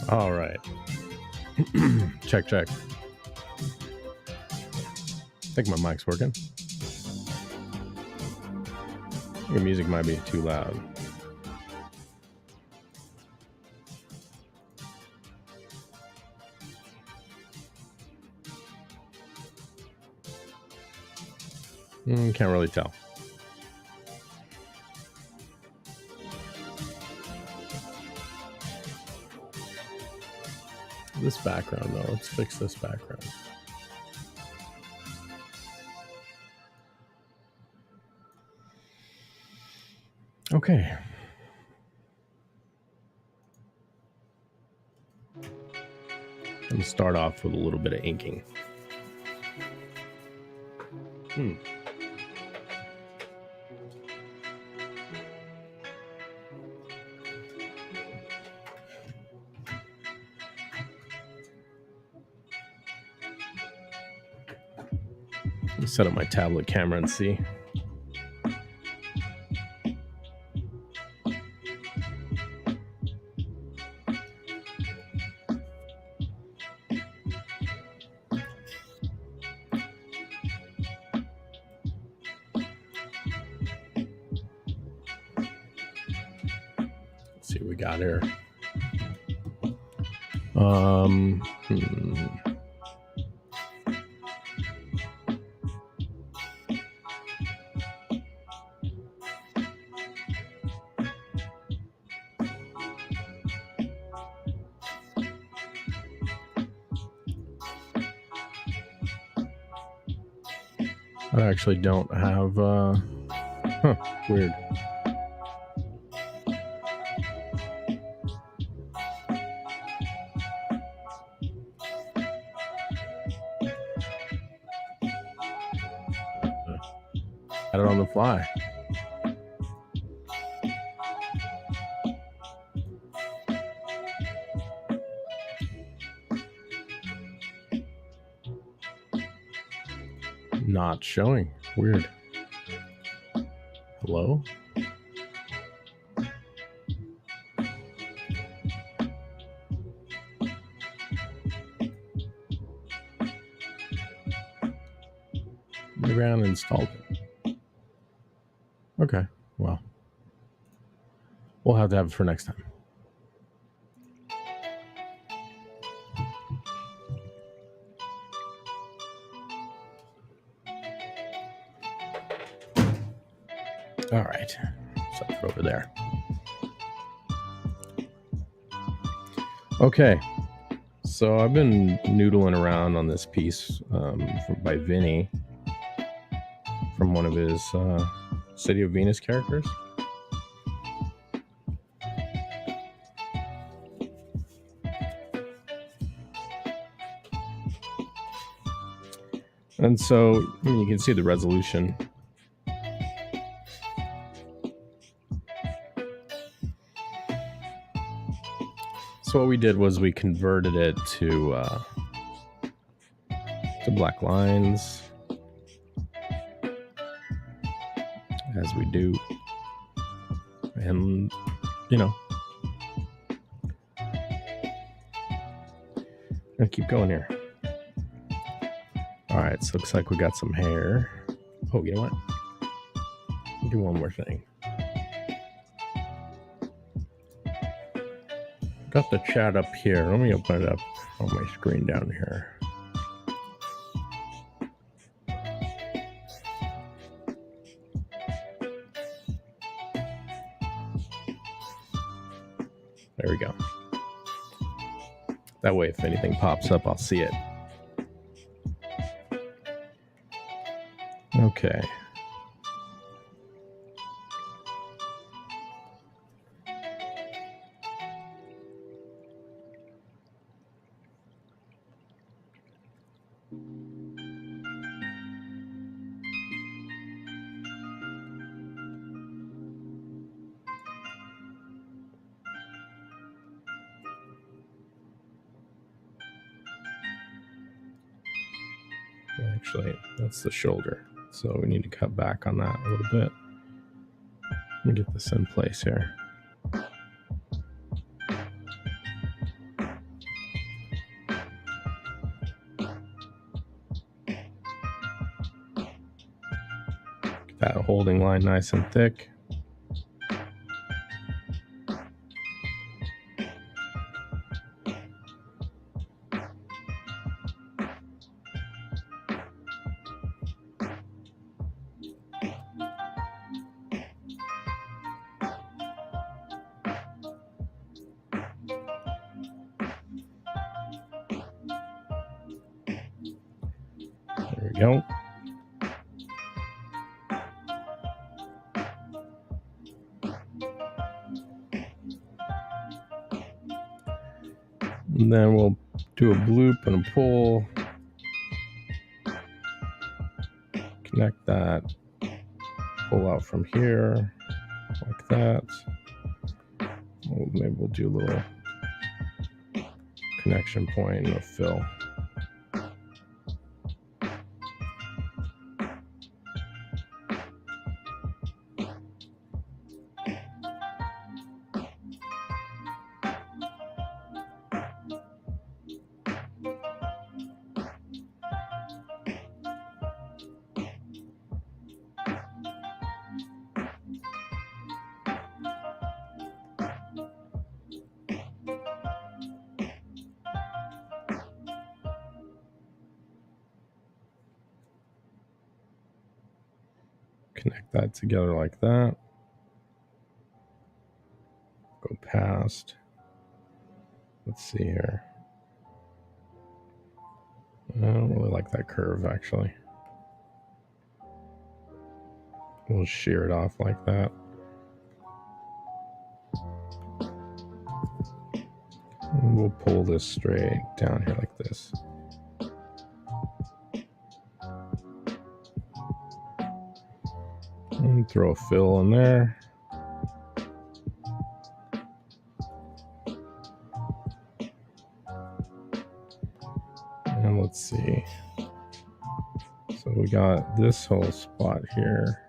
All right. Check, check. I think my mic's working. I think the music might be too loud. Can't really tell. This background, though. Let's fix this background. Okay. I'm going to start off with a little bit of inking. Let me set up my tablet camera and see. Let's see what we got here. I actually don't have, weird. Got it on the fly. Not showing. Weird. Hello? Maybe I uninstalled it. Okay, well. We'll have to have it for next time. All right, set it over there. Okay, so I've been noodling around on this piece by Vinny from one of his City of Venus characters. And so you can see the resolution. So what we did was we converted it to black lines, as we do, and gonna keep going here. All right, so looks like we got some hair. Oh, you know what? I'll do one more thing. Got the chat up here. Let me open it up on my screen down here. There we go. That way, if anything pops up, I'll see it. Okay. Actually, that's the shoulder. So we need to cut back on that a little bit. Let me get this in place here. that holding line nice and thick. There we go. And then we'll do a bloop and a pull. Connect that. Pull out from here like that. Maybe we'll do a little connection point and a fill. Connect that together like that. Go past. Let's see here. I don't really like that curve, actually. We'll shear it off like that. And we'll pull this straight down here like this. And throw a fill in there. And let's see. So we got this whole spot here.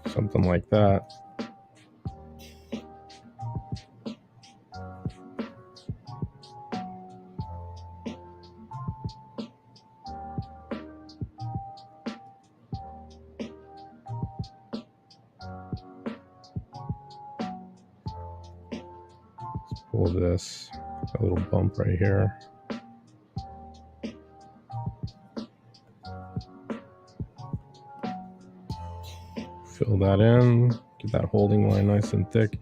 Something like that. Pull this, a little bump right here. Fill that in, get that holding line nice and thick.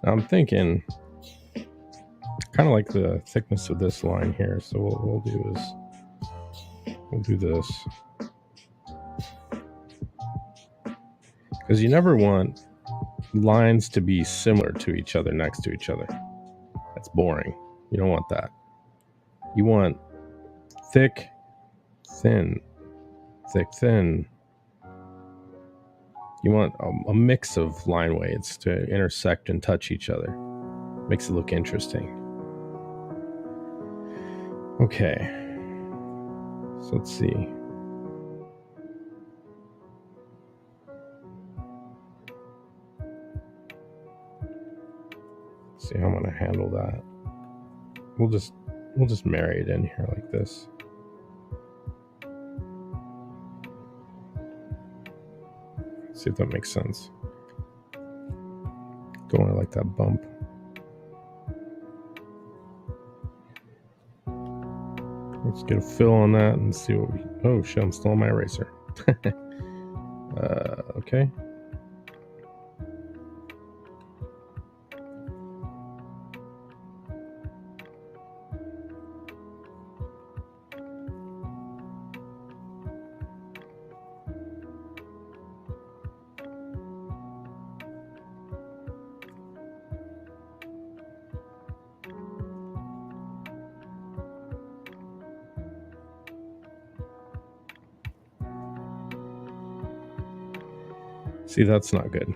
Now I'm thinking kind of like the thickness of this line here. So what we'll do is we'll do this. Because you never want lines to be similar to each other next to each other. That's boring. You don't want that. You want thick, thin, thick, thin. You want a mix of line weights to intersect and touch each other. Makes it look interesting. Okay. So let's see. See how I'm gonna handle that. We'll just marry it in here like this. See if that makes sense. Don't want to like that bump. Let's get a fill on that and see what we. Oh shit! I'm still on my eraser. Okay. See, that's not good.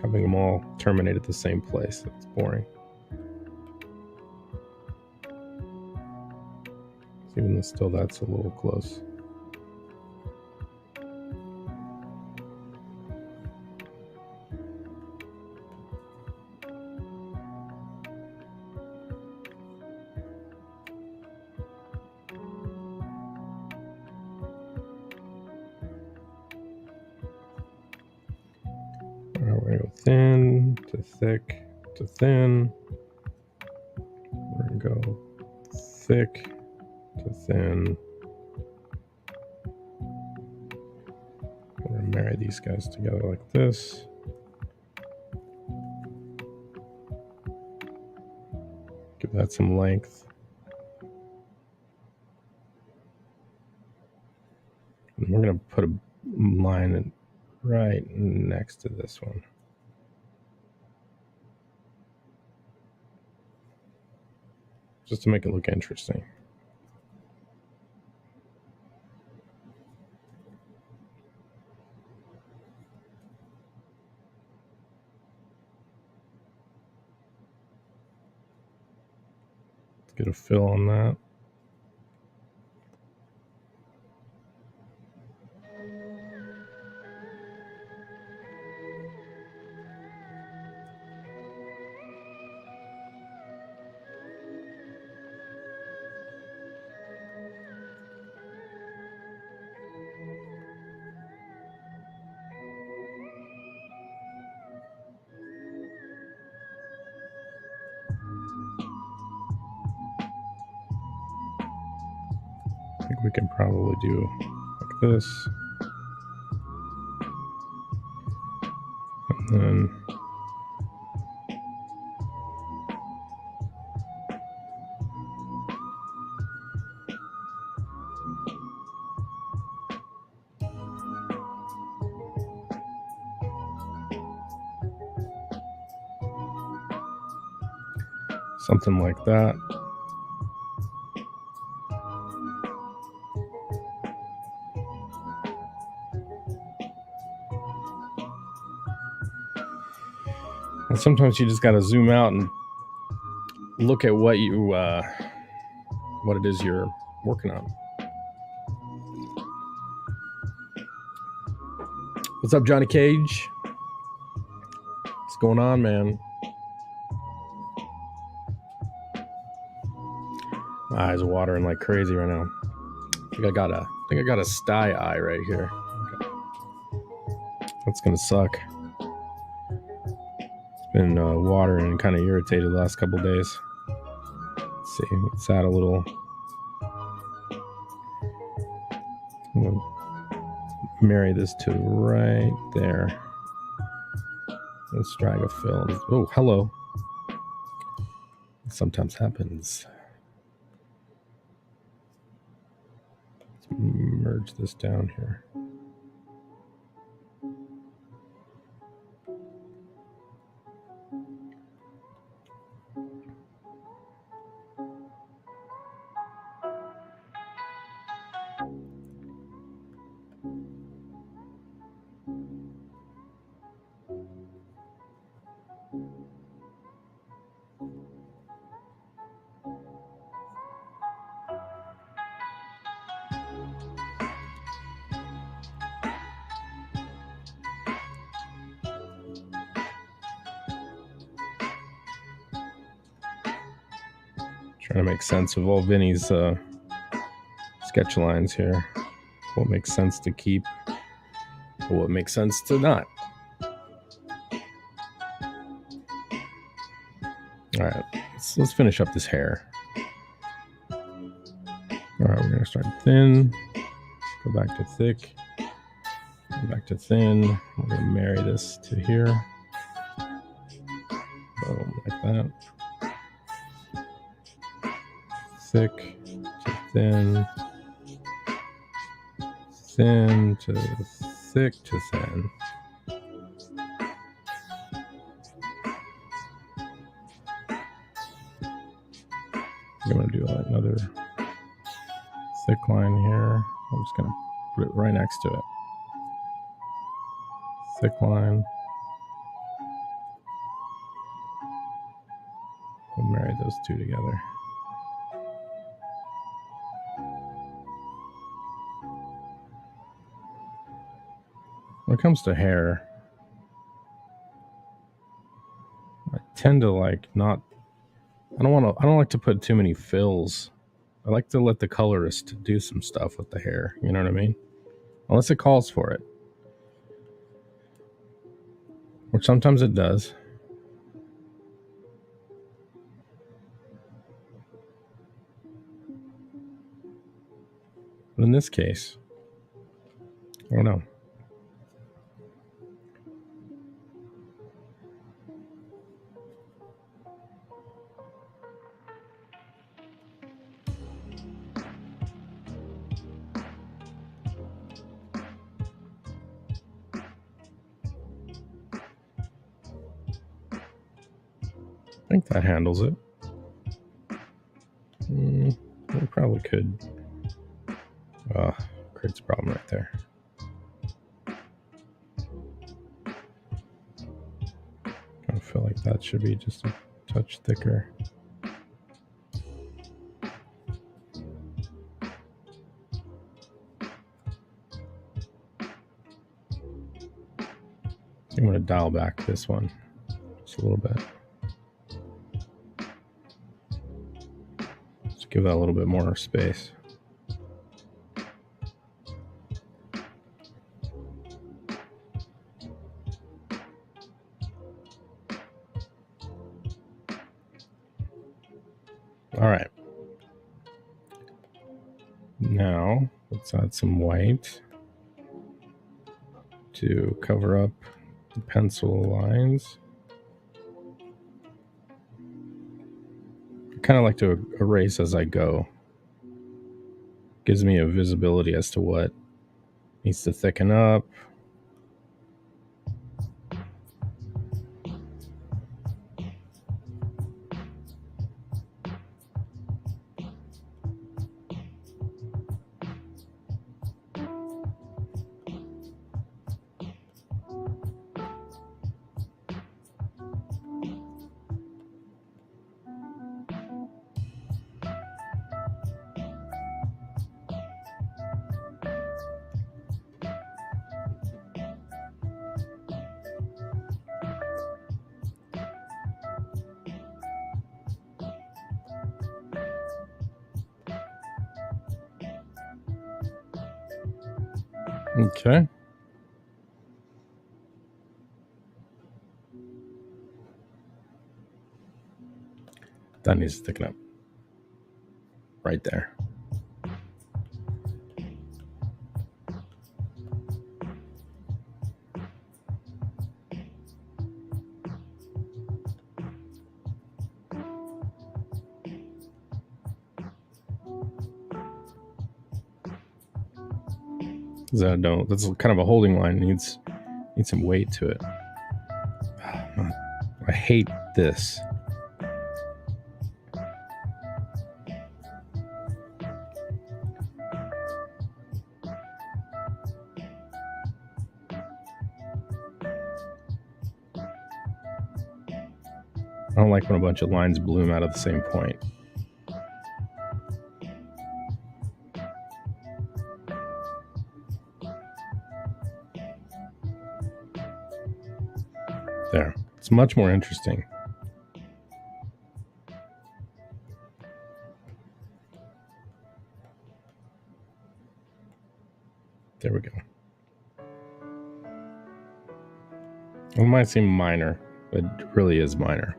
Having them all terminate at the same place. That's boring. Even still, that's a little close. thin to thick to thin. We're going to go thick to thin. We're going to marry these guys together like this. Give that some length. And we're going to put a line right next to this one. Just to make it look interesting. Let's get a fill on that. I think we can probably do like this. And then something like that. And sometimes you just got to zoom out and look at what you, what it is you're working on. What's up, Johnny Cage? What's going on, man? My eyes are watering like crazy right now. I think I got a sty eye right here. Okay. That's gonna suck. It's been watering and kind of irritated the last couple days. Let's see, let's add a little. I'm gonna marry this to right there. Let's drag a fill. Oh, hello. It sometimes happens. Let's merge this down here. Trying to make sense of all Vinny's sketch lines here. What makes sense to keep, what makes sense to not. All right, let's finish up this hair. All right, we're gonna start thin, go back to thick, go back to thin. We're gonna marry this to here. Boom, like that. Thick to thin, thin to thick to thin. I'm going to do another thick line here. I'm just going to put it right next to it. Thick line. We'll marry those two together. When it comes to hair, I tend to like not. I don't like to put too many fills. I like to let the colorist do some stuff with the hair. You know what I mean? Unless it calls for it. Or sometimes it does. But in this case, I don't know. I think that handles it. We probably could. Creates a problem right there. I feel like that should be just a touch thicker. I'm going to dial back this one just a little bit. Just give that a little bit more space. All right. Now let's add some white to cover up the pencil lines. I kind of like to erase as I go. Gives me a visibility as to what needs to thicken up. Okay. That needs to thicken up. Right there. That's kind of a holding line. Needs some weight to it. I hate this. I don't like when a bunch of lines bloom out of the same point. There. It's much more interesting. There we go. It might seem minor, but it really is minor.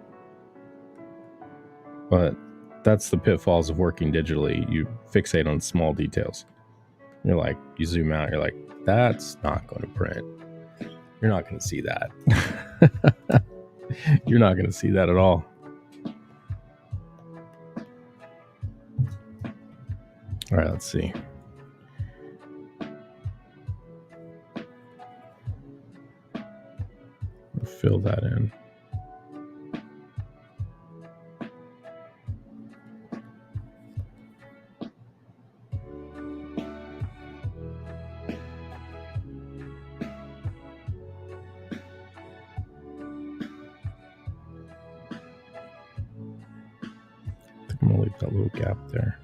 But that's the pitfalls of working digitally. You fixate on small details. You're like, you zoom out, you're like, that's not going to print. You're not going to see that. You're not going to see that at all. All right, let's see. I'll fill that in. I'm going to leave that little gap there.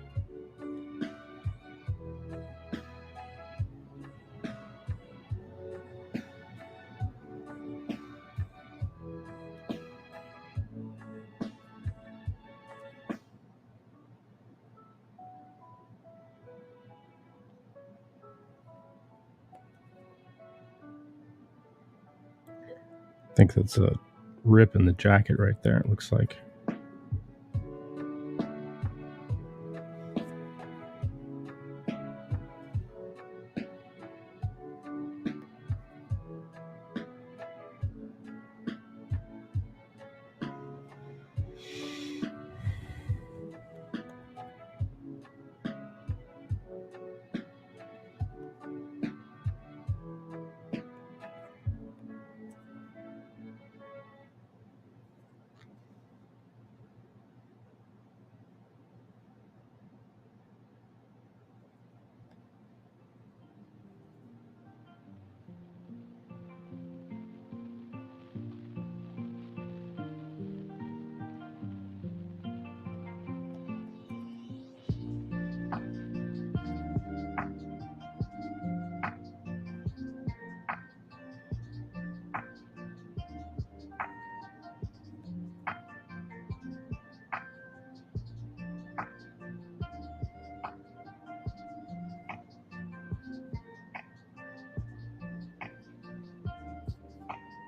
I think that's a rip in the jacket right there, it looks like.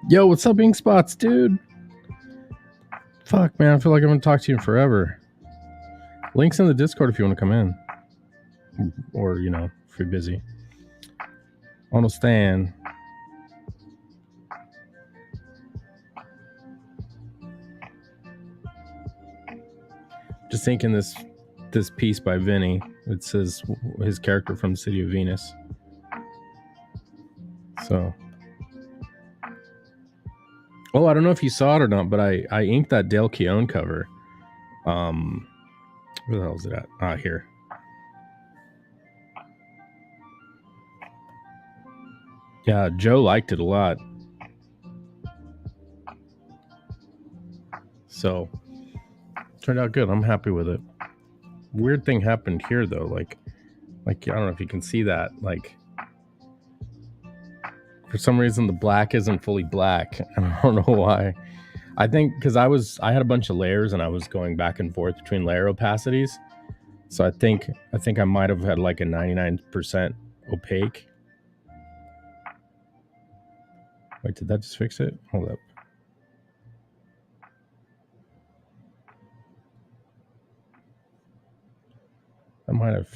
Yo, what's up, Ink Spots, dude? Fuck, man, I feel like I haven't talked to you in forever. Links in the Discord if you want to come in. Or, you know, if you're busy. Understand. Just thinking this piece by Vinny. It says his character from City of Venus. So... Oh, I don't know if you saw it or not, but I inked that Dale Keown cover. Where the hell is it at? Ah, here. Yeah, Joe liked it a lot. So, turned out good. I'm happy with it. Weird thing happened here, though. Like I don't know if you can see that. Like, for some reason, the black isn't fully black. I don't know why. I think because I had a bunch of layers and I was going back and forth between layer opacities. So I think I might have had like a 99% opaque. Wait, did that just fix it? Hold up. I might have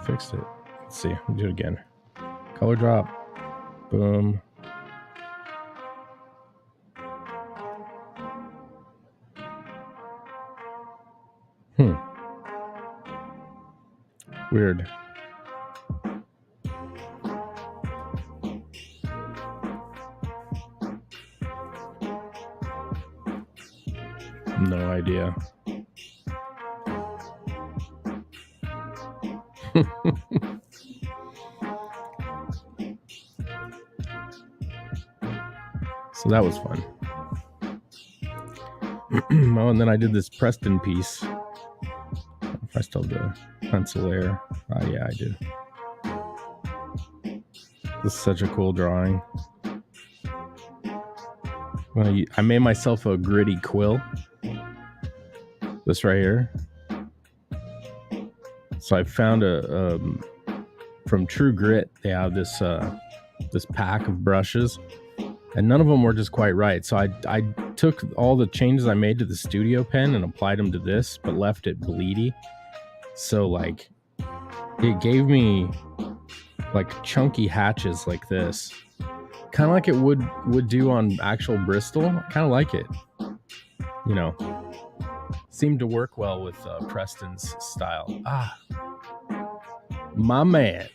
fixed it. Let's see. I'll do it again. Color drop. Boom. Weird. No idea. So that was fun. Oh, and then I did this Preston piece. If I still have the pencil layer. Yeah, I do. This is such a cool drawing. I made myself a gritty quill. This right here. So I found from True Grit, they have this pack of brushes, and none of them were just quite right. So I took all the changes I made to the studio pen and applied them to this, but left it bleedy. So like, it gave me like chunky hatches like this, kind of like it would do on actual Bristol. I kind of like it, you know. Seemed to work well with Preston's style. My man.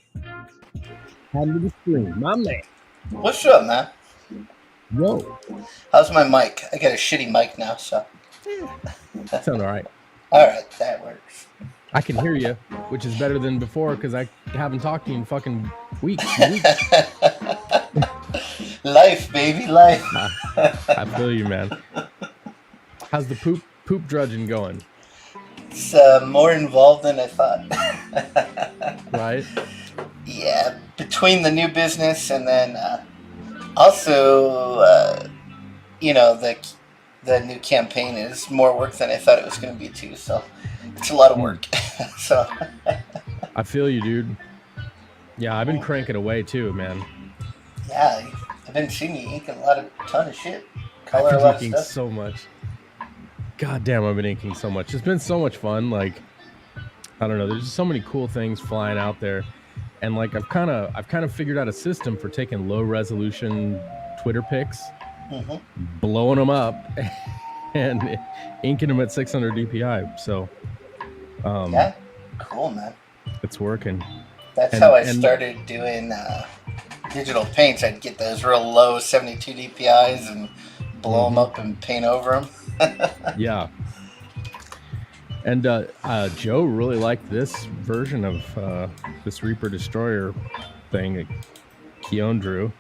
Under the screen, my man. What's up, man? Whoa. How's my mic? I got a shitty mic now, so. Sounds all right. All right, that works. I can hear you, which is better than before because I haven't talked to you in fucking weeks. Life, baby, life. I feel you, man. How's the poop drudging going? It's more involved than I thought. Right? Yeah, between the new business and then also, you know, the new campaign is more work than I thought it was going to be too. So it's a lot of work. So I feel you, dude. Yeah, I've been cranking away too, man. Yeah, I've been seeing you ink a ton of shit. I've Color a been lot of inking stuff. so much. God damn, I've been inking so much. It's been so much fun. Like, I don't know. There's just so many cool things flying out there, and like I've kind of figured out a system for taking low resolution Twitter pics, blowing them up, and inking them at 600 DPI. So, yeah, cool, man. It's working. That's how I started doing digital paints. I'd get those real low 72 DPIs and blow them up and paint over them. Yeah. And Joe really liked this version of this Reaper Destroyer thing that Keon drew.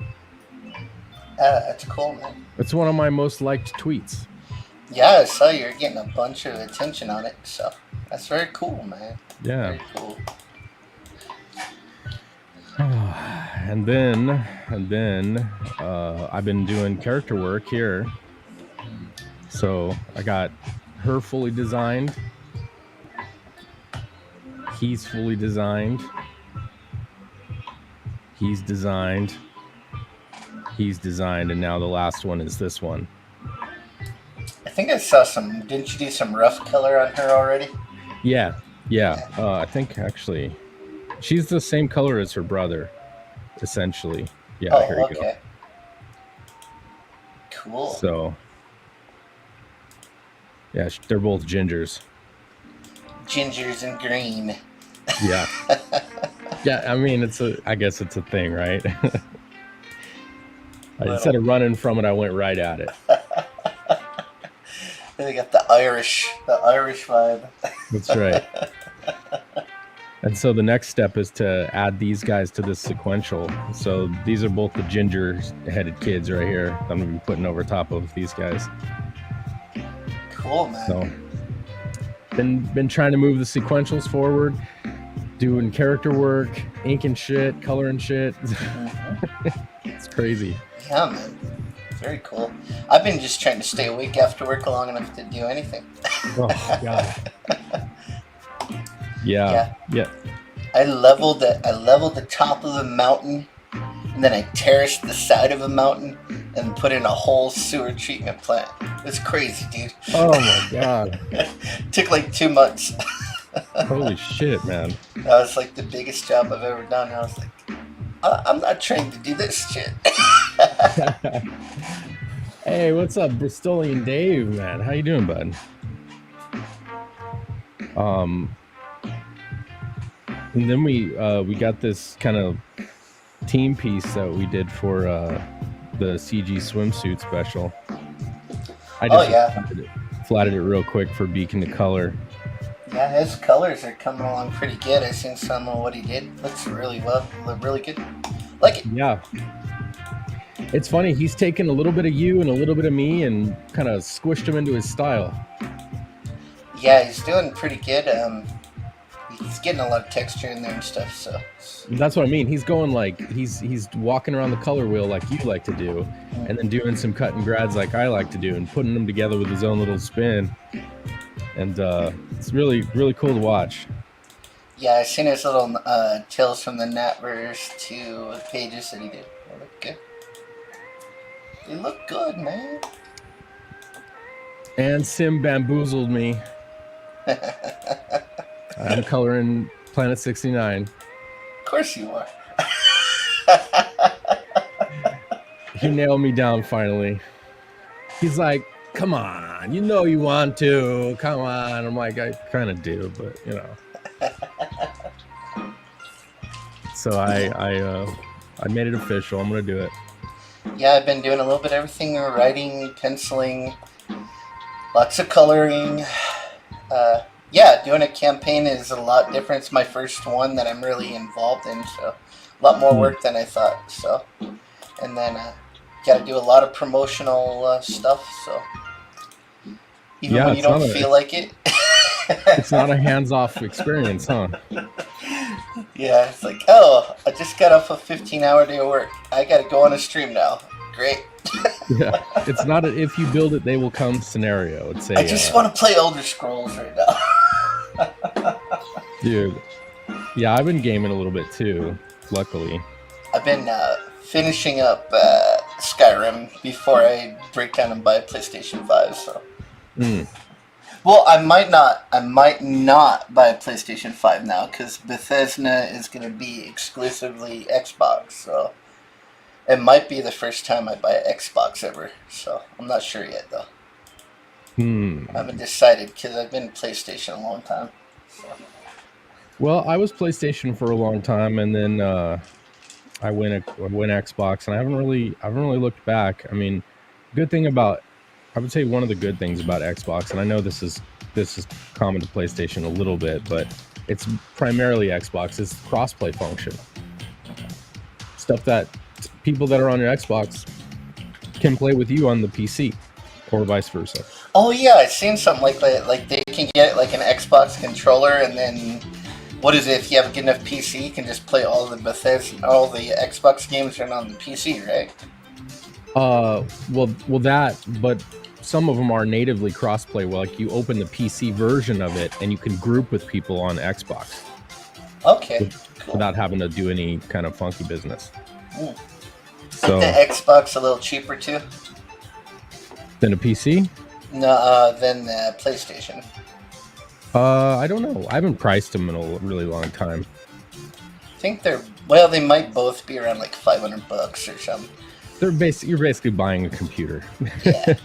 That's cool, man. It's one of my most liked tweets. Yeah, I saw you're getting a bunch of attention on it, so that's very cool, man. Yeah. Very cool. And then I've been doing character work here. So I got her fully designed. He's fully designed. He's designed. He's designed, and now the last one is this one. I think I saw some. Didn't you do some rough color on her already? Yeah. I think actually, she's the same color as her brother, essentially. Yeah. Here you go. Cool. So, yeah, they're both gingers. Gingers and green. Yeah. Yeah. I mean, I guess it's a thing, right? Instead of running from it, I went right at it. They got the Irish vibe. That's right. And so the next step is to add these guys to this sequential. So these are both the ginger-headed kids right here. I'm going to be putting over top of these guys. Cool, man. So been trying to move the sequentials forward, doing character work, inking shit, coloring shit. It's crazy. Yeah, man. Very cool. I've been just trying to stay awake after work long enough to do anything. Oh, God. Yeah. I leveled the top of the mountain, and then I terraced the side of a mountain and put in a whole sewer treatment plant. It was crazy, dude. Oh my God. Took like 2 months. Holy shit, man. That was like the biggest job I've ever done. I was like, I'm not trained to do this shit. Hey, what's up, Bristolian Dave, man? How you doing, bud? And then we got this kind of team piece that we did for the CG swimsuit special. I just flatted it real quick for Beacon to color. Yeah, his colors are coming along pretty good. I've seen some of what he did. Looks really good. Like it. Yeah. It's funny, he's taken a little bit of you and a little bit of me and kind of squished them into his style. Yeah, he's doing pretty good. He's getting a lot of texture in there and stuff, so. That's what I mean. He's going like, he's walking around the color wheel like you like to do, and then doing some cut and grads like I like to do, and putting them together with his own little spin. And it's really, really cool to watch. Yeah, I've seen his little Tales from the Natverse 2 pages that he did. They look good. They look good, man. And Sim bamboozled me. I'm coloring Planet 69. Of course you are. He nailed me down finally. He's like, come on, you know you want to. Come on. I'm like, I kind of do, but you know. So I made it official. I'm going to do it. Yeah, I've been doing a little bit of everything. Writing, penciling, lots of coloring. Yeah, doing a campaign is a lot different. It's my first one that I'm really involved in, so a lot more work than I thought. So, and then got to do a lot of promotional stuff. So even when you don't feel like it, it's not a hands-off experience, huh? Yeah, it's like, oh, I just got off a 15-hour day of work. I got to go on a stream now. Great. Yeah, it's not an if you build it, they will come scenario. It's a, I just want to play Elder Scrolls right now. Dude, yeah, I've been gaming a little bit too, luckily. I've been finishing up Skyrim before I break down and buy a PlayStation 5. So, Mm. well, I might not buy a PlayStation 5 now because Bethesda is going to be exclusively Xbox. So, it might be the first time I buy an Xbox ever. So, I'm not sure yet though. I haven't decided because I've been PlayStation a long time. So. Well, I was PlayStation for a long time, and then I went Xbox, and I haven't really looked back. I mean, I would say one of the good things about Xbox, and I know this is common to PlayStation a little bit, but it's primarily Xbox, is crossplay function. Stuff that people that are on your Xbox can play with you on the PC, or vice versa. Oh yeah, I've seen something like that. Like they can get like an Xbox controller, and then what is it? If you have a good enough PC, you can just play all the Xbox games run on the PC, right? Well, that, but some of them are natively crossplay. Well, like you open the PC version of it, and you can group with people on Xbox. Okay. Cool. Without having to do any kind of funky business. So, the Xbox a little cheaper too? Than a PC? No, than the PlayStation. I don't know. I haven't priced them in a really long time. I think they might both be around like $500 or something. You're basically buying a computer. Yeah.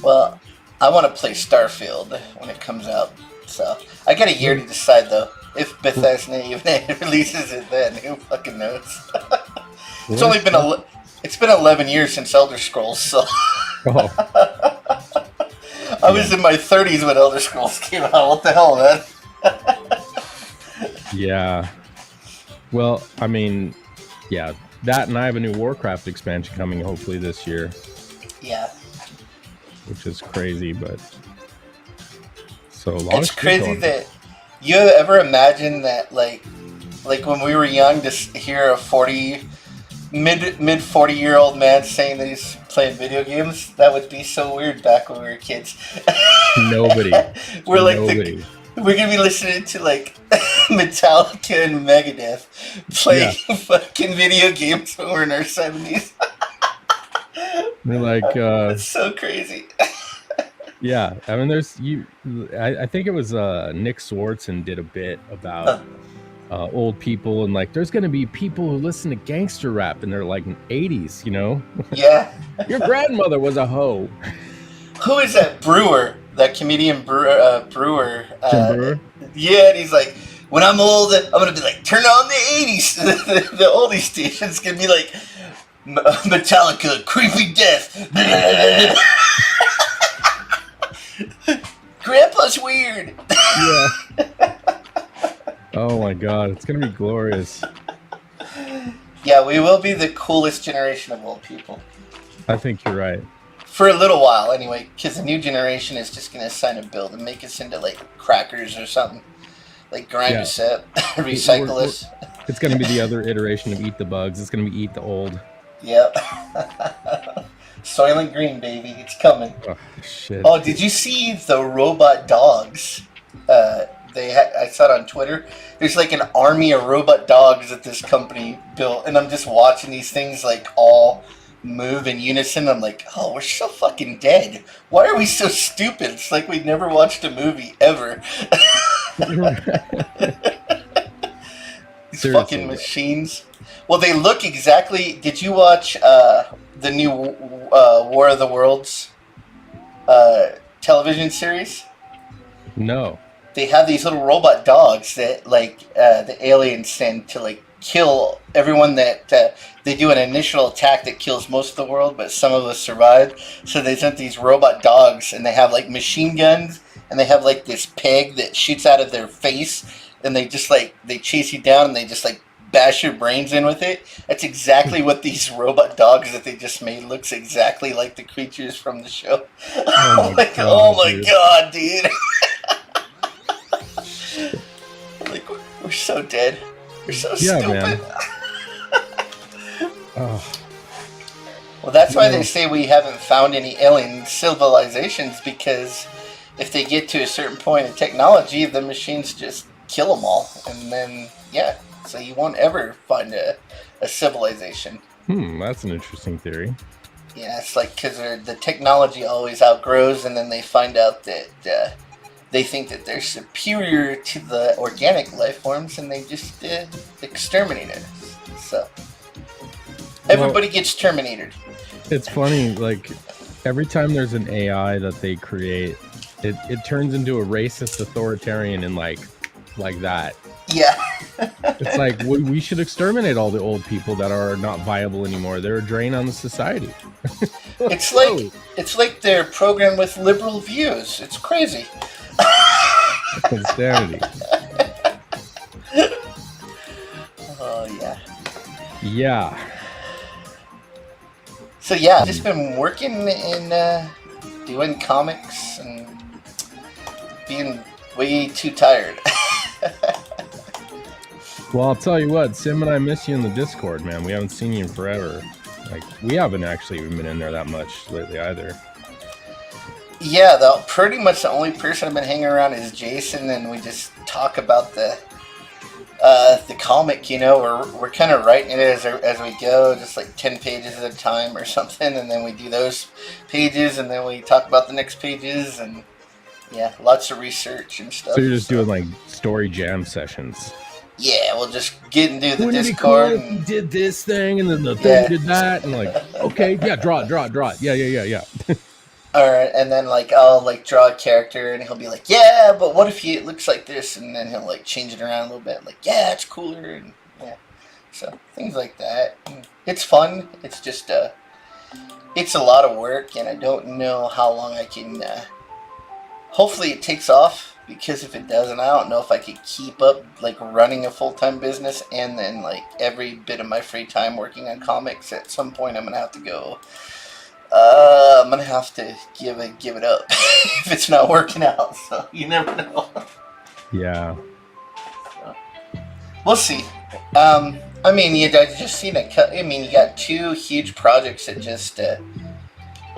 Well, I want to play Starfield when it comes out, so I got a year to decide though. If Bethesda even releases it, then who fucking knows? It's been 11 years since Elder Scrolls, so. I was in my 30s when Elder Scrolls came out. What the hell, man? Yeah. Well, I mean, yeah, that, and I have a new Warcraft expansion coming hopefully this year. Yeah. Which is crazy, but so a lot it's crazy that you ever imagine that like when we were young to hear a mid 40-year-old man saying that he's playing video games. That would be so weird back when we were kids. Nobody. We're like we're gonna be listening to like Metallica and Megadeth playing fucking video games when we're in our 70s. They're like it's so crazy. Yeah, I mean, I think it was Nick Swartzen did a bit about old people, and like there's gonna be people who listen to gangster rap in their like 80s, you know? Yeah. Your grandmother was a hoe. Who is that Brewer? That comedian Brewer? Jim Brewer? Yeah, and he's like, when I'm old, I'm gonna be like, turn on the 80s. the oldie station's gonna be like Metallica, Creepy Death. Grandpa's weird. Yeah. Oh my god, it's gonna be glorious. Yeah, we will be the coolest generation of old people. I think you're right. For a little while, anyway, because the new generation is just gonna sign a bill to make us into like crackers or something, like grind us up, recycle us. It's gonna be the other iteration of Eat the Bugs. It's gonna be Eat the Old. Yep. Soylent Green, baby, it's coming. Oh, shit. Oh, did you see the robot dogs? I saw it on Twitter. There's like an army of robot dogs that this company built, and I'm just watching these things like all move in unison. I'm like, oh, we're so fucking dead. Why are we so stupid? It's like we never watched a movie ever. These fucking machines. Well, they look exactly. Did you watch the new War of the Worlds television series? No. They have these little robot dogs that like the aliens send to like kill everyone that they do an initial attack that kills most of the world, but some of us survive. So they sent these robot dogs, and they have like machine guns, and they have like this peg that shoots out of their face, and they just like they chase you down, and they just like bash your brains in with it. That's exactly what these robot dogs that they just made looks exactly like the creatures from the show. Oh my god, dude. Like we're so dead. We're so stupid. Man. Oh. Well, that's why they say we haven't found any alien civilizations, because if they get to a certain point of technology, the machines just kill them all, and then so you won't ever find a civilization. That's an interesting theory. Yeah, it's like because the technology always outgrows, and then they find out that they think that they're superior to the organic life forms, and they just exterminate it. So everybody gets terminated. It's funny, like every time there's an AI that they create, it turns into a racist authoritarian and like that. Yeah. It's like we should exterminate all the old people that are not viable anymore. They're a drain on the society. It's like they're programmed with liberal views. It's crazy. Insanity. Oh yeah. Yeah. So yeah, I've just been working in doing comics and being way too tired. Well, I'll tell you what, Sim and I miss you in the Discord, man. We haven't seen you in forever. Like, we haven't actually even been in there that much lately either. Yeah, pretty much the only person I've been hanging around is Jason, and we just talk about the comic. You know, we're kind of writing it as we go, just like 10 pages at a time or something, and then we do those pages, and then we talk about the next pages, and yeah, lots of research and stuff. So you're just doing like story jam sessions. Yeah, we'll just get into the Discord. And did this thing, and then the thing did that, and like, okay, yeah, draw it. Yeah. Alright, and then like I'll like draw a character, and he'll be like, yeah, but what if it looks like this? And then he'll like change it around a little bit, like, yeah, it's cooler, and yeah, so things like that. It's fun. It's just it's a lot of work, and I don't know how long I can. Hopefully, it takes off. Because if it doesn't, I don't know if I could keep up like running a full-time business and then like every bit of my free time working on comics. At some point, I'm gonna have to go. I'm gonna have to give it up if it's not working out. So you never know. Yeah. So, we'll see. I mean, you just seen it. I mean, you got two huge projects that just.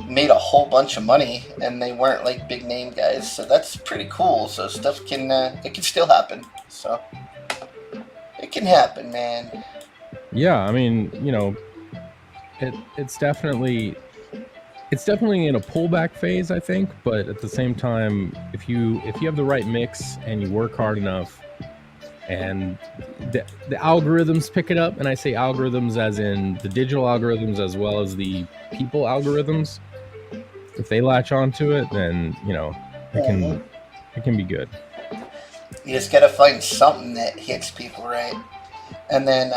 Made a whole bunch of money, and they weren't like big name guys, so that's pretty cool. So stuff can it can still happen. So it can happen, man. Yeah, I mean, you know, it's definitely in a pullback phase, I think, but at the same time, if you have the right mix and you work hard enough, and the algorithms pick it up, and I say algorithms as in the digital algorithms as well as the people algorithms. If they latch onto it, then you know it can be good. You just gotta find something that hits people right, and then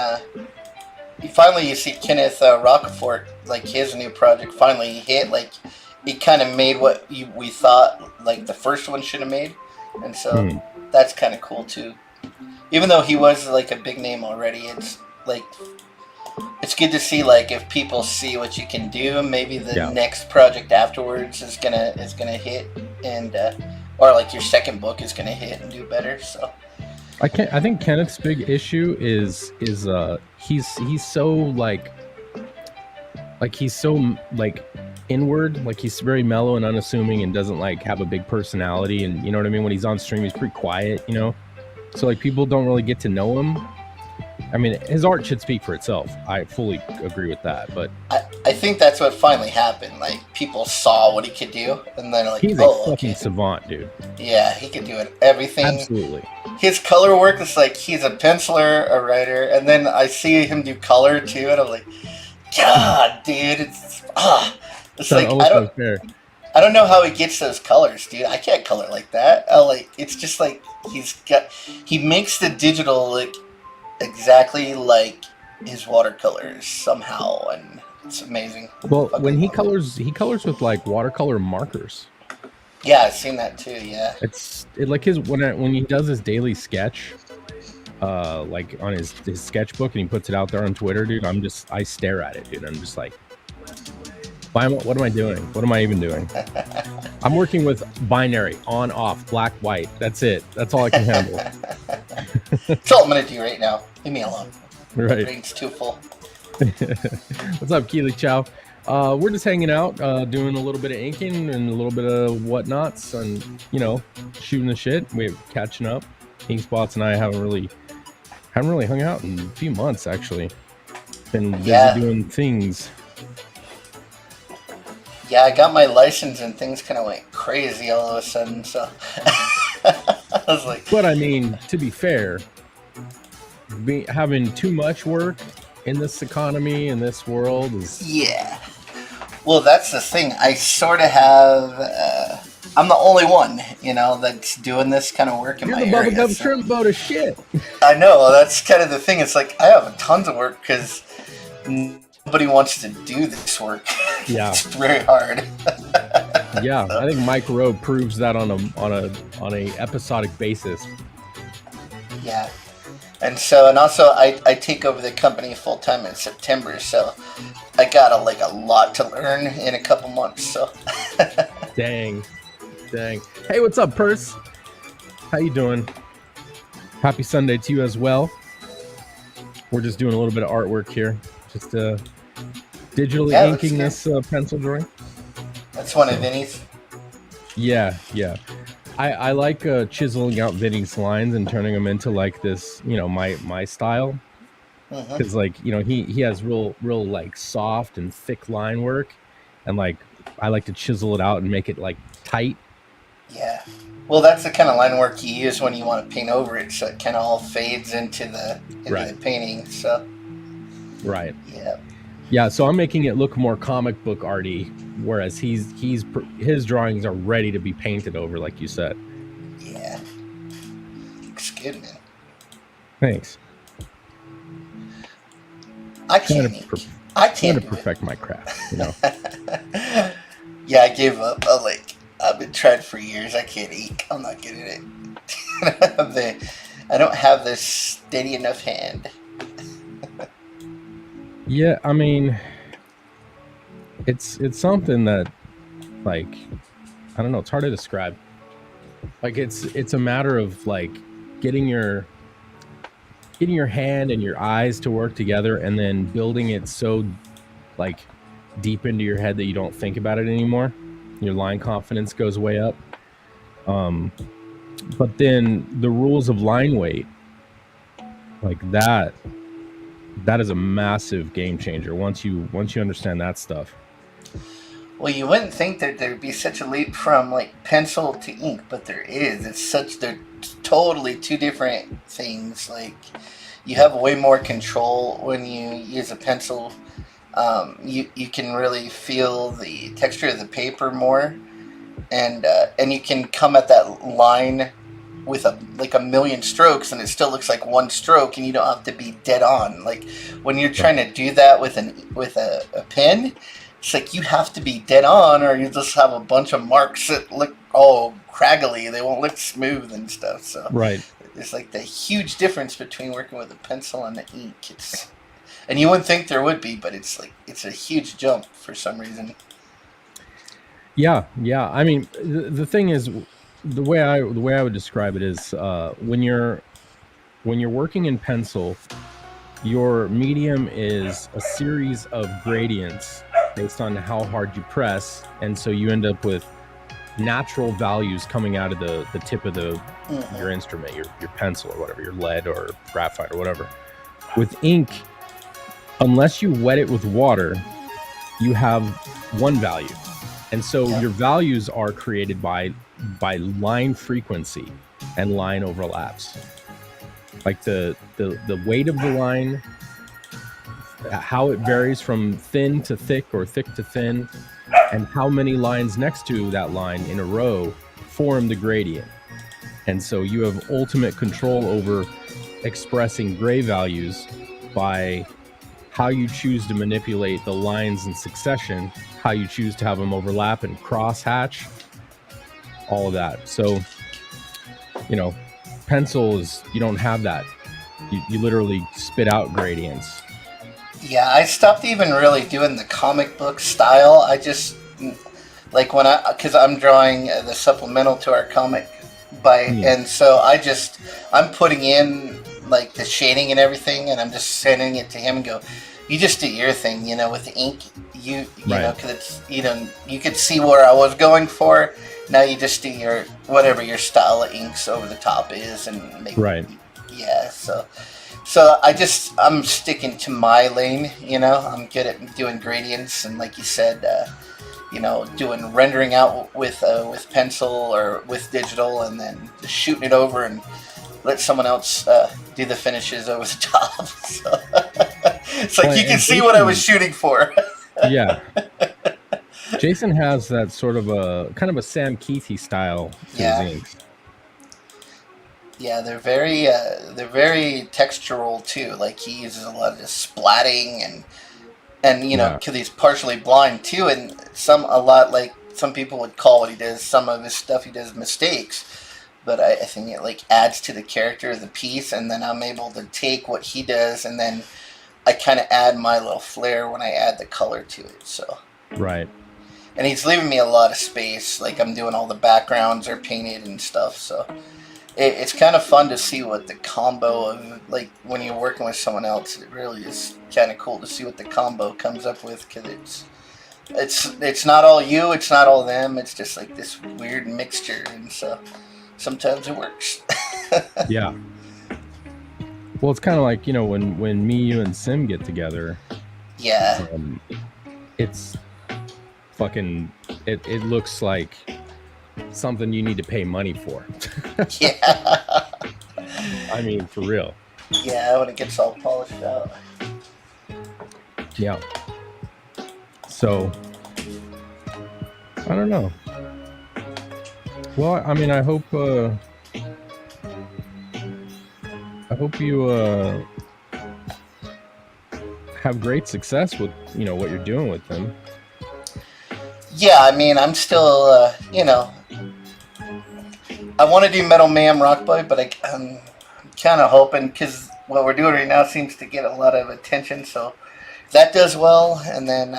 you see Kenneth Rockefort, like his new project finally hit. Like it kind of made what we thought like the first one should have made, and so that's kind of cool too. Even though he was like a big name already, it's like. It's good to see like if people see what you can do, maybe the next project afterwards is gonna hit, and or like your second book is gonna hit and do better. So I think Kenneth's big issue is he's so like he's so like inward, like he's very mellow and unassuming and doesn't like have a big personality, and you know what I mean. When he's on stream, he's pretty quiet, you know. So like people don't really get to know him. I mean, his art should speak for itself. I fully agree with that, but I think that's what finally happened. Like people saw what he could do, and then like, he's a fucking savant, dude. Yeah, he could do it. Everything. Absolutely. His color work is like he's a penciler, a writer, and then I see him do color too, and I'm like, God, dude, it's like I don't know how he gets those colors, dude. I can't color like that. It's just like he makes the digital like. Exactly like his watercolors somehow, and it's amazing. Well, when he colors with like watercolor markers. Yeah, I've seen that too. Yeah, it's like when he does his daily sketch, like on his sketchbook, and he puts it out there on Twitter, dude. I stare at it, dude. I'm just like, what am I doing? What am I even doing? I'm working with binary, on, off, black, white. That's it. That's all I can handle. That's all I'm gonna do right now. Leave me alone. Right. My brain's too full. What's up, Keely Chow? We're just hanging out, doing a little bit of inking and a little bit of whatnots, and you know, shooting the shit. We're catching up. Ink Spots and I haven't really hung out in a few months, actually. Been busy Yeah. doing things. Yeah, I got my license and things kind of went crazy all of a sudden. So I was like, But I mean, to be fair, having too much work in this economy, in this world is... yeah. Well, that's the thing. I sort of have. I'm the only one, that's doing this kind of work in You're my the Bubba area. Gum So. Shrimp boat of shit. I know, that's kind of the thing. It's like I have tons of work because nobody wants to do this work. Yeah. It's very hard. Yeah, I think Mike Rowe proves that on a episodic basis. Yeah. And also I take over the company full time in September, so I got a lot to learn in a couple months. So Dang. Hey, what's up, Purse? How you doing? Happy Sunday to you as well. We're just doing a little bit of artwork here, just digitally inking this pencil drawing. That's one of Vinny's. Yeah. I like chiseling out Vinny's lines and turning them into like this, my style. Because he has real like soft and thick line work, and like I like to chisel it out and make it like tight. Yeah. Well, that's the kind of line work you use when you want to paint over it, so it kind of all fades into the painting. So. Right. Yeah. Yeah. So I'm making it look more comic book arty, whereas his drawings are ready to be painted over, like you said. Yeah. Looks good, man. Thanks. I can't perfect my craft, Yeah, I gave up. I've been trying for years. I can't ink. I'm not good at it. I don't have this steady enough hand. Yeah, I mean, it's something that, like, I don't know. It's hard to describe. Like, it's a matter of like getting your hand and your eyes to work together, and then building it so like deep into your head that you don't think about it anymore. Your line confidence goes way up. But then the rules of line weight, like that is a massive game changer once you understand that stuff. Well, you wouldn't think that there'd be such a leap from like pencil to ink, but there is. They're totally two different things. Like, you have way more control when you use a pencil. You can really feel the texture of the paper more, and you can come at that line with a million strokes, and it still looks like one stroke, and you don't have to be dead on. Like, when you're trying to do that with a pen, it's like you have to be dead on, or you just have a bunch of marks that look all craggly. They won't look smooth and stuff. So there's like the huge difference between working with a pencil and the ink. And you wouldn't think there would be, but it's a huge jump for some reason. Yeah. I mean, the thing is, the way I would describe it is, when you're working in pencil, your medium is a series of gradients based on how hard you press, and so you end up with natural values coming out of the tip of your instrument, your pencil or whatever, your lead or graphite or whatever. With ink, unless you wet it with water, you have one value. And so your values are created by line frequency and line overlaps. Like the weight of the line, how it varies from thin to thick or thick to thin, and how many lines next to that line in a row form the gradient. And so you have ultimate control over expressing gray values by how you choose to manipulate the lines in succession, how you choose to have them overlap and cross hatch, all of that. So, pencil is, you don't have that. You literally spit out gradients. Yeah, I stopped even really doing the comic book style. I just, like, because I'm drawing the supplemental to our comic and so I'm putting in like the shading and everything, and I'm just sending it to him and go, you just do your thing, with the ink, you know, because it's, you could see where I was going for. Now you just do whatever your style of inks over the top is and make right. Yeah, so So I'm sticking to my lane. I'm good at doing gradients, and like you said, doing rendering out with pencil or with digital, and then just shooting it over and let someone else do the finishes over the top. So it's like Well, you can and see what I was shooting for. yeah, Jason has that sort of a kind of a Sam Keithy style to his Yeah, inks. yeah, they're very textural too. Like he uses a lot of just splatting and Yeah, because he's partially blind too, and a lot like some people would call what he does. Some of his stuff he does mistakes, but I think it like adds to the character of the piece, and then I'm able to take what he does, and then I kind of add my little flair when I add the color to it. So, right. and he's leaving me a lot of space. Like I'm doing all the backgrounds are painted and stuff. So it's kind of fun to see what the combo of like when you're working with someone else. It really is kind of cool to see what the combo comes up with because it's not all you, it's not all them. It's just like this weird mixture, and so sometimes it works. Yeah. Well, it's kind of like when me, you, and Sim get together. Yeah. It's fucking. It looks like something you need to pay money for. Yeah. I mean, for real. Yeah, when it gets all polished out. Yeah. So, I don't know. Well, I mean, I hope you have great success with what you're doing with them. Yeah, I mean, I'm still, I want to do Metal Mayhem Rock Boy, but I'm kind of hoping because what we're doing right now seems to get a lot of attention. So if that does well, and then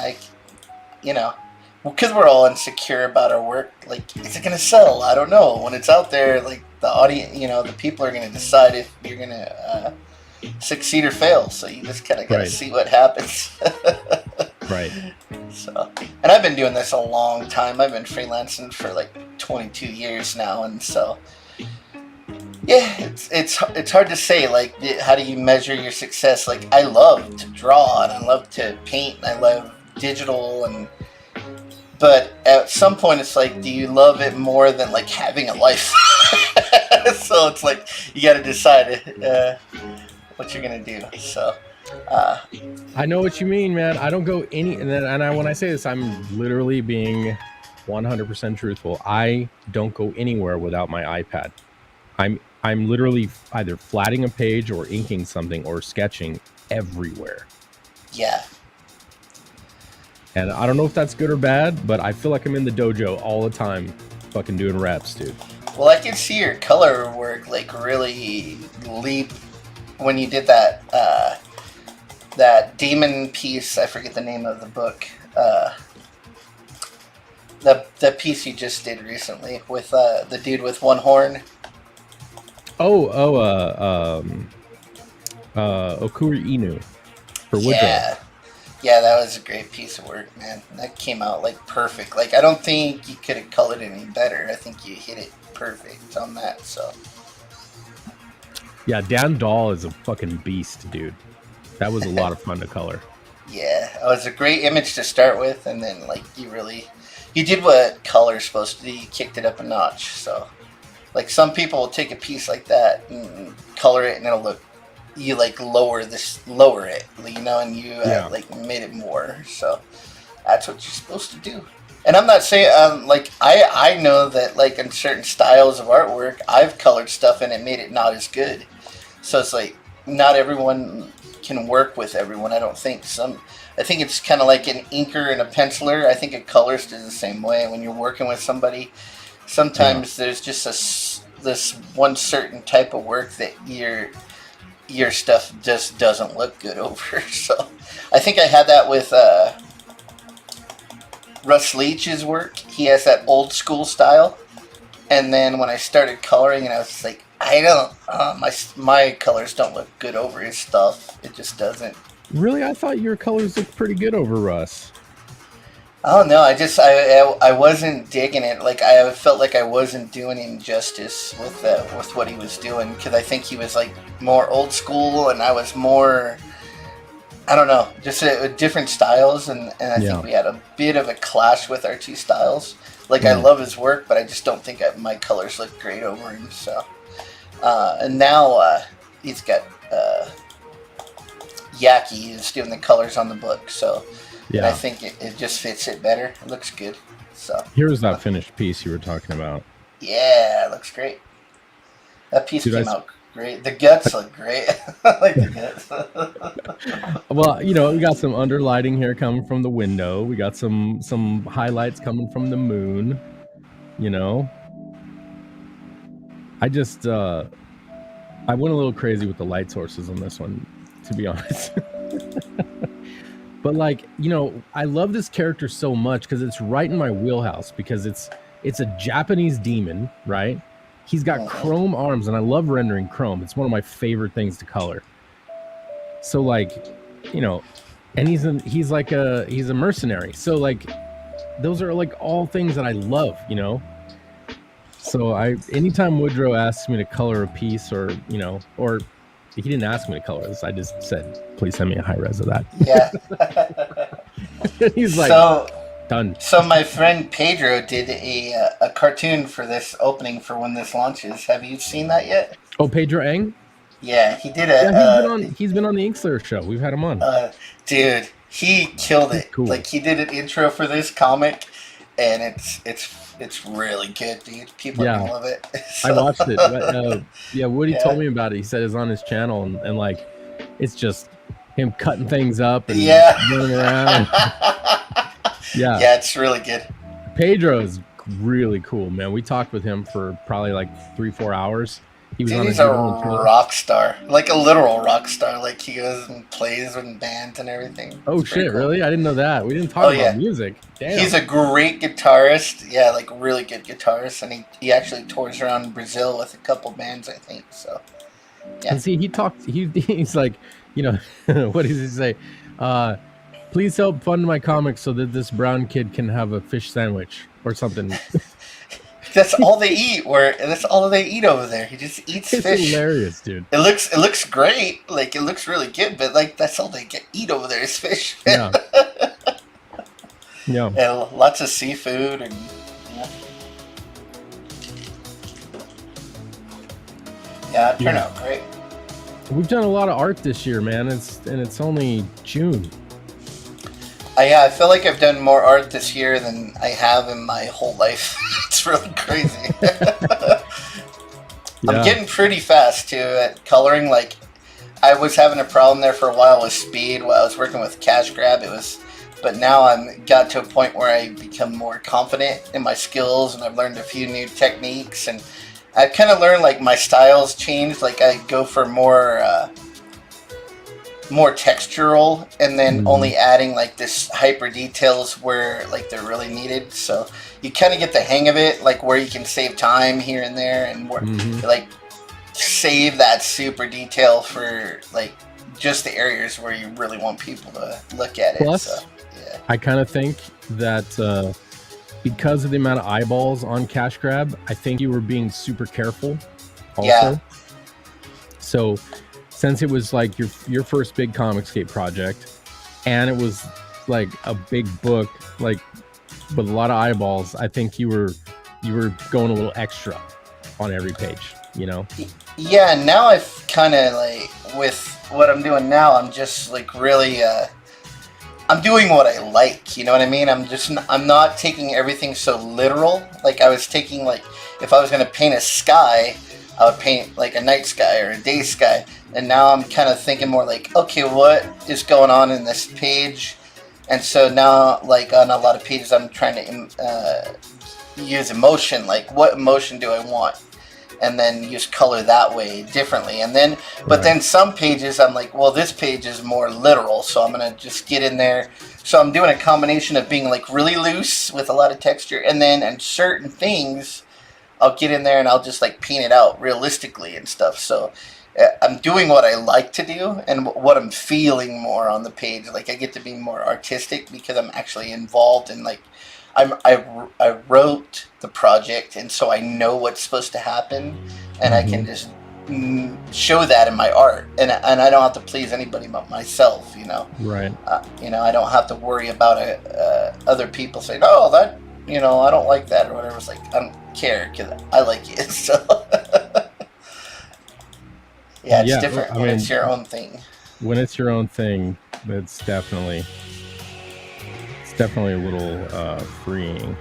because we're all insecure about our work, like, is it going to sell? I don't know. When it's out there, like the audience, the people are going to decide if you're going to succeed or fail. So you just kind of got to see what happens. Right. So, and I've been doing this a long time. I've been freelancing for like 22 years now, and so yeah, it's hard to say. Like, how do you measure your success? Like, I love to draw and I love to paint and I love digital, but at some point it's like, do you love it more than like having a life? So it's like you got to decide what you're gonna do. So. I know what you mean, man. I don't go when I say this, I'm literally being 100% truthful. I don't go anywhere without my iPad. I'm literally either flatting a page or inking something or sketching everywhere. Yeah. And I don't know if that's good or bad, but I feel like I'm in the dojo all the time, fucking doing reps, dude. Well, I can see your color work like really leap when you did that demon piece. I forget the name of the book. The piece you just did recently with the dude with one horn. Okuri Inu for Woodrow. Yeah, that was a great piece of work, man. That came out like perfect. Like I don't think you could have colored it any better. I think you hit it perfect on that. So. Yeah, Dan Dahl is a fucking beast, dude. That was a lot of fun to color. Yeah, it was a great image to start with, and then like you did what color's supposed to do. You kicked it up a notch. So, like some people will take a piece like that and color it, and it'll look you like lower it, and you like made it more. So that's what you're supposed to do. And I'm not saying like I know that like in certain styles of artwork, I've colored stuff and it made it not as good. So it's like not everyone can work with everyone. I don't think I think it's kind of like an inker and a penciler. I think a colorist is the same way. When you're working with somebody, sometimes there's just this one certain type of work that your stuff just doesn't look good over. So I think I had that with Russ Leach's work. He has that old school style, and then when I started coloring, and I was just like, I don't, my colors don't look good over his stuff. It just doesn't. Really, I thought your colors looked pretty good over Russ. Oh no, I wasn't digging it. Like I felt like I wasn't doing him justice with what he was doing because I think he was like more old school and I was more, I don't know, just different styles, and I think Yeah. we had a bit of a clash with our two styles. Like I Mm. love his work, but I just don't think my colors look great over him. So and now he's got Yaki is doing the colors on the book, so and I Yeah. think it just fits it better. It looks good. So Here's that finished piece you were talking about. yeah, it looks great. That piece Dude, came out great. The guts look great. I like the guts. well, we got some underlighting here coming from the window. We got some highlights coming from the moon. I just I went a little crazy with the light sources on this one, to be honest. But I love this character so much because it's right in my wheelhouse, because it's a Japanese demon, right? He's got chrome arms, and I love rendering chrome. It's one of my favorite things to color. So and he's a mercenary. So those are all things that I love, So anytime Woodrow asks me to color a piece, or he didn't ask me to color this, I just said, please send me a high res of that. Yeah. He's like, done. So my friend Pedro did a cartoon for this opening for when this launches. Have you seen that yet? Oh, Pedro Eng? Yeah, he did he's been on the InkSlayer show. We've had him on. Dude, he killed it. Cool. Like he did an intro for this comic, and it's really good, dude. People love it. So. I watched it. Woody told me about it. He said it's on his channel, and it's just him cutting things up and running around. Yeah, it's really good. Pedro is really cool, man. We talked with him for probably 3-4 hours. He's a rock star, like a literal rock star. Like he goes and plays in bands and everything. Oh shit, cool. Really? I didn't know that. We didn't talk about music. Damn. He's a great guitarist. Yeah, like really good guitarist, and he actually tours around Brazil with a couple bands, I think. So yeah. And see, he's like, what does he say? Please help fund my comics so that this brown kid can have a fish sandwich or something. That's all they eat. That's all they eat over there. He just eats fish. It's hilarious, dude. It looks great. Like it looks really good, but that's all they eat over there is fish. Yeah. Yeah. And lots of seafood and yeah, it turned out great. We've done a lot of art this year, man. It's only June. I feel like I've done more art this year than I have in my whole life. It's really crazy. I'm getting pretty fast too at coloring. Like I was having a problem there for a while with speed while I was working with Cash Grab. But now I'm got to a point where I become more confident in my skills, and I've learned a few new techniques, and I've kind of learned my styles changed. Like I go for more textural, and then only adding this hyper details where they're really needed. So you kind of get the hang of it, where you can save time here and there, and more save that super detail for just the areas where you really want people to look at it. Plus, so, yeah. I kind of think that because of the amount of eyeballs on Cash Grab, I think you were being super careful also. Yeah. So since it was your first big Comicscape project, and it was a big book with a lot of eyeballs, I think you were going a little extra on every page, Yeah, now I've kind of with what I'm doing now, I'm just really I'm doing what I like, you know what I mean? I'm not taking everything so literal. I was taking if I was going to paint a sky, I would paint a night sky or a day sky. And now I'm kind of thinking more okay, what is going on in this page? And so now, on a lot of pages, I'm trying to use emotion. What emotion do I want? And then use color that way differently. And then, but then some pages, I'm well, this page is more literal. So I'm going to just get in there. So I'm doing a combination of being really loose with a lot of texture. And then in certain things, I'll get in there and I'll just paint it out realistically and stuff. So I'm doing what I like to do and what I'm feeling more on the page. Like I get to be more artistic because I'm actually involved in like I wrote the project, and so I know what's supposed to happen, and I can Hmm. just show that in my art, and I don't have to please anybody but myself. Right. I don't have to worry about other people saying, "Oh, that I don't like that" or whatever. It's like I don't care because I like it. So yeah, it's Yeah. different I when it's mean, your own thing. when it's your own thing, it's definitely a little freeing.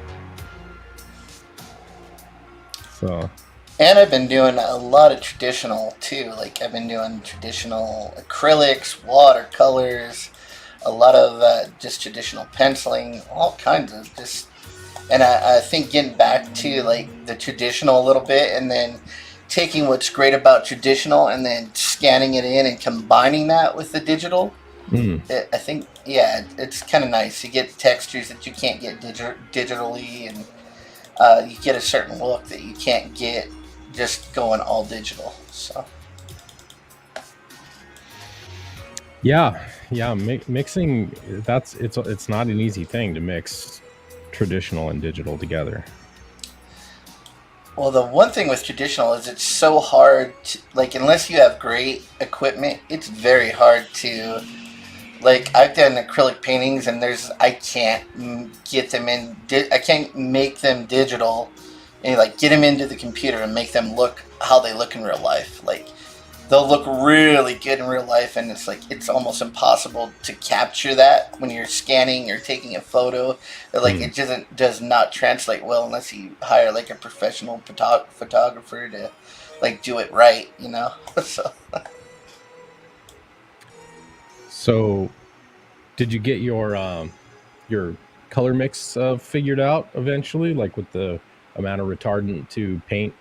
So And I've been doing a lot of traditional too. Like I've been doing traditional acrylics, watercolors, a lot of just traditional penciling, all kinds of just. And I think getting back to like the traditional a little bit, and then taking what's great about traditional, and then scanning it in and combining that with the digital. mm, I think yeah, it's kind of nice. You get textures that you can't get digitally, and you get a certain look that you can't get just going all digital. So yeah, yeah, mixing, it's not an easy thing to mix traditional and digital together. well, the one thing with traditional is it's so hard to, like, unless you have great equipment, it's very hard to, like, I've done acrylic paintings, and I can't get them I can't make them digital and like get them into the computer and make them look how they look in real life. Like they'll look really good in real life, and it's like it's almost impossible to capture that when you're scanning or taking a photo. Like Mm. it does not translate well unless you hire like a professional photographer to like do it right. So So, did you get your color mix figured out eventually, like with the amount of retardant to paint,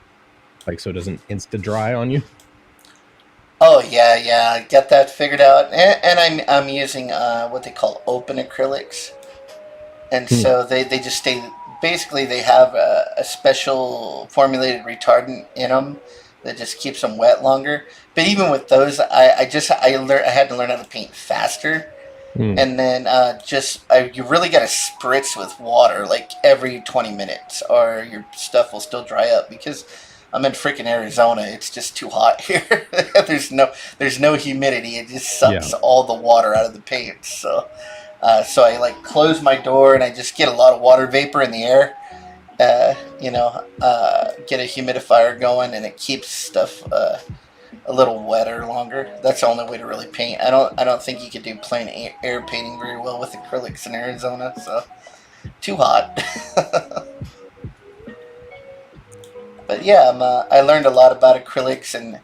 like so it doesn't insta dry on you? oh yeah, I got that figured out, and I'm using what they call open acrylics, and Hmm. so they just stay. Basically, they have a special formulated retardant in them that just keeps them wet longer. But even with those, I had to learn how to paint faster, Hmm. and then you really got to spritz with water like every 20 minutes, or your stuff will still dry up because. I'm in freaking Arizona. It's just too hot here. there's no humidity. It just Yeah. sucks all the water out of the paint. So I like close my door, and I just get a lot of water vapor in the air. Get a humidifier going, and it keeps stuff a little wetter longer. That's the only way to really paint. I don't think you could do plain air painting very well with acrylics in Arizona. So too hot. But yeah, I learned a lot about acrylics, and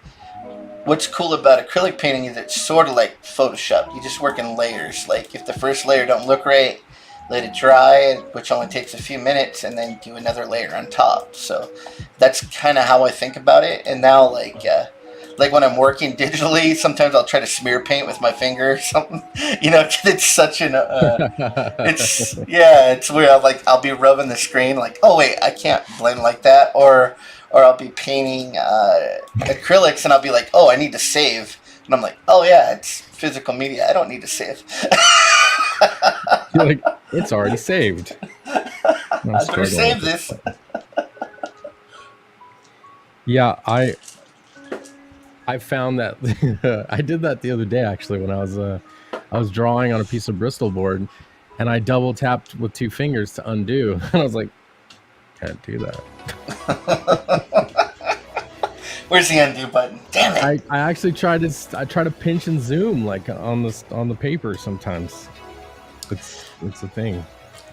what's cool about acrylic painting is it's sort of like Photoshop. You just work in layers. Like if the first layer don't look right, let it dry, which only takes a few minutes, and then do another layer on top. So that's kind of how I think about it. And now, like when I'm working digitally, sometimes I'll try to smear paint with my finger or something. 'Cause it's such an it's weird. I'll be rubbing the screen like, oh wait, I can't blend like that, or I'll be painting acrylics, and I'll be like, oh, I need to save, and I'm like, oh yeah, it's physical media. I don't need to save. You're like, it's already saved. I'm I better struggling with save this this. part. Yeah, I found that I did that the other day actually when I was drawing on a piece of Bristol board, and I double tapped with two fingers to undo. And I was like, can't do that. Where's the undo button? Damn it! I actually try to pinch and zoom like on the paper sometimes. It's a thing.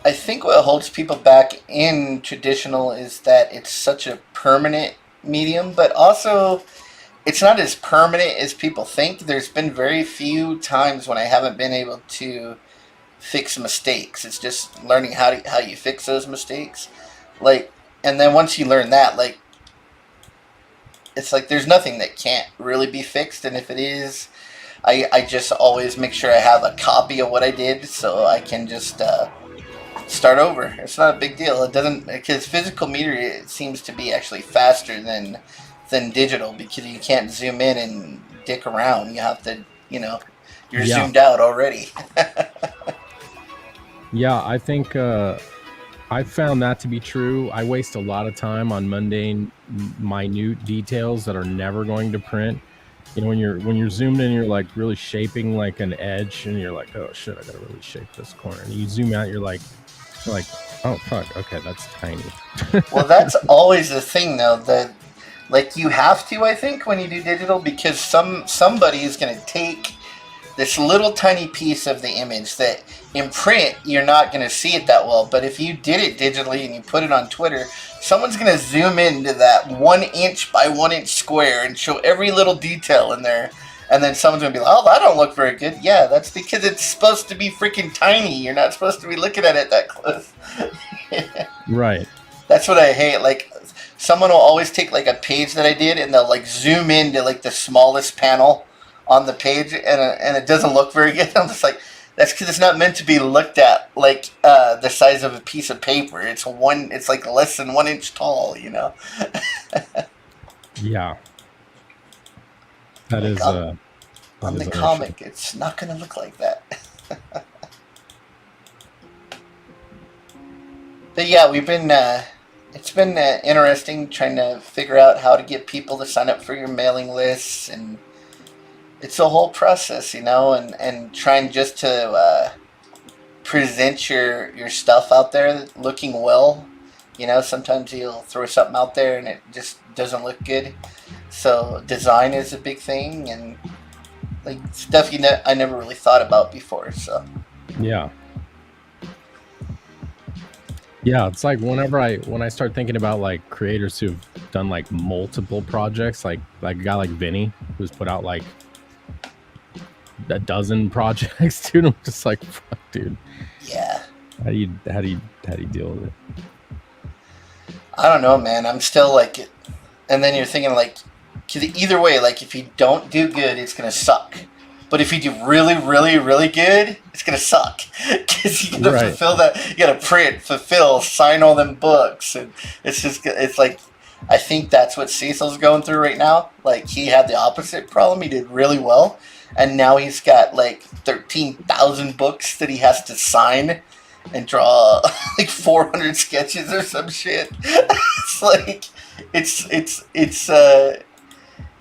I think what holds people back in traditional is that it's such a permanent medium, but also it's not as permanent as people think. There's been very few times when I haven't been able to fix mistakes. It's just learning how you fix those mistakes. Like, and then once you learn that, like, it's like there's nothing that can't really be fixed, and if it is, I just always make sure I have a copy of what I did so I can just start over. It's not a big deal. It doesn't, because physical media seems to be actually faster than than digital because you can't zoom in and dick around. You have to, you're zoomed out already. Yeah, I think I found that to be true. I waste a lot of time on mundane, minute details that are never going to print. When you're zoomed in, you're like really shaping like an edge, and you're like, oh shit, I gotta really shape this corner. And you zoom out, you're like, oh fuck, okay, that's tiny. Well, that's always the thing, though. That like you have to, I think, when you do digital, because somebody is going to take this little tiny piece of the image that in print you're not going to see it that well, but if you did it digitally and you put it on Twitter, someone's going to zoom into that 1 inch by 1 inch square and show every little detail in there, and then someone's going to be like, oh, that don't look very good. Yeah, that's because it's supposed to be freaking tiny. You're not supposed to be looking at it that close. Right. That's what I hate. Like, someone will always take like a page that I did and they'll like zoom into like the smallest panel on the page, and it doesn't look very good. I'm just like, that's because it's not meant to be looked at like the size of a piece of paper. It's like less than 1 inch tall. Yeah. That like is on the comic. It's not going to look like that. But yeah, we've been. It's been interesting trying to figure out how to get people to sign up for your mailing lists, and it's a whole process, and trying just to present your stuff out there looking well. Sometimes you'll throw something out there and it just doesn't look good. So design is a big thing, and like stuff I never really thought about before. So yeah. Yeah, it's like when I start thinking about like creators who've done like multiple projects, like a guy like Vinny, who's put out like a dozen projects, dude. I'm just like, fuck, dude. Yeah. How do you deal with it? I don't know, man. I'm still like, and then you're thinking like, because either way, like if you don't do good, it's gonna suck. But if you do really, really, really good, it's gonna suck because you gotta fulfill that. You gotta print, fulfill, sign all them books, and it's like, I think that's what Cecil's going through right now. Like he had the opposite problem. He did really well, and now he's got like 13,000 books that he has to sign and draw like 400 sketches or some shit. It's like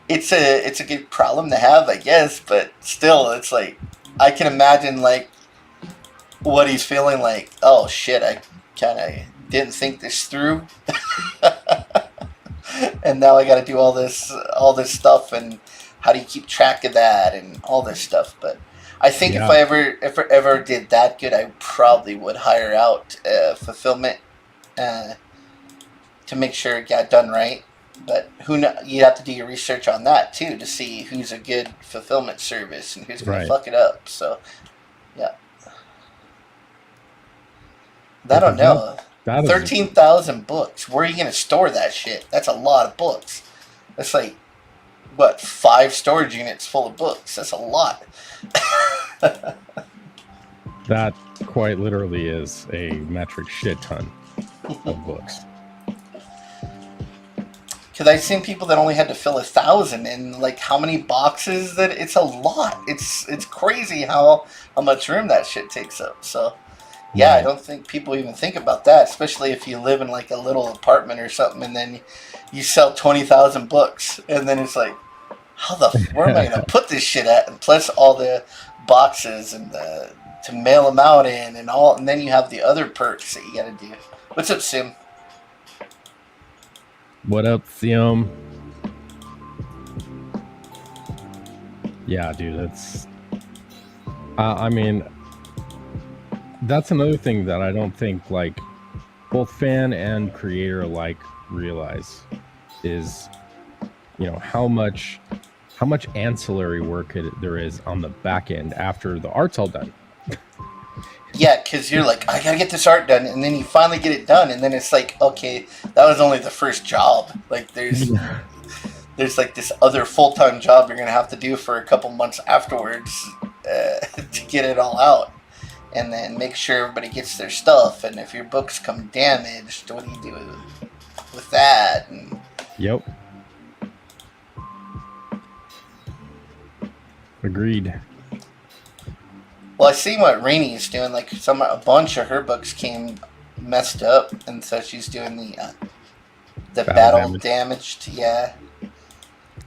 it's a good problem to have, I guess, but still, it's like I can imagine like what he's feeling like. Oh shit, I kind of didn't think this through, and now I got to do all this stuff, and how do you keep track of that and all this stuff? But I think if I ever did that good, I probably would hire out fulfillment to make sure it got done right. But you have to do your research on that too to see who's a good fulfillment service and who's going to fuck it up. So, yeah. I don't know. 13,000 books. Where are you going to store that shit? That's a lot of books. That's like, what, 5 storage units full of books. That's a lot. That quite literally is a metric shit ton of books. Because I've seen people that only had to fill 1,000, and like how many boxes that it's a lot. It's crazy how much room that shit takes up. So yeah, I don't think people even think about that, especially if you live in like a little apartment or something, and then you sell 20,000 books, and then it's like, where am I gonna put this shit at? And plus all the boxes and to mail them out in and all, and then you have the other perks that you got to do. What's up, Sim? What up, Theum? Yeah, dude, that's... I mean, that's another thing that I don't think, like, both fan and creator alike realize is, how much ancillary work there is on the back end after the art's all done. Yeah, because you're like, I gotta get this art done, and then you finally get it done, and then it's like, okay, that was only the first job. Like, there's like this other full-time job you're gonna have to do for a couple months afterwards to get it all out, and then make sure everybody gets their stuff. And if your books come damaged, what do you do with that? And yep. Agreed. Well, I see what Rainey's doing. Like a bunch of her books came messed up, and so she's doing the Battle battle damage. damaged. Yeah.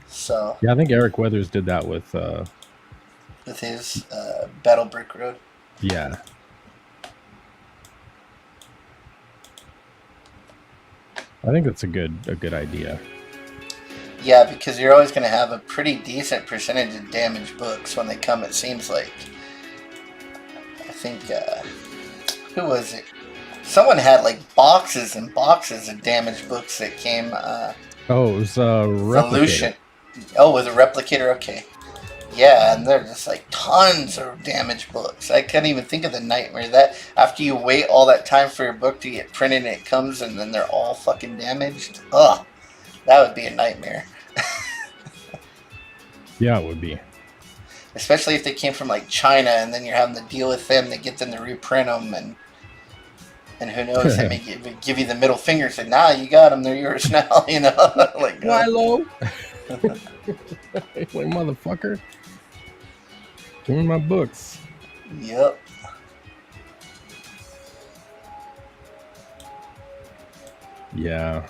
So Yeah, I think Eric Weathers did that with. his Battle Brick Road. Yeah. I think that's a good idea. Yeah, because you're always going to have a pretty decent percentage of damaged books when they come. It seems like. I think who was it? Someone had like boxes and boxes of damaged books that came. Oh, it was Replicator. Solution. Oh, with a replicator. Okay. Yeah, and they're just like tons of damaged books. I can't even think of the nightmare that after you wait all that time for your book to get printed and it comes and then they're all fucking damaged. Ugh, that would be a nightmare. Yeah, it would be. Especially if they came from like China and then you're having to deal with them to get them to reprint them and who knows, they may give you the middle finger and say, nah, you got them, they're yours now, you know? Like, Milo! Like, motherfucker. Give me my books. Yep. Yeah.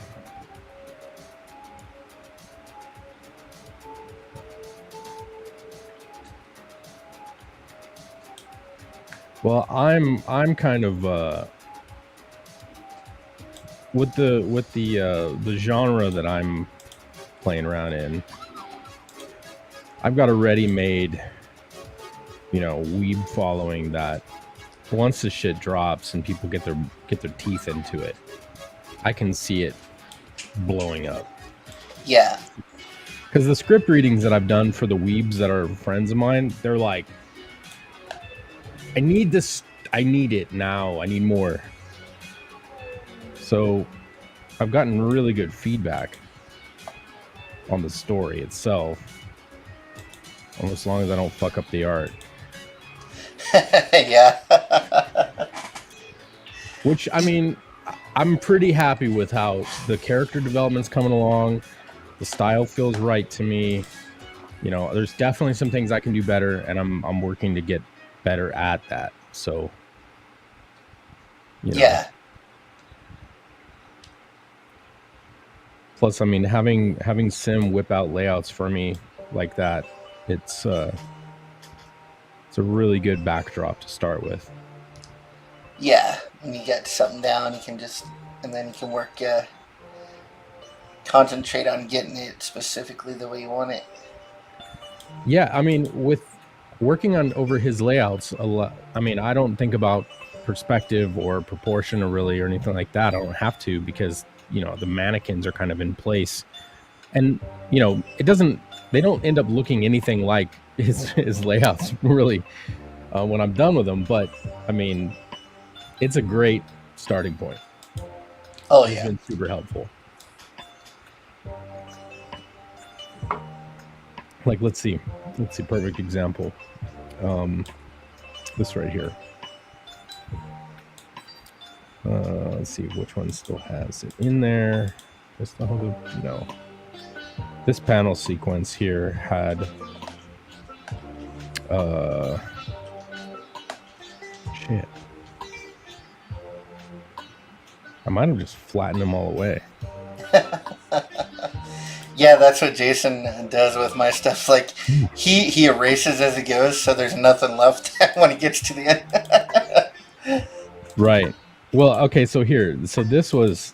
Well, I'm kind of with the genre that I'm playing around in. I've got a ready-made, weeb following that once the shit drops and people get their teeth into it, I can see it blowing up. Yeah. Because the script readings that I've done for the weebs that are friends of mine, they're like, I need this. I need it now. I need more. So I've gotten really good feedback on the story itself. As long as I don't fuck up the art. Yeah. Which, I mean, I'm pretty happy with how the character development's coming along. The style feels right to me. There's definitely some things I can do better, and I'm working to get better at that. So, yeah. Plus, I mean, having Sim whip out layouts for me like that, it's a really good backdrop to start with. Yeah, when you get something down, and then you can work, concentrate on getting it specifically the way you want it. Yeah, I mean, with working over his layouts a lot, I mean, I don't think about perspective or proportion or anything like that. I don't have to, because the mannequins are kind of in place, and they don't end up looking anything like his layouts really when I'm done with them. But I mean, it's a great starting point. Oh, it's yeah. been super helpful. Like, let's see, perfect example. This right here. Let's see which one still has it in there. This panel sequence here had shit. I might have just flattened them all away. Yeah, that's what Jason does with my stuff. Like, he erases as he goes, so there's nothing left when he gets to the end. Right. Well, okay, so this was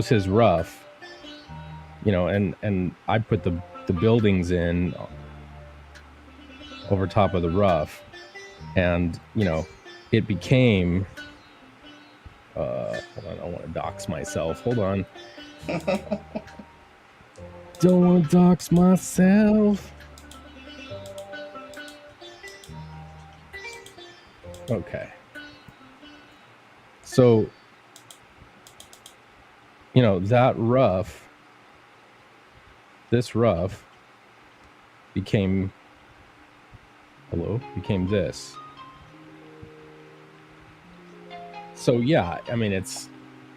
his rough, and I put the buildings in over top of the rough, and it became hold on, I don't want to dox myself. Hold on. Don't want to dox myself. Okay. So, this rough became this. So yeah, I mean, it's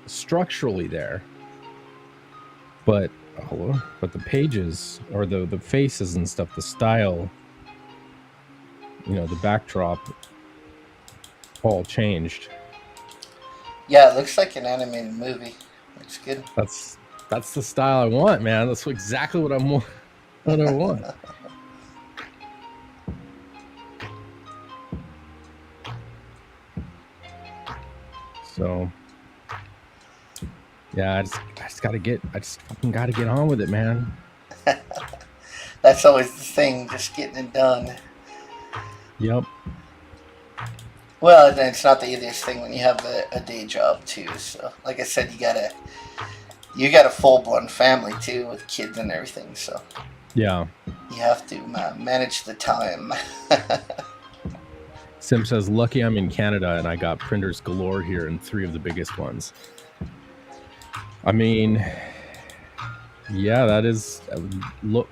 structurally there, but the pages or the faces and stuff, the style the backdrop all changed. Yeah, it looks like an animated movie. Looks good. That's the style I want, man. That's exactly what I want. So yeah, I just fucking gotta get on with it, man. That's always the thing, just getting it done. Yep. Well, it's not the easiest thing when you have a day job too. So, like I said, you got a full blown family too with kids and everything. So yeah, you have to manage the time. Sim says, "Lucky I'm in Canada and I got printers galore here, and 3 of the biggest ones." I mean, yeah, that is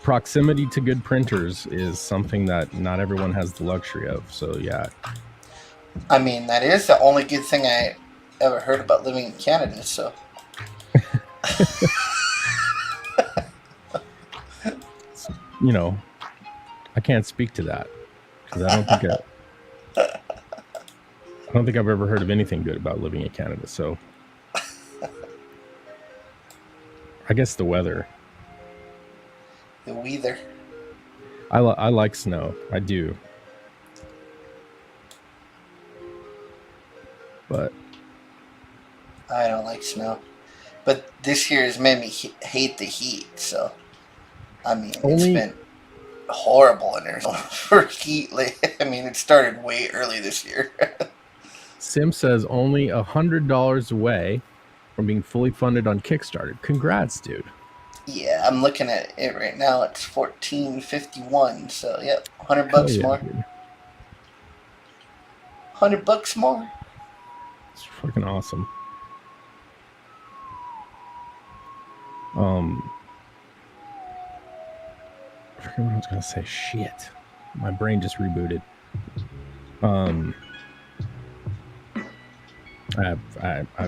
proximity to good printers is something that not everyone has the luxury of. So yeah. I mean, that is the only good thing I ever heard about living in Canada. So. I can't speak to that because I don't think I've ever heard of anything good about living in Canada. So I guess the weather. The weather. I like snow. I do. But I don't like snow. But this year has made me hate the heat. So, I mean, it's been horrible in Arizona for heat. I mean, it started way early this year. Sim says only $100 away from being fully funded on Kickstarter. Congrats, dude. Yeah, I'm looking at it right now. It's $14.51. So, yep, $100 more. Dude. $100 more. It's fucking awesome. I forget what I was gonna say. Shit, my brain just rebooted. I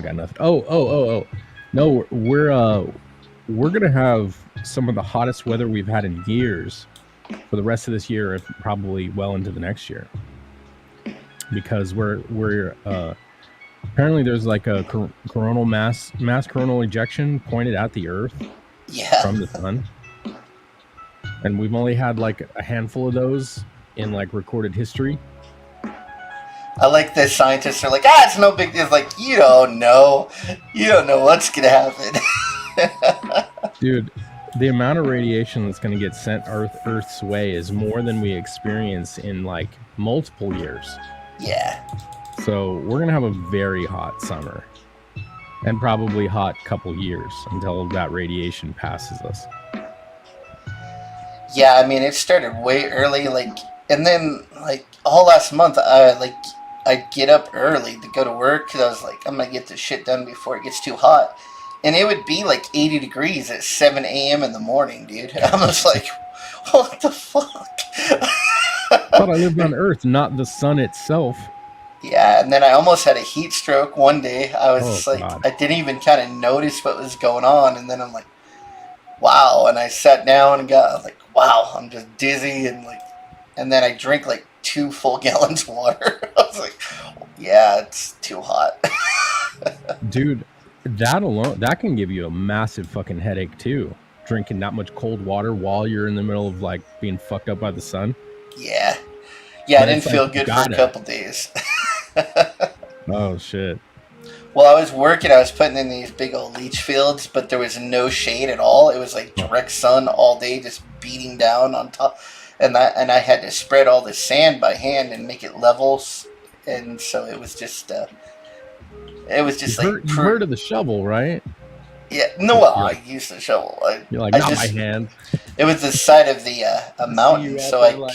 got nothing. Oh. No, we're gonna have some of the hottest weather we've had in years for the rest of this year, and probably well into the next year, because we're apparently there's like a coronal mass coronal ejection pointed at the Earth from the sun, and we've only had like a handful of those in like recorded history. I like the scientists are like, it's no big deal. It's like, you don't know what's gonna happen. Dude, the amount of radiation that's going to get sent Earth's way is more than we experience in like multiple years. Yeah. So we're going to have a very hot summer and probably hot couple years until that radiation passes us. Yeah, I mean, it started way early, and then all last month, I'd get up early to go to work because I was like, I'm gonna get this shit done before it gets too hot. And it would be like 80 degrees at 7 a.m. in the morning, dude. And I'm just like, what the fuck? But I lived on Earth, not the sun itself. Yeah, and then I almost had a heat stroke one day. I was God. I didn't even kind of notice what was going on. And then I'm like, wow. And I sat down and I was like, wow, I'm just dizzy. And then I drank like 2 full gallons of water. I was like, yeah, it's too hot. Dude, that alone, that can give you a massive fucking headache too. Drinking that much cold water while you're in the middle of like being fucked up by the sun. Yeah. Yeah, but I didn't feel good for a couple days. Oh, shit. Well, I was working, I was putting in these big old leach fields, but there was no shade at all. It was like direct sun all day, just beating down on top. And I had to spread all the sand by hand and make it levels. And so it was just you heard of the shovel, right? Yeah, no, I used the shovel. You're like, not my hand. It was the side of the a mountain, so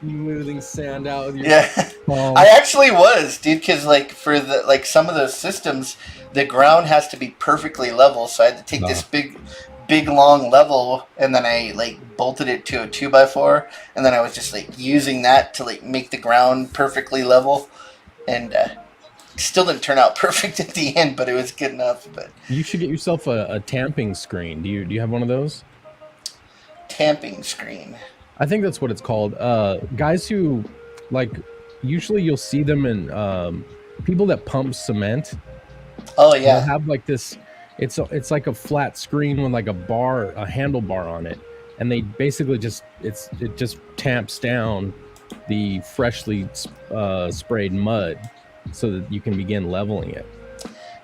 smoothing sand out with your palm. I actually was, dude, because for the some of those systems, the ground has to be perfectly level. So I had to take this big long level, and then I bolted it to a 2x4, and then I was just using that to make the ground perfectly level, and still didn't turn out perfect at the end, but it was good enough. But you should get yourself a tamping screen. Do you have one of those? Tamping screen. I think that's what it's called. Guys who like usually you'll see them in people that pump cement. Oh They'll yeah. have like this. It's like a flat screen with like a handlebar on it, and they basically it just tamps down the freshly sprayed mud so that you can begin leveling it.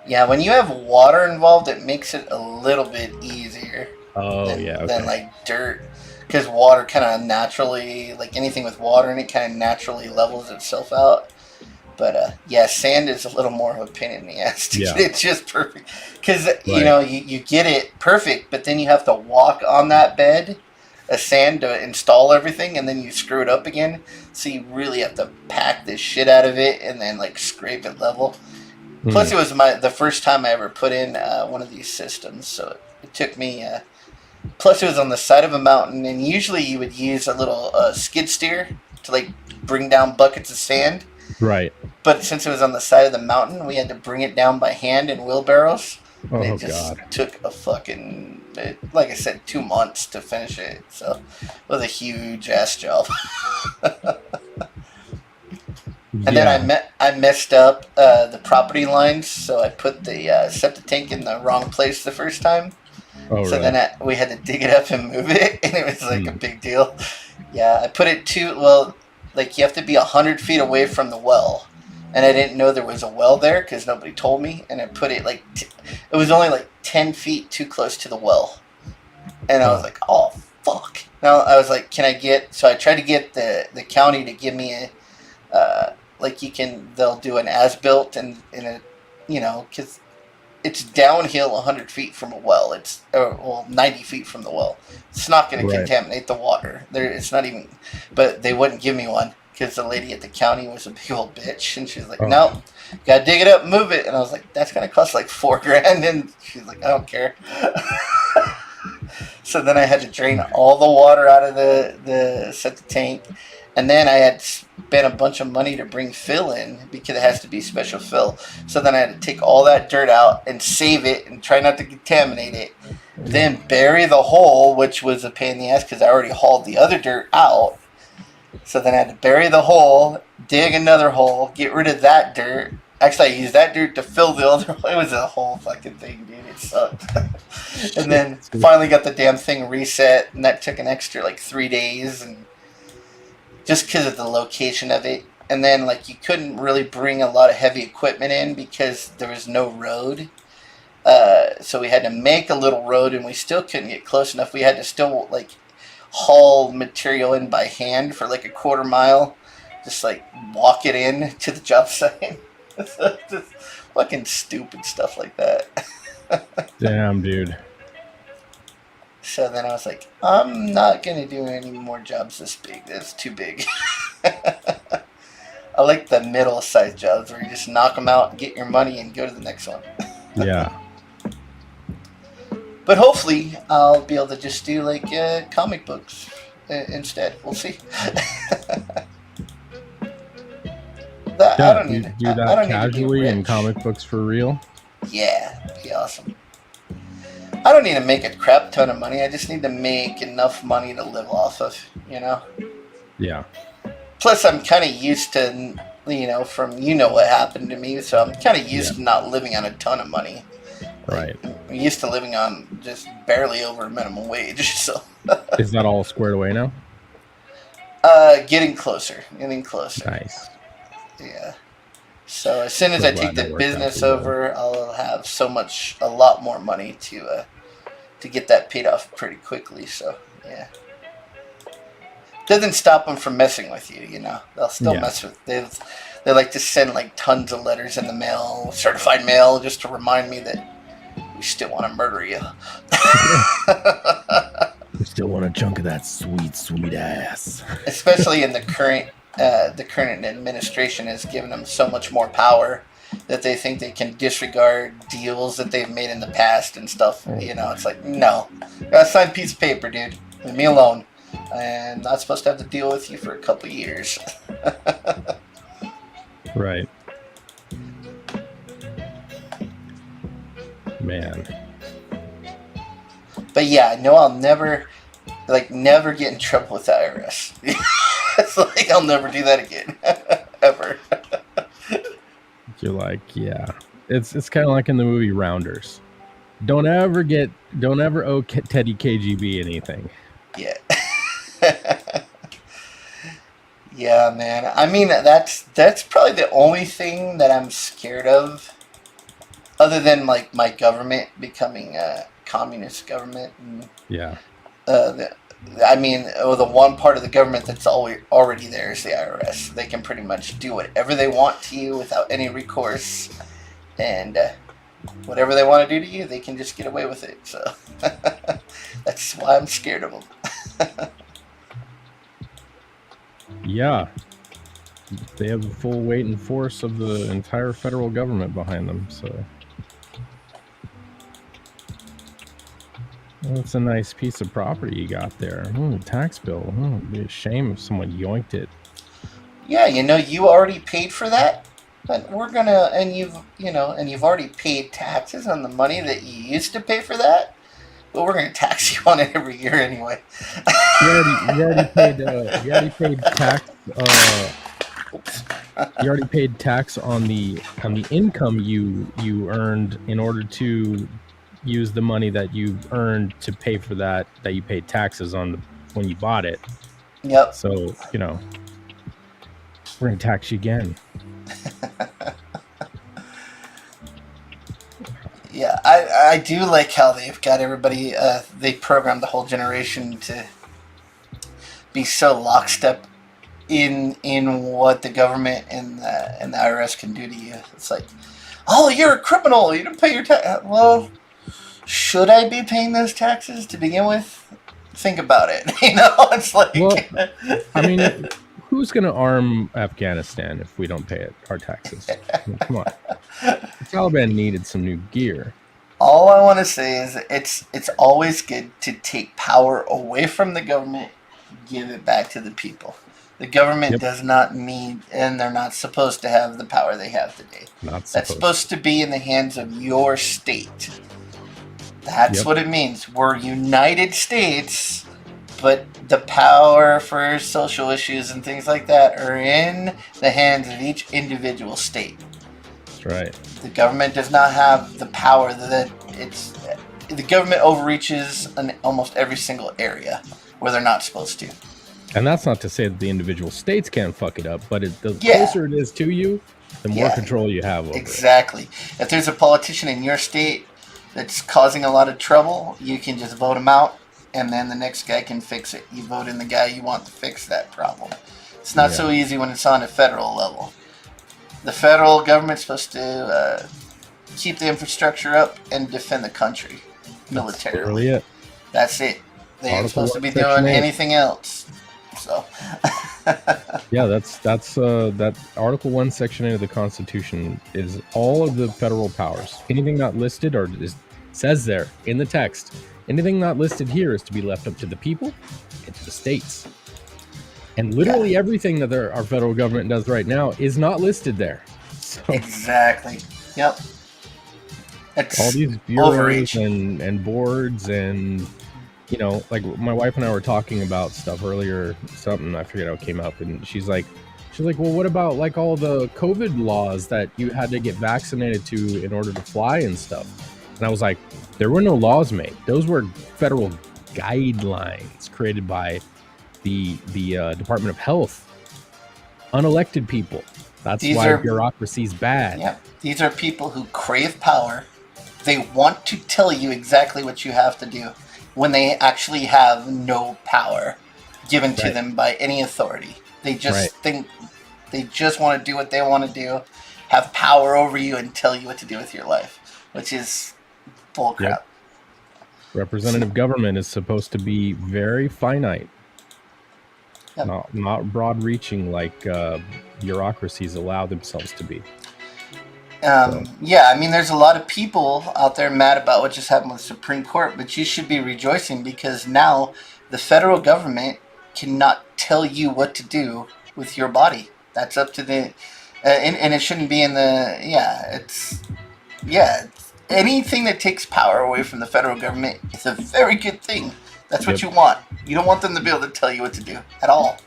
Yeah, when you have water involved, it makes it a little bit easier Oh yeah, than okay. like dirt, because water kind of naturally, like anything with water in it, kind of naturally levels itself out. But yeah, sand is a little more of a pain in the ass to Yeah, get it just perfect, because right. you get it perfect, but then you have to walk on that bed of sand to install everything, and then you screw it up again. So you really have to pack the shit out of it and then like scrape it level. Plus, Hmm. it was the first time I ever put in one of these systems, so it took me. Plus, it was on the side of a mountain, and usually you would use a little skid steer to like bring down buckets of sand. Right. But since it was on the side of the mountain, we had to bring it down by hand in wheelbarrows, and it Oh just God. took a fucking, like I said, 2 months to finish it. So it was a huge ass job. And then Yeah. I messed up the property lines, so I put the septic tank in the wrong place the first time. Oh So really? then we had to dig it up and move it, and it was like a Hmm. big deal. Yeah, I put it like you have to be 100 feet away from the well, and I didn't know there was a well there because nobody told me. And I put it it was only like 10 feet too close to the well, and I was Huh. like, oh fuck. Now I was like, can I get? So I tried to get the county to give me a like they'll do an as built and in a because it's downhill 100 feet from a well. It's 90 feet from the well. It's not going to Right. contaminate the water. It's not even. But they wouldn't give me one because the lady at the county was a big old bitch, and she's like, Oh. "No, gotta dig it up, and move it." And I was like, "That's gonna cost like $4,000." And she's like, "I don't care." So then I had to drain all the water out of the septic tank, and then I had spent a bunch of money to bring fill in because it has to be special fill. So then I had to take all that dirt out and save it and try not to contaminate it. Then bury the hole, which was a pain in the ass because I already hauled the other dirt out. So then I had to bury the hole, dig another hole, get rid of that dirt. Actually, I used that dirt to fill the other hole. It was a whole fucking thing, dude. It sucked. And Shit. then finally got the damn thing reset, and that took an extra like 3 days, and just because of the location of it. And then like you couldn't really bring a lot of heavy equipment in because there was no road. So we had to make a little road, and we still couldn't get close enough. We had to still like haul material in by hand for like a quarter mile, just like walk it in to the job site. Just fucking stupid stuff like that. Damn, dude. So then I was like, I'm not gonna do any more jobs this big. That's too big. I like the middle-sized jobs where you just knock them out, get your money, and go to the next one. Yeah. But hopefully, I'll be able to just do like comic books instead. We'll see. I Yeah. don't You need. do I that don't need to be casually in rich. comic books for real. Yeah, that'd be awesome. I don't need to make a crap ton of money. I just need to make enough money to live off of. Yeah. Plus, I'm kind of used to, from what happened to me, so I'm kind of Yeah. used to not living on a ton of money. Like, Right. I'm used to living on just barely over minimum wage. So, Is that all squared away now? getting closer, getting closer. Nice. Yeah. So as soon as So I take glad the that worked out for business you, man. over, I'll have a lot more money to get that paid off pretty quickly. So yeah. Doesn't stop them from messing with you, They'll still Yeah. mess with. They like to send like tons of letters in the mail, certified mail, just to remind me that we still want to murder you. We still want a chunk of that sweet, sweet ass. Especially in the current administration has given them so much more power that they think they can disregard deals that they've made in the past and stuff. It's like, no, got a signed piece of paper, dude. Leave me alone. And not supposed to have to deal with you for a couple years. Right. Man. But yeah, I know I'll never get in trouble with the IRS. It's like I'll never do that again, ever. You're like, yeah. It's kind of like in the movie Rounders. Don't ever owe Teddy KGB anything. Yeah. Yeah, man. I mean, that's probably the only thing that I'm scared of, other than like my government becoming a communist government. And, Yeah. the, I mean, the one part of the government that's already there is the IRS. They can pretty much do whatever they want to you without any recourse, and whatever they want to do to you, they can just get away with it. So that's why I'm scared of them. Yeah. They have the full weight and force of the entire federal government behind them, so. Well, it's a nice piece of property you got there. Tax bill. It'd be a shame if someone yoinked it. Yeah, you already paid for that, but we're gonna, and you've already paid taxes on the money that you used to pay for that. But we're gonna tax you on it every year anyway. You already paid tax. You already paid tax on the income you earned in order to use the money that you earned to pay for that you paid taxes on when you bought it. Yep. So we're gonna tax you again. Yeah, I do like how they've got everybody. They programmed the whole generation to be so lockstep in what the government and the IRS can do to you. It's like, oh, you're a criminal. You didn't pay your tax. Well, should I be paying those taxes to begin with? Think about it. It's like. Well, I mean, who's going to arm Afghanistan if we don't pay our taxes? I mean, come on. The Taliban needed some new gear. All I want to say is it's always good to take power away from the government, give it back to the people. The government does not need, and they're not supposed to have the power they have today. That's supposed to be in the hands of your state. That's what it means. We're United States, but the power for social issues and things like that are in the hands of each individual state. That's right. The government does not have the power that the government overreaches in almost every single area where they're not supposed to. And that's not to say that the individual states can't fuck it up, but the closer it is to you, the more control you have over it. Exactly. If there's a politician in your state that's causing a lot of trouble, you can just vote him out, and then the next guy can fix it. You vote in the guy you want to fix that problem. It's not so easy when it's on a federal level. The federal government's supposed to keep the infrastructure up and defend the country militarily. That's really it. That's it. They ain't supposed to be doing anything else. So. Yeah, that's that Article 1, Section 8 of the Constitution is all of the federal powers. Anything not listed or says there in the text, anything not listed here is to be left up to the people and to the states. And literally everything that our federal government does right now is not listed there. So exactly. Yep. It's all these bureaus and boards and, like my wife and I were talking about stuff earlier, something, I forget how it came up, and she's like, well, what about like all the COVID laws that you had to get vaccinated to in order to fly and stuff? And I was like, there were no laws made. Those were federal guidelines created by the Department of Health. Unelected people. That's why bureaucracy's bad. Yeah, these are people who crave power. They want to tell you exactly what you have to do when they actually have no power given to them by any authority. They just think they just want to do what they want to do, have power over you, and tell you what to do with your life, which is bullcrap. Yep. Representative government is supposed to be very finite, not broad-reaching like bureaucracies allow themselves to be. Yeah, I mean, there's a lot of people out there mad about what just happened with the Supreme Court, but you should be rejoicing because now the federal government cannot tell you what to do with your body. That's up to the, and it shouldn't be in the, anything that takes power away from the federal government is a very good thing. That's what you want. You don't want them to be able to tell you what to do at all.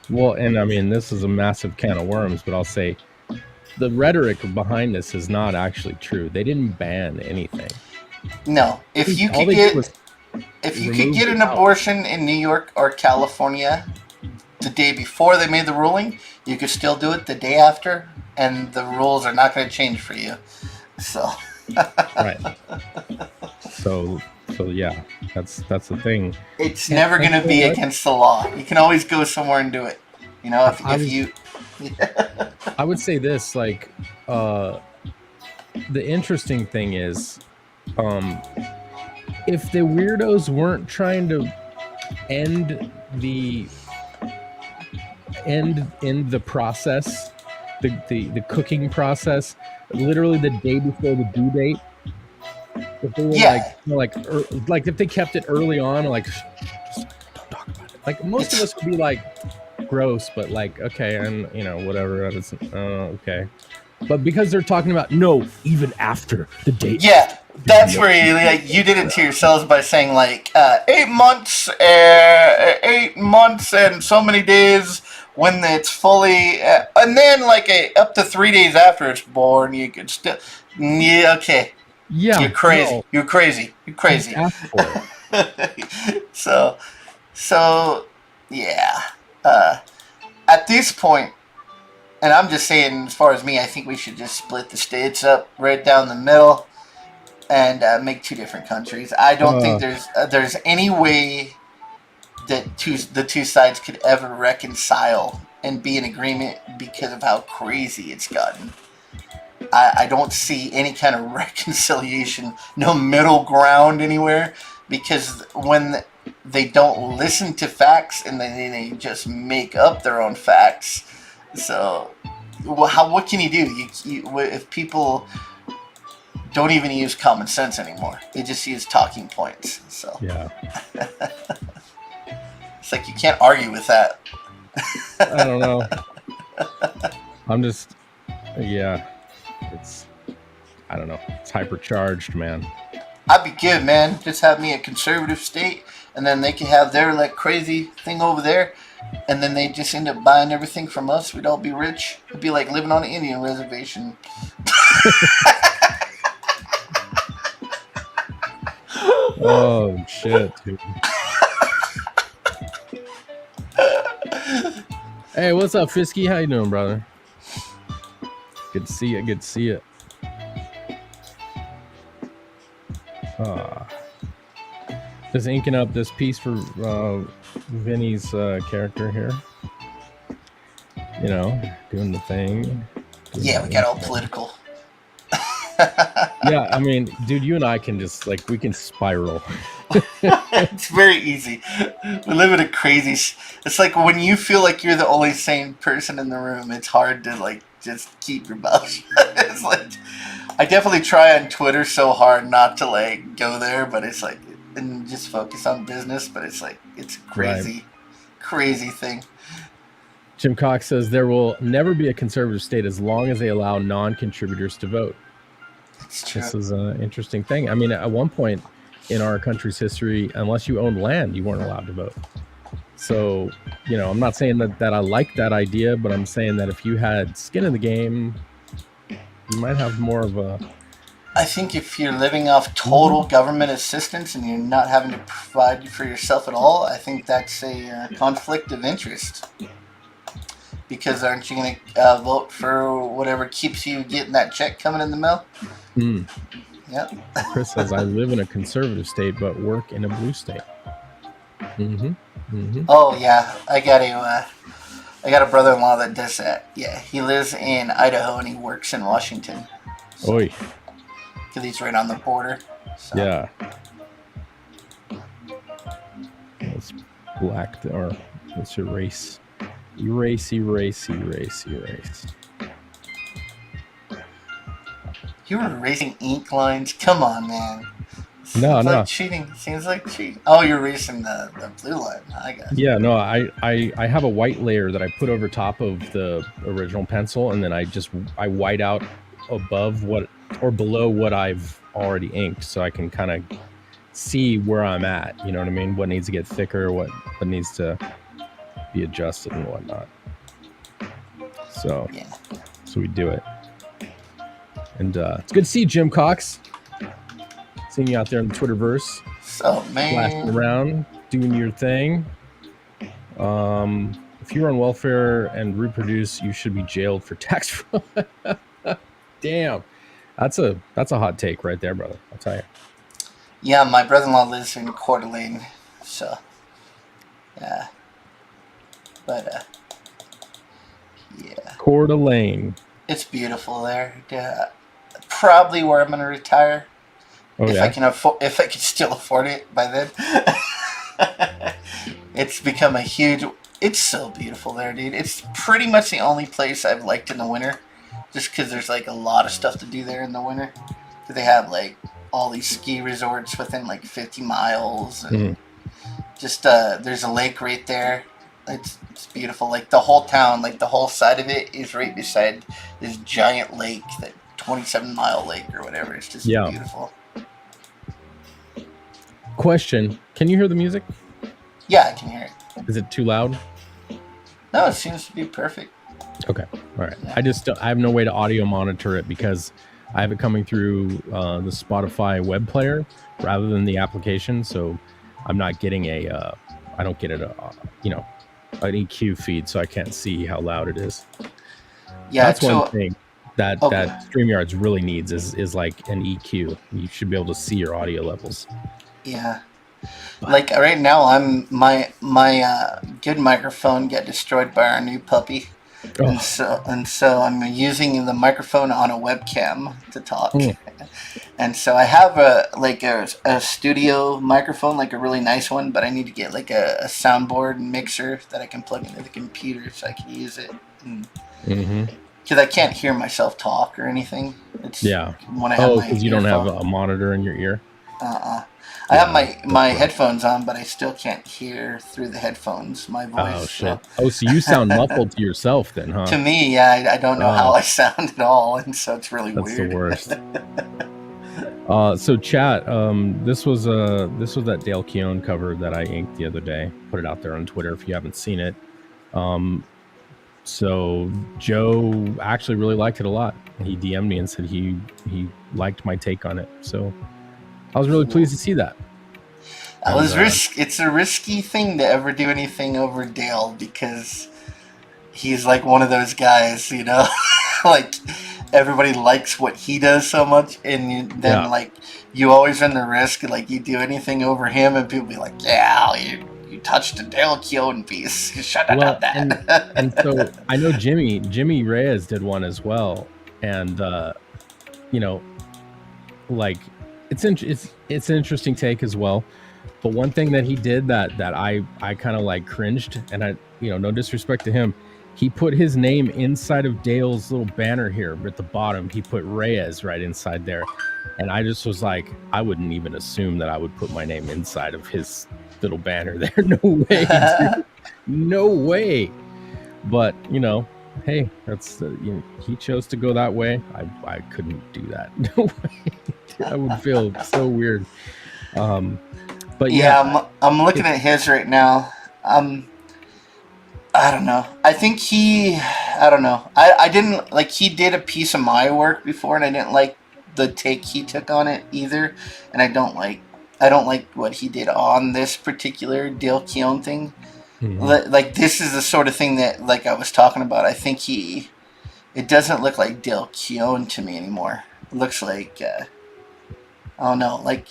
Well, and I mean, this is a massive can of worms, but I'll say the rhetoric behind this is not actually true. They didn't ban anything. No, if you All could they did was remove get the an power. abortion in New York or California the day before they made the ruling, you could still do it the day after, and the rules are not going to change for you. So, Right. So yeah, that's the thing. it's And never going you to know be what? against the law. You can always go somewhere and do it. You know, if you. I would say this, like, the interesting thing is, if the weirdos weren't trying to end the process, the cooking process, literally the day before the due date, if they were Yeah, like if they kept it early on, like, don't talk about it. Like, most of us would be like, gross, but like, okay, and whatever. Okay. But because they're talking about no, even after the date, yeah. That's where you did it to yourselves by saying like 8 months, 8 months and so many days when it's fully, and then like up to 3 days after it's born, you could still. Yeah, okay. You're Yeah, crazy. no, You're crazy. You're you just crazy. asked for it. so, so, yeah. At this point, and I'm just saying, as far as me, I think we should just split the states up right down the middle and make two different countries. I don't think there's any way that the two sides could ever reconcile and be in agreement because of how crazy it's gotten. I don't see any kind of reconciliation, no middle ground anywhere, because when they don't listen to facts and they just make up their own facts. So, what can you do? If people don't even use common sense anymore, they just use talking points. So Yeah, it's like you can't argue with that. I don't know. I'm just, yeah, it's, I don't know. It's hypercharged, man. I'd be good, man. Just have me a conservative state, and then they can have their like crazy thing over there, and then they just end up buying everything from us. We'd all be rich. It'd be like living on an Indian reservation. Oh shit, dude. Hey, what's up, Fisky? How you doing, brother? Good to see you. Good to see you. Just inking up this piece for Vinny's character here. Doing the thing. Yeah, we got all political. Yeah, I mean, dude, you and I can just we can spiral. It's very easy. We live in a crazy. It's like when you feel like you're the only sane person in the room, it's hard to just keep your mouth shut. It's like I definitely try on Twitter so hard not to go there, but it's like and just focus on business. But it's it's crazy, crazy thing. Jim Cox says there will never be a conservative state as long as they allow non-contributors to vote. This is an interesting thing. I mean, at one point in our country's history, unless you owned land, you weren't allowed to vote. So, I'm not saying that I like that idea, but I'm saying that if you had skin in the game, you might have more of a... I think if you're living off total government assistance and you're not having to provide for yourself at all, I think that's a conflict of interest. Because aren't you going to vote for whatever keeps you getting that check coming in the mail? Yeah. Chris says, I live in a conservative state, but work in a blue state. Oh, yeah. I got a brother-in-law that does that. Yeah, he lives in Idaho and he works in Washington. So, Oi. Because he's right on the border. So. Yeah. It's black, or what's your race? Erase. You were erasing ink lines? Come on, man. No. Like cheating. Seems like cheating. Oh, you're erasing the blue line. I got it. Yeah, no, I have a white layer that I put over top of the original pencil, and then I white out above or below what I've already inked, so I can kind of see where I'm at. You know what I mean? What needs to get thicker, what needs to be adjusted and whatnot. So Yeah. so we do it. And it's good to see you, Jim Cox. Seeing you out there in the Twitterverse. So, Flashing man. around, doing your thing. If you're on welfare and reproduce, you should be jailed for tax fraud. Damn. That's a hot take right there, brother. I'll tell you. Yeah, my brother-in-law lives in Coeur d'Alene, so yeah. But yeah, Coeur d'Alene. it's beautiful there. Yeah, probably where I'm gonna retire if I can afford, if I can still afford it by then. It's become a huge. It's so beautiful there, dude. It's pretty much the only place I've liked in the winter, just because there's like a lot of stuff to do there in the winter. They have like all these ski resorts within like 50 miles, and just there's a lake right there. It's beautiful. Like the whole town, like the whole side of it is right beside this giant lake, that 27-mile lake or whatever. It's just beautiful. Question: can you hear the music? Yeah, I can hear it. Is it too loud? No, it seems to be perfect. Okay, all right. Yeah. I have no way to audio monitor it because I have it coming through the Spotify web player rather than the application, so I'm not getting I don't get an EQ feed, so I can't see how loud it is. Yeah, that's one thing that StreamYards really needs is like an EQ. You should be able to see your audio levels. Yeah. Like right now, my good microphone got destroyed by our new puppy, and so I'm using the microphone on a webcam to talk, and so I have a studio microphone, like a really nice one, but I need to get like a soundboard and mixer that I can plug into the computer so I can use it, because I can't hear myself talk or anything. It's when I have because you don't have a monitor in your ear. I have my headphones on, but I still can't hear through the headphones my voice. Oh, shit. So you sound muffled to yourself then, huh? To me, yeah. I don't know how I sound at all, and so it's really weird. That's the worst. So chat, this was that Dale Keown cover that I inked the other day. Put it out there on Twitter if you haven't seen it. So Joe actually really liked it a lot. He DM'd me and said he liked my take on it. So I was really pleased to see that. It's a risky thing to ever do anything over Dale because he's like one of those guys, like everybody likes what he does so much, and then like you always run the risk, like you do anything over him, and people be like, "Yeah, you touched a Dale Keown piece." Shut up that. And so I know Jimmy Reyes did one as well, and like. It's an interesting take as well, but one thing that he did that I kind of like cringed, and I no disrespect to him, he put his name inside of Dale's little banner here at the bottom. He put Reyes right inside there, and I just was like, I wouldn't even assume that I would put my name inside of his little banner there. No way, dude. No way. But hey, that's he chose to go that way. I couldn't do that. No way. I would feel so weird. But I'm looking at his right now. I don't know. I think I don't know. I didn't like, he did a piece of my work before, and I didn't like the take he took on it either. And I don't like what he did on this particular Dale Keown thing. Like this is the sort of thing that, like I was talking about, I think it doesn't look like Dale Keown to me anymore. It looks like I don't know, like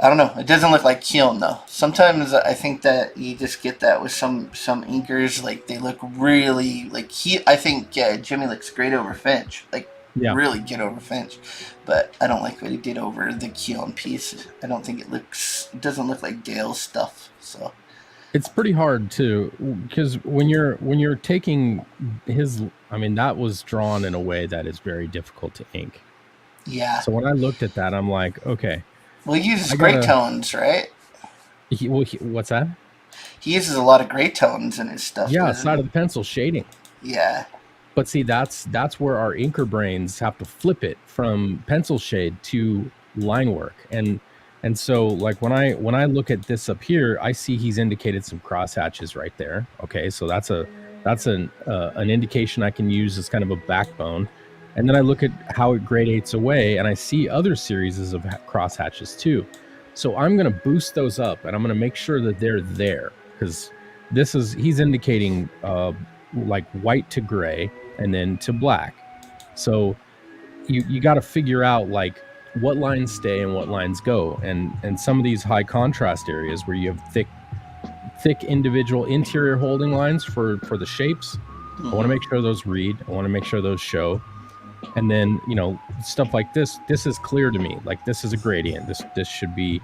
I don't know. It doesn't look like Keown though. Sometimes I think that you just get that with some inkers, like they look really like I think Jimmy looks great over Finch, like really good over Finch, but I don't like what he did over the Keown piece. I don't think it doesn't look like Dale's stuff. So it's pretty hard too, because when you're taking his, I mean, that was drawn in a way that is very difficult to ink. Yeah. So when I looked at that, I'm like, okay. Well, he uses gray tones, right? What's that? He uses a lot of gray tones in his stuff. Yeah, side of the pencil shading. Yeah. But see, that's where our inker brains have to flip it from pencil shade to line work. And And so like when I look at this up here, I see he's indicated some crosshatches right there. Okay, so that's an indication I can use as kind of a backbone. And then I look at how it gradates away, and I see other series of crosshatches too. So I'm going to boost those up, and I'm going to make sure that they're there, because he's indicating like white to gray and then to black. So you got to figure out like what lines stay and what lines go, and some of these high contrast areas where you have thick individual interior holding lines for the shapes. I want to make sure those read. I want to make sure those show. And then, you know, stuff like this is clear to me. Like, this is a gradient. This should be,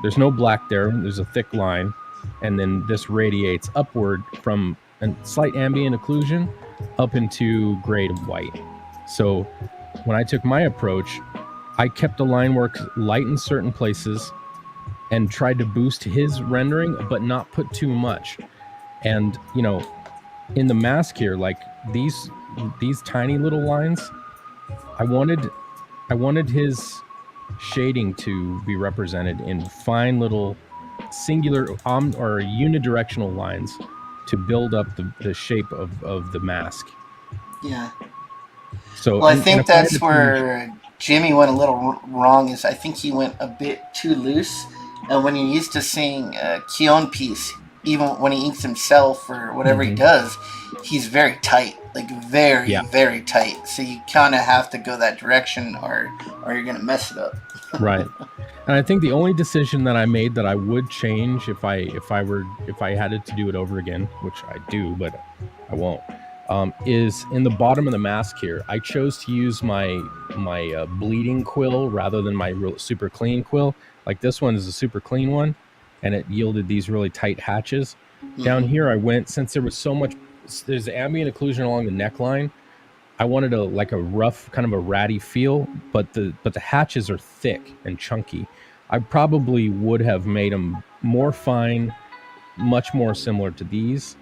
there's no black there. There's a thick line. And then this radiates upward from a slight ambient occlusion up into gray to white. So when I took my approach, I kept the line work light in certain places and tried to boost his rendering, but not put too much. And, you know, in the mask here, like these tiny little lines, I wanted his shading to be represented in fine little singular or unidirectional lines to build up the shape of the mask. Yeah. So, well, I think that's where Jimmy went a little wrong. Is I think he went a bit too loose, and when you're used to seeing Keon piece, even when he inks himself or whatever he does, he's very tight, like very tight. So you kind of have to go that direction, or you're gonna mess it up. Right. And I think the only decision that I made that I would change if I had to do it over again, which I do, but I won't, is in the bottom of the mask here. I chose to use my bleeding quill rather than my super clean quill. Like, this one is a super clean one, and it yielded these really tight hatches. Down here, I went, since there's ambient occlusion along the neckline, I wanted a rough, kind of a ratty feel, but the hatches are thick and chunky. I probably would have made them more fine, much more similar to these.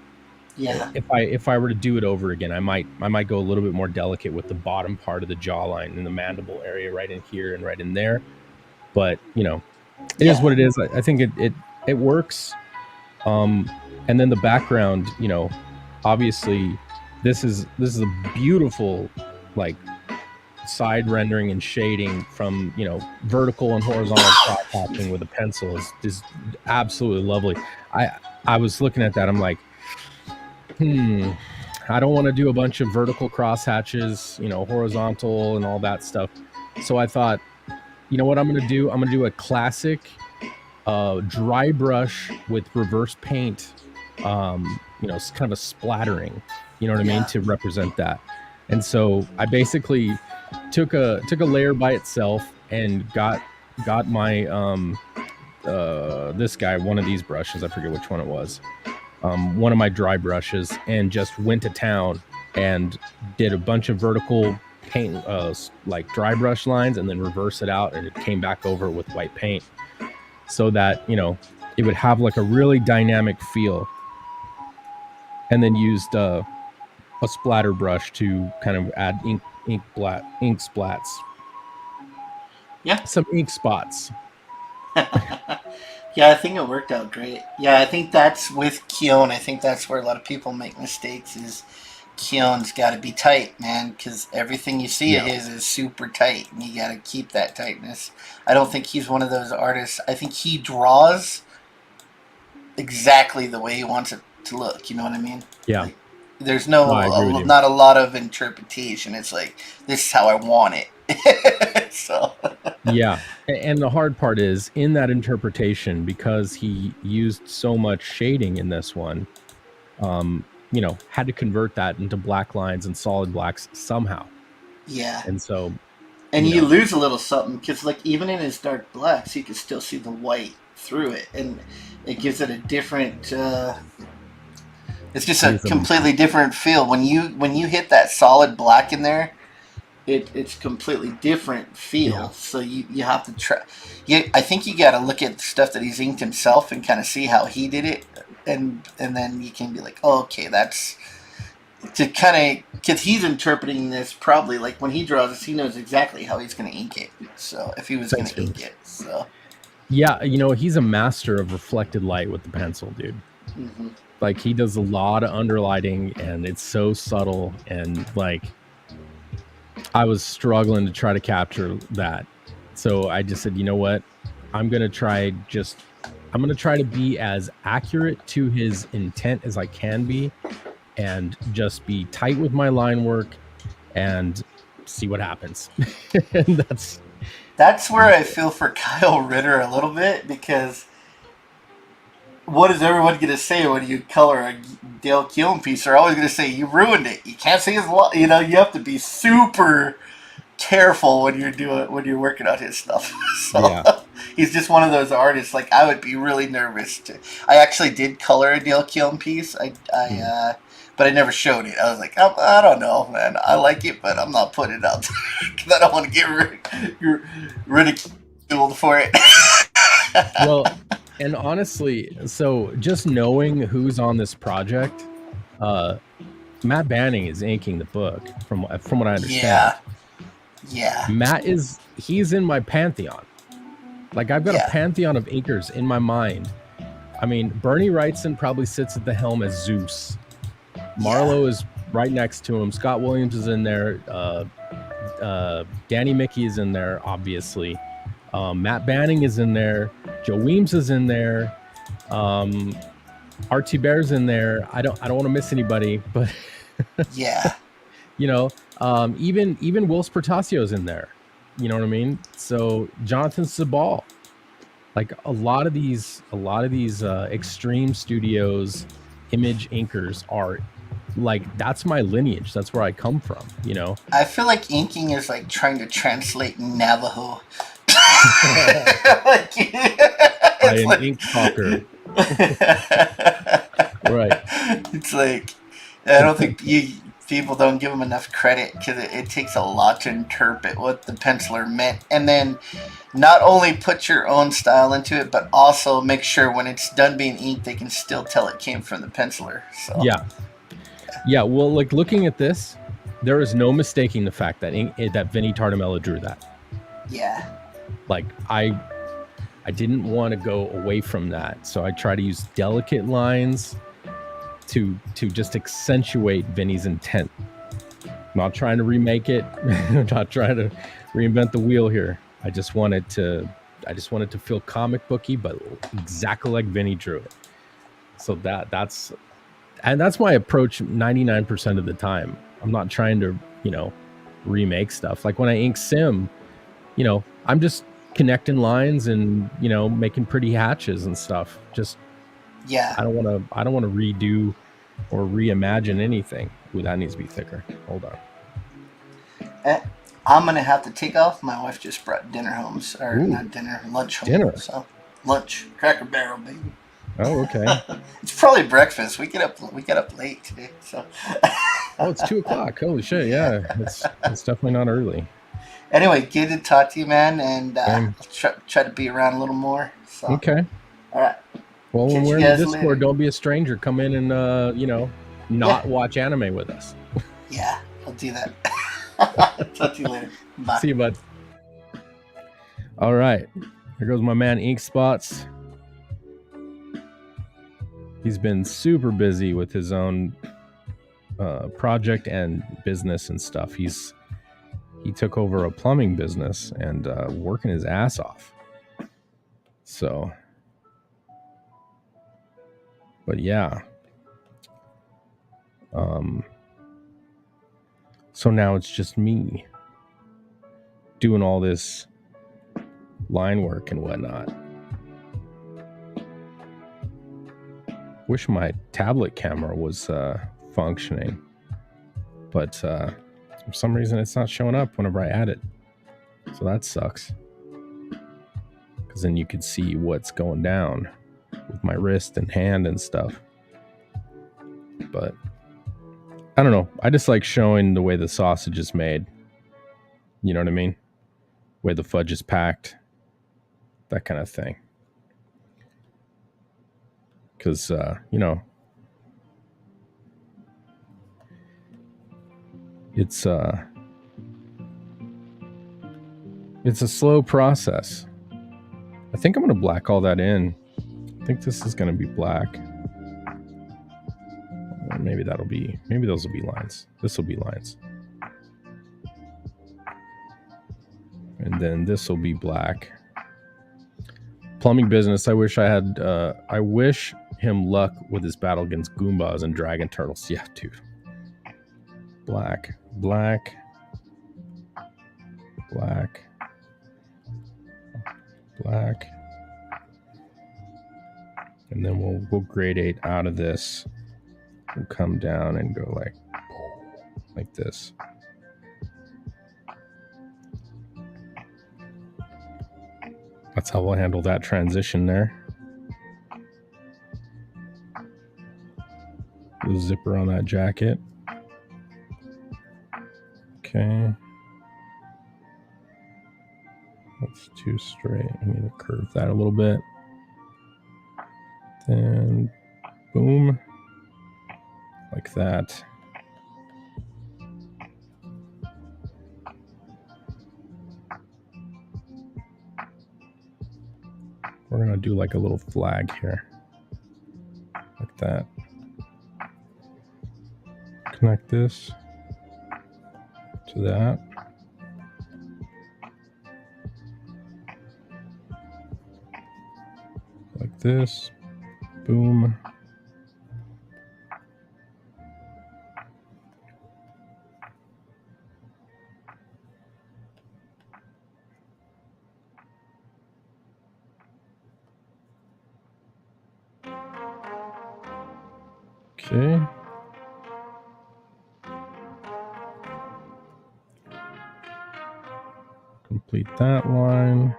Yeah. If I were to do it over again, I might go a little bit more delicate with the bottom part of the jawline and the mandible area, right in here and right in there. But, you know, it is what it is. I think it works. And then the background, you know, obviously this is a beautiful, like, side rendering and shading from, you know, vertical and horizontal cross hatching with a pencil is absolutely lovely. I was looking at that, I'm like, I don't want to do a bunch of vertical cross hatches, you know, horizontal and all that stuff. So I thought, you know what I'm going to do? I'm going to do a classic dry brush with reverse paint, you know, it's kind of a splattering, you know what I mean, to represent that. And so I basically took a layer by itself and got my this guy, one of these brushes, I forget which one it was, one of my dry brushes, and just went to town and did a bunch of vertical paint, like dry brush lines, and then reverse it out, and it came back over with white paint, so that, you know, it would have like a really dynamic feel. And then used a splatter brush to kind of add ink splats. Yeah. Some ink spots. Yeah, I think it worked out great. Yeah, I think that's with Keon. I think that's where a lot of people make mistakes, is Keon's got to be tight, man, because everything you see of his is super tight, and you got to keep that tightness. I don't think he's one of those artists. I think he draws exactly the way he wants it to look. You know what I mean? Yeah. Like, there's not a lot of interpretation. It's like, this is how I want it. So. Yeah. And the hard part is, in that interpretation, because he used so much shading in this one, you know, had to convert that into black lines and solid blacks somehow. Yeah. And so. And you lose a little something, because, like, even in his dark blacks, you can still see the white through it, and it gives it a different. It's just a completely different feel when you hit that solid black in there. It's completely different feel. Yeah. So you have to try. I think you got to look at the stuff that he's inked himself and kind of see how he did it, and then you can be like, oh, okay, that's to kind of, because he's interpreting this probably, like, when he draws this, he knows exactly how he's going to ink it. So if he was going to ink it, so Yeah, he's a master of reflected light with the pencil, dude. Mm-hmm. Like, he does a lot of underlighting, and it's so subtle, and like, I was struggling to try to capture that. So I just said, you know what? I'm going to try to be as accurate to his intent as I can be, and just be tight with my line work and see what happens. And That's where I feel for Kyle Ritter a little bit, because what is everyone going to say when you color a Dale Keown piece? They're always going to say, you ruined it. You can't say his you have to be super careful when you're working on his stuff. So yeah. he's just one of those artists. Like, I would be really nervous to. I actually did color a Dale Keown piece. But I never showed it. I was like, I don't know, man. I like it, but I'm not putting it out there because I don't want to get ridiculed for it. Well, and honestly, so just knowing who's on this project, Matt Banning is inking the book from what I understand. Yeah. He's in my pantheon. Like, I've got a pantheon of inkers in my mind. I mean, Bernie Wrightson probably sits at the helm as Zeus. Marlowe is right next to him. Scott Williams is in there. Danny Mickey is in there, obviously. Matt Banning is in there. Joe Weems is in there. Archie Bear's in there. I don't want to miss anybody, but yeah. Even Will Spertasio's in there. You know what I mean? So Jonathan Sabal, like a lot of these Extreme Studios image inkers are like, that's my lineage. That's where I come from. I feel like inking is like trying to translate Navajo. By an ink talker. Right. It's like, I don't think people don't give them enough credit, because it takes a lot to interpret what the penciler meant, and then not only put your own style into it, but also make sure when it's done being inked, they can still tell it came from the penciler. So yeah. Well, like, looking at this, there is no mistaking the fact that Vinny Tartamella drew that. Yeah. Like, I didn't want to go away from that, so I try to use delicate lines to just accentuate Vinny's intent. I'm not trying to remake it. I'm not trying to reinvent the wheel here. I just wanted to feel comic booky, but exactly like Vinny drew it. So that's my approach 99% of the time. I'm not trying to, remake stuff. Like when I ink Sim, I'm just connecting lines and, making pretty hatches and stuff. Just, I don't want to redo or reimagine anything. Ooh, that needs to be thicker. Hold on. I'm gonna have to take off. My wife just brought dinner home, or not dinner, lunch home. Dinner. So lunch, Cracker Barrel, baby. Oh, okay. It's probably breakfast. We get up late today, so. Oh, it's 2:00. Holy shit! Yeah, it's definitely not early. Anyway, good to talk to you, man, and try to be around a little more. So. Okay. All right. Well, when we're in the Discord, later. Don't be a stranger. Come in and not watch anime with us. Yeah, I'll do that. Talk to you later. Bye. See you, bud. All right, here goes my man Ink Spots. He's been super busy with his own project and business and stuff. He took over a plumbing business and working his ass off. So, but yeah. So now it's just me doing all this line work and whatnot. Wish my tablet camera was functioning, but for some reason it's not showing up whenever I add it. So that sucks. Because then you could see what's going down with my wrist and hand and stuff. But I don't know. I just like showing the way the sausage is made. You know what I mean? Where the fudge is packed. That kind of thing. Because, it's a slow process. I think I'm going to black all that in. I think this is going to be black. Or maybe that'll be, maybe those will be lines. This will be lines. And then this will be black. Plumbing business. I wish I had, I wish him luck with his battle against Goombas and Dragon Turtles. Yeah, dude. Black, black, black, black. And then we'll gradate out of this. We'll come down and go like this. That's how we'll handle that transition there. The zipper on that jacket. Okay. That's too straight. I need to curve that a little bit. Then boom. Like that. We're going to do like a little flag here. Like that. Connect this to that. Like this. Boom. Okay. Complete that line.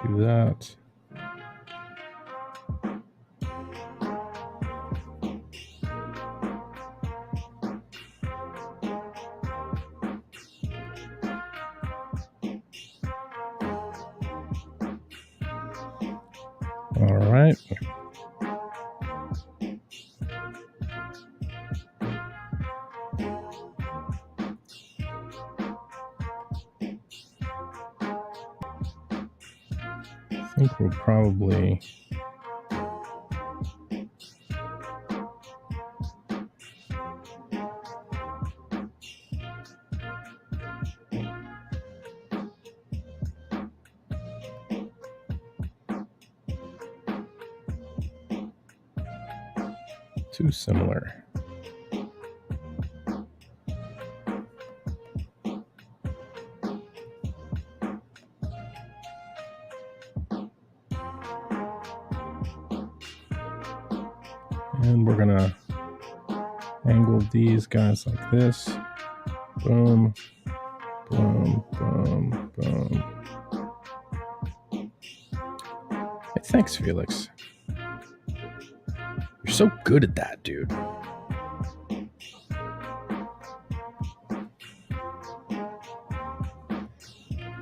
Do that. All right. I think we'll probably too similar. And we're gonna angle these guys like this. Boom, boom, boom, boom. Hey, thanks, Felix. You're so good at that, dude. I'm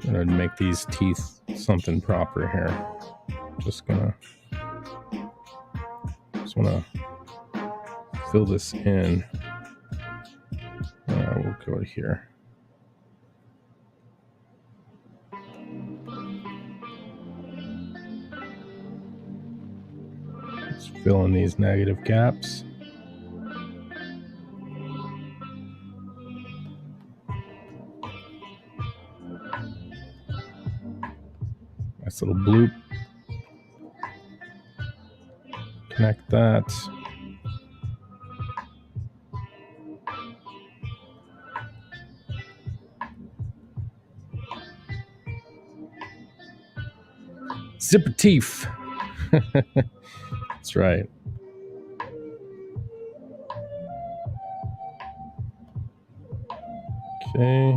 gonna make these teeth something proper here. Just wanna fill this in. We'll go to here. Let's fill in these negative gaps. Nice little bloop. Connect that. Zipper teeth. That's right. Okay.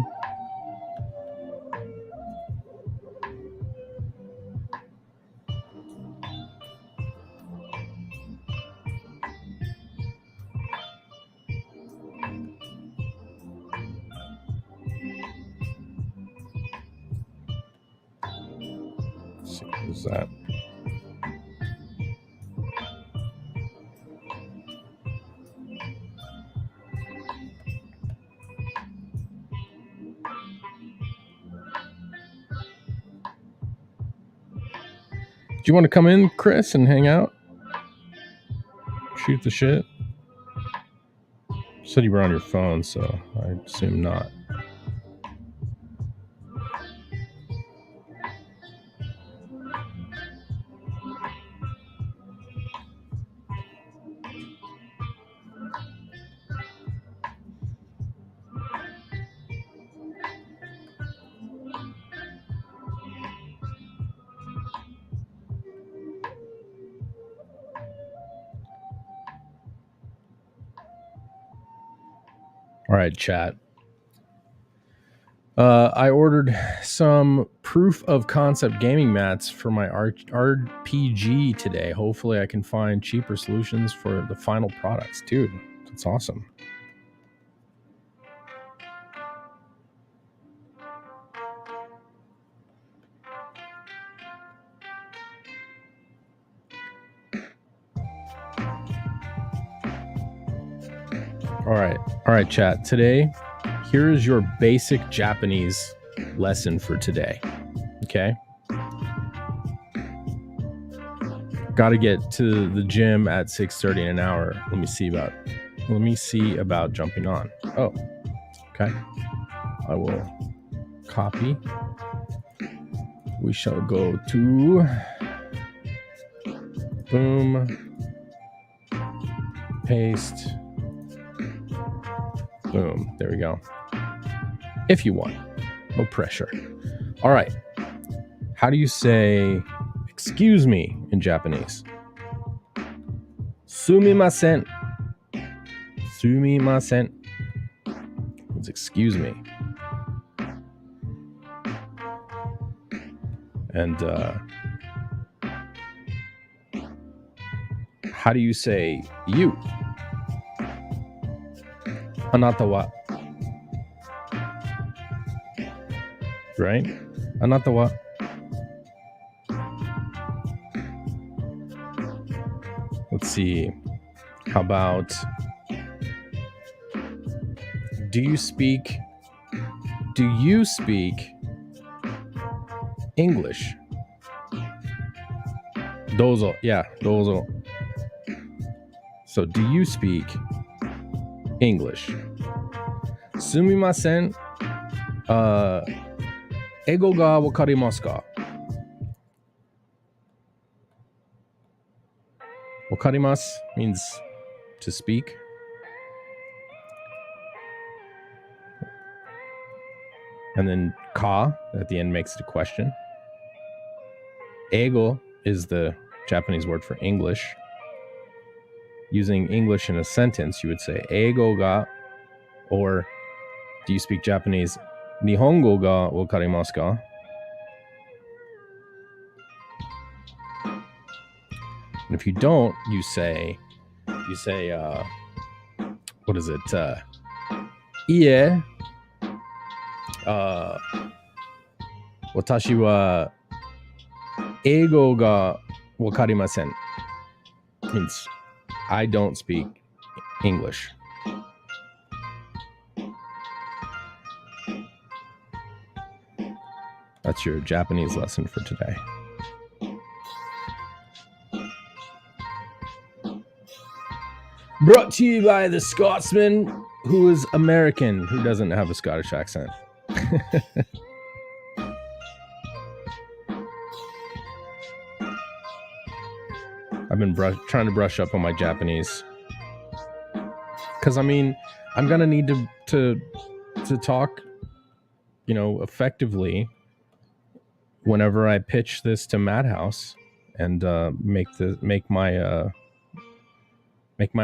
Let's see, what is that? you want to come in, Chris, and hang out? Shoot the shit? You said you were on your phone, so I assume not. All right, chat. I ordered some proof of concept gaming mats for my RPG today. Hopefully I can find cheaper solutions for the final products. Dude, that's awesome. All right, chat. Today, here is your basic Japanese lesson for today. Okay? Got to get to the gym at 6:30 in an hour. Let me see about jumping on. Oh, okay. I will copy. We shall go to boom, paste, boom. There we go. If you want, no pressure. All right. How do you say excuse me in Japanese? Sumimasen. Sumimasen. It's excuse me. And how do you say you? Anata wa. Right? Anata wa. Let's see. How about do you speak English? Dozo. Yeah, dozo. So do you speak English? Sumimasen. Ego ga wakarimasu ka? Wakarimasu means to speak. And then ka at the end makes it a question. Ego is the Japanese word for English. Using English in a sentence, you would say Ego ga, or do you speak Japanese? Nihongo ga wakarimasu ka? And if you don't, you say, what is it? Ie. Watashi wa eigo ga wakarimasen. Means I don't speak English. That's your Japanese lesson for today. Brought to you by the Scotsman who is American, who doesn't have a Scottish accent. I've been trying to brush up on my Japanese. Because, I mean, I'm going to need to talk, effectively whenever I pitch this to Madhouse and make my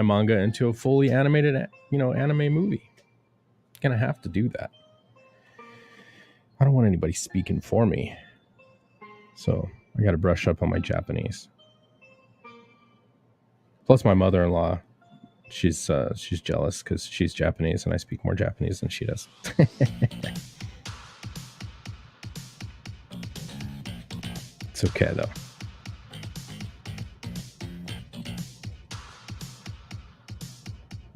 manga into a fully animated, anime movie. Gonna have to do that. I don't want anybody speaking for me, so I got to brush up on my Japanese. Plus, my mother-in-law, she's jealous because she's Japanese and I speak more Japanese than she does. It's okay though.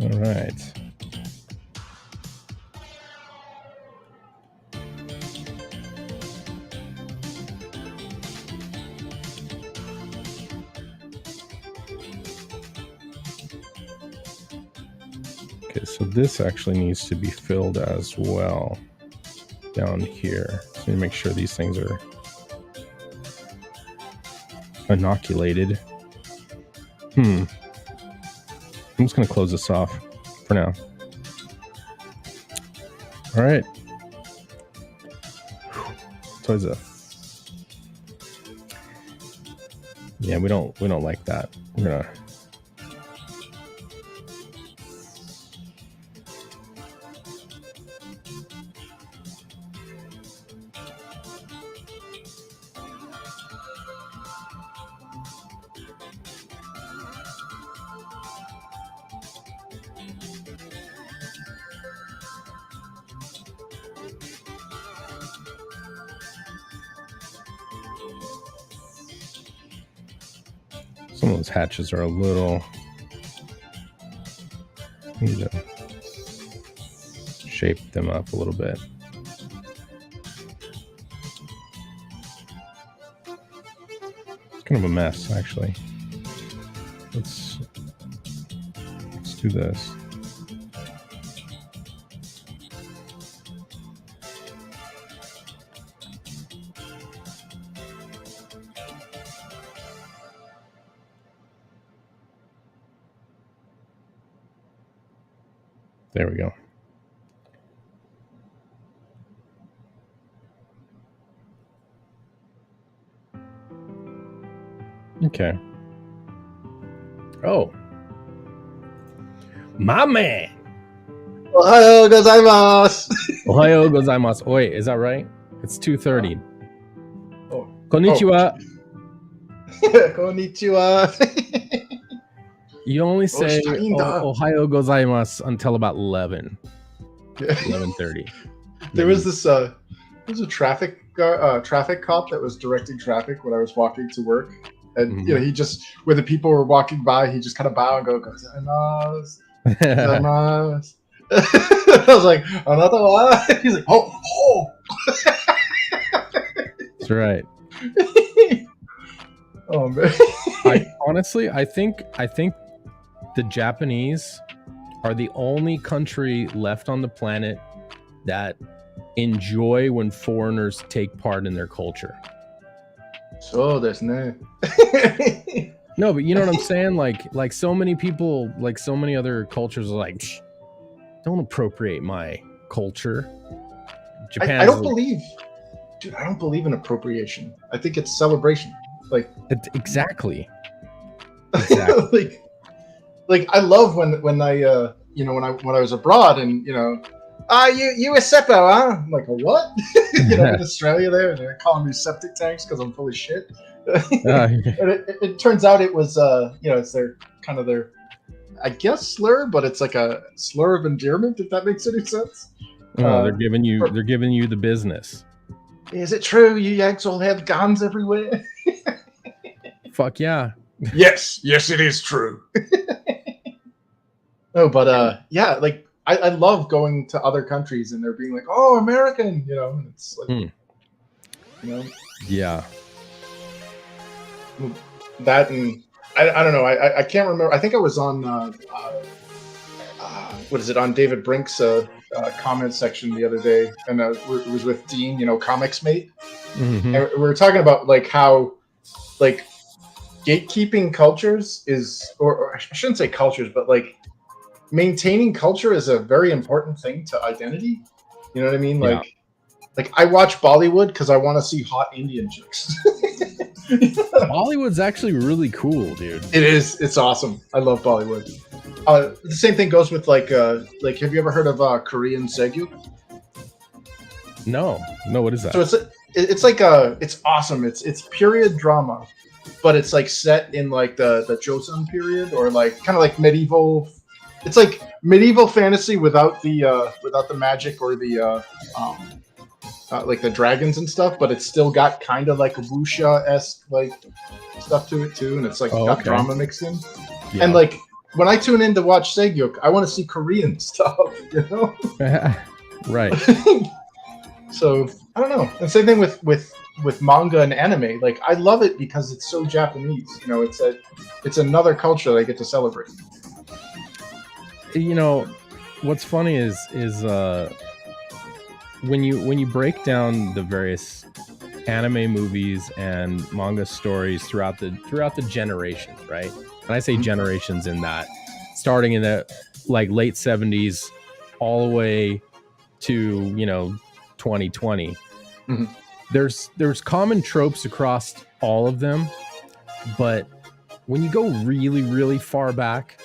All right. Okay, so this actually needs to be filled as well down here. So you make sure these things are inoculated. I'm just going to close this off for now. All right. Toys up. Yeah, we don't like that. We're gonna. Some of those hatches are a little. Need to shape them up a little bit. It's kind of a mess, actually. Let's do this. There we go. Okay. Oh. My man. Ohayou gozaimasu. Ohayou gozaimasu. Wait, is that right? It's 2:30. Oh. Konnichiwa. Konnichiwa. You only say Oshitainda. Ohayou gozaimasu until about 11. 11:30. There was this there was a traffic cop that was directing traffic when I was walking to work, and you know, he just, when the people were walking by, he just kind of bow and go gozaimasu, gozaimasu. I was like, another one. He's like, oh. That's right. Oh man. Honestly, I think the Japanese are the only country left on the planet that enjoy when foreigners take part in their culture. So there's no. No, but you know what I'm saying? Like so many people, like so many other cultures are like, don't appropriate my culture. Japan. I don't believe, dude. I don't believe in appropriation. I think it's celebration. Like exactly. like I love when I you know, when I was abroad, and you know, you a seppo, huh? I'm like, a what? You know, in Australia there, and they're calling me septic tanks because I'm full of shit. And it turns out it was you know, it's their kind of their, I guess, slur, but it's like a slur of endearment, if that makes any sense. They're giving you the business. Is it true you Yanks all have guns everywhere? Fuck yeah. Yes, it is true. No, but yeah, like I love going to other countries and they're being like, "Oh, American," you know. And it's like, you know, yeah. That, and I don't know. I can't remember. I think I was on what is it, on David Brink's comment section the other day, and it was with Dean, you know, Comics Mate, and we were talking about like how like gatekeeping cultures is, or I shouldn't say cultures, but like maintaining culture is a very important thing to identity. You know what I mean? Like I watch Bollywood because I want to see hot Indian chicks. Bollywood's actually really cool, dude. It is. It's awesome. I love Bollywood. The same thing goes with like have you ever heard of Korean Segyu? No, what is that? So it's like it's awesome. It's period drama, but it's like set in like the Joseon period, or like kind of like medieval. It's like medieval fantasy without the magic or the like the dragons and stuff, but it's still got kind of like a wuxia-esque like stuff to it too, and it's like got drama mixed in. Yeah. And like when I tune in to watch Segyu, I want to see Korean stuff, you know? Right. So I don't know. And same thing with manga and anime. Like I love it because it's so Japanese. You know, it's another culture that I get to celebrate. You know, what's funny is when you break down the various anime movies and manga stories throughout the generations, right? And I say generations in that starting in the like late 70s all the way to 2020. Mhm. There's common tropes across all of them, but when you go really, really far back,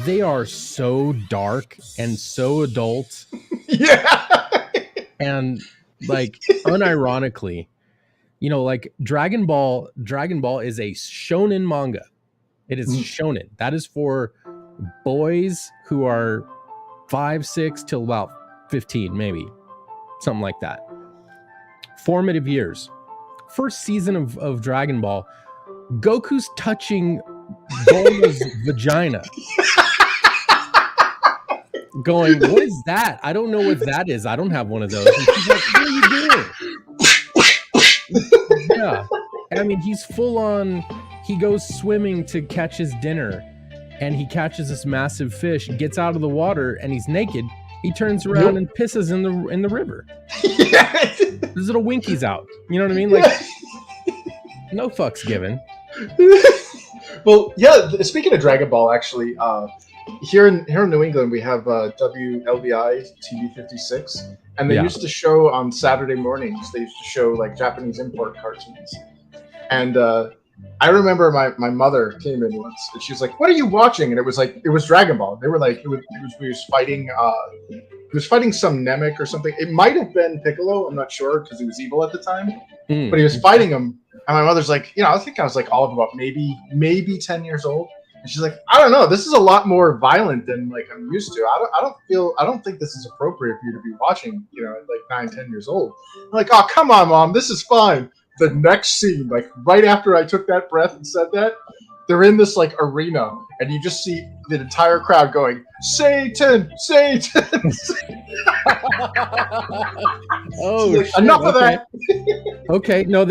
they are so dark and so adult. Yeah. And like unironically, like Dragon Ball is a shonen manga. It is shonen. That is for boys who are 5, 6 till about 15, maybe something like that. Formative years. First season of Dragon Ball, Goku's touching Bulma's vagina. Going, what is that? I don't know what that is. I don't have one of those. And she's like, what are you doing? Yeah. I mean, he's full on, he goes swimming to catch his dinner and he catches this massive fish, gets out of the water and he's naked. He turns around and pisses in the river. Yeah. His little winky's out. You know what I mean? Like, no fucks given. Well, yeah. Speaking of Dragon Ball, actually, here in New England, we have WLBI TV 56, and they used to show on Saturday mornings. They used to show like Japanese import cartoons, and I remember my mother came in once, and she was like, "What are you watching?" And it was Dragon Ball. They were like, he was fighting. He was fighting some Namek or something. It might have been Piccolo. I'm not sure because he was evil at the time, but he was fighting him. And my mother's like, I think I was like all of about maybe 10 years old. And she's like, I don't know. This is a lot more violent than like I'm used to. I don't think this is appropriate for you to be watching, at like 9, 10 years old. I'm like, oh, come on, Mom. This is fine. The next scene, like right after I took that breath and said that, they're in this like arena and you just see the entire crowd going, Satan, Satan. Oh, like, enough of that. Okay. No,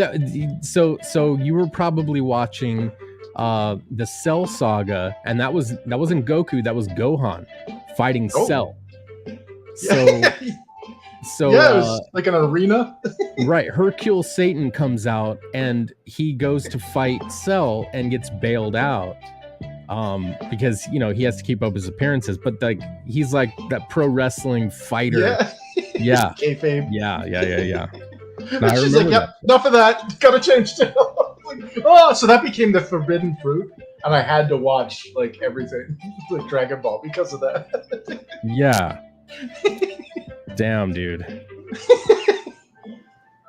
so you were probably watching the Cell saga, and that wasn't Goku, that was Gohan fighting Cell. So yeah, it was like an arena. Right, Hercule Satan comes out and he goes to fight Cell and gets bailed out because he has to keep up his appearances, but like he's like that pro wrestling fighter. Yeah. Kayfabe. Yeah. And she's like, yep, enough of that. Gotta change channel. Oh, so that became the forbidden fruit, and I had to watch like everything, like Dragon Ball, because of that. Yeah. Damn, dude.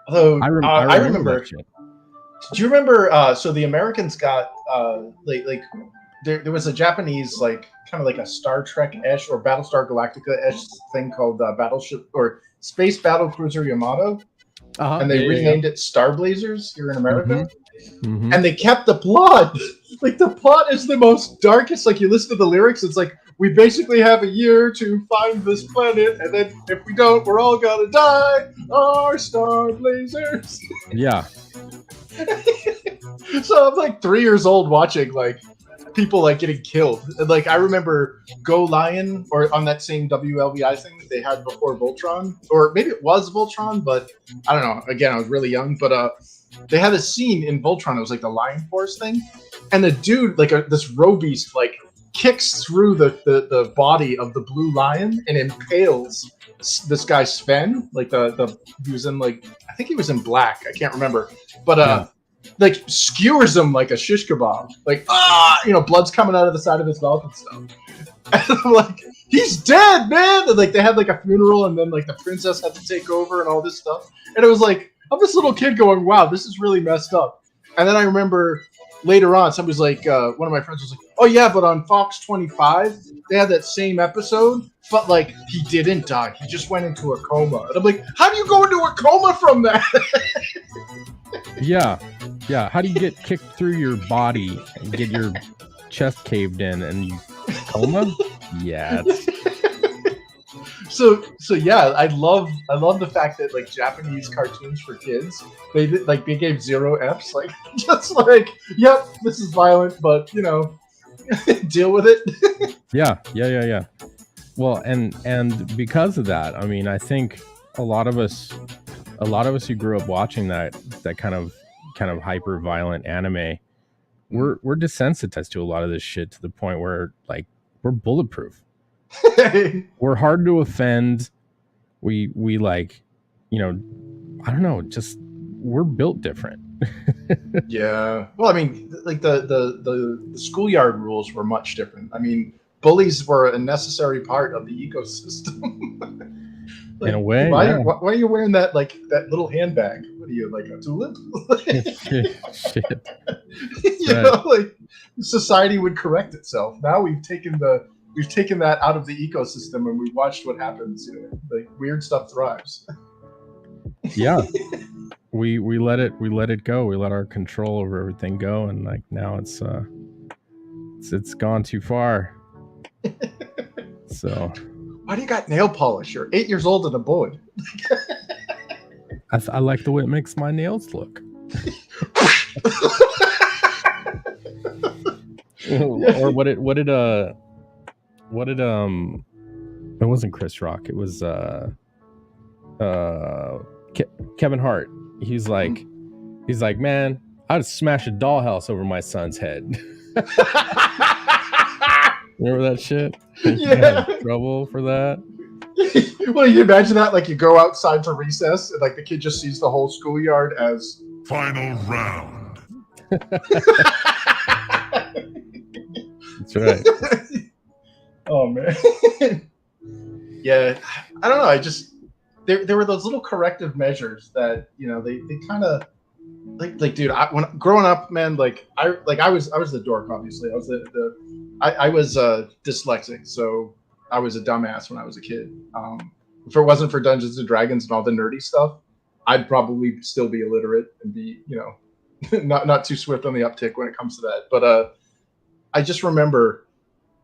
Although I remember. Do you remember? So the Americans got like there was a Japanese like kind of like a Star Trek-ish or Battlestar Galactica-ish thing called Battleship or Space Battle Cruiser Yamato, and they renamed it Star Blazers here in America. Mm-hmm. And they kept the plot. Like the plot is the most darkest. Like you listen to the lyrics, it's like we basically have a year to find this planet, and then if we don't, we're all gonna die. Our Star Blazers. Yeah. So I'm like 3 years old watching like people like getting killed. And like I remember Go Lion, or on that same WLBI thing that they had before Voltron, or maybe it was Voltron, but I don't know. Again, I was really young, but they had a scene in Voltron. It was like the Lion Force thing, and the dude, like this robeast, like kicks through the body of the blue lion and impales this guy Sven. Like he was in like I think he was in black. I can't remember, but like skewers him like a shish kebab. Like blood's coming out of the side of his mouth and stuff. And I'm like, he's dead, man. And like they had like a funeral, and then like the princess had to take over and all this stuff. And it was like, I'm this little kid going, wow, this is really messed up. And then I remember later on, somebody's like, one of my friends was like, oh yeah, but on Fox 25, they had that same episode, but like he didn't die. He just went into a coma. And I'm like, how do you go into a coma from that? Yeah. How do you get kicked through your body and get your chest caved in and you coma? Yeah. So yeah, I love the fact that like Japanese cartoons for kids, they gave 0 Fs, like just like, yep, this is violent, but deal with it. Yeah. Well, and because of that, I mean, I think a lot of us who grew up watching that kind of hyper violent anime, we're desensitized to a lot of this shit to the point where like we're bulletproof. We're hard to offend. We like, you know, I don't know, just we're built different. Yeah. Well, I mean, like the schoolyard rules were much different. I mean, bullies were a necessary part of the ecosystem. Like, in a way, why, yeah. why are you wearing that like that little handbag? What are you, like a tulip? Shit. You know, like society would correct itself. Now we've taken that out of the ecosystem and we've watched what happens. You know, like weird stuff thrives. Yeah. We let it go. We let our control over everything go, and like now it's gone too far. So why do you got nail polish? You're 8 years old and a boy. I like the way it makes my nails look. Or what did it wasn't Chris Rock, it was Kevin Hart. He's like, man, I'd smash a dollhouse over my son's head. Remember that shit? Yeah. Trouble for that. Well, you imagine that, like you go outside to recess and like the kid just sees the whole schoolyard as final round. That's right. Oh man. Yeah, I don't know. I just there were those little corrective measures that, you know, they kind of like dude. When growing up, man, I was the dork. Obviously, I was I was dyslexic, so I was a dumbass when I was a kid. If it wasn't for Dungeons and Dragons and all the nerdy stuff, I'd probably still be illiterate and be, you know, not too swift on the uptick when it comes to that. But I just remember,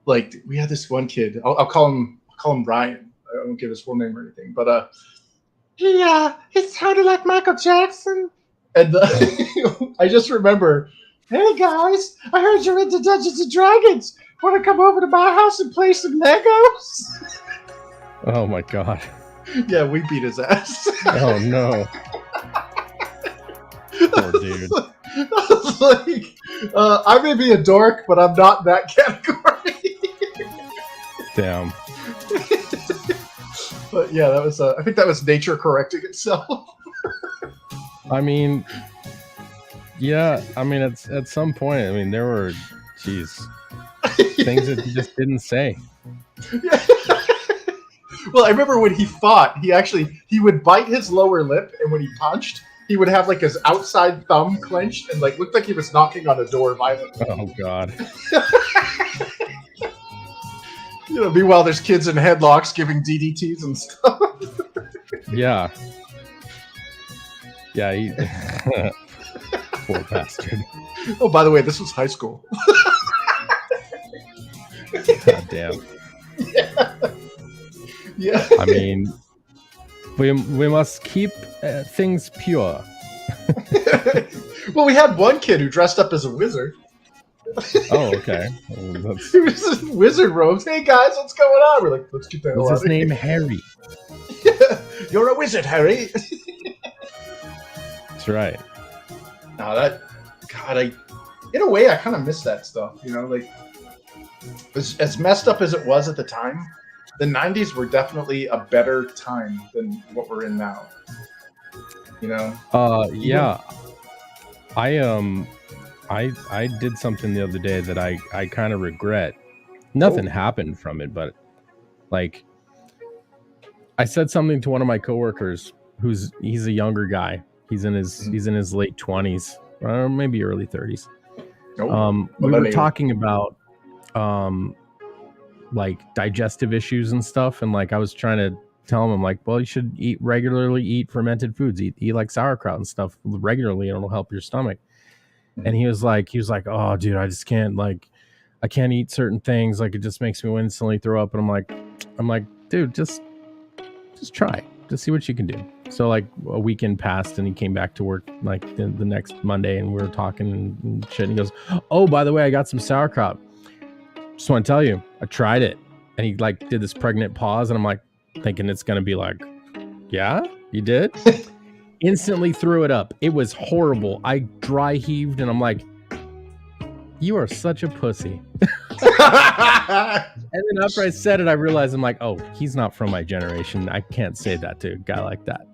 like, we had this one kid. I'll call him Brian. I won't give his full name or anything, but he sounded like Michael Jackson. And I just remember, hey guys, I heard you're into Dungeons and Dragons. Want to come over to my house and play some Legos? Oh my god. Yeah, we beat his ass. Oh no. Poor dude. I was like, I may be a dork, but I'm not that category. Damn. But yeah, that was. I think that was nature correcting itself. I mean, yeah. I mean, at some point, I mean, there were, things that he just didn't say. Yeah. Well, I remember when he fought, he would bite his lower lip, and when he punched, he would have like his outside thumb clenched and like looked like he was knocking on a door violently. Oh god. You know, meanwhile there's kids in headlocks giving DDTs and stuff. Yeah. Yeah, he poor bastard. Oh, by the way, this was high school. God damn. Yeah. I mean, we must keep things pure. Well, we had one kid who dressed up as a wizard. Oh, okay. Well, He was in wizard robes. Hey guys, what's going on? We're like, let's get that. what's his name? Harry. Yeah. You're a wizard, Harry. That's right. No, in a way, I kind of miss that stuff. You know, like as messed up as it was at the time, the 90s were definitely a better time than what we're in now. You know? Yeah. I did something the other day that I kind of regret. Nothing happened from it, but like I said something to one of my coworkers he's a younger guy. He's in his late 20s, or maybe early 30s. Nope. We were talking about like digestive issues and stuff, and like I was trying to tell him, I'm like, well, you should regularly eat fermented foods, eat like sauerkraut and stuff regularly, and it'll help your stomach. And he was like, oh dude, I just can't, like, I can't eat certain things, like it just makes me instantly throw up. And I'm like, dude, just try, just see what you can do. So like a weekend passed and he came back to work like the next Monday, and we were talking and shit, and he goes, oh, by the way, I got some sauerkraut. Just want to tell you, I tried it. And he like did this pregnant pause, and I'm like thinking it's gonna be like, yeah, you did. Instantly threw it up. It was horrible. I dry heaved, and I'm like, you are such a pussy. And then after I said it, I realized I'm like, oh, he's not from my generation. I can't say that to a guy like that.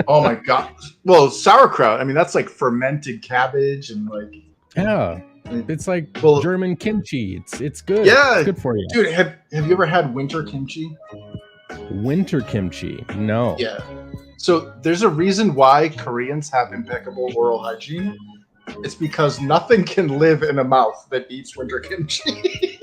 Oh my god. Well, sauerkraut. I mean, that's like fermented cabbage and like. Yeah, it's like German kimchi. It's good. Yeah, it's good for you, dude. Have you ever had winter kimchi? Winter kimchi? No. Yeah. So there's a reason why Koreans have impeccable oral hygiene. It's because nothing can live in a mouth that eats winter kimchi.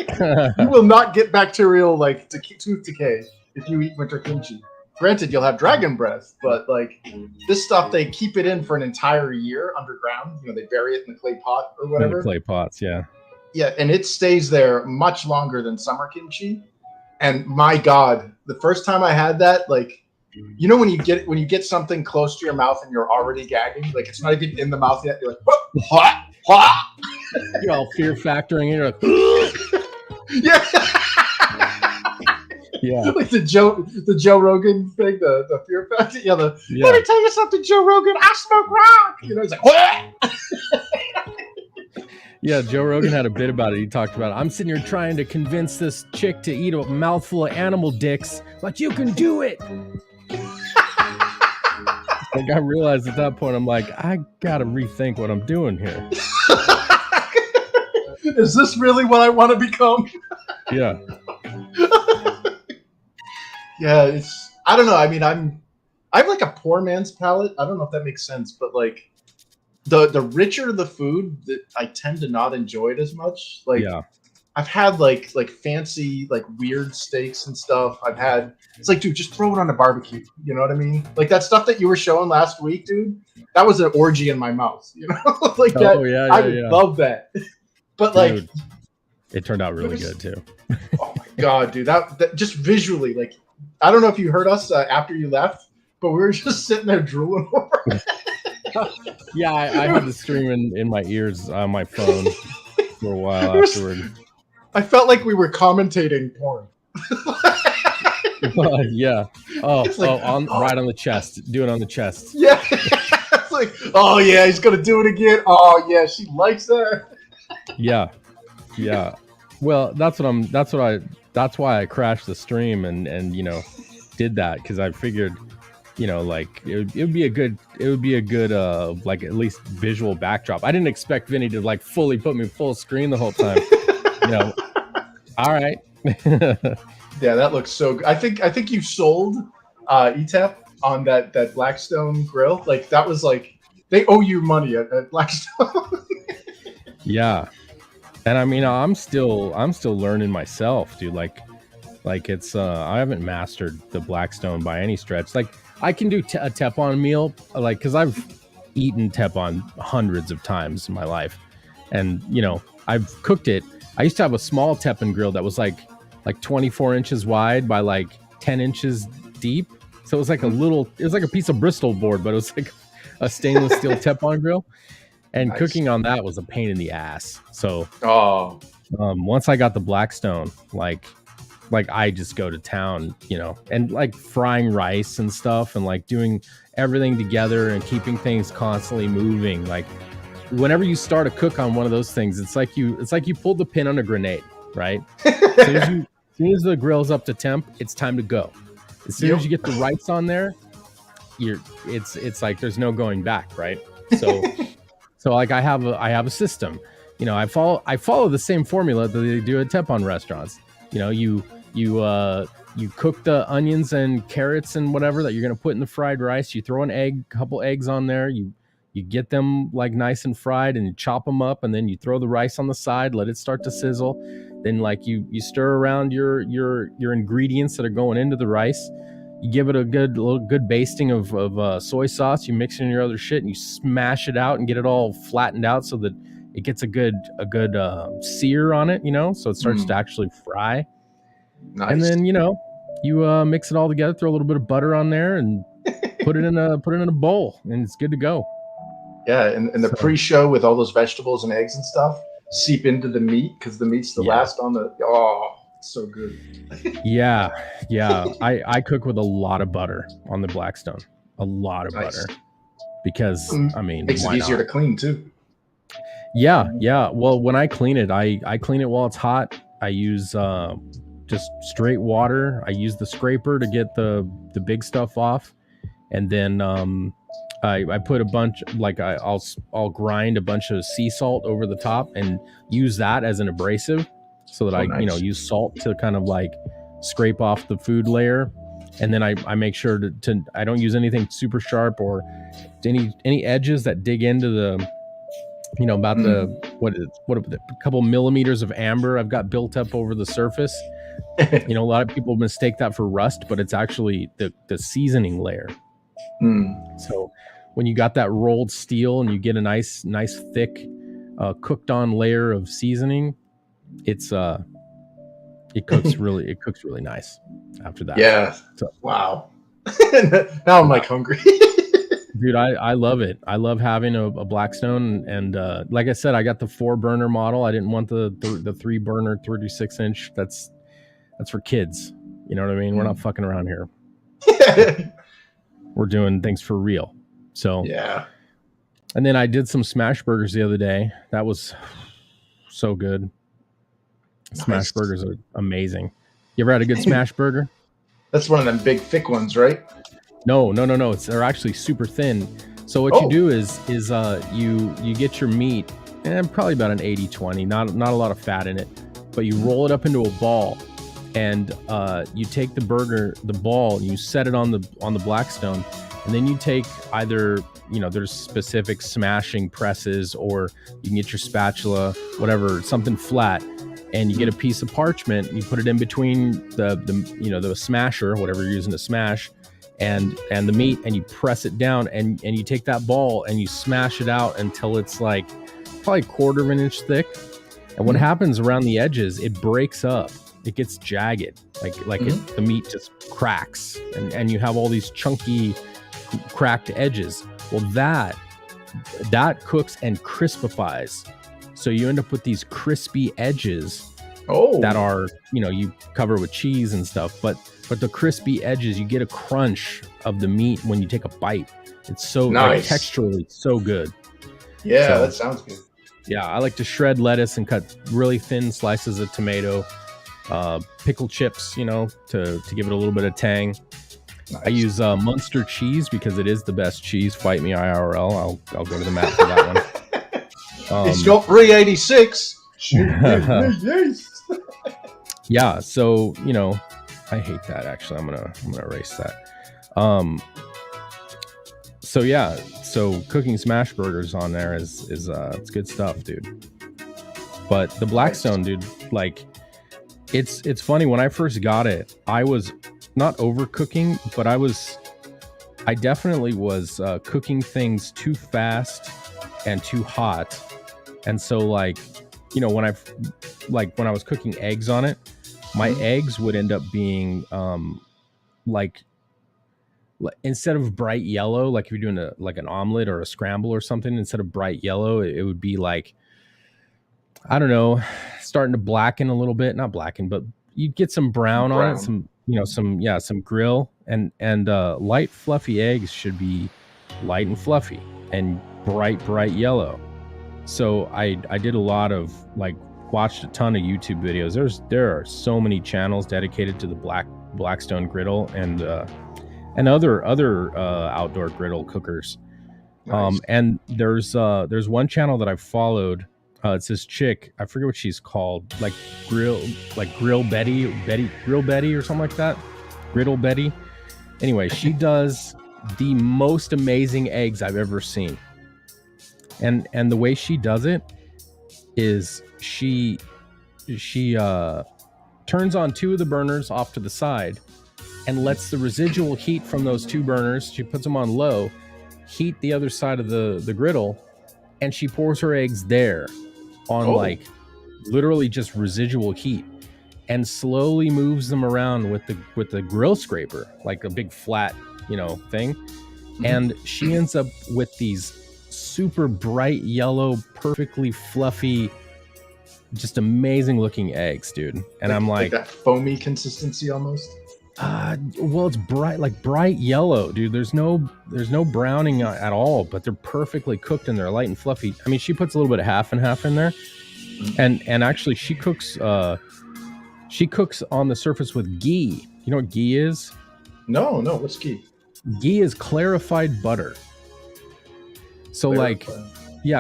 You will not get bacterial like tooth decay if you eat winter kimchi. Granted, you'll have dragon breath, but like this stuff, they keep it in for an entire year underground. You know, they bury it in the clay pot or whatever. In the clay pots, yeah. Yeah, and it stays there much longer than summer kimchi. And my God, the first time I had that, like, you know, when you get something close to your mouth and you're already gagging, like it's not even in the mouth yet. You're like, what? You're all fear factoring. You're like, yeah. Yeah, like the Joe Rogan thing, the fear factor. Yeah, let me tell you something, Joe Rogan. I smoke rock. You know, he's like, what? Yeah, Joe Rogan had a bit about it. He talked about it. I'm sitting here trying to convince this chick to eat a mouthful of animal dicks, but you can do it. Like I realized at that point, I'm like, I gotta rethink what I'm doing here. Is this really what I want to become? Yeah. Yeah, I don't know. I mean, I'm like a poor man's palate. I don't know if that makes sense, but like the richer the food, that I tend to not enjoy it as much. Like I've had like fancy, like weird steaks and stuff. It's like, dude, just throw it on a barbecue. You know what I mean? Like that stuff that you were showing last week, dude. That was an orgy in my mouth. You know, like that. I love that. But dude, like, it turned out really good too. Oh my god, dude! That just visually, like, I don't know if you heard us after you left, but we were just sitting there drooling over it. Yeah, I had the stream in my ears on my phone for a while afterward. I felt like we were commentating porn. Yeah. Right on the chest. Do it on the chest. Yeah. It's like, oh yeah, he's gonna do it again. Oh yeah, she likes that. Yeah. Yeah. Well, that's why I crashed the stream and you know, did that because I figured, you know, like it would be a good like at least visual backdrop. I didn't expect Vinny to like fully put me full screen the whole time. You know. All right. Yeah, that looks so good. I think you sold ETAP on that Blackstone grill. Like that was like they owe you money at Blackstone. Yeah. And I mean, I'm still learning myself, dude. Like it's I haven't mastered the Blackstone by any stretch. Like I can do a Teflon meal, like because I've eaten Teflon hundreds of times in my life, and you know I've cooked it. I used to have a small Teflon grill that was like 24 inches wide by like 10 inches deep. So it was like it was like a piece of Bristol board, but it was like a stainless steel Teflon grill. And nice. Cooking on that was a pain in the ass. So once I got the Blackstone, like I just go to town, you know, and like frying rice and stuff and like doing everything together and keeping things constantly moving. Like whenever you start a cook on one of those things, it's like you pulled the pin on a grenade, right? As soon as the grill's up to temp, it's time to go. As soon as you get the rice on there, it's like there's no going back, right? So like I have a system, you know. I follow the same formula that they do at Teflon restaurants. You know, you cook the onions and carrots and whatever that you're gonna put in the fried rice. You throw couple eggs on there. You get them like nice and fried, and you chop them up, and then you throw the rice on the side, let it start to sizzle. Then like you stir around your ingredients that are going into the rice. You give it a good basting of soy sauce. You mix it in your other shit, and you smash it out and get it all flattened out so that it gets a good sear on it. You know, so it starts to actually fry. Nice. And then you know you mix it all together. Throw a little bit of butter on there and put it in a bowl, and it's good to go. Yeah, and the pre-show with all those vegetables and eggs and stuff seep into the meat because the meat's the last on the. Oh, so good. Yeah. I cook with a lot of butter on the Blackstone. A lot of Nice. butter. Because, I mean, Makes it why easier not? to clean too. Yeah. Well, when I clean it, I clean it while it's hot. I use just straight water. I use the scraper to get the big stuff off, and then I put a bunch, like I'll grind a bunch of sea salt over the top and use that as an abrasive, so that Nice. use salt to kind of like scrape off the food layer, and then I make sure to I don't use anything super sharp or any edges that dig into the about the what a couple millimeters of amber I've got built up over the surface. A lot of people mistake that for rust, but it's actually the seasoning layer. So when you got that rolled steel and you get a nice thick cooked on layer of seasoning, it cooks really nice after that. Yeah. So, wow. Now I'm like hungry. dude, I love it. I love having a Blackstone, and like I said, I got the 4-burner model. I didn't want the 3-burner 36-inch. That's for kids. You know what I mean? We're not fucking around here. We're doing things for real. So yeah. And then I did some smash burgers the other day. That was so good. Nice. Smash burgers are amazing. You ever had a good smash burger? That's one of them big thick ones, right? No. They're actually super thin. So what you do is you get your meat, and probably about an 80-20, not a lot of fat in it, but you roll it up into a ball, and you take the ball, and you set it on the Blackstone, and then you take either, there's specific smashing presses, or you can get your spatula, whatever, something flat, and you get a piece of parchment, and you put it in between the smasher, whatever you're using to smash, and the meat, and you press it down, and you take that ball and you smash it out until it's like probably 1/4 of an inch thick. And what happens around the edges, it breaks up, it gets jagged, the meat just cracks, and you have all these chunky cracked edges. Well, that cooks and crispifies, so you end up with these crispy edges that are, you cover with cheese and stuff, but the crispy edges, you get a crunch of the meat when you take a bite. It's so nice. Texturally so good. Yeah, that sounds good. Yeah, I like to shred lettuce and cut really thin slices of tomato, pickle chips, to give it a little bit of tang. Nice. I use Munster cheese because it is the best cheese. Fight me IRL. I'll go to the mat for that one. It's got 386. Yeah, so I hate that, actually. I'm gonna erase that. So cooking smash burgers on there is it's good stuff, dude. But the Blackstone, dude, like it's funny, when I first got it, I was not overcooking, but I definitely was cooking things too fast and too hot. And so when I was cooking eggs on it, my eggs would end up being instead of bright yellow, like if you're doing an omelet or a scramble or something, instead of bright yellow, it would be like, I don't know, starting to blacken a little bit, not blacken, but you'd get some brown on it, some grill, and light fluffy eggs should be light and fluffy and bright yellow. So I did a lot of watched a ton of YouTube videos. There are so many channels dedicated to the Blackstone griddle and other outdoor griddle cookers. Nice. And there's one channel that I've followed. It's this chick, I forget what she's called, Grill Betty or something like that. Griddle Betty. Anyway, she does the most amazing eggs I've ever seen. And the way she does it is she turns on 2 of the burners off to the side and lets the residual heat from those 2 burners, she puts them on low, heat the other side of the griddle, and she pours her eggs there on literally just residual heat, and slowly moves them around with the grill scraper, like a big flat thing. And she ends up with these super bright yellow, perfectly fluffy just amazing looking eggs, dude. And I'm like that foamy consistency almost. Well, it's bright yellow, dude. There's no browning at all, but they're perfectly cooked and they're light and fluffy. I mean, she puts a little bit of half and half in there, and actually she cooks on the surface with ghee. You know what ghee is? No, what's ghee? Ghee is clarified butter. So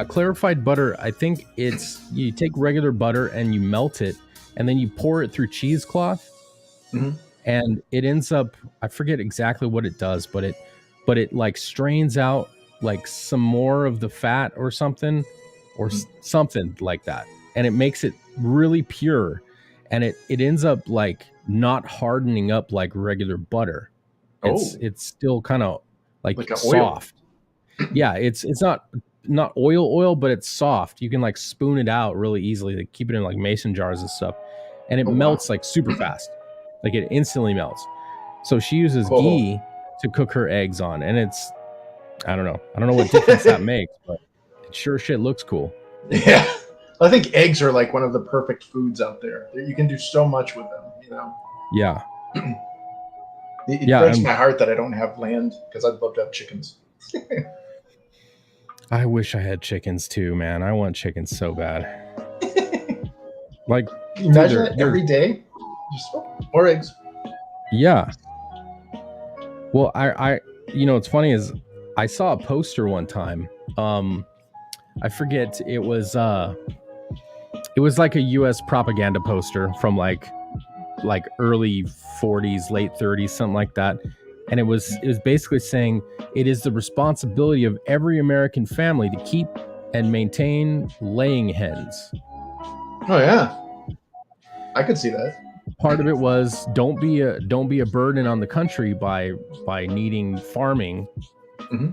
clarified butter. I think it's you take regular butter and you melt it, and then you pour it through cheesecloth. Mm-hmm. And it ends up, I forget exactly what it does, but it like strains out like some more of the fat or something, or something like that. And it makes it really pure. And it ends up like not hardening up like regular butter. It's still kind of like soft. Yeah, it's not oil, but it's soft. You can like spoon it out really easily. Like keep it in like mason jars and stuff. And it melts like super fast. Like it instantly melts. So she uses ghee to cook her eggs on, and it's I don't know what difference that makes, but it sure shit looks cool. Yeah, I think eggs are like one of the perfect foods out there. You can do so much with them, you know. Yeah. It breaks my heart that I don't have land because I'd love to have chickens. I wish I had chickens too, man. I want chickens so bad. Like, imagine that every day. Just more eggs. Yeah. Well, I what's funny is I saw a poster one time. I forget, it was like a US propaganda poster from like early 40s, late 30s, something like that. And it was basically saying it is the responsibility of every American family to keep and maintain laying hens. Oh yeah. I could see that. Part of it was don't be a burden on the country by needing farming. Mm-hmm.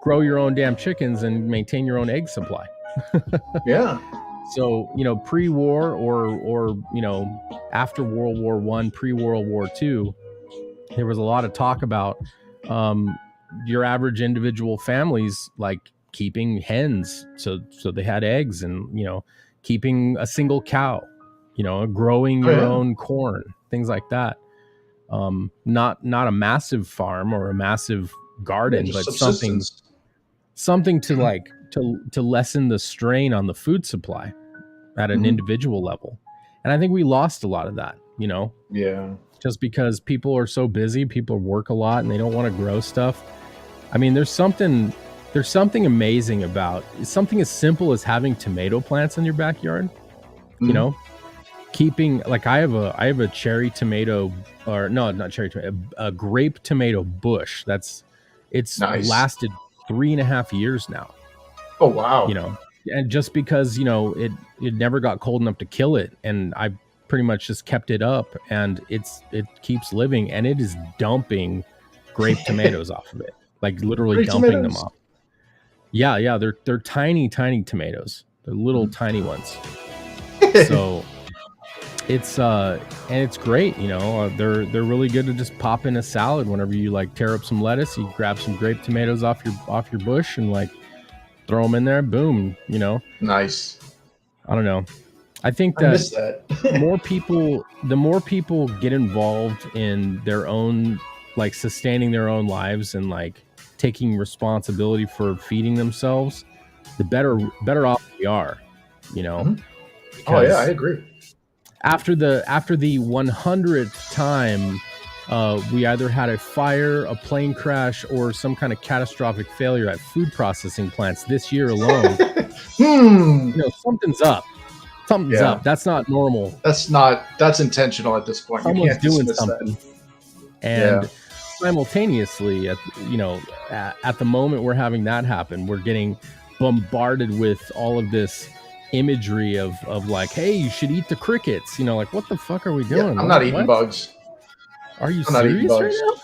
Grow your own damn chickens and maintain your own egg supply. Yeah. So, pre-war or after World War I, pre-World War II, there was a lot of talk about your average individual families like keeping hens so they had eggs, and keeping a single cow, growing your own corn, things like that. Not a massive farm or a massive garden, but something to like to lessen the strain on the food supply at an individual level. And I think we lost a lot of that, Yeah. just because people are so busy, people work a lot and they don't want to grow stuff. I mean, there's something amazing about something as simple as having tomato plants in your backyard. Keeping, like, I have a cherry tomato, or no, not cherry tomato, a grape tomato bush. It's nice. Lasted 3.5 years now. Oh wow. And just because it never got cold enough to kill it, and I pretty much just kept it up, and it keeps living, and it is dumping grape tomatoes off of it, like literally grape dumping tomatoes? Them off. Yeah, they're tiny tomatoes. They're little tiny ones. So it's and it's great, they're really good to just pop in a salad whenever you like tear up some lettuce. You grab some grape tomatoes off your bush and like throw them in there, boom, Nice. I don't know. I think that the more people get involved in their own, like, sustaining their own lives and like taking responsibility for feeding themselves, the better off we are, Mm-hmm. Oh yeah, I agree. After the 100th time we either had a fire, a plane crash, or some kind of catastrophic failure at food processing plants this year alone, something's up. Something's up. That's not normal. That's intentional at this point. Someone's doing something. And simultaneously, at the moment we're having that happen, we're getting bombarded with all of this imagery of like, hey, you should eat the crickets. Like, what the fuck are we doing? I'm not eating bugs. Are you serious right now?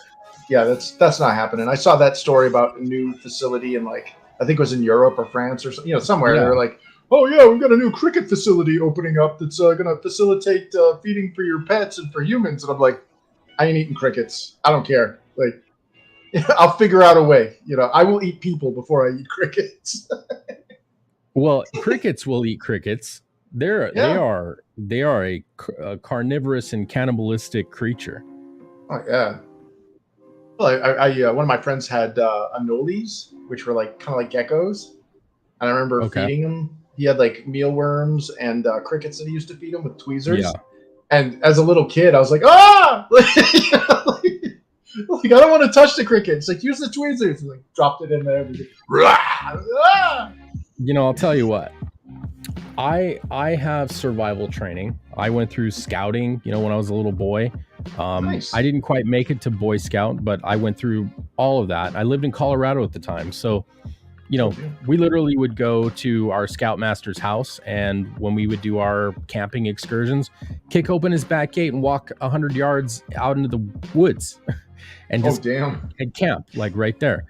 Yeah, that's not happening. I saw that story about a new facility in, like, I think it was in Europe or France or somewhere. Yeah. They're like, oh yeah, we've got a new cricket facility opening up that's going to facilitate feeding for your pets and for humans. And I'm like, I ain't eating crickets. I don't care. Like, I'll figure out a way. I will eat people before I eat crickets. Well, crickets will eat crickets. They are a carnivorous and cannibalistic creature. Oh yeah. Well, one of my friends had anoles, which were like kind of like geckos, and I remember Okay. feeding him. He had like mealworms and crickets that he used to feed him with tweezers. Yeah. And as a little kid, I was like, ah! Like, I don't want to touch the cricket. It's like, use the tweezers. And, like, dropped it in there. And like, You know, I'll tell you what. I have survival training. I went through scouting, you know, when I was a little boy. Nice. I didn't quite make it to Boy Scout, but I went through all of that. I lived in Colorado at the time. So, you know, we literally would go to our scoutmaster's house, and when we would do our camping excursions, kick open his back gate and walk 100 yards out into the woods and just and camp like right there.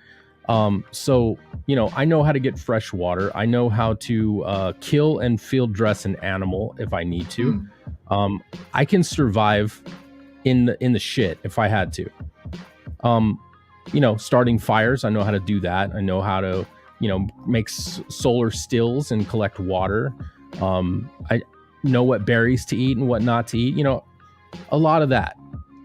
So, you know, I know how to get fresh water. I know how to kill and field dress an animal if I need to. I can survive in the shit if I had to. You know, starting fires, I know how to do that. I know how to, you know, make solar stills and collect water. I know what berries to eat and what not to eat, you know, a lot of that.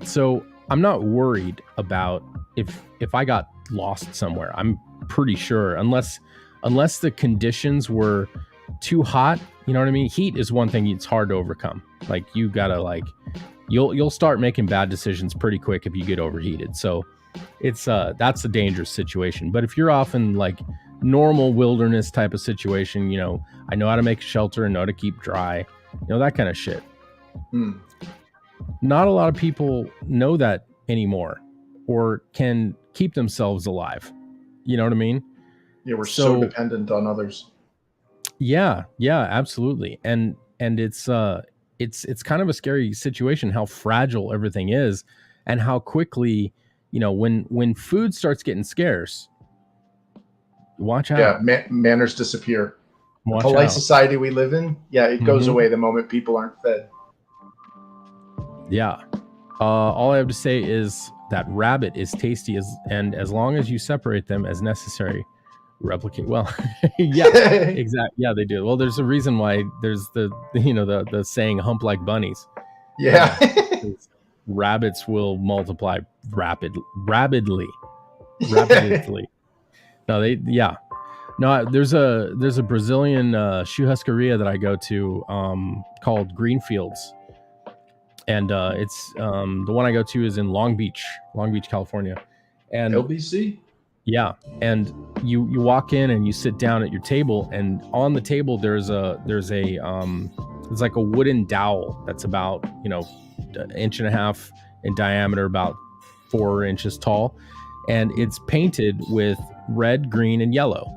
So I'm not worried about if I got lost somewhere. I'm pretty sure, unless the conditions were too hot, you know what I mean? Heat is one thing it's hard to overcome. Like, you gotta, like, you'll start making bad decisions pretty quick if you get overheated. So it's that's a dangerous situation. But if you're off in like normal wilderness type of situation, you know, I know how to make shelter and know how to keep dry, you know, that kind of shit. Not a lot of people know that anymore or can keep themselves alive. You know what I mean? Yeah, we're so dependent on others. Yeah, absolutely. And it's kind of a scary situation how fragile everything is and how quickly, you know, when food starts getting scarce, watch out. Yeah, manners disappear. Watch the polite out. society we live in, yeah, it goes away the moment people aren't fed. Yeah. All I have to say is that rabbit is tasty and as long as you separate them as necessary, replicate well. Yeah, exactly. Yeah, they do. Well, there's a reason why there's the saying hump like bunnies. Yeah. Rabbits will multiply rapidly. No, there's a Brazilian churrascaria that I go to called Greenfields. And it's the one I go to is in Long Beach, California. And LBC? Yeah. And you walk in and you sit down at your table, and on the table there's like a wooden dowel that's about, you know, an inch and a half in diameter, about 4 inches tall, and it's painted with red, green, and yellow,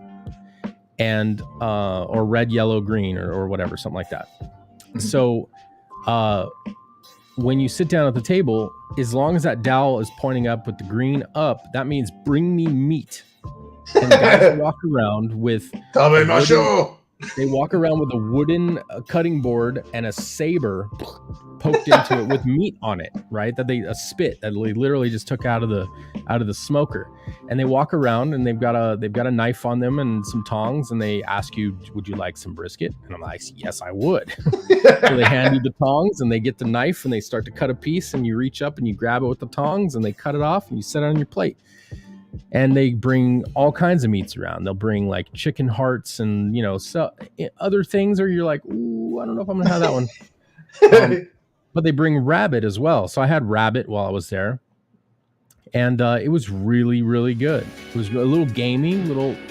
and or red, yellow, green, or whatever, something like that. So when you sit down at the table, as long as that dowel is pointing up with the green up, that means bring me meat. And the guys walk around with they walk around with a wooden cutting board and a saber poked into it with meat on it, right? A spit that they literally just took out of the smoker. And they walk around and they've got a knife on them and some tongs, and they ask you, would you like some brisket? And I'm like, yes, I would. So they hand you the tongs and they get the knife and they start to cut a piece, and you reach up and you grab it with the tongs and they cut it off and you set it on your plate. And they bring all kinds of meats around. They'll bring like chicken hearts and, you know, so other things, or you're like, ooh, I don't know if I'm gonna have that one. But they bring rabbit as well. So I had rabbit while I was there, and it was really, really good. It was a little gamey,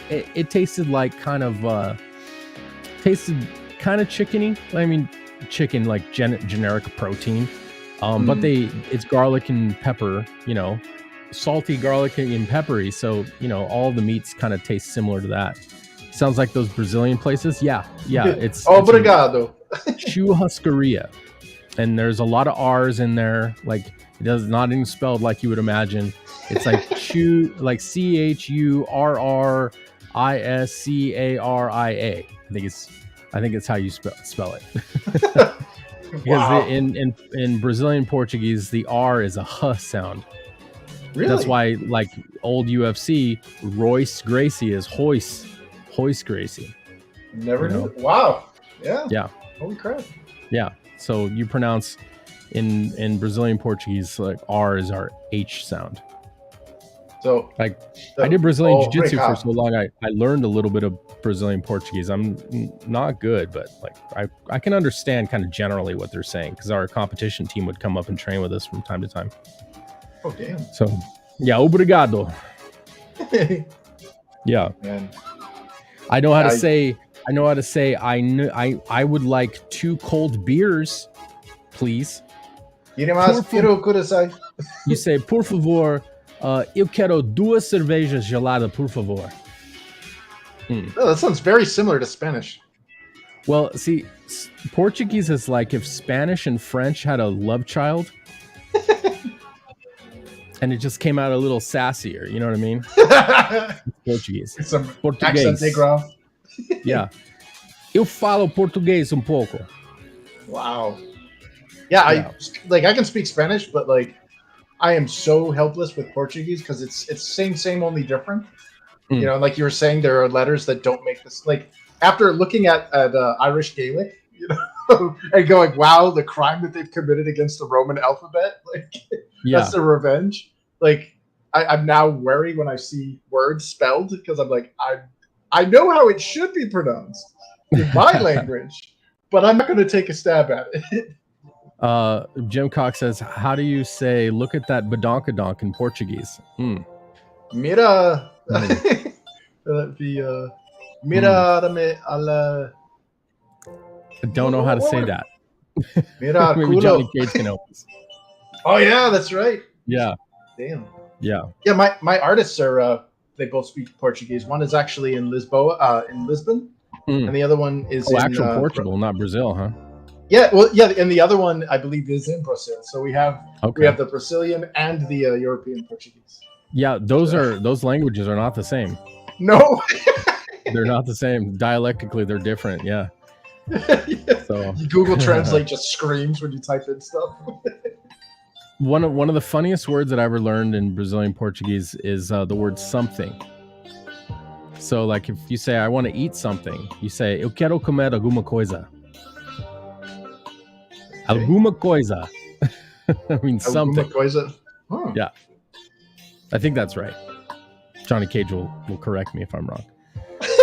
it tasted like kind of chickeny. I mean, chicken, like generic protein. But it's garlic and pepper, you know, salty garlic and peppery. So, you know, all the meats kind of taste similar to that. Sounds like those Brazilian places. Yeah. It's Obrigado. Churrascaria. And there's a lot of R's in there. Like, it does not even spelled like you would imagine. It's like like CHURRISCARIA. I think it's how you spell it. Because in Brazilian Portuguese, the R is a H sound. Really? That's why, like, old UFC, Royce Gracie is Hoist Gracie. Never knew. Wow. Yeah. Yeah. Holy crap! Yeah. So you pronounce in Brazilian Portuguese, like R is our H sound. So Like I did Brazilian Jiu-Jitsu for Rica. so long, I learned a little bit of Brazilian Portuguese. I'm not good, but like I can understand kind of generally what they're saying because our competition team would come up and train with us from time to time. Oh damn! So yeah, obrigado. Yeah, Man. I know how to say. I know how to say. I would like 2 cold beers, please. You say por favor. Eu quero 2 cervejas geladas, por favor. Oh, that sounds very similar to Spanish. Well, see, Portuguese is like if Spanish and French had a love child, and it just came out a little sassier. You know what I mean? Portuguese. Some Português. accent they grow. Yeah. Eu falo português pouco. Wow. Yeah, I can speak Spanish, but like I am so helpless with Portuguese because it's same only different. You know, like you were saying, there are letters that don't make this. Like after looking at Irish Gaelic, you know, and going, wow, the crime that they've committed against the Roman alphabet, like that's the revenge. Like I'm now wary when I see words spelled because I'm like, I know how it should be pronounced in my language, but I'm not going to take a stab at it. Jim Cox says, how do you say look at that badonkadonk in Portuguese? Mira mira ala. I don't know how to say that. Mira Maybe Johnny Cage can help us. Oh yeah, that's right. Yeah. Damn. Yeah. Yeah, my artists are they both speak Portuguese. One is actually in Lisboa, in Lisbon, and the other one is in actual Portugal, not Brazil, huh? Yeah, well, yeah, and the other one I believe is in Brazil. So we have the Brazilian and the European Portuguese. Yeah, those languages are not the same. No, they're not the same. Dialectically, they're different. Yeah. So Google Translate just screams when you type in stuff. One of the funniest words that I ever learned in Brazilian Portuguese is the word something. So like if you say I want to eat something, you say eu quero comer alguma coisa. Alguma coisa. I mean something. Alguma coisa. Huh. Yeah. I think that's right. Johnny Cage will correct me if I'm wrong.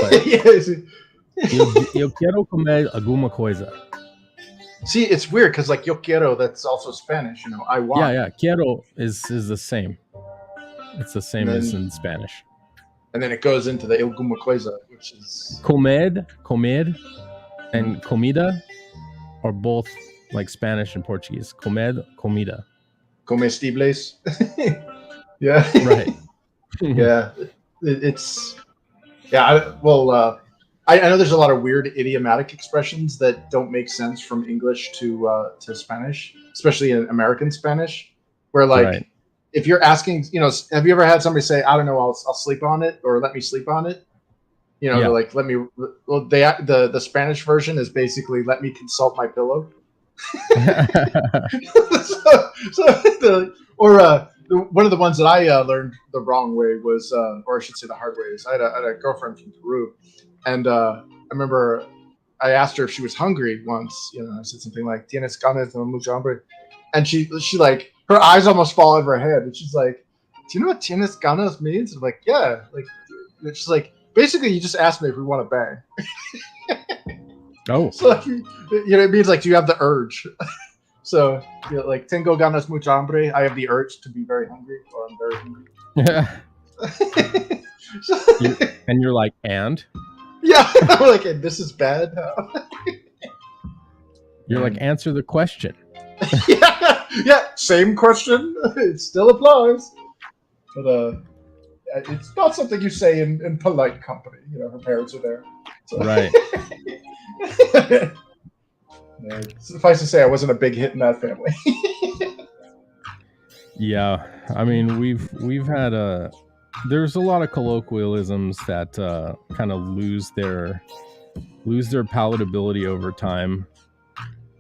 But eu quero comer alguma coisa. See, it's weird because like yo quiero, that's also Spanish. You know, I want. Yeah. Quiero is the same. It's the same as in Spanish. And then it goes into the alguma coisa, which is comer, and comida are both like Spanish and Portuguese. Comer, comida. Comestibles. Yeah. Right. Yeah. It's. Yeah. I know there's a lot of weird idiomatic expressions that don't make sense from English to Spanish, especially in American Spanish, where like if you're asking, you know, have you ever had somebody say, I don't know, I'll sleep on it or let me sleep on it? You know, like let me. Well, the Spanish version is basically let me consult my pillow. One of the ones that I learned the wrong way was, or I should say the hard way, is I had a girlfriend from Peru. And I remember I asked her if she was hungry once. You know, I said something like "Tienes ganas de mucho hambre," and she like her eyes almost fall over her head, and she's like, "Do you know what tienes ganas means?" I'm like, "Yeah." Like, she's like, basically, you just asked me if we want to bang. Oh, so like, you know, it means like, do you have the urge? So you know, like, tengo ganas mucho hambre. I have the urge to be very hungry, or I'm very hungry. Yeah. And you're like, and. Yeah, I'm like, this is bad. You're like, answer the question. yeah, same question. It still applies, but it's not something you say in polite company. You know, her parents are there, so. Right. Suffice to say, I wasn't a big hit in that family. Yeah, I mean, we've had there's a lot of colloquialisms that kind of lose their palatability over time.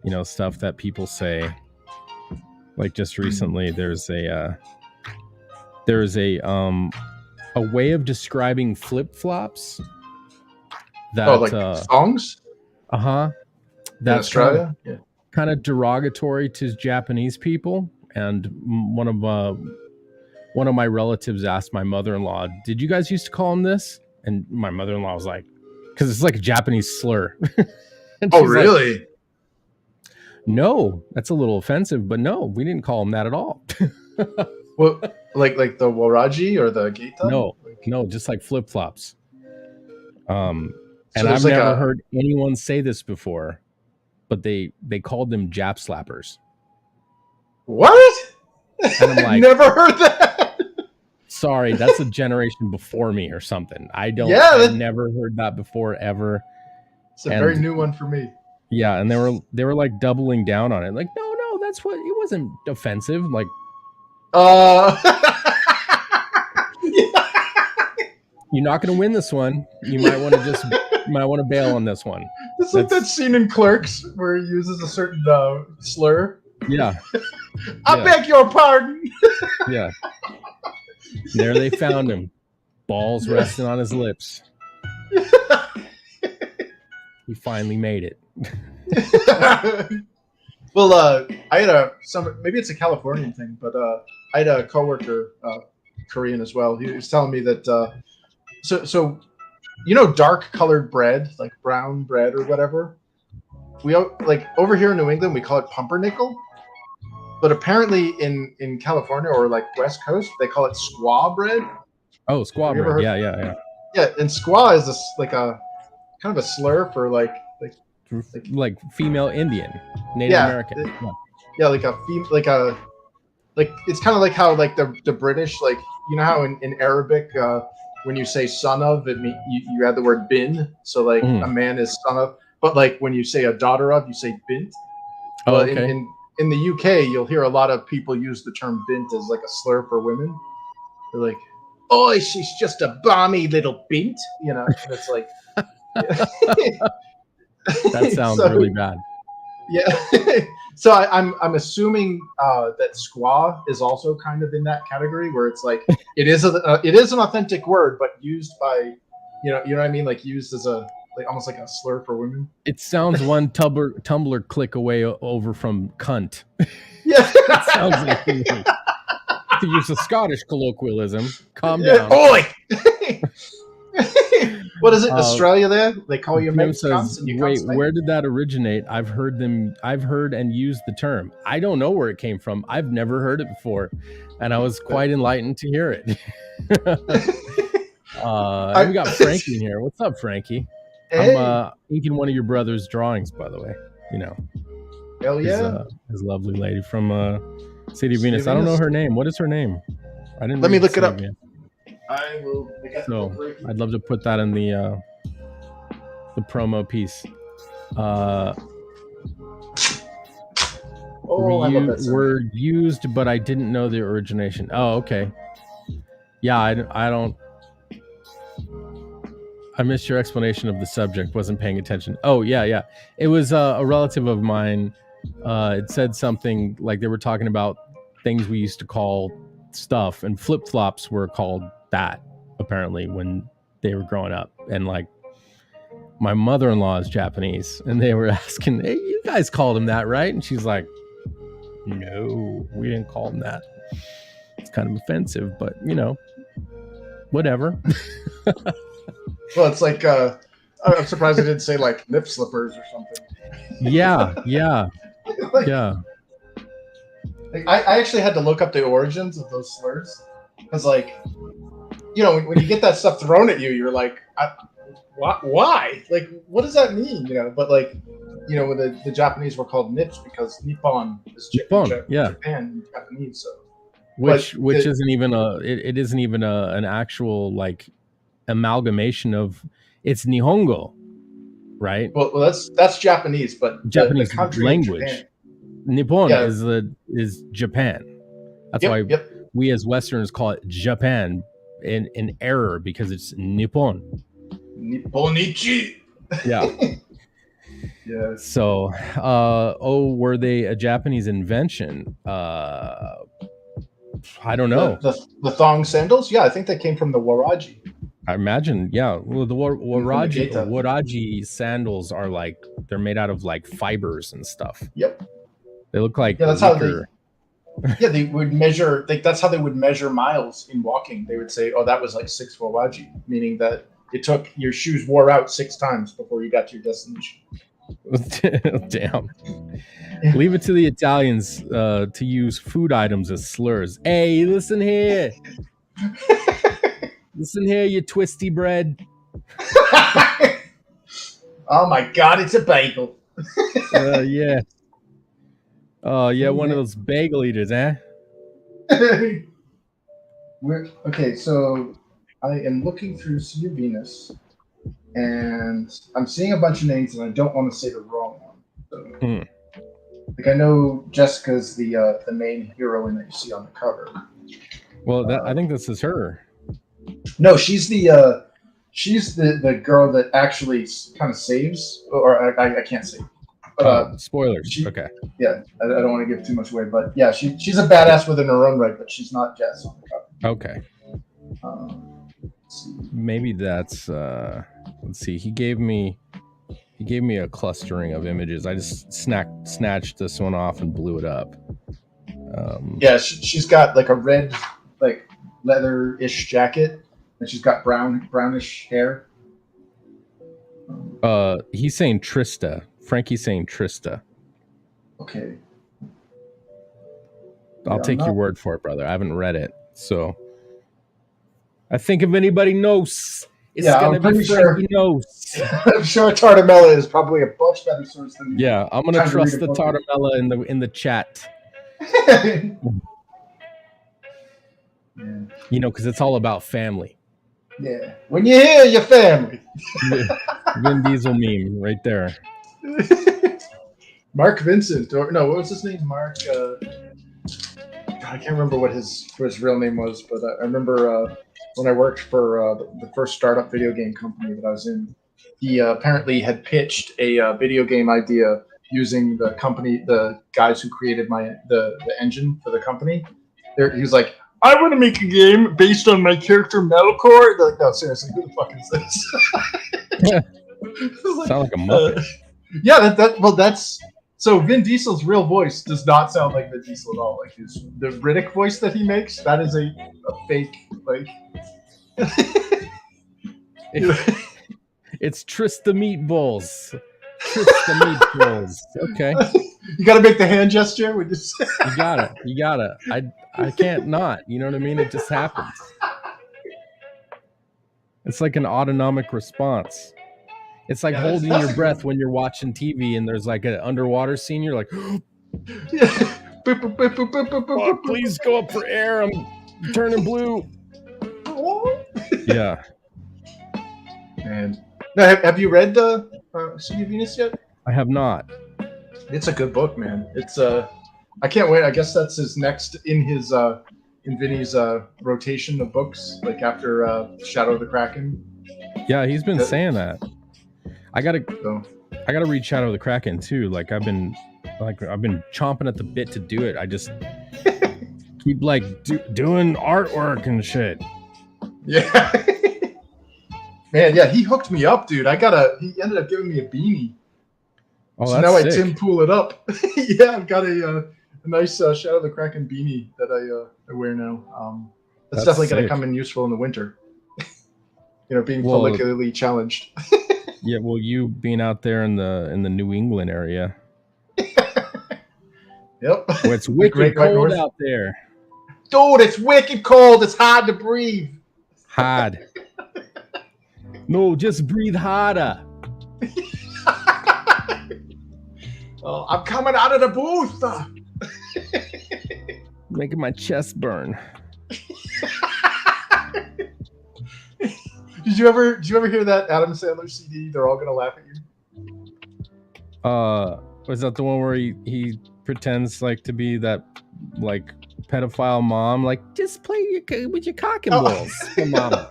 You know, stuff that people say. Like just recently, there's a way of describing flip flops that like songs. That's Australia. Yeah. kind of derogatory to Japanese people. And one of my relatives asked my mother-in-law, "Did you guys used to call him this?" And my mother-in-law was like, "Because it's like a Japanese slur." And Oh, she's like, really? "No, that's a little offensive, but no, we didn't call him that at all." Well, like the waraji or the geita? No, just like flip-flops. And So I've there's like never a heard anyone say this before, but they called them Jap slappers. what? And I'm like, never heard that. sorry, that's a generation before me or something. I've never heard that before ever. It's a very new one for me. Yeah, and they were like doubling down on it. Like, no, that's what, it wasn't offensive. Like, you're not going to win this one. You might want to bail on this one. It's like that scene in Clerks where he uses a certain slur. Yeah. I beg your pardon. Yeah. There they found him. Balls resting on his lips. He finally made it. Well, I had maybe it's a Californian thing, but I had a coworker, Korean as well. He was telling me that so dark colored bread, like brown bread or whatever. We like over here in New England we call it pumpernickel, but apparently in California or like West Coast they call it squaw bread. Oh, squaw bread. Yeah. Yeah, and squaw is like a kind of a slur for like female Indian, Native American. Yeah, like it's kind of like how like the British, like how in Arabic when you say son of, you add the word bin, so like a man is son of, but like when you say a daughter of, you say bint. Oh, okay. In the UK, you'll hear a lot of people use the term bint as like a slur for women. They're like, "Oh, she's just a balmy little bint," and it's like. That sounds really bad. Yeah. So I'm assuming that squaw is also kind of in that category where it's like it is an authentic word, but used by you know what I mean, like used as a like almost like a slur for women. It sounds one Tumblr click away over from cunt. Yeah. It sounds like to use a Scottish colloquialism. Calm down. Oi! What is it? Australia there? They call you mates cunts and you wait, where did that originate? I've heard and used the term. I don't know where it came from. I've never heard it before. And I was quite enlightened to hear it. We got Frankie in here. What's up, Frankie? Hey. I'm inking one of your brother's drawings, by the way. Hell yeah. His lovely lady from City of Venus. I don't know her name. What is her name? I didn't. Let me look it up. I will. So I'd love to put that in the promo piece. Were used, but I didn't know the origination. Oh, okay. Yeah, I don't. I missed your explanation of the subject. Wasn't paying attention. Oh, yeah. It was a relative of mine. It said something like they were talking about things we used to call stuff, and flip-flops were called that apparently when they were growing up. And like my mother-in-law is Japanese, and they were asking, "Hey, you guys called him that, right?" And she's like, "No, we didn't call him that. It's kind of offensive, but whatever." Well, it's like I'm surprised they didn't say like nip slippers or something. Yeah. Like, yeah. I actually had to look up the origins of those slurs because, like, when you get that stuff thrown at you, you're like, why? Like, what does that mean? But like, when the Japanese were called nips because Nippon is Japan, Japanese. So, which isn't even it isn't even an actual like amalgamation of it's Nihongo, right? Well, that's Japanese, but Japanese the country language. Nippon is Japan. That's why we as Westerners call it Japan in error because it's Nippon. Nipponichi. Yeah. Yeah. So, were they a Japanese invention? I don't know. The thong sandals? Yeah, I think they came from the Waraji. I imagine, yeah. Well, the Geta. waraji sandals are like they're made out of like fibers and stuff. Yep. They look like Yeah, that's wicker. Yeah, they would measure. That's how they would measure miles in walking. They would say, "Oh, that was like 6 wawaji," meaning that it took your shoes wore out 6 times before you got to your destination. Damn. Leave it to the Italians to use food items as slurs. Hey, listen here. Listen here, you twisty bread. Oh my God, it's a bagel. Yeah. Oh, yeah, one of those bagel eaters, eh? Okay, so I am looking through Sea of Venus, and I'm seeing a bunch of names, and I don't want to say the wrong one. So, like I know Jessica's the main heroine that you see on the cover. Well, I think this is her. No, she's the girl that actually kind of saves, or I can't say. But, spoilers. Okay. Yeah, I don't want to give too much away, but yeah, she's a badass within her own right, but she's not Jess on the cover. Okay. Let's see. Maybe that's let's see. He gave me a clustering of images. I just snatched this one off and blew it up. Yeah, she's got like a red, like leather-ish jacket, and she's got brownish hair. He's saying Trista. Frankie's saying Trista. Okay. I'll take your word for it, brother. I haven't read it, so I think if anybody knows, it's gonna be Frankie knows. I'm sure Tartamella is probably a much better source than you. Yeah, I'm gonna trust the Tartamella in the chat. Yeah. You know, because it's all about family. Yeah. When you hear your family. Vin Diesel meme right there. Mark Vincent, or no, what was his name? Mark. I can't remember what his real name was, but I remember when I worked for the first startup video game company that I was in. He apparently had pitched a video game idea using the guys who created the engine for the company. He was like, I want to make a game based on my character Metalcore. They're like, no, seriously, who the fuck is this? Sound like a Muppet. Yeah, that's so Vin Diesel's real voice does not sound like Vin Diesel at all. Like the Riddick voice that he makes, that is a fake, like. It's Trista Meatballs. Trista Meatballs. Okay. You got to make the hand gesture. You got it. You got it. I can't not. You know what I mean? It just happens. It's like an autonomic response. It's like holding your breath when you're watching TV and there's like an underwater scene. You're like, oh, please go up for air. I'm turning blue. Yeah. And now, have you read the Sea of Venus yet? I have not. It's a good book, man. It's I can't wait. I guess that's his next in Vinny's rotation of books, like after Shadow of the Kraken. Yeah, he's been saying that. I gotta read Shadow of the Kraken too. Like I've been chomping at the bit to do it. I just keep like doing artwork and shit. Yeah. Man, yeah, he hooked me up, dude. He ended up giving me a beanie. Oh, so now sick. I Tim Pool it up. Yeah, I've got a nice Shadow of the Kraken beanie that I wear now. That's definitely going to come in useful in the winter. Being follicularly challenged. Yeah, well, you being out there in the New England area. Yep. Where it's wicked cold out there. Dude, it's wicked cold. It's hard to breathe. Hard. No, just breathe harder. Oh, I'm coming out of the booth. Making my chest burn. Did you ever hear that Adam Sandler CD? They're all gonna laugh at you. Was that the one where he pretends like to be that like pedophile mom? Like, just play with your cock and balls, mama.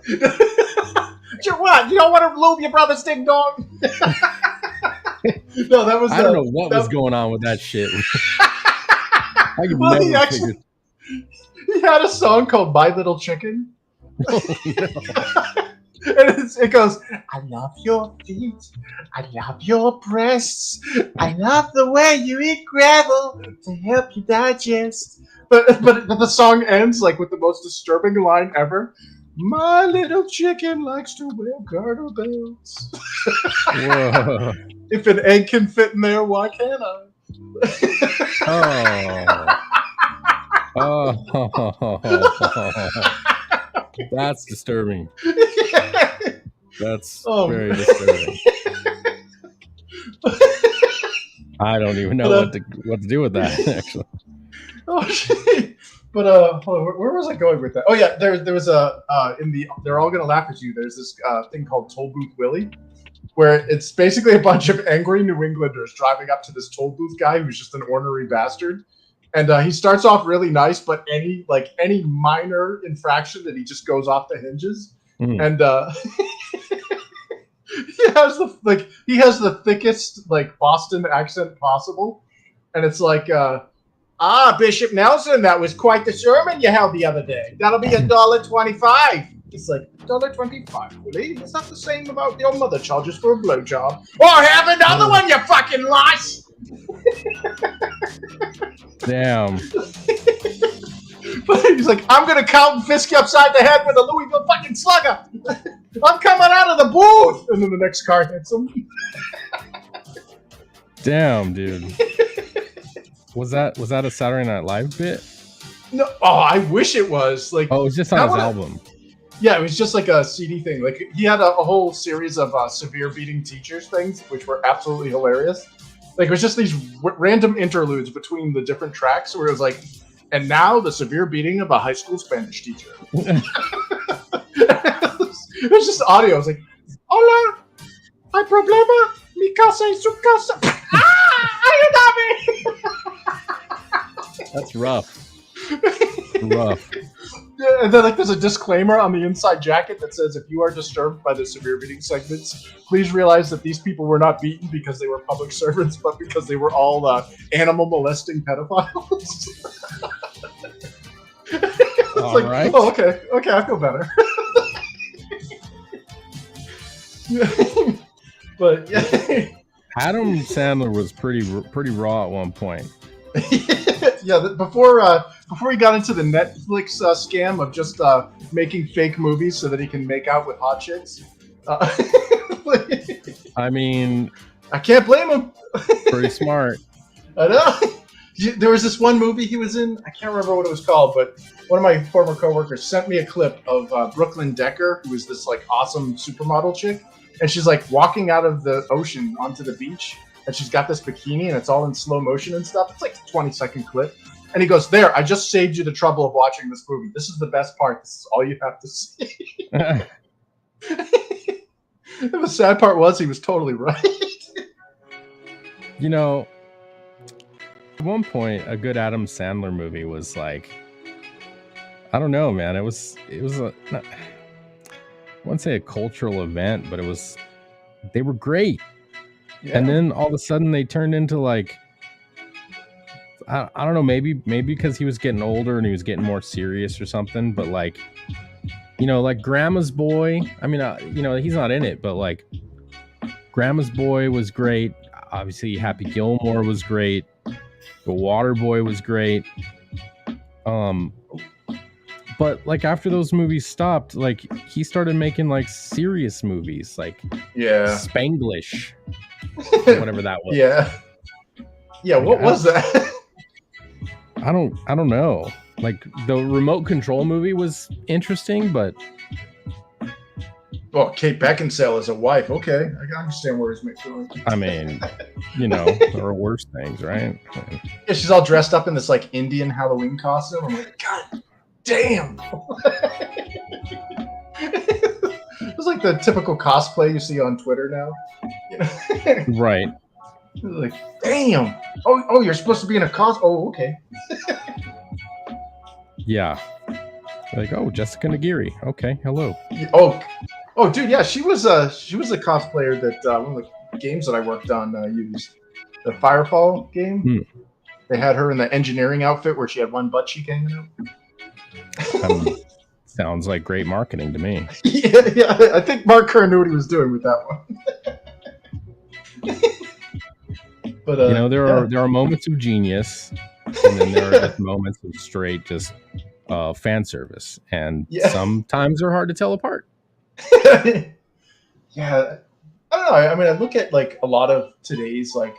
What? You don't want to lube your brother's ding dong? No, that was. I don't know what was going on with that shit. He had a song called "My Little Chicken." Oh, no. it goes, I love your feet. I love your breasts. I love the way you eat gravel to help you digest. But the song ends like with the most disturbing line ever. My little chicken likes to wear garter belts. Whoa. If an egg can fit in there, why can't Oh. Oh. That's disturbing. I? That's Oh, very man. disturbing. I don't even know what to do with that, actually. Oh shit! But hold on, where was I going with that? Oh yeah, there was a in the They're All Gonna Laugh at You. There's this thing called Toll Booth Willie, where it's basically a bunch of angry New Englanders driving up to this toll booth guy who's just an ornery bastard, and he starts off really nice, but any minor infraction that he just goes off the hinges, and he has the thickest Boston accent possible, and it's like. Bishop Nelson, that was quite the sermon you held the other day. That'll be $1.25. It's like $1.25, really? It's not the same about your mother charges for a blowjob. Or have another one, you fucking lice! Damn. But he's like, I'm gonna count and fisk you upside the head with a Louisville fucking slugger. I'm coming out of the booth, and then the next car hits him. Damn, dude. Was that a Saturday Night Live bit? No, I wish it was like. Oh, it was just on his album. Yeah, it was just like a CD thing. Like he had a whole series of severe beating teachers things, which were absolutely hilarious. Like it was just these random interludes between the different tracks, where it was like, and now the severe beating of a high school Spanish teacher. It was just audio. It was like, hola, hay problema, mi casa y su casa. Ayúdame! That's rough. Rough. Yeah, and then there's a disclaimer on the inside jacket that says, if you are disturbed by the severe beating segments, please realize that these people were not beaten because they were public servants, but because they were all animal molesting pedophiles. It's all right. Oh, okay, I feel better. But yeah. Adam Sandler was pretty raw at one point. Yeah, before he got into the Netflix scam of just making fake movies so that he can make out with hot chicks. I mean, I can't blame him. Pretty smart. I know. There was this one movie he was in. I can't remember what it was called, but one of my former coworkers sent me a clip of Brooklyn Decker, who was this awesome supermodel chick, and she's walking out of the ocean onto the beach. And she's got this bikini, and it's all in slow motion and stuff. It's like a 20-second clip. And he goes, there, I just saved you the trouble of watching this movie. This is the best part. This is all you have to see. The sad part was he was totally right. You know, at one point, a good Adam Sandler movie was I don't know, man. It was I wouldn't say a cultural event, but they were great. Yeah. And then all of a sudden they turned into I don't know, maybe because he was getting older and he was getting more serious or something, but Grandma's Boy, I mean, he's not in it, but Grandma's Boy was great. Obviously Happy Gilmore was great. The Waterboy was great. But after those movies stopped, he started making serious movies, yeah, Spanglish. Whatever that was. Yeah. What was that? I don't know. The remote control movie was interesting, but well, Kate Beckinsale as a wife. Okay, I can understand where he's going. I mean, there are worse things, right? Yeah, she's all dressed up in this Indian Halloween costume. I'm like, God damn. It's like the typical cosplay you see on Twitter now. Right. Damn. Oh, you're supposed to be in a cos. Oh, okay. Yeah. Jessica Nagiri. Okay, hello. Oh, dude, yeah, she was a cosplayer that one of the games that I worked on used. The Firefall game. They had her in the engineering outfit where she had one butt cheek hanging out. Sounds like great marketing to me. Yeah. I think Mark Kerr knew what he was doing with that one. But there are moments of genius, and then there are just moments of straight just fan service, and sometimes they're hard to tell apart. Yeah, I don't know. I mean, I look at like a lot of today's like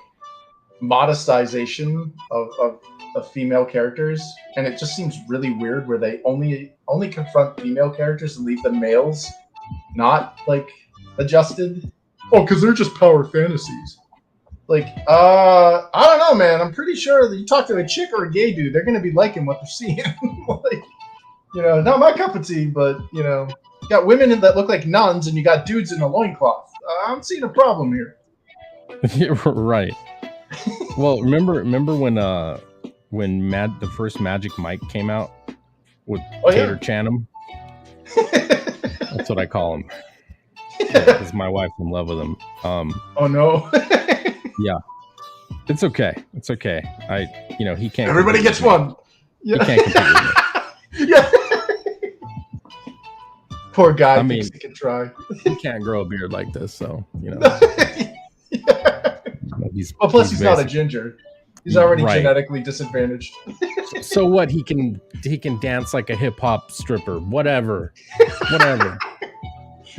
modestization of female characters, and it just seems really weird where they only confront female characters and leave the males not like adjusted. Oh, because they're just power fantasies. Like, I don't know, man. I'm pretty sure that you talk to a chick or a gay dude, they're gonna be liking what they're seeing. Like, not my cup of tea, but you got women that look like nuns, and you got dudes in a loincloth. I'm seeing a problem here. Right. Well, remember when the first Magic Mike came out with Tater Chanham? That's what I call him. Because my wife's in love with him. Oh no. Yeah. It's okay. He can't. Everybody gets one. Yeah. He can't compete with me. Yeah. Poor guy thinks he can try. He can't grow a beard like this, so Plus he's not a ginger. He's already genetically disadvantaged. So what? He can dance like a hip hop stripper. Whatever. You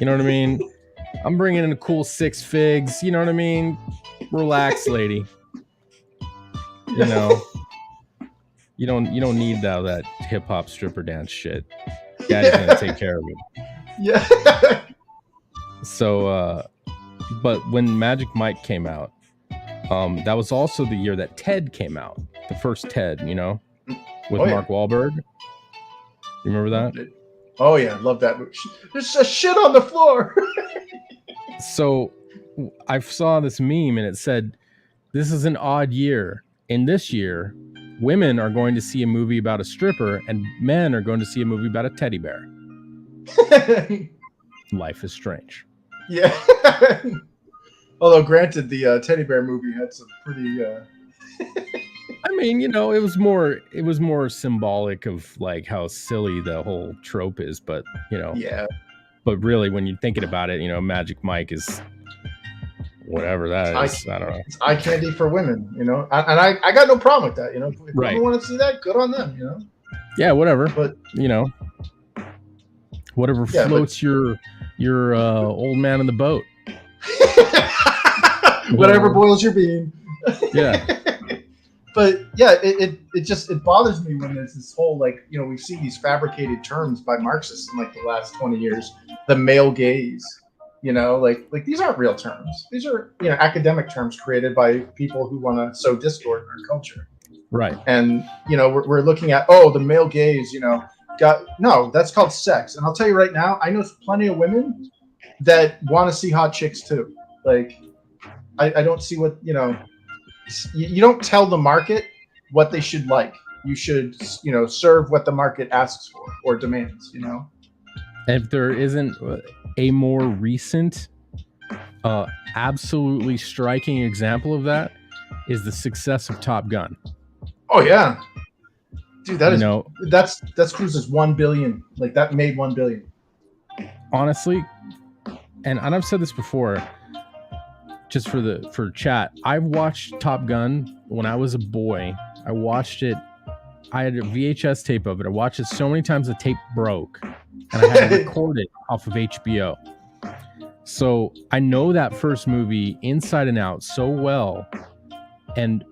know what I mean? I'm bringing in a cool 6 figs. You know what I mean? Relax, lady. You don't need that hip hop stripper dance shit. Daddy's gonna take care of it. Yeah. So, but when Magic Mike came out, that was also the year that Ted came out. The first Ted, with Mark Wahlberg. You remember that? Oh yeah, love that movie. There's a shit on the floor. So I saw this meme and it said, "This is an odd year. In this year, women are going to see a movie about a stripper and men are going to see a movie about a teddy bear." Life is strange. Yeah. Although, granted, the teddy bear movie had some pretty. I mean, it was more symbolic of like how silly the whole trope is, but Yeah. But really, when you're thinking about it, Magic Mike is whatever that is. I don't know. It's eye candy for women, and I got no problem with that. If right. you want to see that, good on them. Yeah, whatever. But whatever floats your old man in the boat. Whatever boils your bean. Yeah. But yeah, it bothers me when there's this whole we've seen these fabricated terms by Marxists in the last 20 years. The male gaze, like these aren't real terms. These are academic terms created by people who want to sow discord in our culture. Right. And we're looking at the male gaze. That's called sex. And I'll tell you right now, I know plenty of women that want to see hot chicks too. Like, I don't see what you don't tell the market what they should like. You should, serve what the market asks for or demands, If there isn't a more recent, absolutely striking example of that is the success of Top Gun. Oh yeah. Dude, that is, that's Cruise's 1 billion. Like that made 1 billion. Honestly, and I've said this before, just for chat, I've watched Top Gun when I was a boy. I watched it. I had a VHS tape of it. I watched it so many times the tape broke, and I had to record it off of HBO. So I know that first movie inside and out so well. And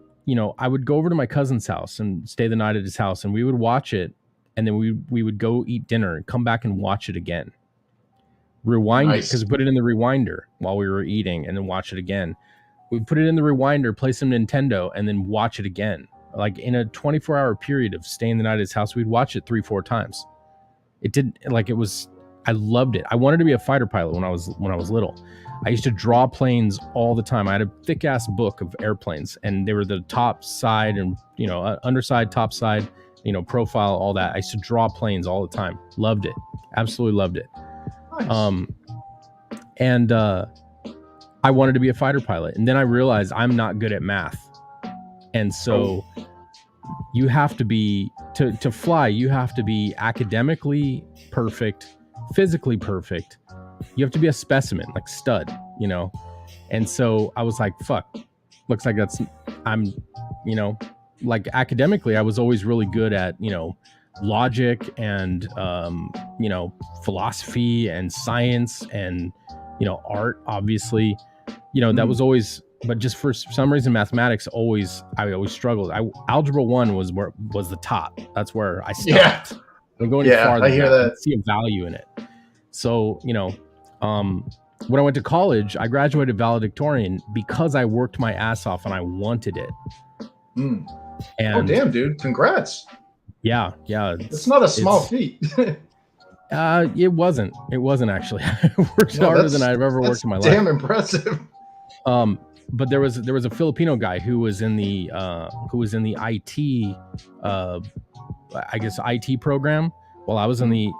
I would go over to my cousin's house and stay the night at his house, and we would watch it, and then we would go eat dinner and come back and watch it again. Rewind it, because we put it in the rewinder while we were eating, and then watch it again. We put it in the rewinder, play some Nintendo, and then watch it again. Like in a 24-hour period of staying the night at his house, we'd watch it 3-4 times. I loved it. I wanted to be a fighter pilot when I was little. I used to draw planes all the time. I had a thick ass book of airplanes, and they were the top side and underside, top side, profile, all that. I used to draw planes all the time. Loved it. Absolutely loved it. Nice. And I wanted to be a fighter pilot, and then I realized I'm not good at math, and so you have to be to fly, you have to be academically perfect, physically perfect. You have to be a specimen, like stud, you know. And so I was like, fuck, looks like I'm, you know, like academically, I was always really good at, you know, logic and, you know, philosophy and science and, you know, art, obviously, you know, that was always, but just for some reason, mathematics I always struggled. Algebra 1 was the top. That's where I stopped. Yeah. I'm going farther. I hear that. I see a value in it. So, you know, when I went to college, I graduated valedictorian because I worked my ass off and I wanted it. And, oh, damn, dude. Congrats. Yeah. It's not a small feat. It wasn't actually. I worked harder than I've ever worked in my life. Damn impressive. But there was a Filipino guy who was in the IT, I guess IT program. Well, I was in the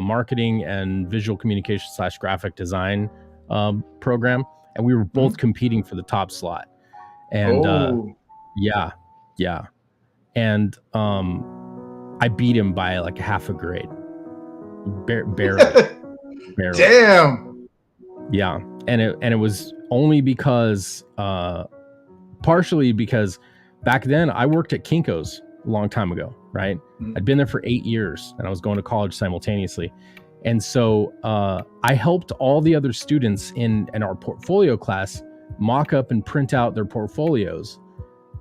marketing and visual communication / graphic design program, and we were both competing for the top slot. And yeah, and I beat him by like half a grade, barely. Damn. Yeah, and it was only because, partially because back then I worked at Kinko's a long time ago, right? I'd been there for 8 years and I was going to college simultaneously. And so I helped all the other students in our portfolio class mock up and print out their portfolios,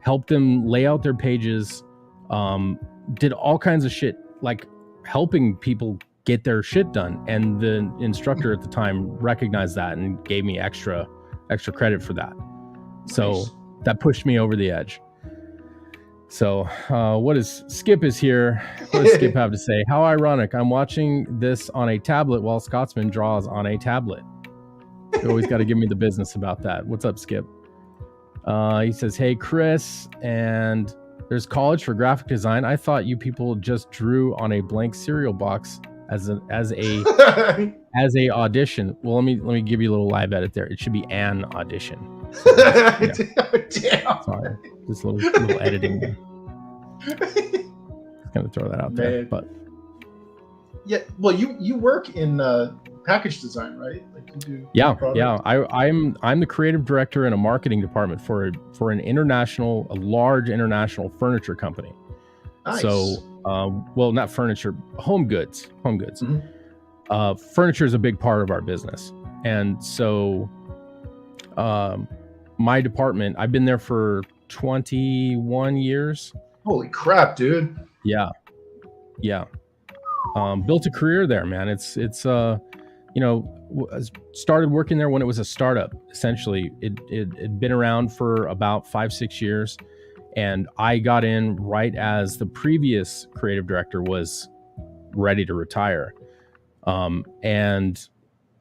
help them lay out their pages, did all kinds of shit, like helping people get their shit done. And the instructor at the time recognized that and gave me extra credit for that. So that pushed me over the edge. So Skip is here. What does Skip have to say? How ironic. I'm watching this on a tablet while Scotsman draws on a tablet. You always got to give me the business about that. What's up, Skip? He says, hey, Chris, and there's college for graphic design. I thought you people just drew on a blank cereal box as a audition. Well, let me give you a little live edit there. It should be an audition. So, Damn. Sorry, just a little editing there. Gonna throw that out there, but yeah. Well, you work in package design, right? Like you do. Yeah. I'm the creative director in a marketing department for a large international furniture company. Nice. So, well, not furniture, home goods. Furniture is a big part of our business, and so, my department, I've been there for 21 years. Holy crap, dude. Yeah. Built a career there, man. It's you know, started working there when it was a startup. Essentially, it'd been around for about 5-6 years, and I got in right as the previous creative director was ready to retire, and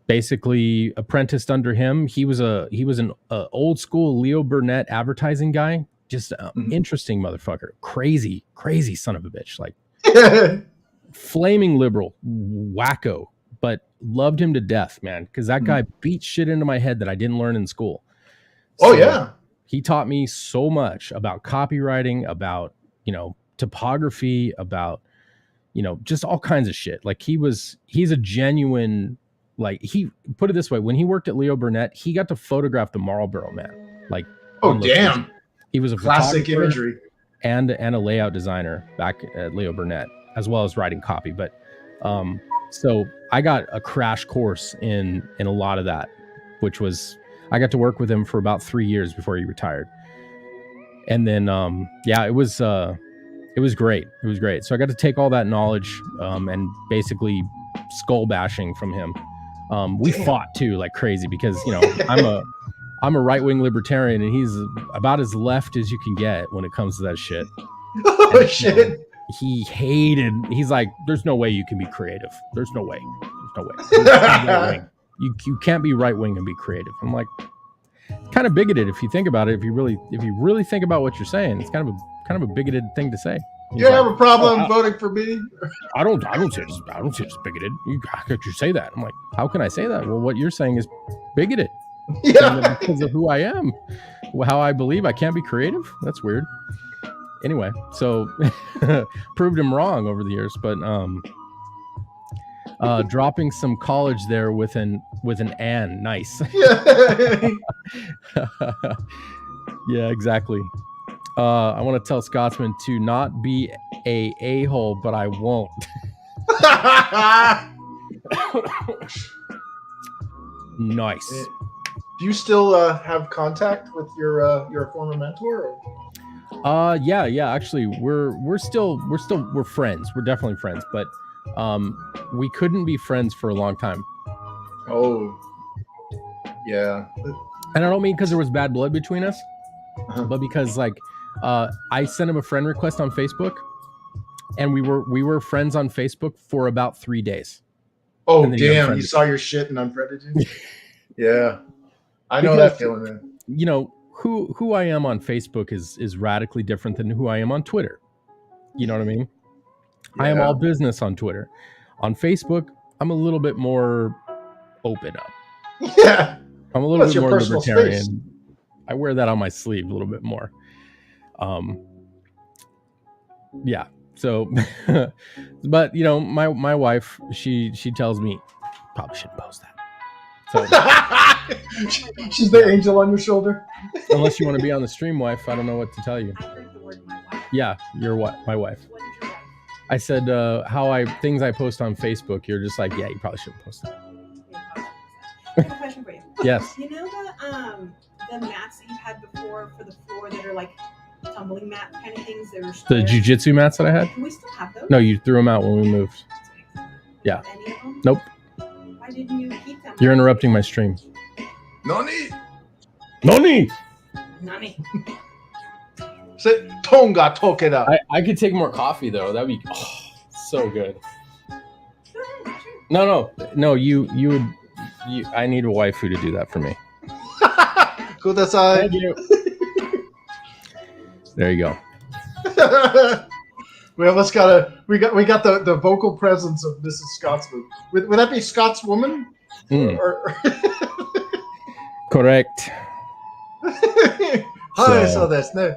basically apprenticed under him. He was an old school Leo Burnett advertising guy. Just an interesting motherfucker. Crazy son of a bitch. Like flaming liberal, wacko, but loved him to death, man. Because that guy beat shit into my head that I didn't learn in school. Oh, yeah. He taught me so much about copywriting, about, you know, typography, about, you know, just all kinds of shit. Like he's a genuine, like, he put it this way. When he worked at Leo Burnett, he got to photograph the Marlboro Man. Like, oh, damn. He was a classic imagery and a layout designer back at Leo Burnett, as well as writing copy. But so I got a crash course in a lot of that, which was, I got to work with him for about 3 years before he retired. And then, it was great. It was great. So I got to take all that knowledge and basically skull bashing from him. We fought too, like crazy, because, you know, I'm a right-wing libertarian, and he's about as left as you can get when it comes to that shit. Oh, and, shit. He's like, there's no way you can be creative. There's no way. You can't be right-wing and be creative. I'm like, kind of bigoted if you think about it. If you really think about what you're saying, it's kind of a bigoted thing to say. You have a problem voting for me? I don't say it's bigoted. How could you say that? I'm like, how can I say that? Well, what you're saying is bigoted. Yeah. Because of who I am, how I believe I can't be creative. That's weird. anyway, so proved him wrong over the years, but dropping some college there with an nice. Yeah, exactly. I want to tell Scotsman to not be a hole, but I won't. Nice. Do you still have contact with your former mentor? Or? Yeah. Actually, we're friends. We're definitely friends, but we couldn't be friends for a long time. Oh, yeah. And I don't mean because there was bad blood between us, but because like I sent him a friend request on Facebook, and we were friends on Facebook for about 3 days. Oh damn! He saw your shit and unfriended you. Yeah, I know that feeling, man. You know who I am on Facebook is radically different than who I am on Twitter. You know what I mean? Yeah. I am all business on Twitter. On Facebook, I'm a little bit more open up. Yeah, I'm a little bit more libertarian. Space. I wear that on my sleeve a little bit more. Yeah. So, but you know, my wife, she tells me probably shouldn't post that. So she's the angel on your shoulder. Unless you want to be on the stream, wife, I don't know what to tell you. I heard the word my wife. Yeah, your what? My wife. What is your wife? I said things I post on Facebook. You're just like, yeah, you probably shouldn't post that. I have a question for you. Yes. You know the mats that you've had before for the floor that are like tumbling mat kind of things that are the jiu-jitsu mats that I had? Can we still have those? No, you threw them out when we moved. Yeah. Any of them? Nope. Why didn't you keep them? You're interrupting my stream. Nani. Say Tonga Tokeda. I could take more coffee though. That'd be so good. No. You would. I need a waifu to do that for me. Kudasai. Thank you. There you go. We almost got the vocal presence of Mrs. Scotsman. Would that be Scotswoman? Or correct. So that's no.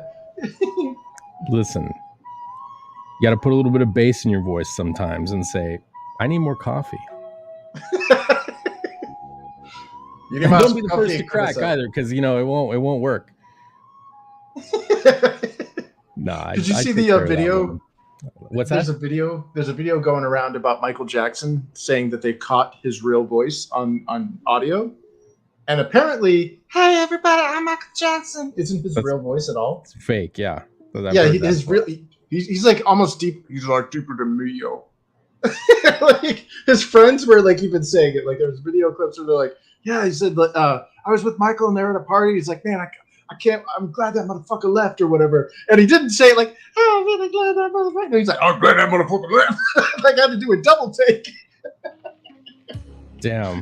Listen, you got to put a little bit of bass in your voice sometimes and say, "I need more coffee." You don't be the first to crack either, because you know it won't work. Nah. Did you see the video? What's that? There's a video going around about Michael Jackson saying that they caught his real voice on audio, and apparently, "Hey everybody, I'm Michael Jackson." Isn't his real voice at all? It's fake, yeah. He's like almost deep. He's like deeper than me, yo. Like his friends were like even saying it. Like there's video clips where they're like, "Yeah," he said, "I was with Michael and they're at a party." He's like, "Man, I can't. I'm glad that motherfucker left or whatever." And he didn't say like, "Oh, I'm really glad that motherfucker." And he's like, "I'm glad that motherfucker left." Like I had to do a double take. Damn.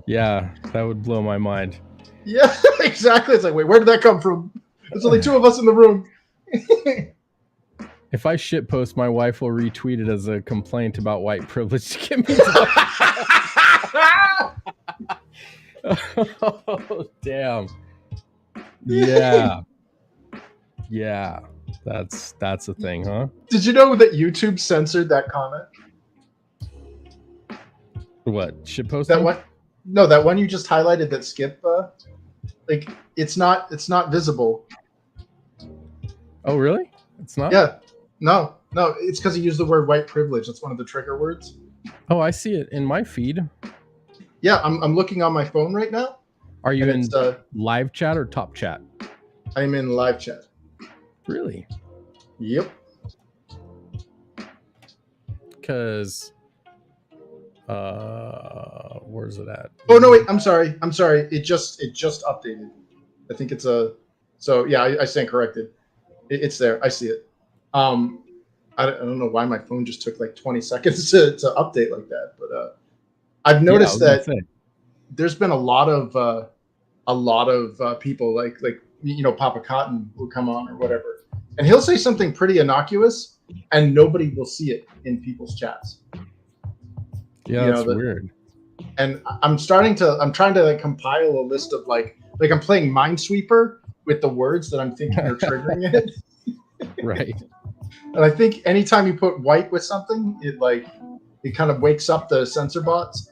Yeah, that would blow my mind. Yeah, exactly. It's like, wait, where did that come from? There's only two of us in the room. If I shitpost, my wife will retweet it as a complaint about white privilege to get me. Oh, damn. Yeah. That's a thing, huh? Did you know that YouTube censored that comment? What? Shitpost? That one? No, that one you just highlighted that Skip. Like it's not visible. Oh, really? It's not? Yeah. No. It's because he used the word white privilege. That's one of the trigger words. Oh, I see it in my feed. Yeah, I'm looking on my phone right now. Are you in live chat or top chat? I'm in live chat. Really? Yep. Because where's it at? Oh no, wait, I'm sorry. It just updated. I think it's so yeah, I stand corrected. It's there. I see it. I don't know why my phone just took like 20 seconds to update like that, but I've noticed that there's been a lot of people like you know Papa Cotton will come on or whatever, and he'll say something pretty innocuous, and nobody will see it in people's chats. Yeah, that's weird. And I'm trying to like compile a list of like I'm playing Minesweeper with the words that I'm thinking are triggering it. Right. And I think anytime you put white with something, it kind of wakes up the sensor bots.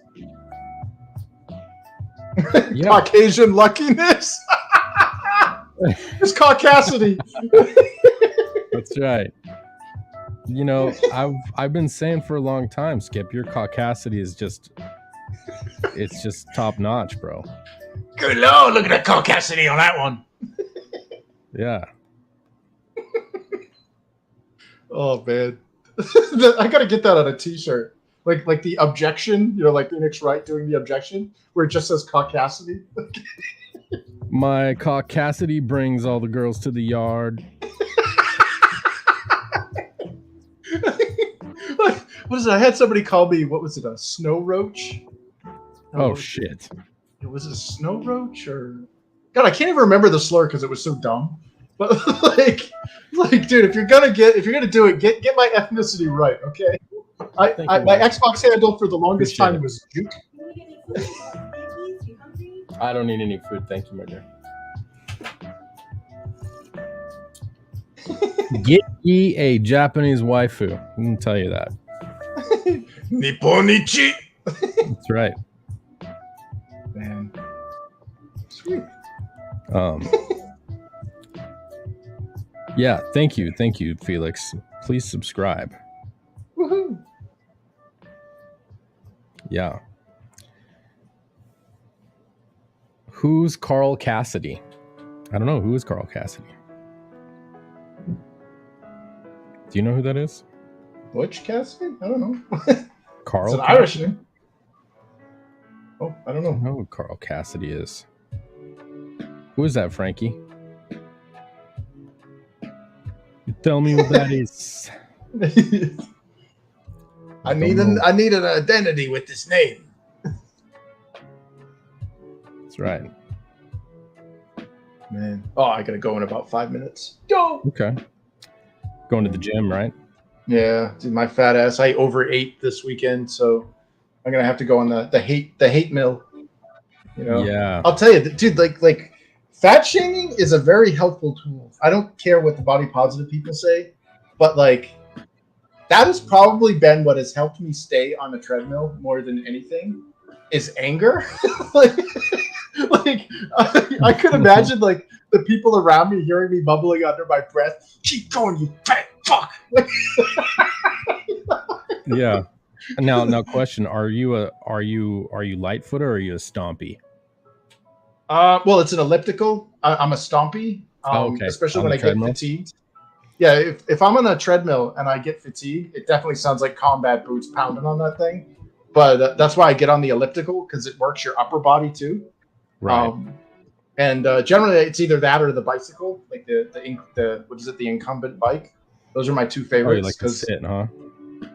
Yeah. Caucasian luckiness. It's caucasity. That's right. You know, I've been saying for a long time, Skip, your caucasity is just top notch, bro. Good lord, look at the caucasity on that one. Yeah. Oh man. I gotta get that on a t-shirt. Like the objection, like Phoenix Wright doing the objection, where it just says caucasity. My caucasity brings all the girls to the yard. What is it? I had somebody call me, what was it, a snow roach? Oh shit. Was it a snow roach or God, I can't even remember the slur because it was so dumb. But like dude, if you're gonna do it, get my ethnicity right, okay? My Xbox handle for the longest time was Juke. I don't need any food, thank you, my dear. Get ye a Japanese waifu. I can tell you that. Nipponichi. That's right. Man. Sweet. Yeah, thank you, Felix. Please subscribe. Woohoo. Yeah. Who's Carl Cassidy? I don't know. Who is Carl Cassidy? Do you know who that is? Butch Cassidy? I don't know. Carl? It's an Cassidy? Irish name. Oh, I don't know. I don't know who Carl Cassidy is. Who is that, Frankie? Tell me what that is. I need an identity with this name. That's right. Man. Oh, I gotta go in about 5 minutes. Go. Okay. Going to the gym, right? Yeah, dude, my fat ass. I overate this weekend, so I'm gonna have to go on the hate mill. Yeah. I'll tell you, dude. Like fat shaming is a very helpful tool. I don't care what the body positive people say, but like that has probably been what has helped me stay on the treadmill more than anything. Is anger. I could imagine like the people around me hearing me bubbling under my breath. Keep going, you fat fuck. Yeah. Now, question: Are you Lightfoot or are you a Stompy? Well, it's an elliptical. I'm a Stompy. Okay. Especially On when the I treadmill? get fatigued. Yeah, if I'm on a treadmill and I get fatigued, it definitely sounds like combat boots pounding on that thing. But that's why I get on the elliptical because it works your upper body too. Right. And generally it's either that or the bicycle, like the what is it, the incumbent bike. Those are my two favorites. Oh, you like to sit, huh?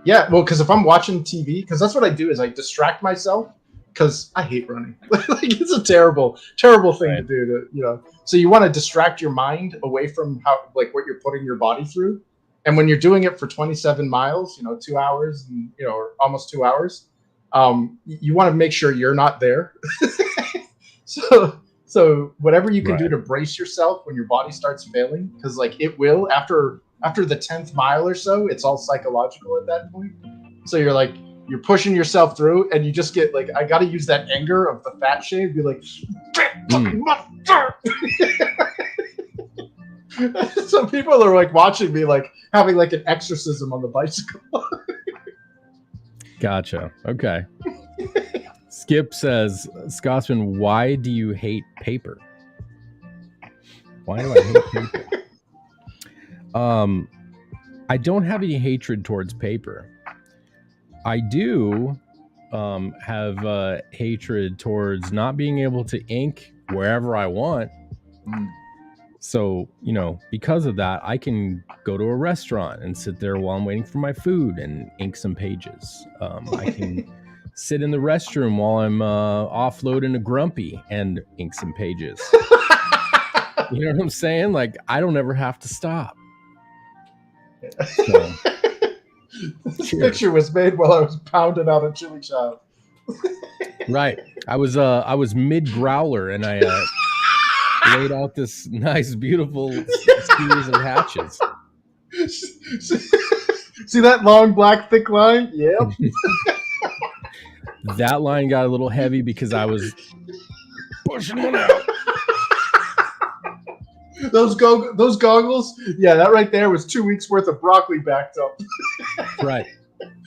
Yeah, well, because if I'm watching TV, because that's what I do is I distract myself because I hate running. Like it's a terrible thing to do. So you want to distract your mind away from what you're putting your body through, and when you're doing it for 27 miles, 2 hours, and or almost 2 hours, you want to make sure you're not there. So whatever you can do to brace yourself when your body starts failing, because like it will after the 10th mile or so, it's all psychological at that point. So you're pushing yourself through, and you just get like, I got to use that anger of the fat shame, be like, fucking motherfucker. Some people are like watching me, like having like an exorcism on the bicycle. Gotcha. Okay. Skip says, Scotsman, why do you hate paper? Why do I hate paper? I don't have any hatred towards paper. I do have hatred towards not being able to ink wherever I want. So, because of that, I can go to a restaurant and sit there while I'm waiting for my food and ink some pages. I can sit in the restroom while I'm offloading a grumpy and ink some pages. You know what I'm saying? Like, I don't ever have to stop. So, this picture was made while I was pounding out a chili shop. Right. I was mid growler and I laid out this nice, beautiful series of hatches. See that long black thick line? Yep. That line got a little heavy because I was pushing one out. Those goggles? Yeah, that right there was 2 weeks worth of broccoli backed up. Right.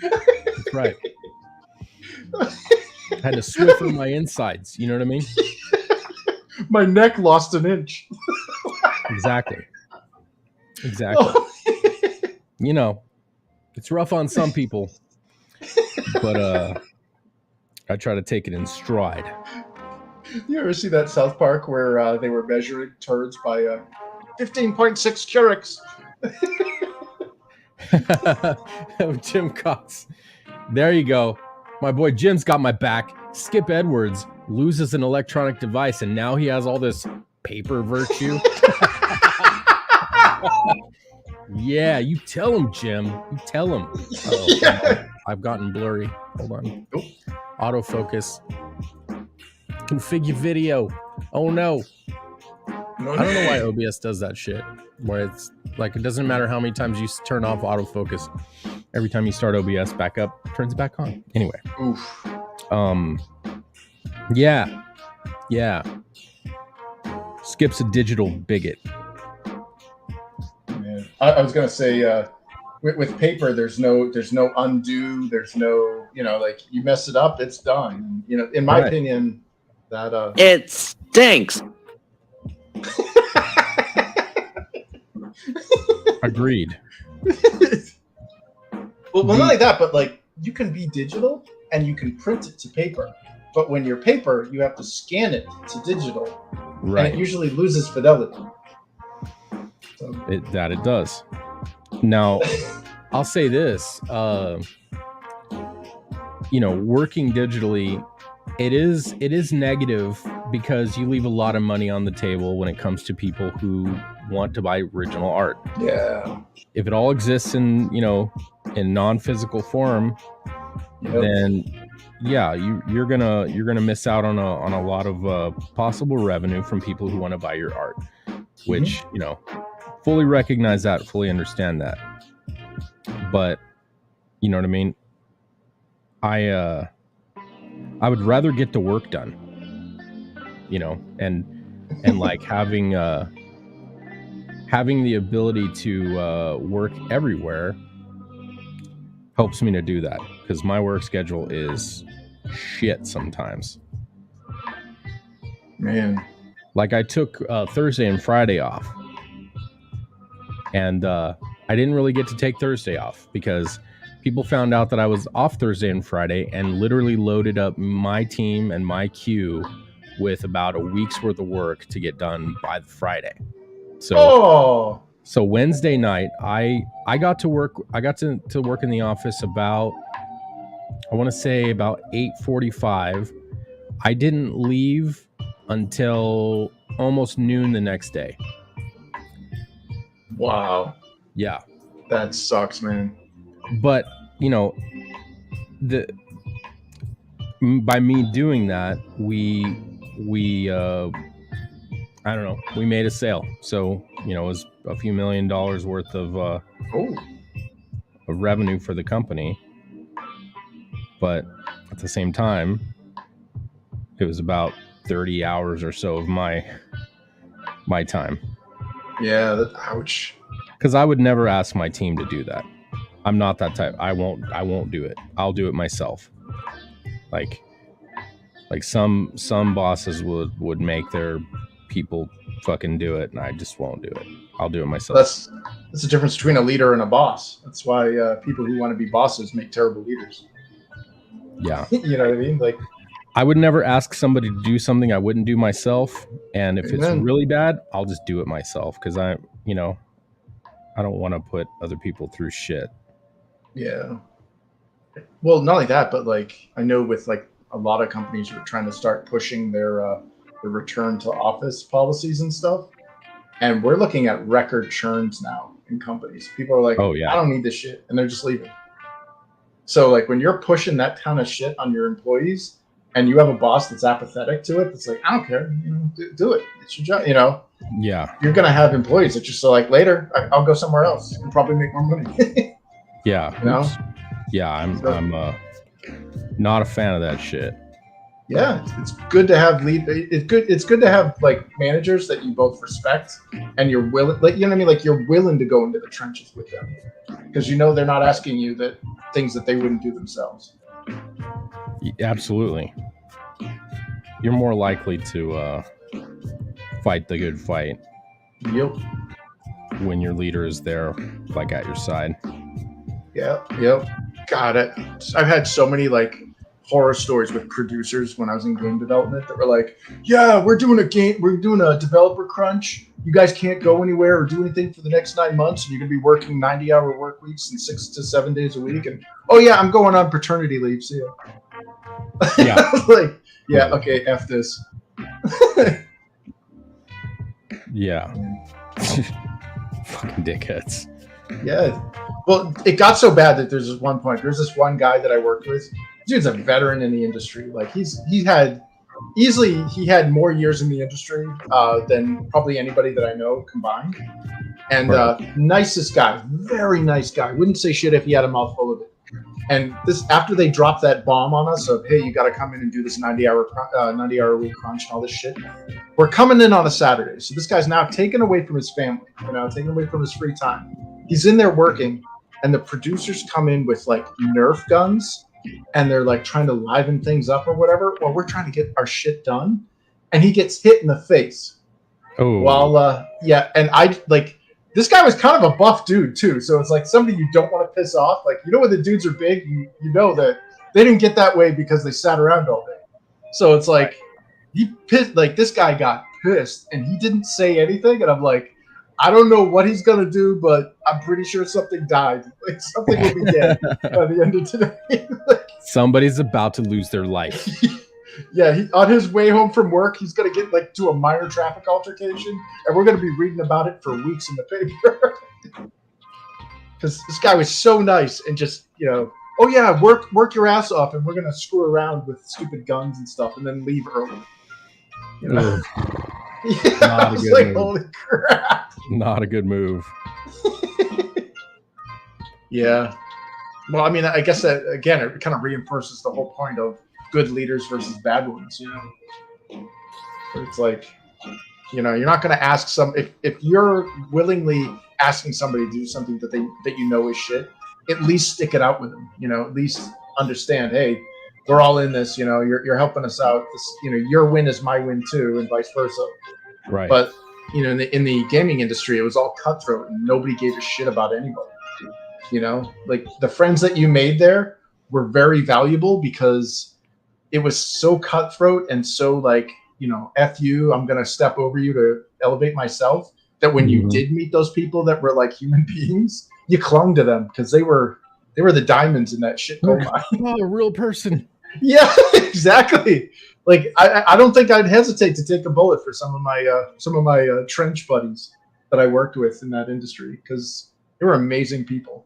That's right. I had to Swiffer my insides. You know what I mean? My neck lost an inch. Exactly. Exactly. You know, it's rough on some people, but I try to take it in stride. You ever see that South Park where they were measuring turds by 15.6 Keurigs? Jim Cox. There you go. My boy Jim's got my back. Skip Edwards loses an electronic device, and now he has all this paper virtue. Yeah, you tell him, Jim. You tell him. Yeah. I've gotten blurry. Hold on. Nope. Autofocus. Configure video. Oh no. I don't know why OBS does that shit. Where it's like it doesn't matter how many times you turn off autofocus. Every time you start OBS back up, it turns it back on. Anyway. Oof. Yeah. Skip's a digital bigot. Man. I was gonna say with paper, there's no undo. There's no, like you mess it up, it's done. In my opinion, that it stinks. Agreed. Well, not like that, but like you can be digital and you can print it to paper. But when you're paper, you have to scan it to digital, Right. and it usually loses fidelity. So. It does. Now, I'll say this: working digitally, it is negative because you leave a lot of money on the table when it comes to people who want to buy original art. Yeah. If it all exists in non-physical form, then yeah, you're gonna miss out on a lot of possible revenue from people who want to buy your art, which fully recognize that, fully understand that. But you know what I mean? I would rather get the work done, and like having the ability to work everywhere helps me to do that, because my work schedule is shit sometimes. Man. Like I took Thursday and Friday off, and I didn't really get to take Thursday off because people found out that I was off Thursday and Friday and literally loaded up my team and my queue with about a week's worth of work to get done by the Friday. So Wednesday night, I got to work. I got to work in the office about, I want to say about 8:45. I didn't leave until almost noon the next day. Wow. Yeah. That sucks, man. But by me doing that, we I don't know, we made a sale. So it was a few $1 million worth of revenue for the company. But at the same time, it was about 30 hours or so of my time. Yeah, ouch. Because I would never ask my team to do that. I'm not that type. I won't do it. I'll do it myself. Like some bosses would make their people fucking do it, and I just won't do it. I'll do it myself. That's the difference between a leader and a boss. That's why people who want to be bosses make terrible leaders. Yeah. You know what I mean? Like, I would never ask somebody to do something I wouldn't do myself, and if it's really bad, I'll just do it myself, because I don't want to put other people through shit. Yeah. Well, not like that, but like I know with like a lot of companies who are trying to start pushing their return to office policies and stuff, and we're looking at record churns now in companies. People are like, "Oh yeah, I don't need this shit," and they're just leaving. So like when you're pushing that kind of shit on your employees, and you have a boss that's apathetic to it, it's like, I don't care, do it. It's your job, Yeah. You're gonna have employees that just are like, later, I'll go somewhere else and probably make more money. Yeah. You know? Oops. Yeah, I'm not a fan of that shit. Yeah, it's good to have It's good to have like managers that you both respect, and you're willing, like, you know what I mean, like you're willing to go into the trenches with them because you know they're not asking you that things that they wouldn't do themselves. Absolutely. You're more likely to fight the good fight Yep. when your leader is there, like at your side. Yep. God, I've had so many like horror stories with producers when I was in game development that were like, "Yeah, we're doing a developer crunch. You guys can't go anywhere or do anything for the next 9 months, and you're gonna be working 90-hour work weeks and 6 to 7 days a week." And oh yeah, I'm going on paternity leave. See ya. Yeah. Like, yeah, okay, F this. Yeah. Fucking dickheads. Yeah. Well, it got so bad that there's this one guy that I worked with. Dude's a veteran in the industry. Like he had more years in the industry than probably anybody that I know combined. And nicest guy, very nice guy. Wouldn't say shit if he had a mouthful of it. And this, after they dropped that bomb on us of, hey, you got to come in and do this 90-hour week crunch and all this shit. We're coming in on a Saturday, so this guy's now taken away from his family, taken away from his free time. He's in there working, and the producers come in with like Nerf guns, and they're like trying to liven things up or whatever, while we're trying to get our shit done, and he gets hit in the face. Oh. While and I like. This guy was kind of a buff dude too, so it's like somebody you don't want to piss off. Like, when the dudes are big, you know that they didn't get that way because they sat around all day. So it's like this guy got pissed and he didn't say anything, and I'm like, I don't know what he's gonna do, but I'm pretty sure something died. Like, something will be dead by the end of today. Somebody's about to lose their life. Yeah, on his way home from work, he's gonna get like to a minor traffic altercation, and we're gonna be reading about it for weeks in the paper. Because this guy was so nice and just, oh yeah, work your ass off, and we're gonna screw around with stupid guns and stuff, and then leave early. Yeah, I was like, move. Holy crap! Not a good move. Yeah. Well, I mean, I guess that again, it kind of reinforces the whole point of good leaders versus bad ones, It's like, you're not going to ask if you're willingly asking somebody to do something that is shit, at least stick it out with them, at least understand, hey, we're all in this, you're helping us out. This, your win is my win too, and vice versa. Right. But, in the gaming industry, it was all cutthroat and nobody gave a shit about anybody. Like, the friends that you made there were very valuable because it was so cutthroat and so like, F you, I'm going to step over you to elevate myself, that when you did meet those people that were like human beings, you clung to them because they were the diamonds in that shit gold mine. Oh, a real person. Yeah, exactly. Like, I don't think I'd hesitate to take a bullet for some of my trench buddies that I worked with in that industry, because they were amazing people.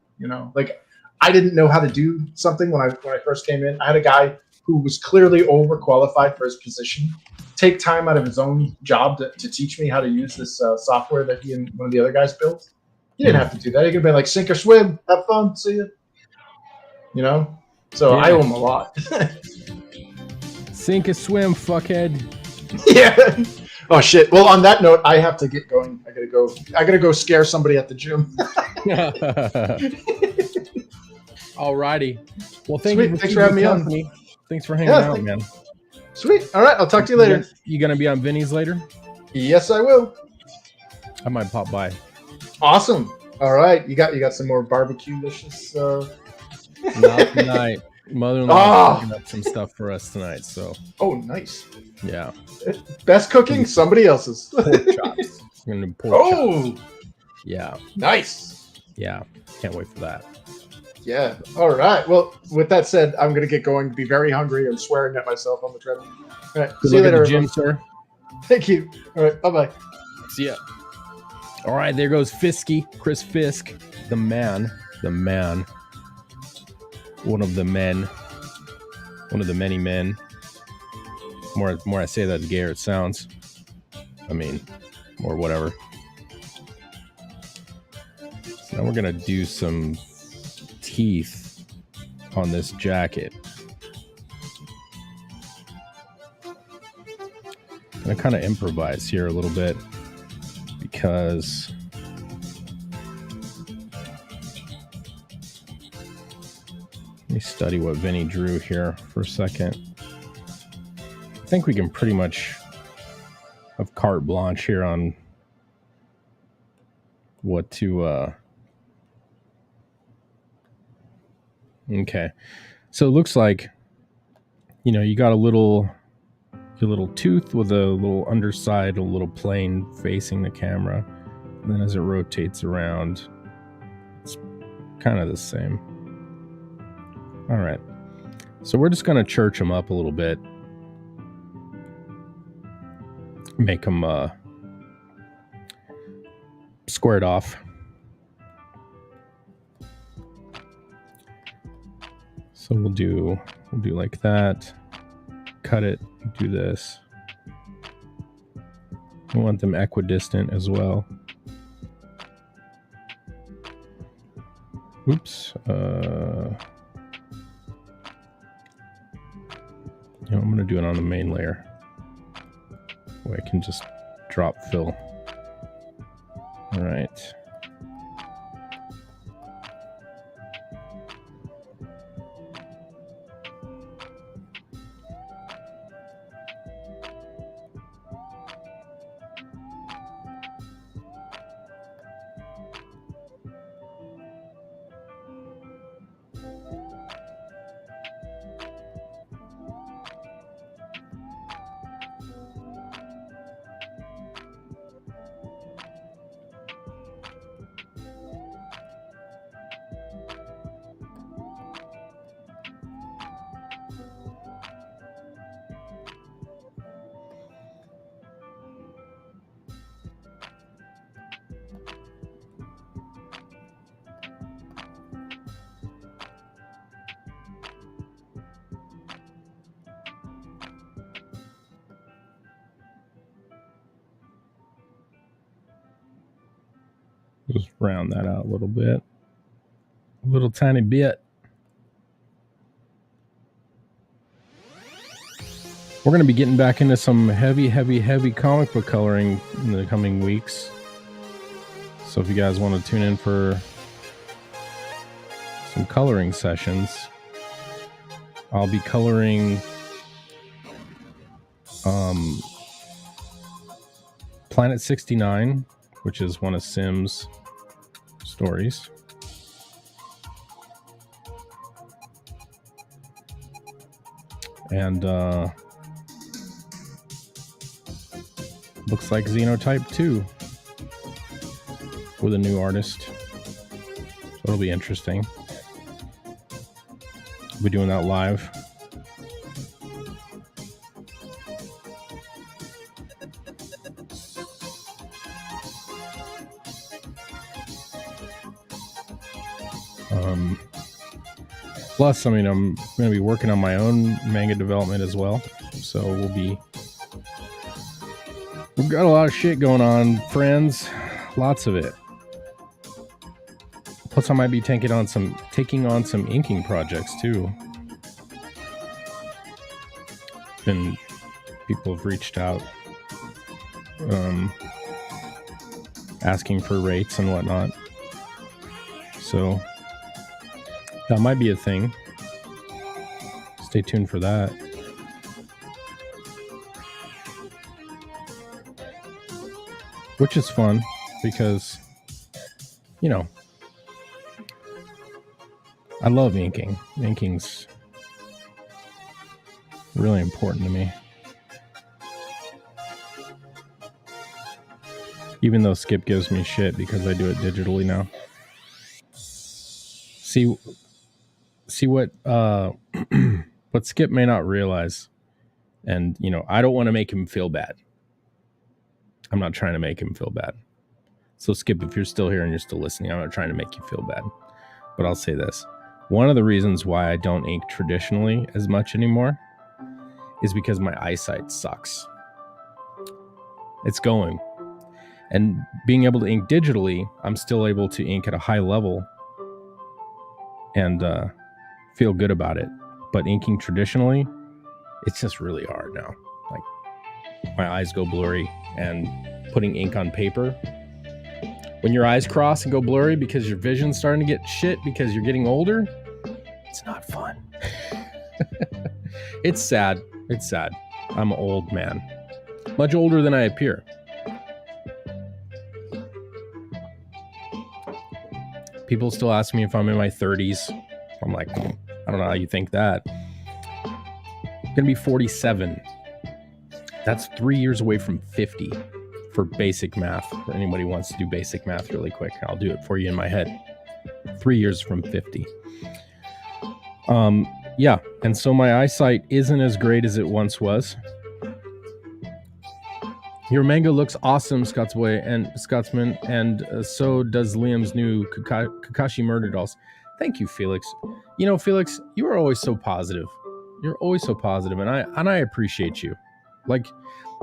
Like, I didn't know how to do something when I first came in. I had a guy who was clearly overqualified for his position take time out of his own job to teach me how to use this software that he and one of the other guys built. He didn't have to do that. He could have been like, sink or swim, have fun, see ya. So yeah. I owe him a lot. Sink or swim, fuckhead. Yeah. Oh shit. Well, on that note, I have to get going. I gotta go scare somebody at the gym. Alrighty. Well, thanks for having me on. Thanks for hanging out, man. Sweet. All right. I'll talk to you later. You gonna be on Vinny's later? Yes, I will. I might pop by. Awesome. All right. You got some more barbecue-licious. Not tonight. Mother-in-law cooking up some stuff for us tonight. So. Oh, nice. Yeah. Best cooking, somebody else's. Pork chops. I'm gonna do pork chops. Yeah. Nice. Yeah. Can't wait for that. Yeah. All right. Well, with that said, I'm going to get going. Be very hungry. I'm swearing at myself on the treadmill. All right. Good See you later, Jim, sir. Thank you. All right. Bye-bye. See ya. All right. There goes Fisky. Chris Fisk. The man. One of the men. One of the many men. More I say that, the gayer it sounds. I mean, or whatever. So now we're gonna do some teeth on this jacket. I'm gonna kind of improvise here a little bit because let me study what Vinny drew here for a second. I think we can pretty much have carte blanche here on what to okay. So it looks like, you know, you got your little tooth with a little underside, a little plane facing the camera. And then as it rotates around, it's kind of the same. All right. So we're just going to church them up a little bit. Make them squared off. So we'll do like that. Cut it, do this. We want them equidistant as well. Oops. You know, I'm going to do it on the main layer where I can just drop fill. All right. Just round that out a little bit. A little tiny bit. We're going to be getting back into some heavy comic book coloring in the coming weeks. So if you guys want to tune in for some coloring sessions, I'll be coloring Planet 69, which is one of Sim's stories. And looks like Xenotype 2 with a new artist. So it'll be interesting. We'll be doing that live. Plus, I mean, I'm going to be working on my own manga development as well. So we've got a lot of shit going on, friends. Lots of it. Plus, I might be taking on some inking projects too. And people have reached out, asking for rates and whatnot. So that might be a thing. Stay tuned for that. Which is fun because, you know, I love inking. Inking's really important to me. Even though Skip gives me shit because I do it digitally now. See what what Skip may not realize, and you know, I don't want to make him feel bad. I'm not trying to make him feel bad. So Skip, if you're still here and you're still listening, I'm not trying to make you feel bad. But I'll say this. One of the reasons why I don't ink traditionally as much anymore is because my eyesight sucks. It's going. And being able to ink digitally, I'm still able to ink at a high level and feel good about it. But inking traditionally, it's just really hard now. Like, my eyes go blurry, and putting ink on paper, when your eyes cross and go blurry because your vision's starting to get shit because you're getting older, it's not fun. It's sad. It's sad. I'm an old man. Much older than I appear. People still ask me if I'm in my 30s. I'm like, I don't know how you think that. I'm gonna be 47. That's 3 years away from 50 for basic math. For anybody who wants to do basic math really quick, I'll do it for you in my head. 3 years from 50. Yeah, and so my eyesight isn't as great as it once was. Your manga looks awesome, Scotsman, and so does Liam's new Kakashi Murder Dolls. Thank you, Felix. You know, Felix, you are always so positive. You're always so positive, and I appreciate you. Like,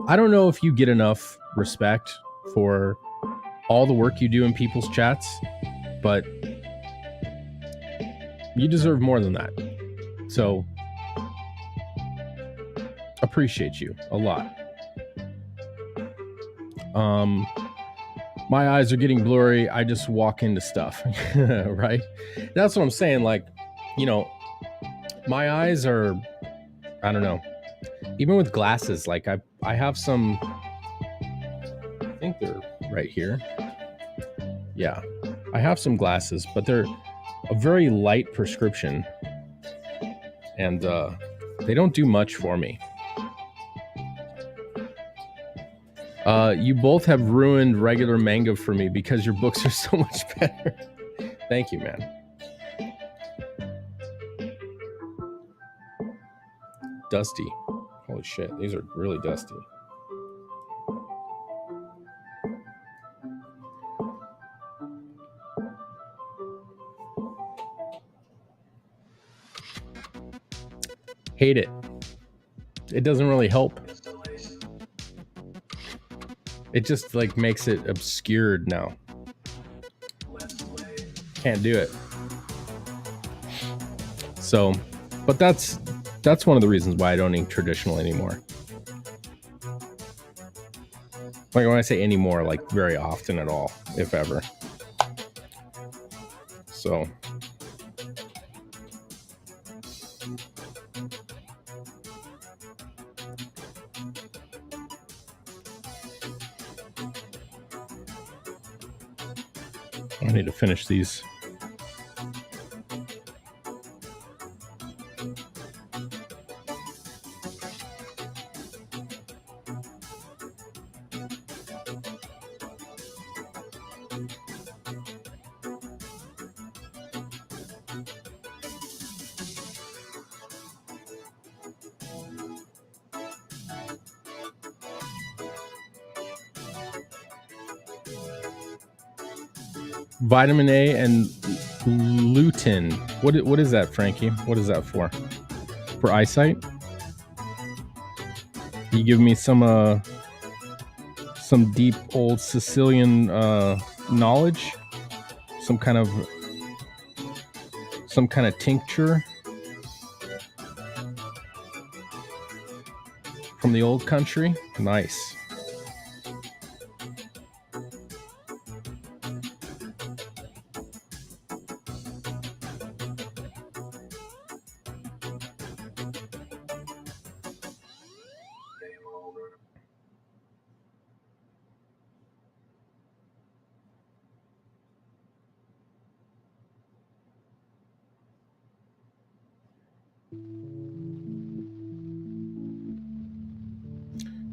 I don't know if you get enough respect for all the work you do in people's chats, but you deserve more than that. So, appreciate you a lot. My eyes are getting blurry. I just walk into stuff, right? That's what I'm saying. Like, you know, my eyes are, I don't know, even with glasses, like I have some, I think they're right here. Yeah, I have some glasses, but they're a very light prescription, and they don't do much for me. You both have ruined regular manga for me because your books are so much better. Thank you, man. Dusty. Holy shit, these are really dusty. Hate it. It doesn't really help. It just like makes it obscured now. Can't do it. So, but that's one of the reasons why I don't ink traditional anymore. Like, when I say anymore, like very often at all, if ever. So, I need to finish these. Vitamin A and lutein. What is that, Frankie? What is that for? For eyesight? You give me some deep old Sicilian knowledge? Some kind of tincture from the old country? Nice.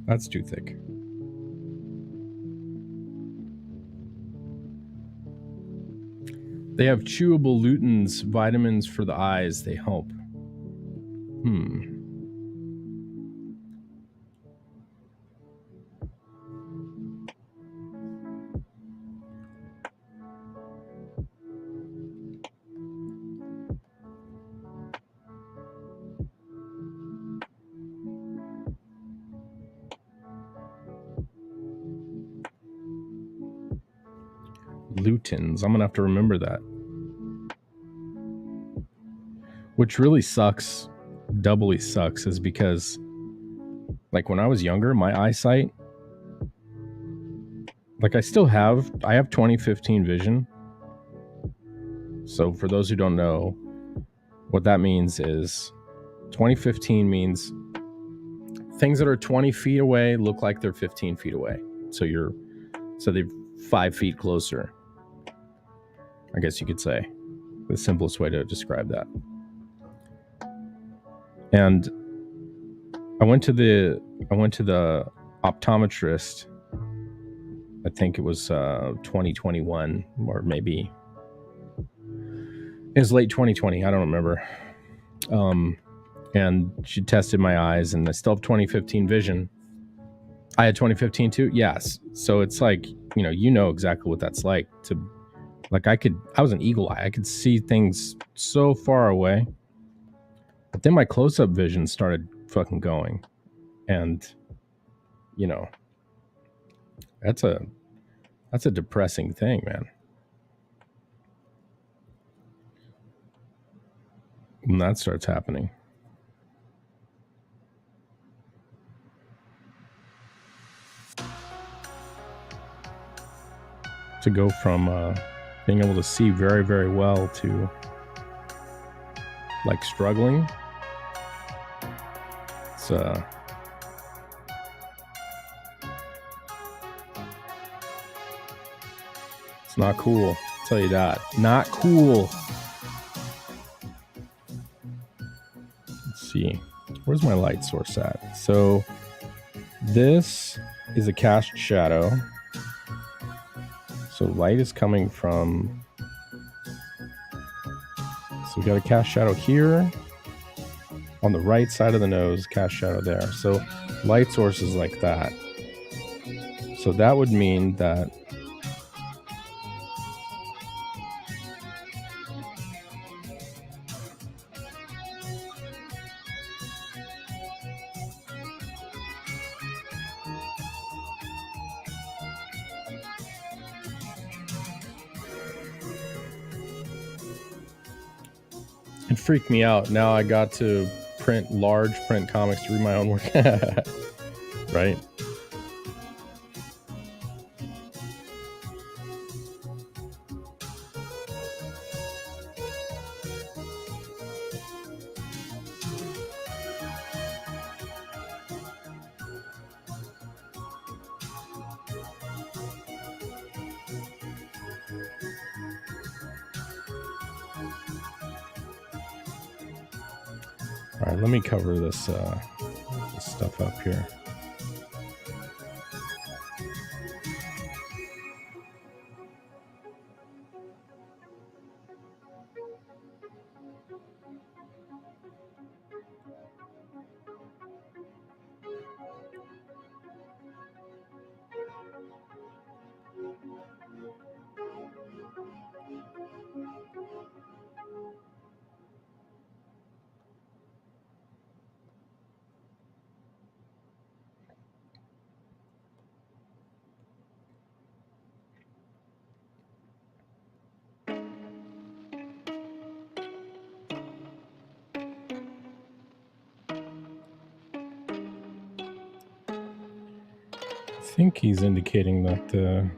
That's too thick. They have chewable luteins, vitamins for the eyes. They help. Lutins. I'm gonna have to remember that. Which really sucks, doubly sucks, is because like when I was younger, my eyesight, like I have 2015 vision. So for those who don't know, what that means is 2015 means things that are 20 feet away look like they're 15 feet away. So they're 5 feet closer, I guess you could say. The simplest way to describe that. And I went to the optometrist. I think it was 2021, or maybe it was late 2020. I don't remember. And she tested my eyes, and I still have 2015 vision. I had 2015 too. Yes. So it's like, you know exactly what that's like to, like I was an eagle eye. I could see things so far away. But then my close-up vision started fucking going. And, that's a depressing thing, man. When that starts happening. To go from being able to see very, very well to like struggling. It's not cool. I'll tell you that. Not cool. Let's see. Where's my light source at? So this is a cast shadow. So light is coming from... So we got a cast shadow here. On the right side of the nose, cast shadow there. So light source is like that. So that would mean that it freaked me out. Now I got to print comics to read my own work. Right? All right, let me cover this stuff up here. I think he's indicating that the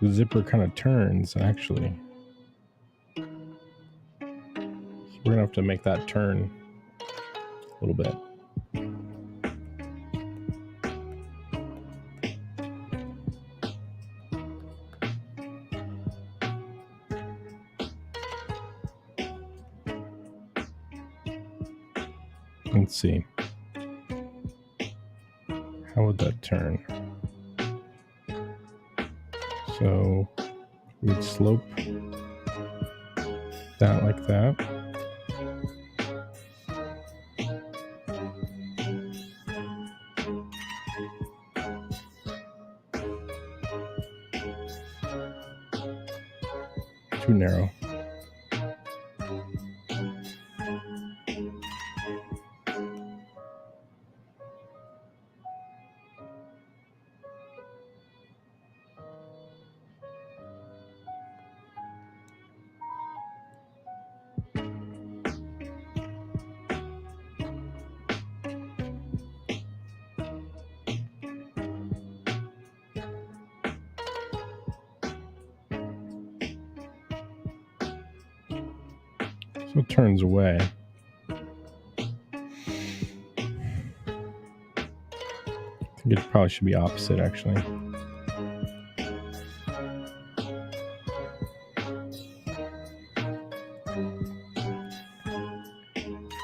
zipper kind of turns, actually. So we're going to have to make that turn a little bit. Let's see. How would that turn? So we'd slope that like that. Too narrow. So it turns away. I think it probably should be opposite, actually.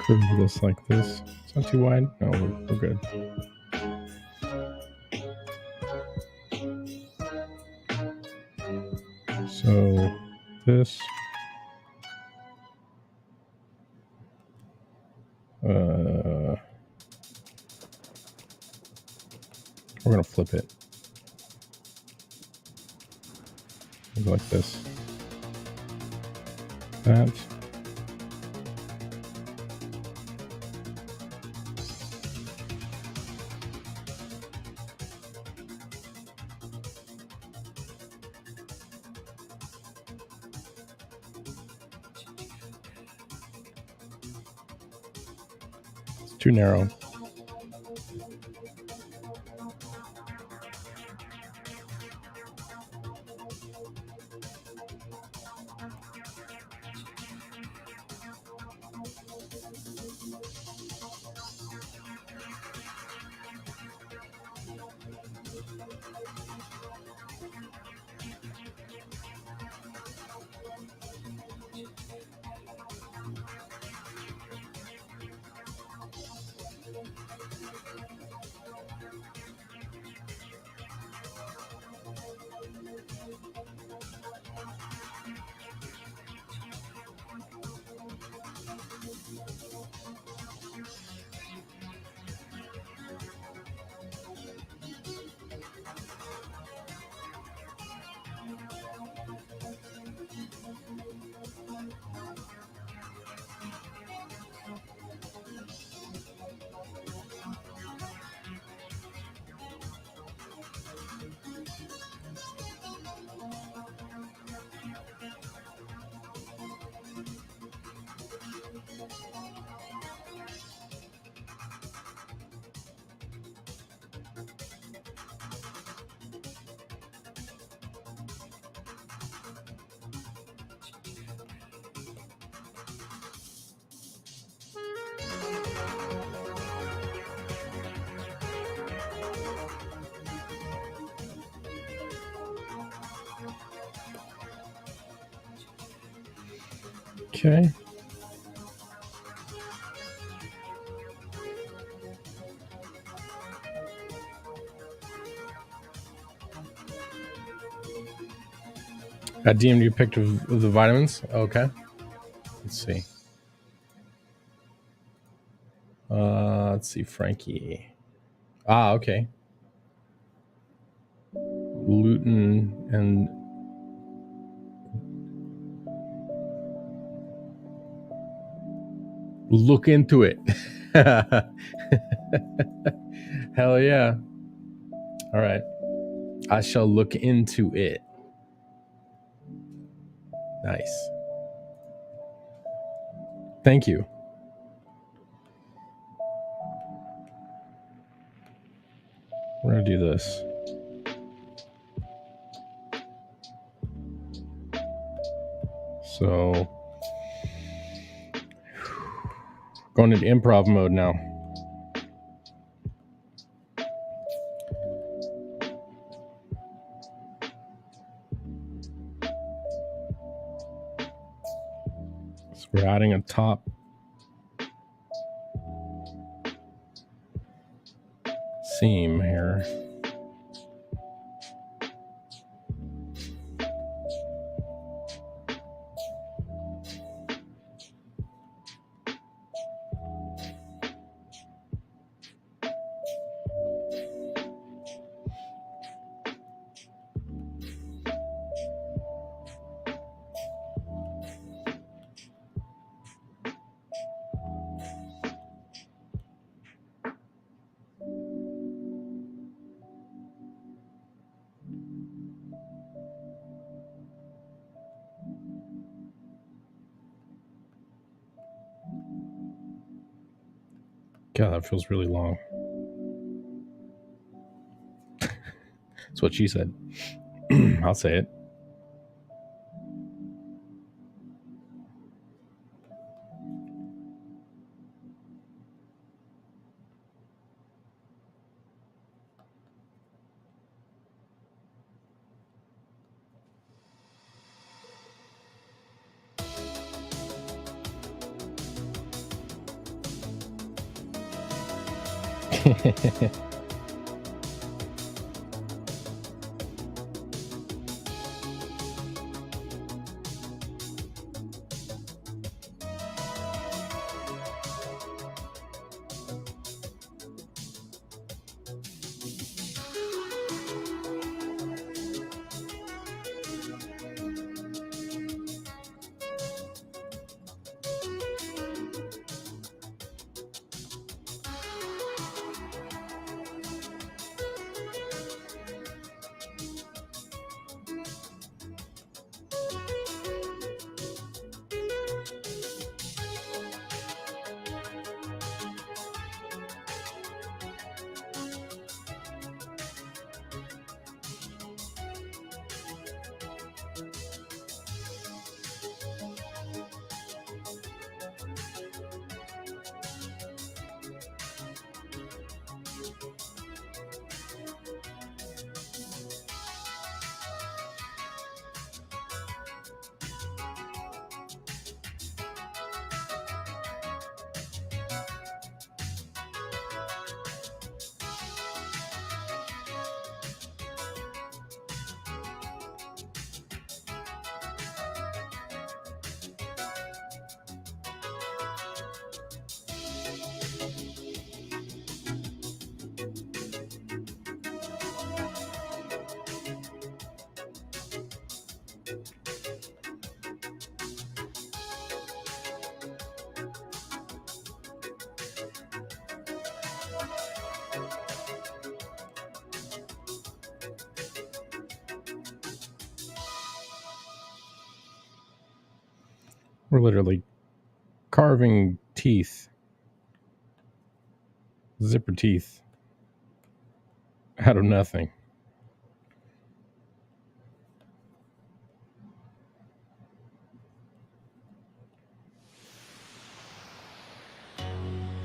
Curve this like this. It's not too wide. No, we're good. So this. We're gonna flip it. Go like this. That. It's too narrow. Okay. Got DMD picked of the vitamins. Okay. Let's see. Let's see, Frankie. Okay. Luton and look into it. Hell yeah. All right. I shall look into it. Nice. Thank you. We're going to do this. So, going into improv mode now. So we're adding a top seam here. God, that feels really long. That's what she said. I'll say it. We're literally carving teeth, zipper teeth, out of nothing.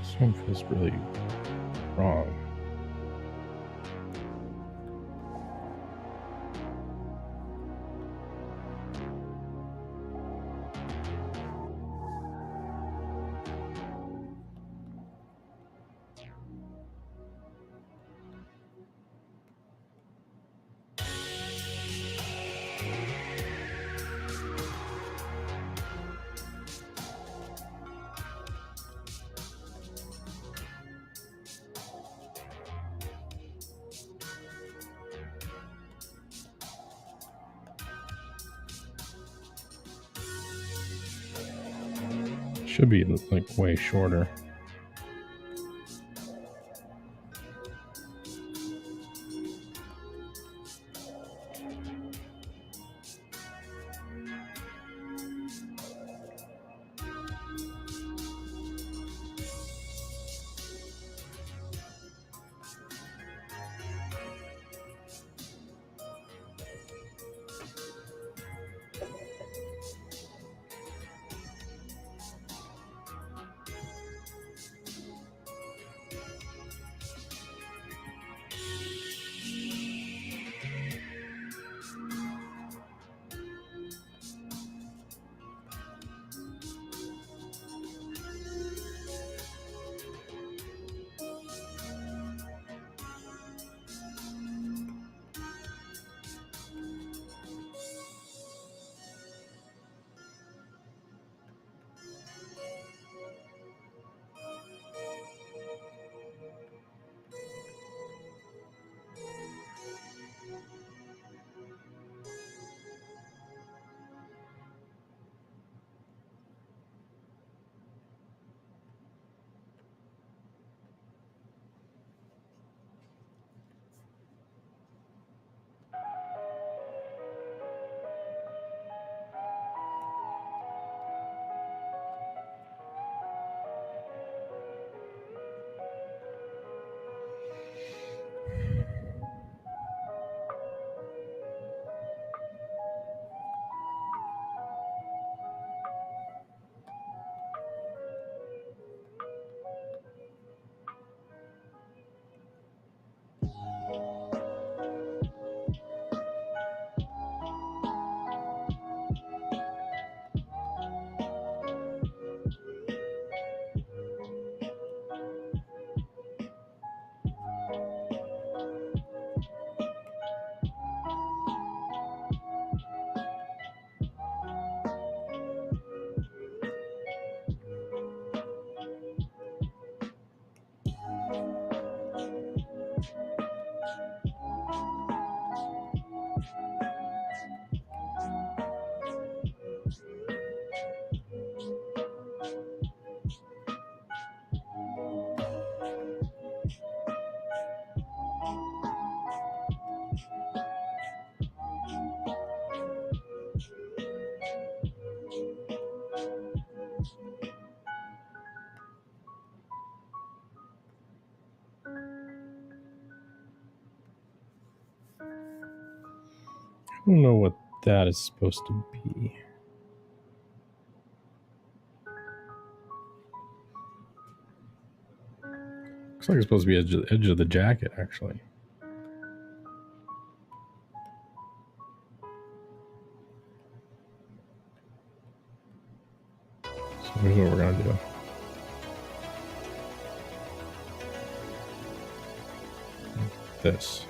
This one feels really wrong. Should be like way shorter. don't know what that is supposed to be. Looks like it's supposed to be edge of the jacket, actually. So here's what we're gonna do. This.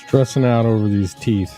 Stressing out over these teeth.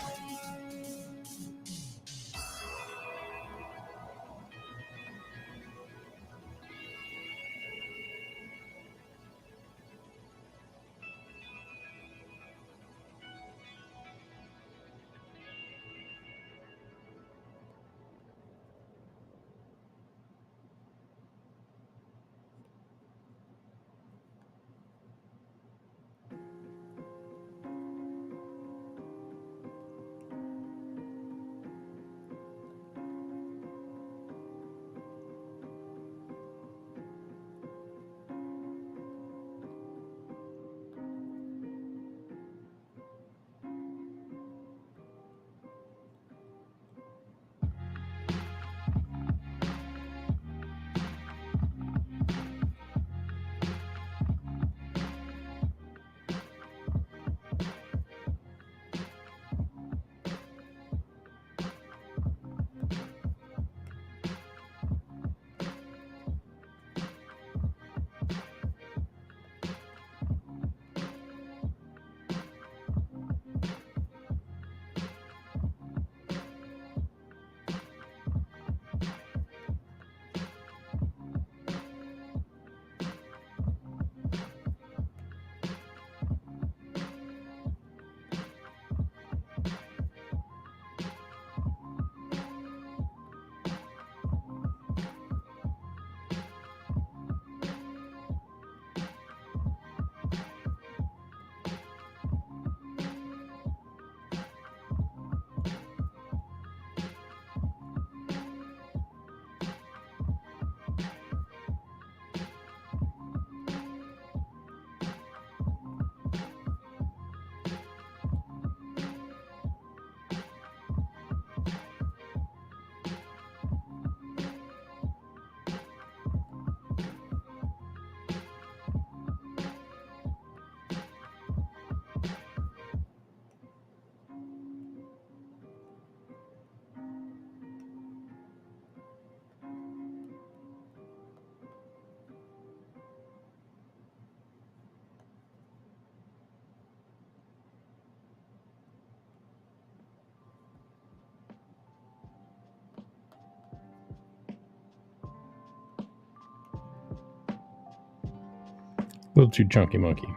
A little too chunky monkey.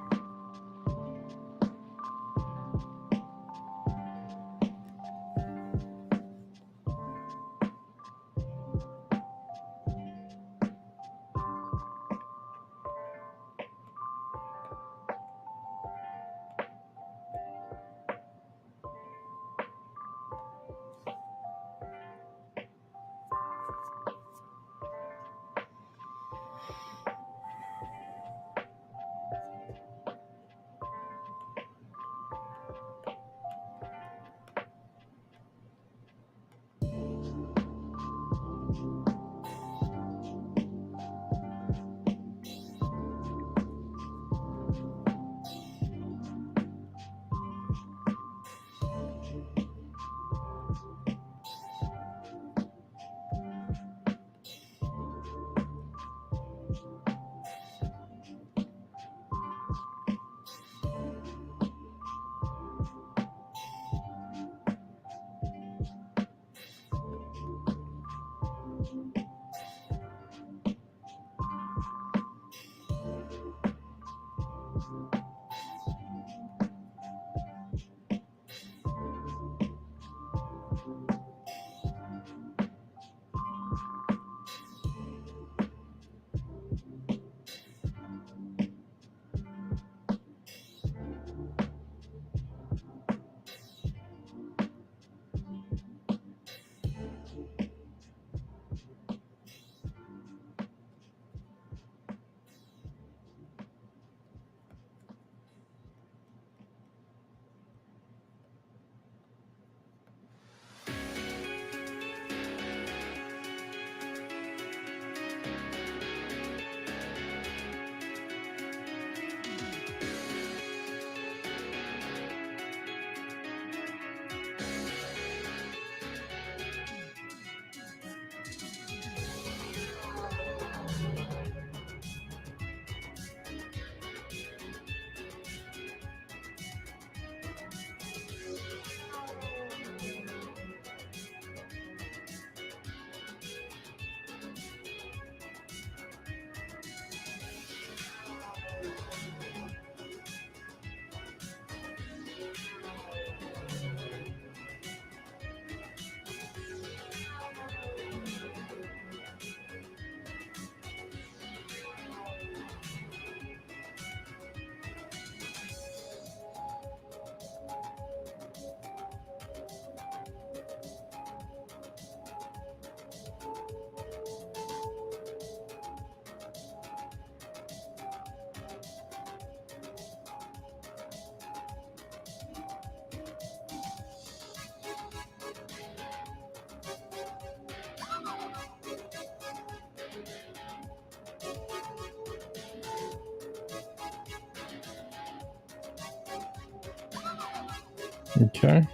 Okay.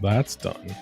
That's done.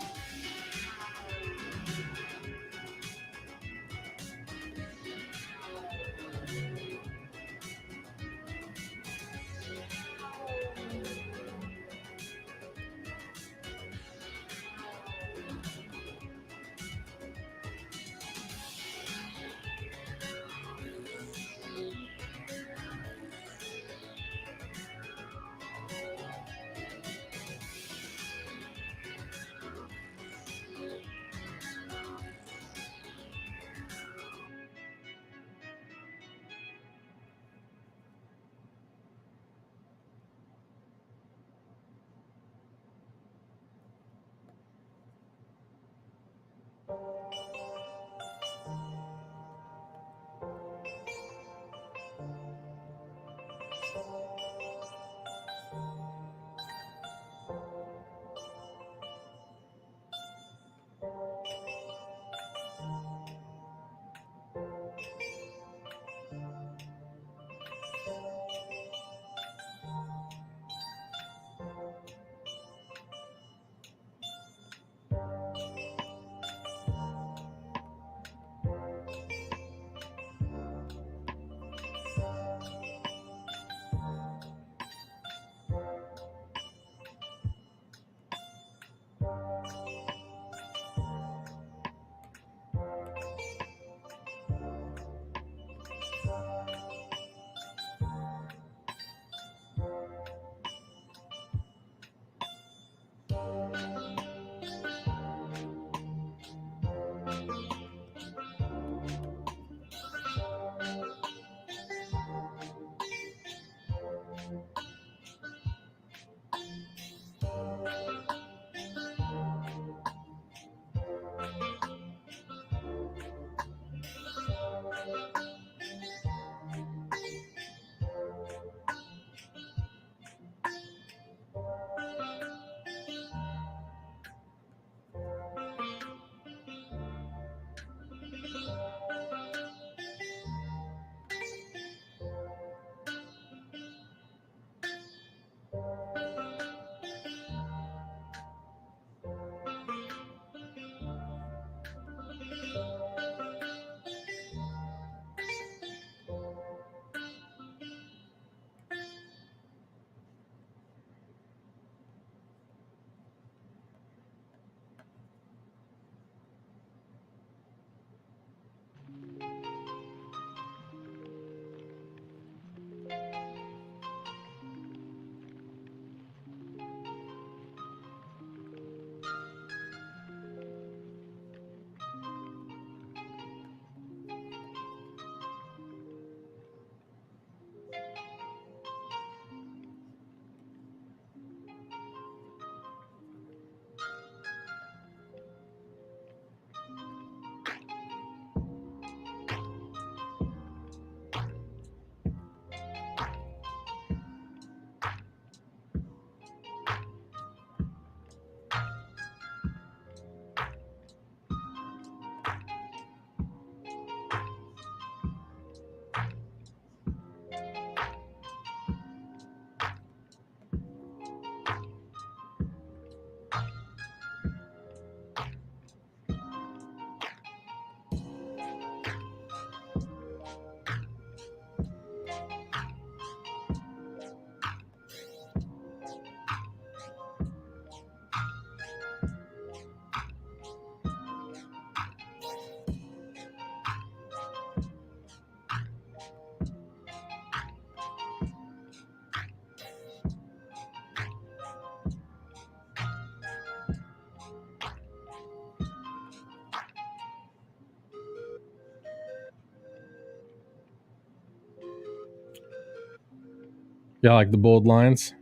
Yeah, like the bold lines.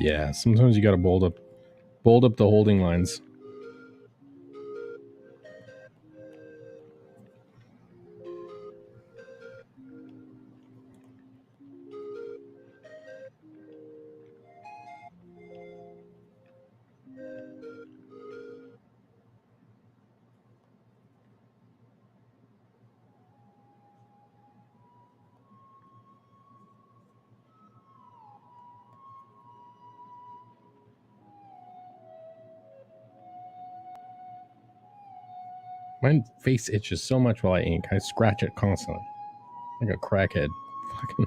Yeah, sometimes you gotta bold up the holding lines. My face itches so much while I ink. I scratch it constantly. Like a crackhead. Fucking.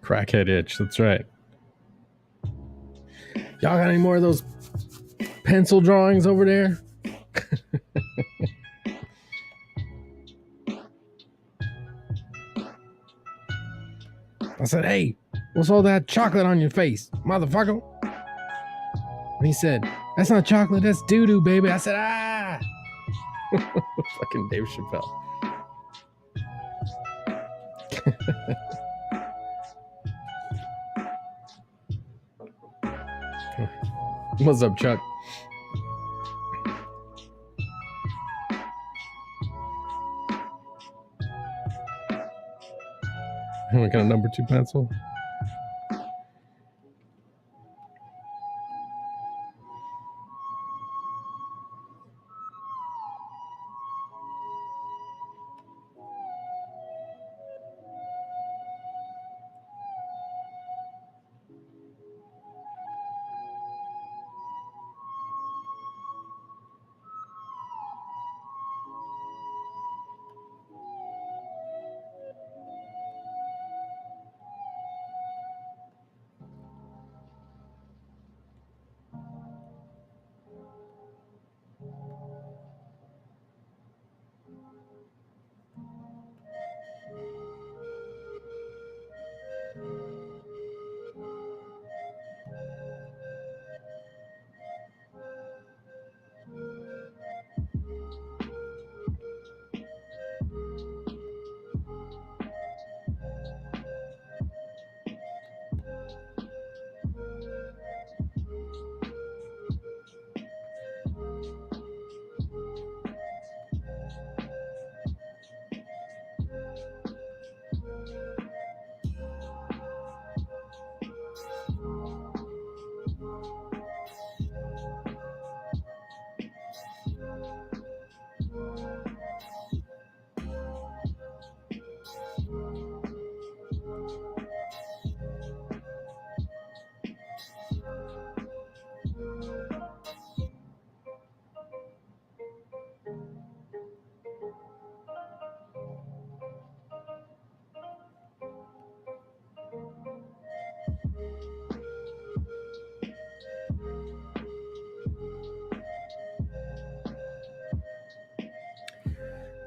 Crackhead itch, that's right. Y'all got any more of those pencil drawings over there? I said, hey, what's all that chocolate on your face, motherfucker? And he said, that's not chocolate, that's doo-doo, baby. I said, ah! Fucking Dave Chappelle. What's up, Chuck? We got a number 2 pencil.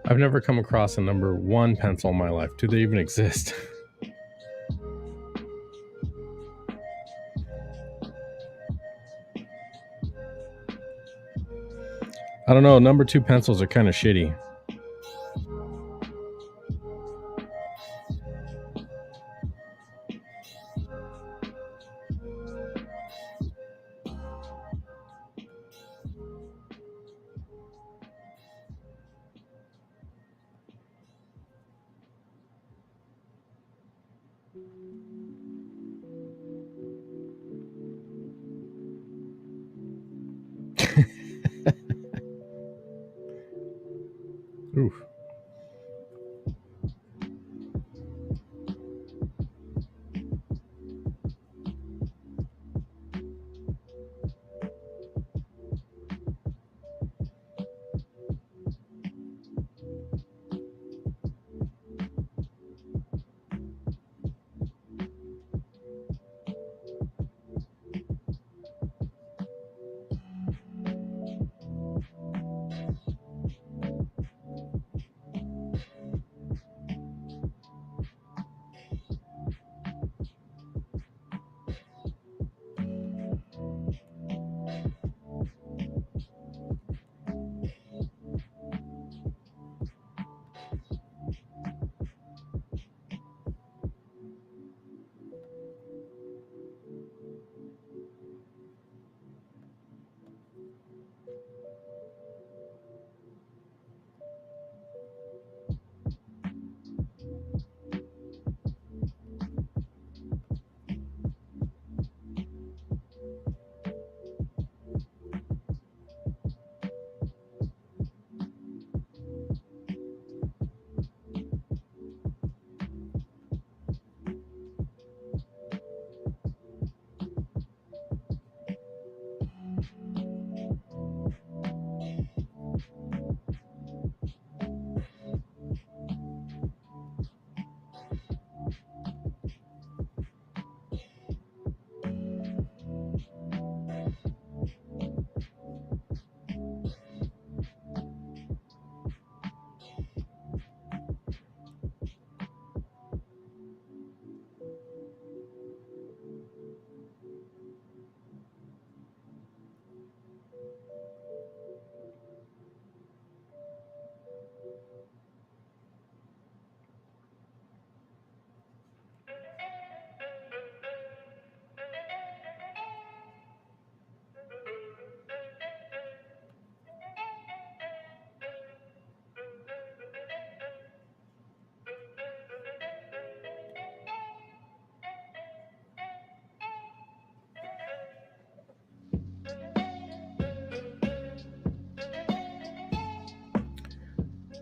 I've never come across a number 1 pencil in my life. Do they even exist? I don't know. Number 2 pencils are kind of shitty.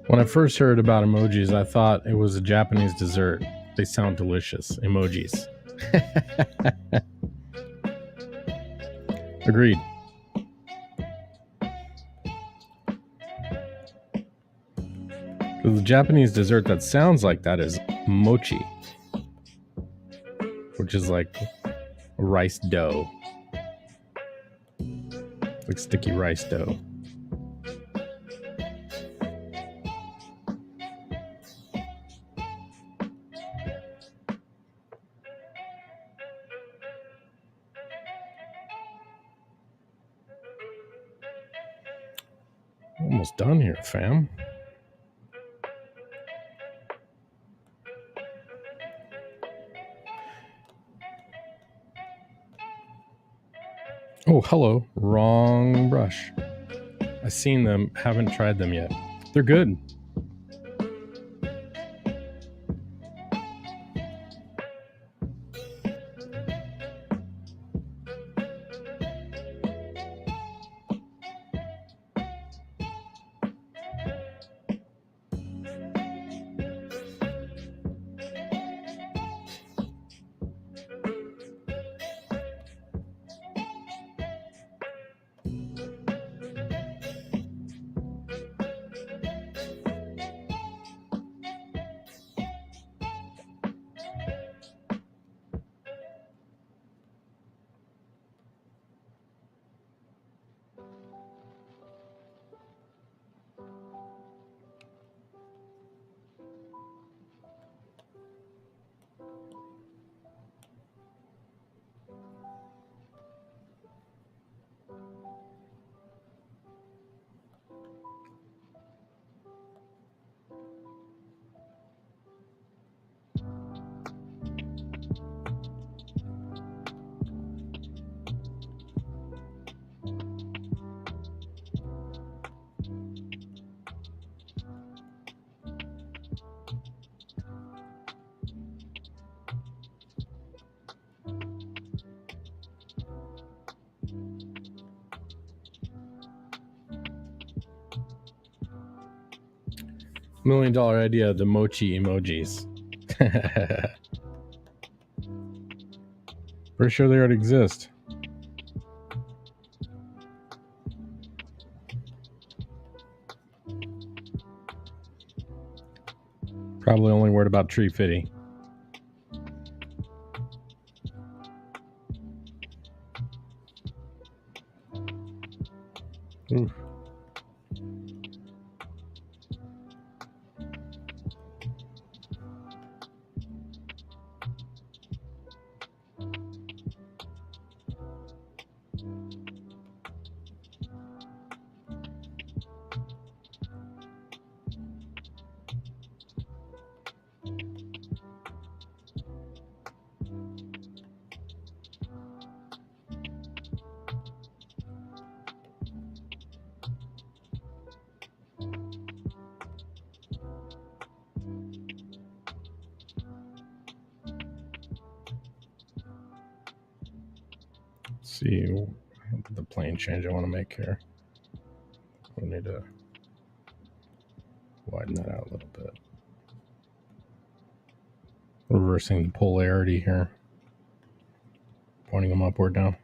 When I first heard about emojis, I thought it was a Japanese dessert. They sound delicious. Emojis. Agreed. The Japanese dessert that sounds like that is mochi, which is like rice dough. Like sticky rice dough. Almost done here, fam. Oh, hello. Wrong brush. I've seen them, haven't tried them yet. They're good. $1 million idea, the mochi emojis. Pretty sure they already exist. Probably only worried about Tree Fitty. Oof. Let's see the plane change I want to make here. We need to widen that out a little bit. Reversing the polarity here. Pointing them upward now.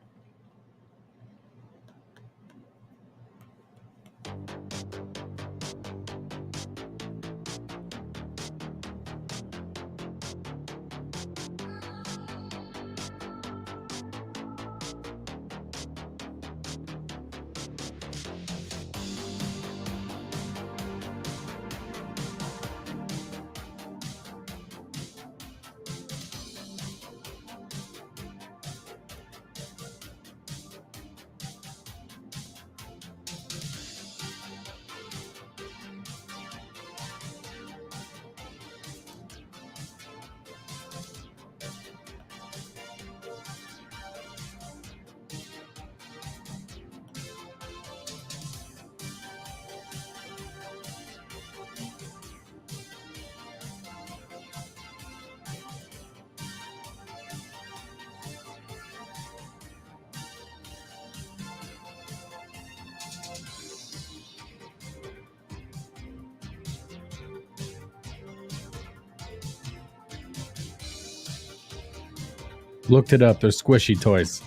Looked it up. They're squishy toys.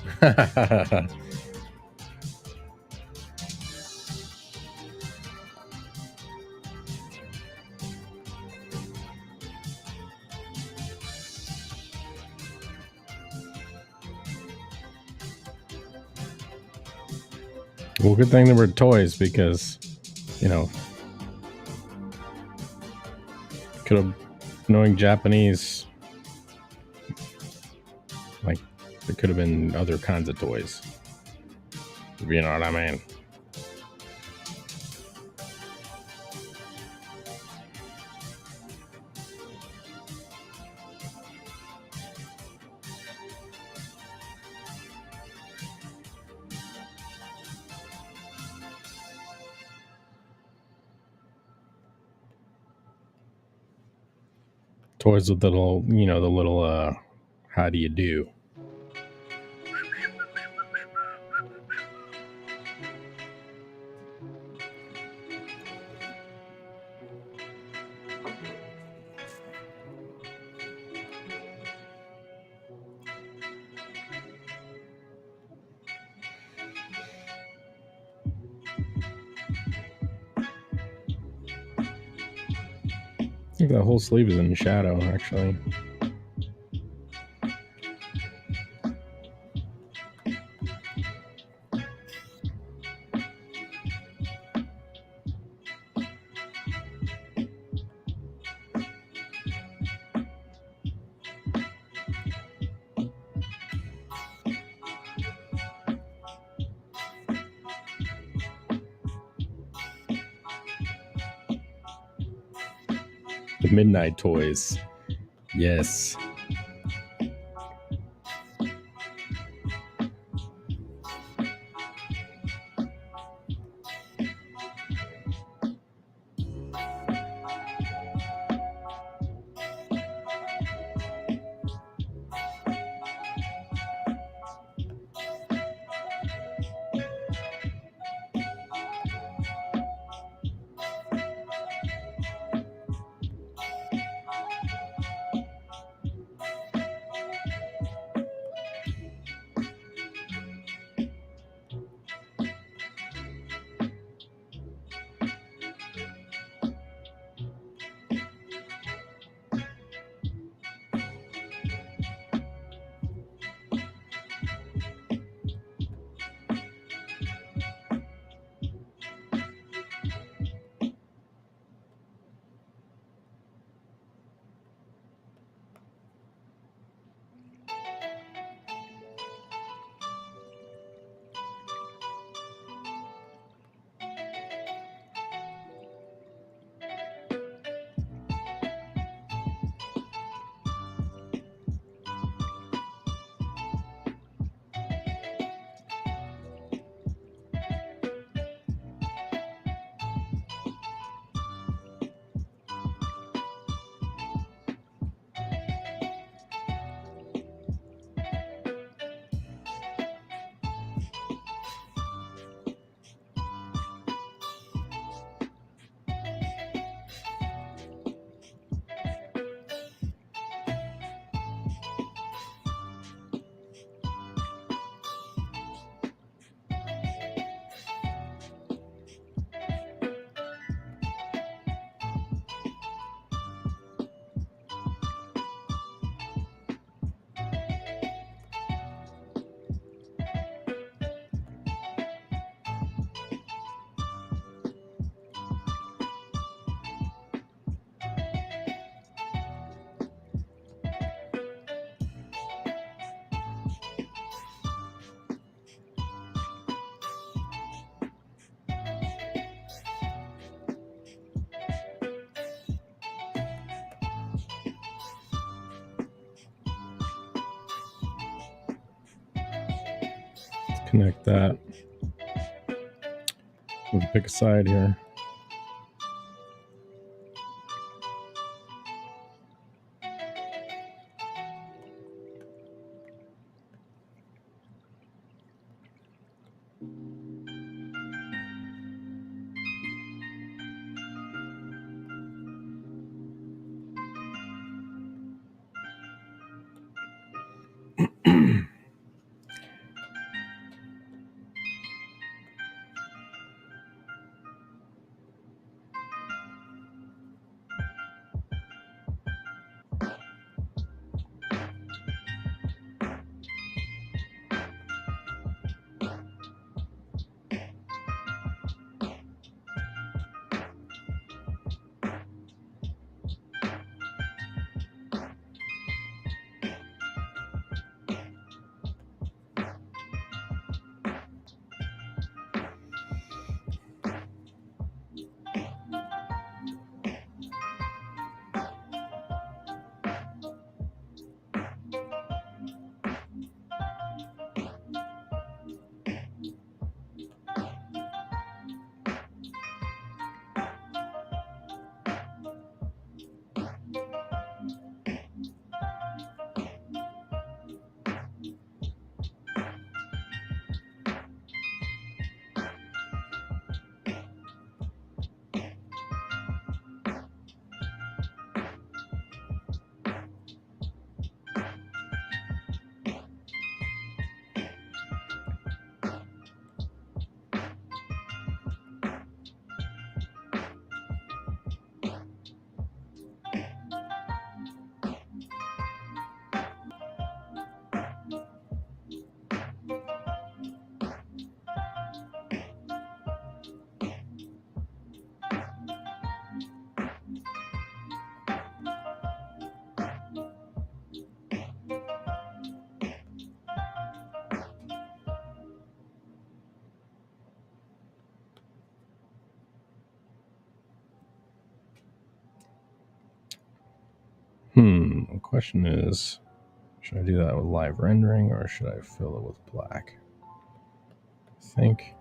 Well, good thing they were toys because, you know, could have, knowing Japanese, like, there could have been other kinds of toys. If you know what I mean. Toys with the little, you know, the little, how do you do? I think that whole sleeve is in shadow, actually. The Midnight Toys. Yes. Connect that. We'll pick a side here. The question is, should I do that with live rendering or should I fill it with black? I think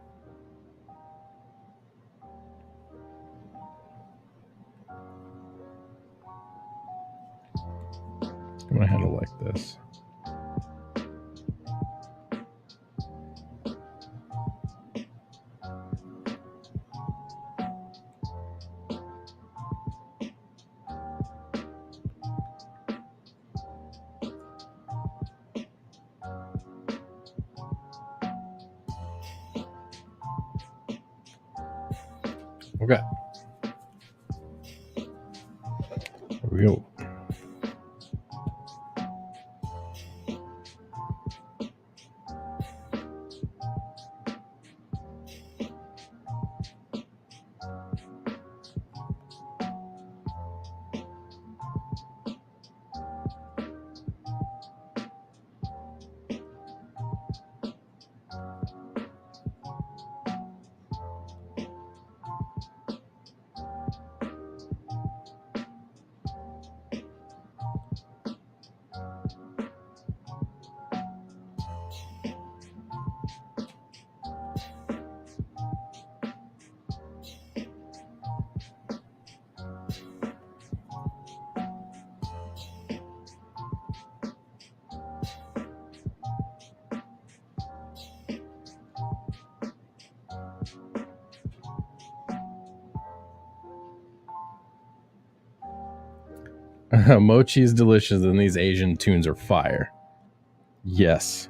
I'm going to handle it like this. Okay. Here we go. Mochi is delicious and these Asian tunes are fire. Yes.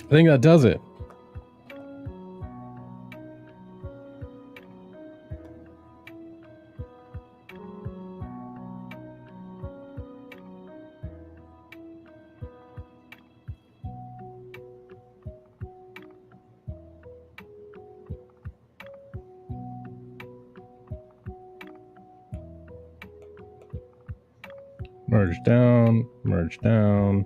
I think that does it. Merge down, merge down.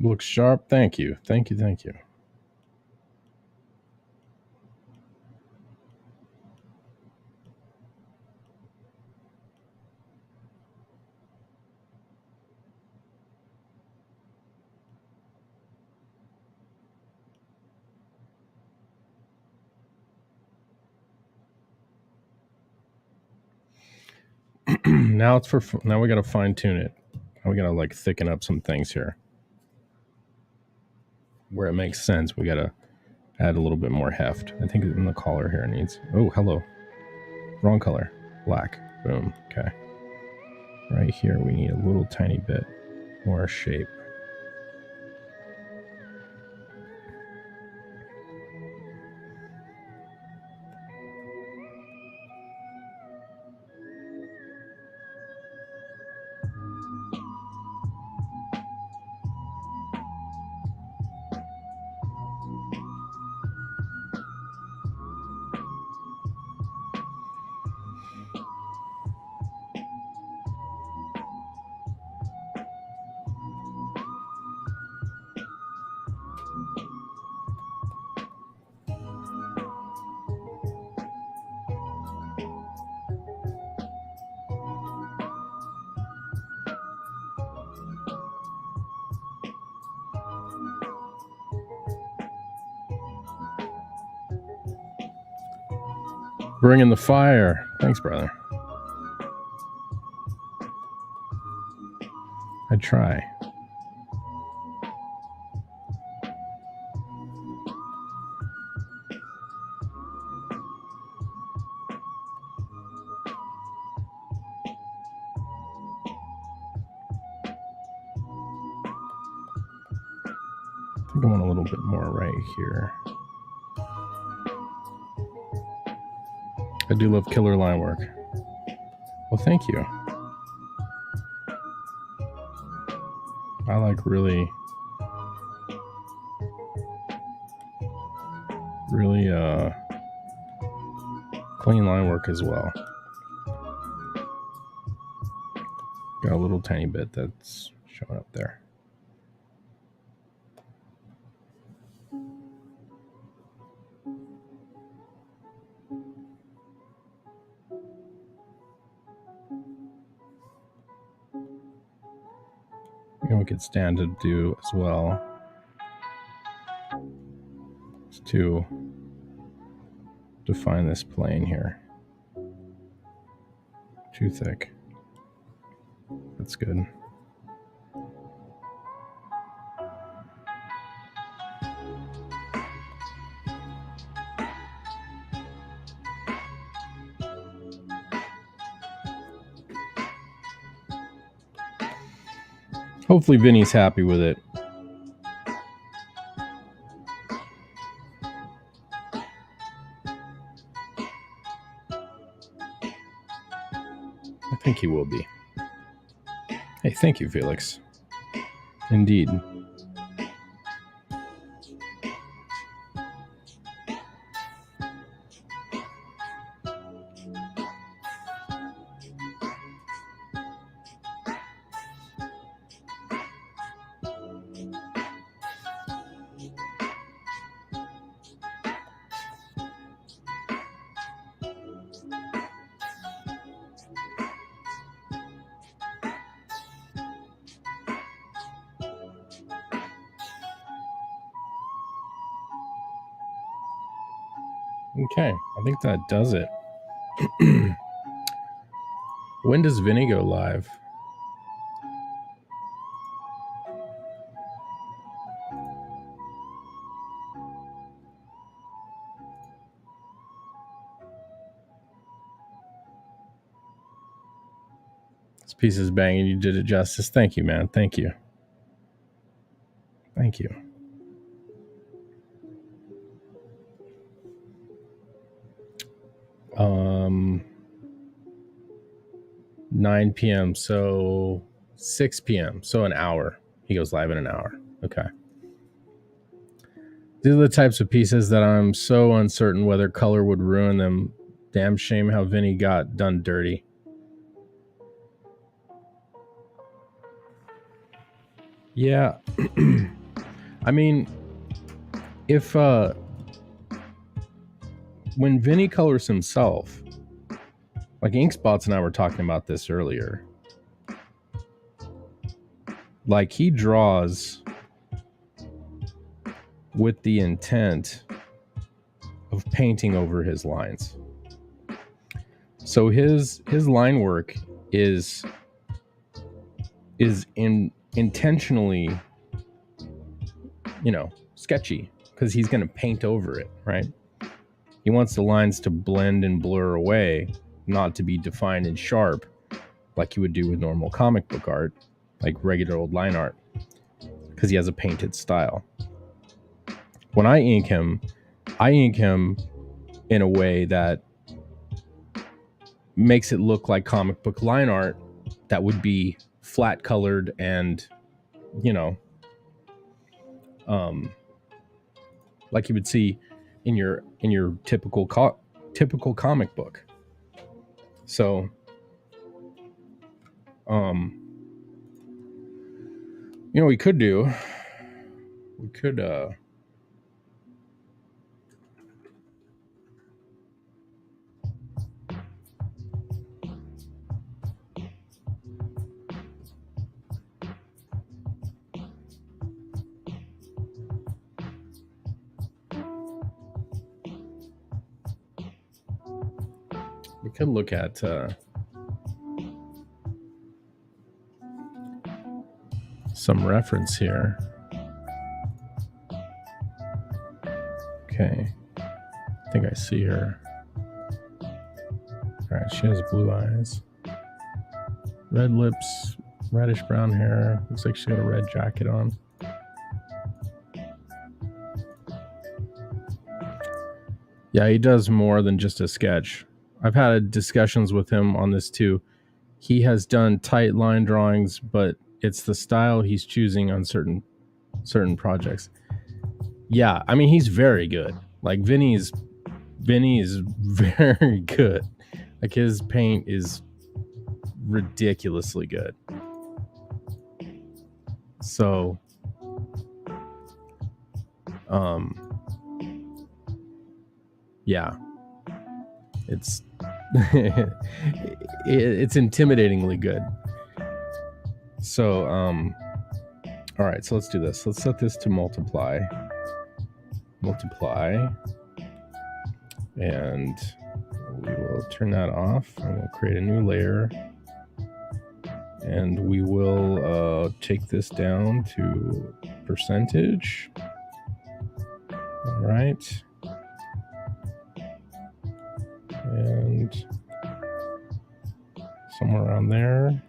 Looks sharp. Thank you. Thank you. Thank you. Now it's for, now we got to fine tune it. Now we got to like thicken up some things here. Where it makes sense, we got to add a little bit more heft. I think in the collar here needs, oh, hello. Wrong color. Black. Boom. Okay. Right here, we need a little tiny bit more shape. Bringing the fire. Thanks, brother. I try. I think I want a little bit more right here. I do love killer line work. Well, thank you. I like really clean line work as well. Got a little tiny bit that's showing up there. And we could stand to do as well is to define this plane here. Too thick. That's good. Hopefully Vinny's happy with it. I think he will be. Hey, thank you, Felix. Indeed. Okay, I think that does it. When does Vinny go live? This piece is banging. You did it justice. Thank you, man. Thank you. Thank you. Um, 9 p.m. So 6 p.m. So an hour. He goes live in an hour. Okay. These are the types of pieces that I'm so uncertain whether color would ruin them. Damn shame how Vinny got done dirty. Yeah. I mean, if when Vinny colors himself, like Inkspots and I were talking about this earlier, like he draws with the intent of painting over his lines. So his line work is intentionally, sketchy because he's going to paint over it, right? He wants the lines to blend and blur away, not to be defined and sharp like you would do with normal comic book art, like regular old line art, because he has a painted style. When I ink him in a way that makes it look like comic book line art that would be flat colored and, like you would see in your typical comic book. So, we could look at some reference here. Okay, I think I see her. All right, she has blue eyes, red lips, reddish brown hair. Looks like she got a red jacket on. Yeah, he does more than just a sketch. I've had discussions with him on this too. He has done tight line drawings, but it's the style he's choosing on certain projects. Yeah, I mean, he's very good. Like Vinny is very good. Like his paint is ridiculously good. So, yeah, it's it's intimidatingly good. So, all right, so let's do this. Let's set this to multiply, and we will turn that off, and we'll create a new layer, and we will take this down to percentage. All right, and somewhere around there.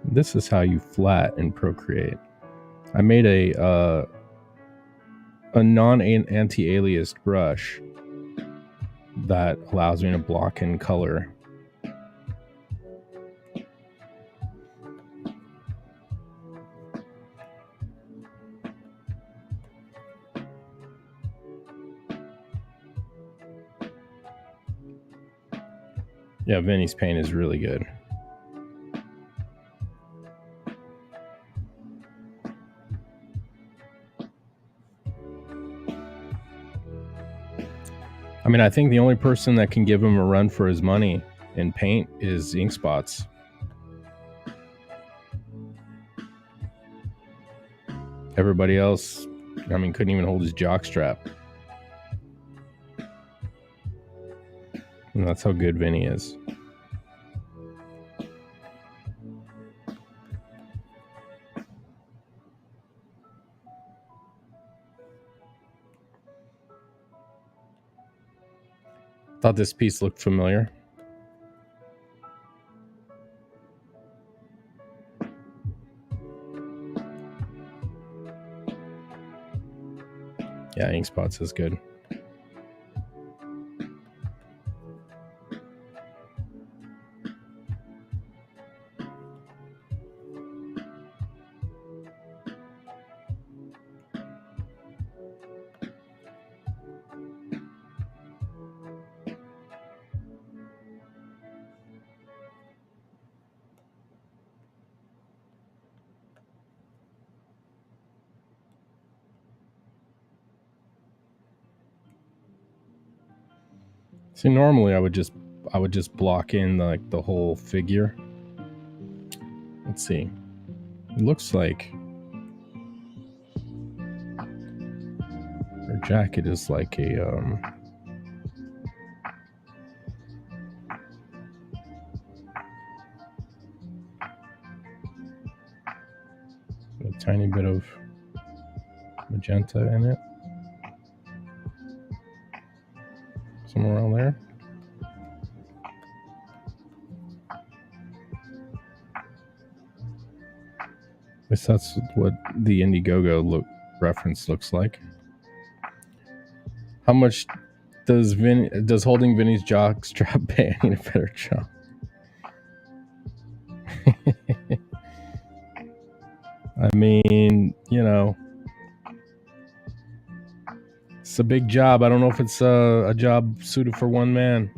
This is how you flat in Procreate. I made a non-anti-aliased brush that allows me to block in color. Yeah, Vinny's paint is really good. I mean, I think the only person that can give him a run for his money in paint is Inkspots. Everybody else, I mean, couldn't even hold his jockstrap. And that's how good Vinny is. Thought this piece looked familiar. Yeah, Inkspots is good. See, normally I would just block in like the whole figure. Let's see. It looks like her jacket is like a tiny bit of magenta in it. Somewhere around there. At least that's what the Indiegogo reference looks like. How much does holding Vinny's jock strap pay any better job? I mean, you know, it's a big job. I don't know if it's a job suited for one man.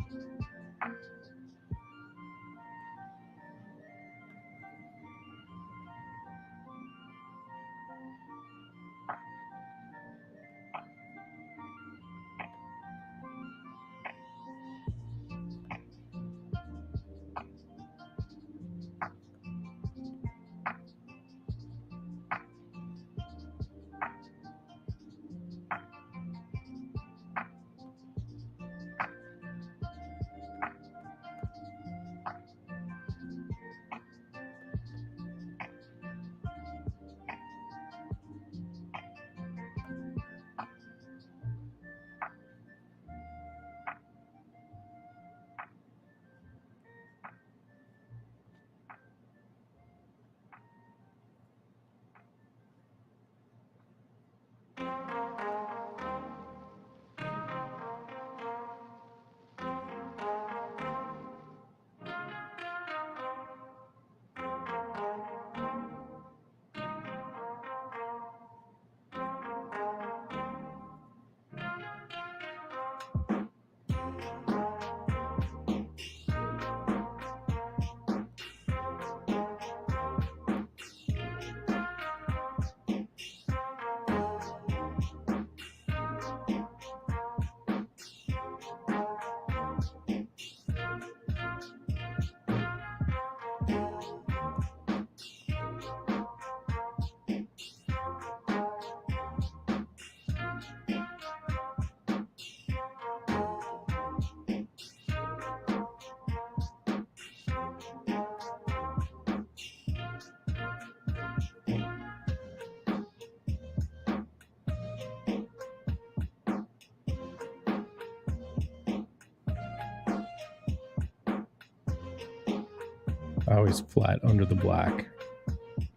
Always flat under the black.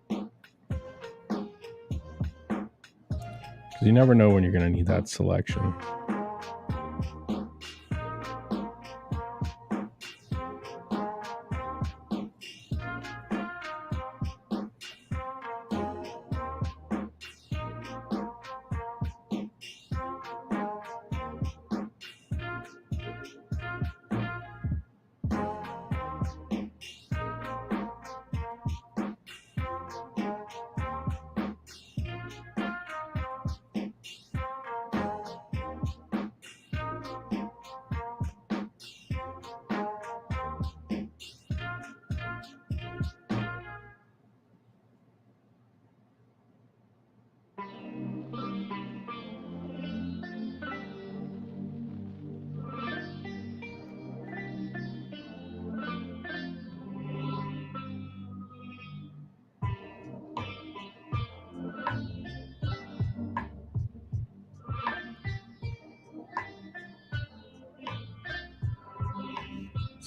Because you never know when you're going to need that selection.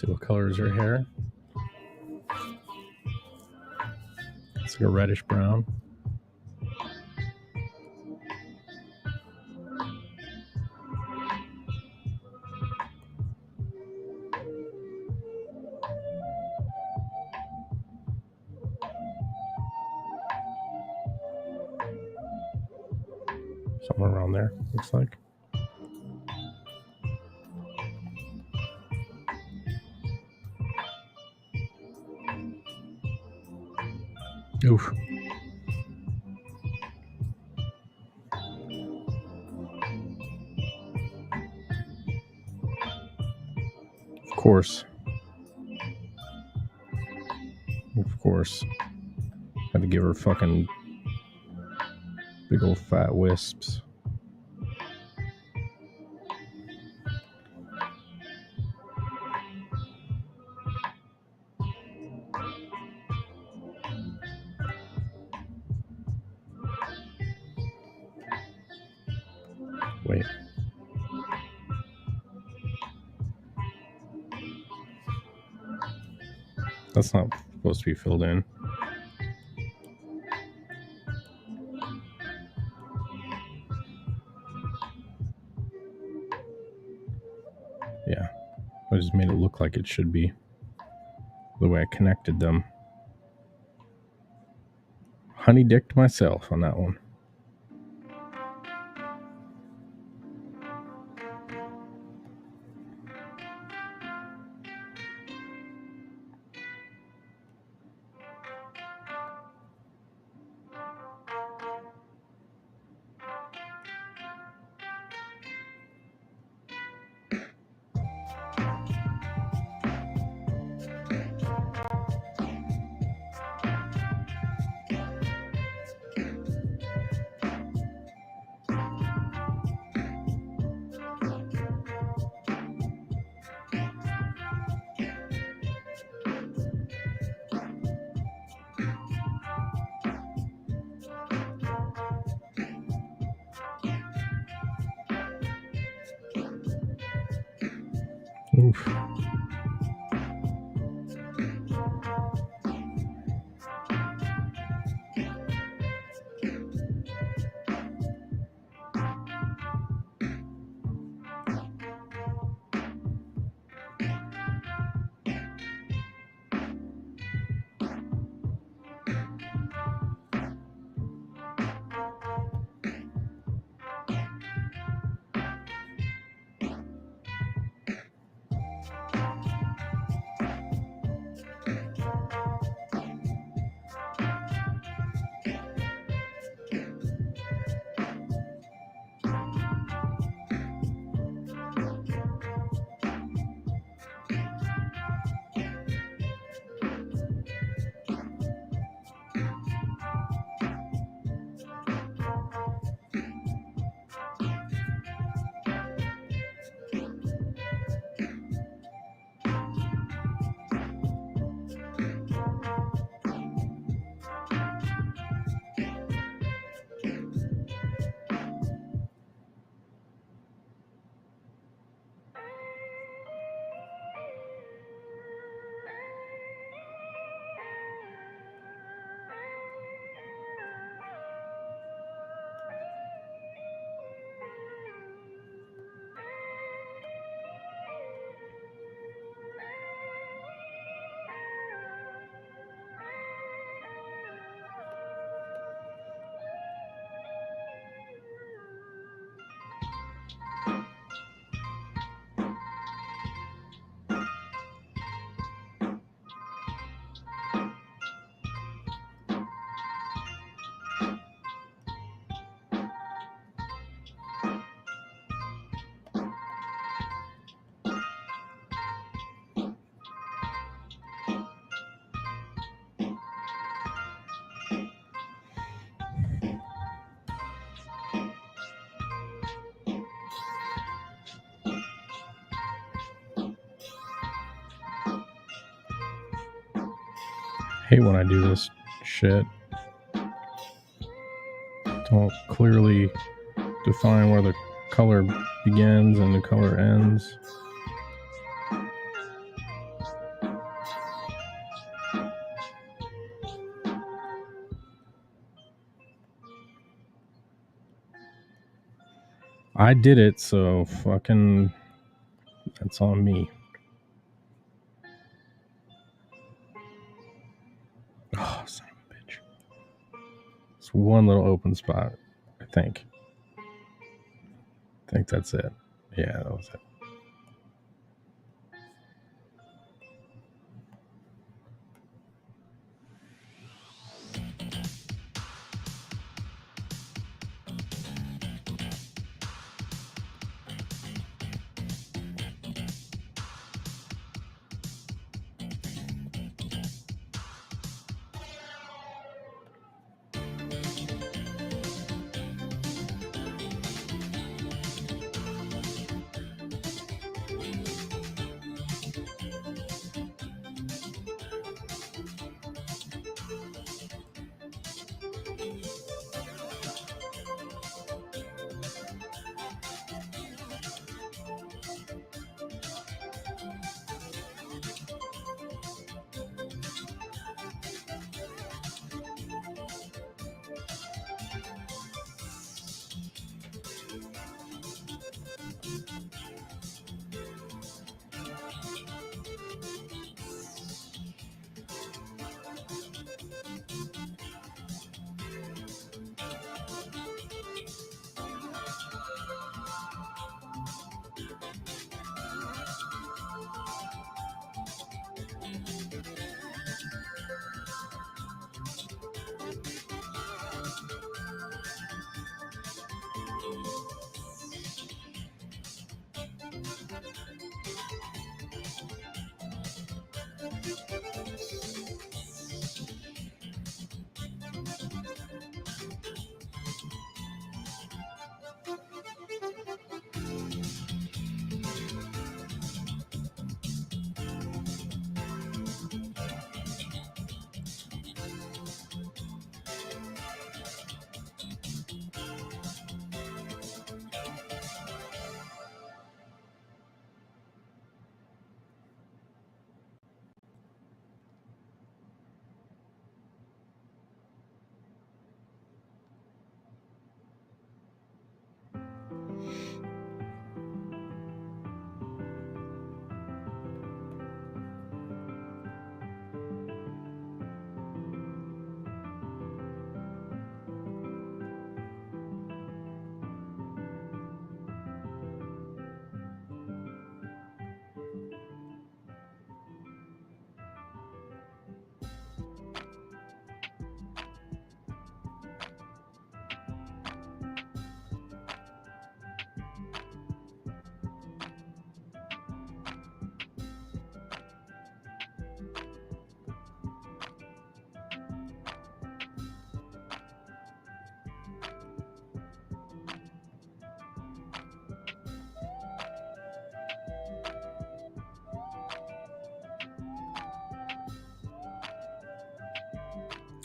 See what color is her hair. It's like a reddish brown. Somewhere around there, looks like. Oof. Of course. Of course. Had to give her fucking big old fat wisps. Wait. That's not supposed to be filled in. Yeah. I just made it look like it should be. The way I connected them. Honey dicked myself on that one. Oof. Hate when I do this shit. Don't clearly define where the color begins and the color ends. I did it, so fucking that's on me. Oh, son of a bitch. It's one little open spot, I think. I think that's it. Yeah, that was it.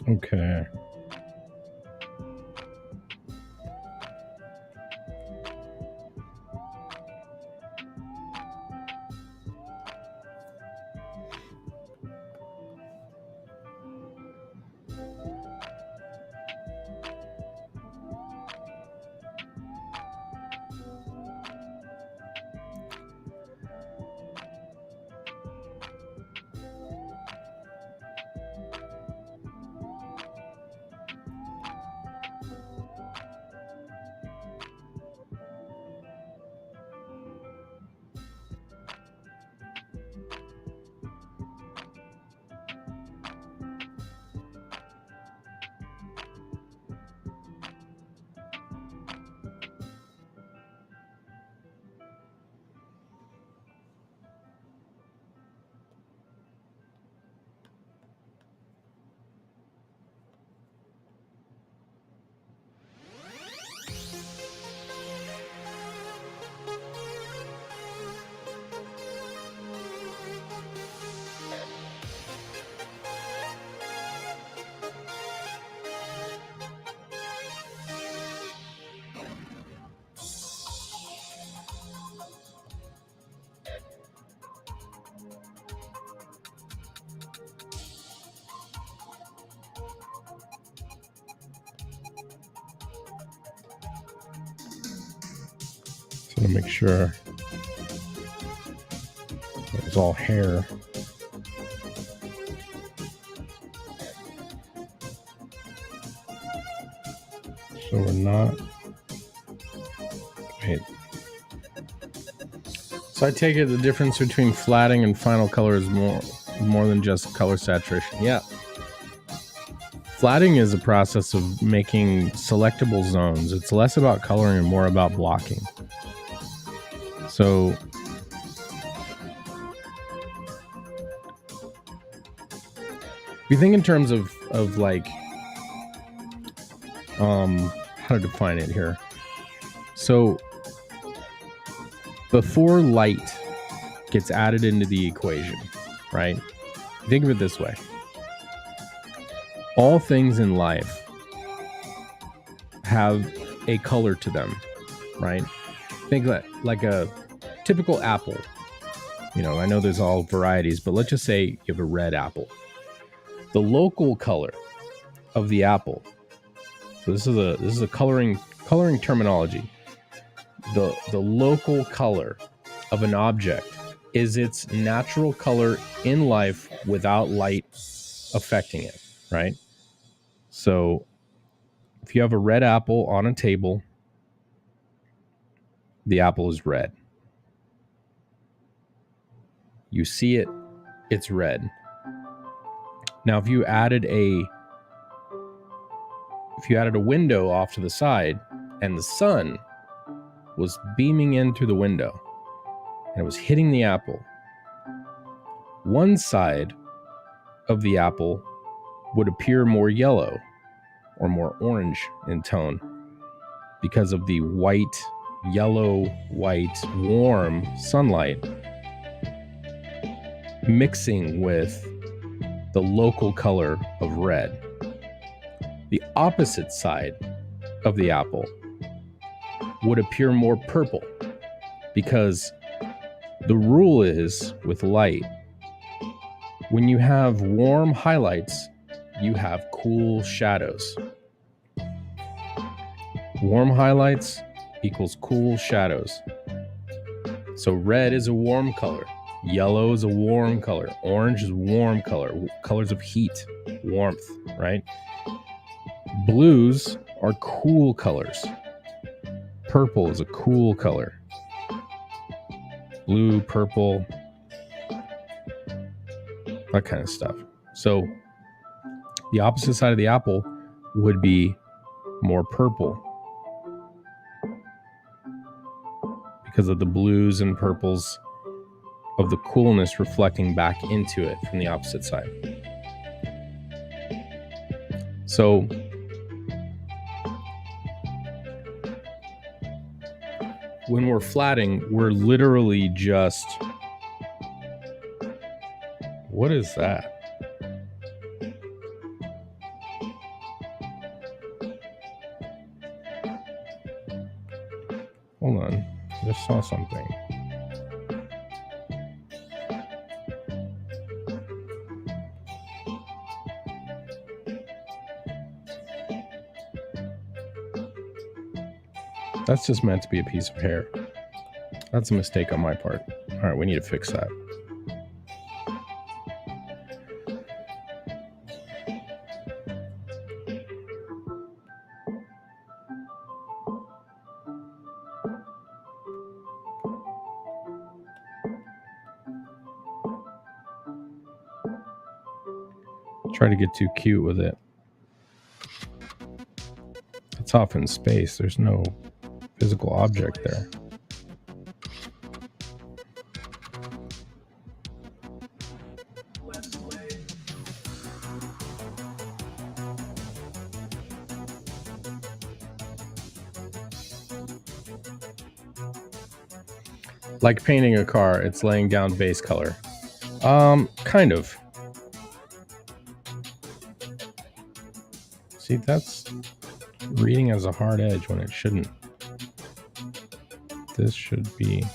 Okay. want to make sure it was all hair. So we're not. Wait. So I take it the difference between flatting and final color is more than just color saturation. Yeah. Flatting is a process of making selectable zones. It's less about coloring and more about blocking. So if you think in terms of like how to define it here. So before light gets added into the equation, right? Think of it this way. All things in life have a color to them, right? Think like a typical apple. You know, I know there's all varieties, but let's just say you have a red apple. The local color of the apple. So this is a coloring terminology. The local color of an object is its natural color in life without light affecting it, right? So if you have a red apple on a table, the apple is red. You see it, it's red. Now, if you added a window off to the side and the sun was beaming in through the window and it was hitting the apple, one side of the apple would appear more yellow or more orange in tone because of the yellow-white, warm sunlight mixing with the local color of red. The opposite side of the apple would appear more purple because the rule is with light, when you have warm highlights, you have cool shadows. Warm highlights equals cool shadows. So red is a warm color. Yellow is a warm color. Orange is a warm color. Colors of heat, warmth, right? Blues are cool colors. Purple is a cool color. Blue, purple, that kind of stuff. So the opposite side of the apple would be more purple because of the blues and purples of the coolness reflecting back into it from the opposite side. So when we're flatting, we're literally just... What is that? Hold on. I just saw something. That's just meant to be a piece of hair. That's a mistake on my part. All right, we need to fix that. Try to get too cute with it. It's off in space. There's no physical object there. Like painting a car, it's laying down base color. Kind of. See, that's reading as a hard edge when it shouldn't. This should be...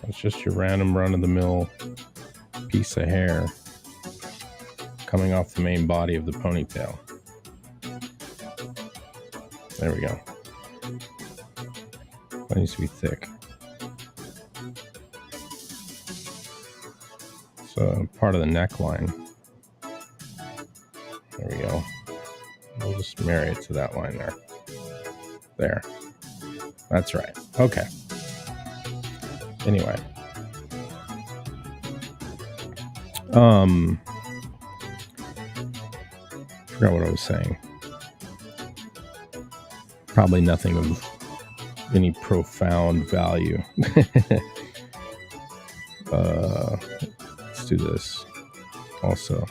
It's just your random run-of-the-mill piece of hair. coming off the main body of the ponytail. There we go. That needs to be thick. So part of the neckline. There we go. We'll just marry it to that line there. There. That's right. Okay. Anyway. Forgot what I was saying. Probably nothing of any profound value. Let's do this also.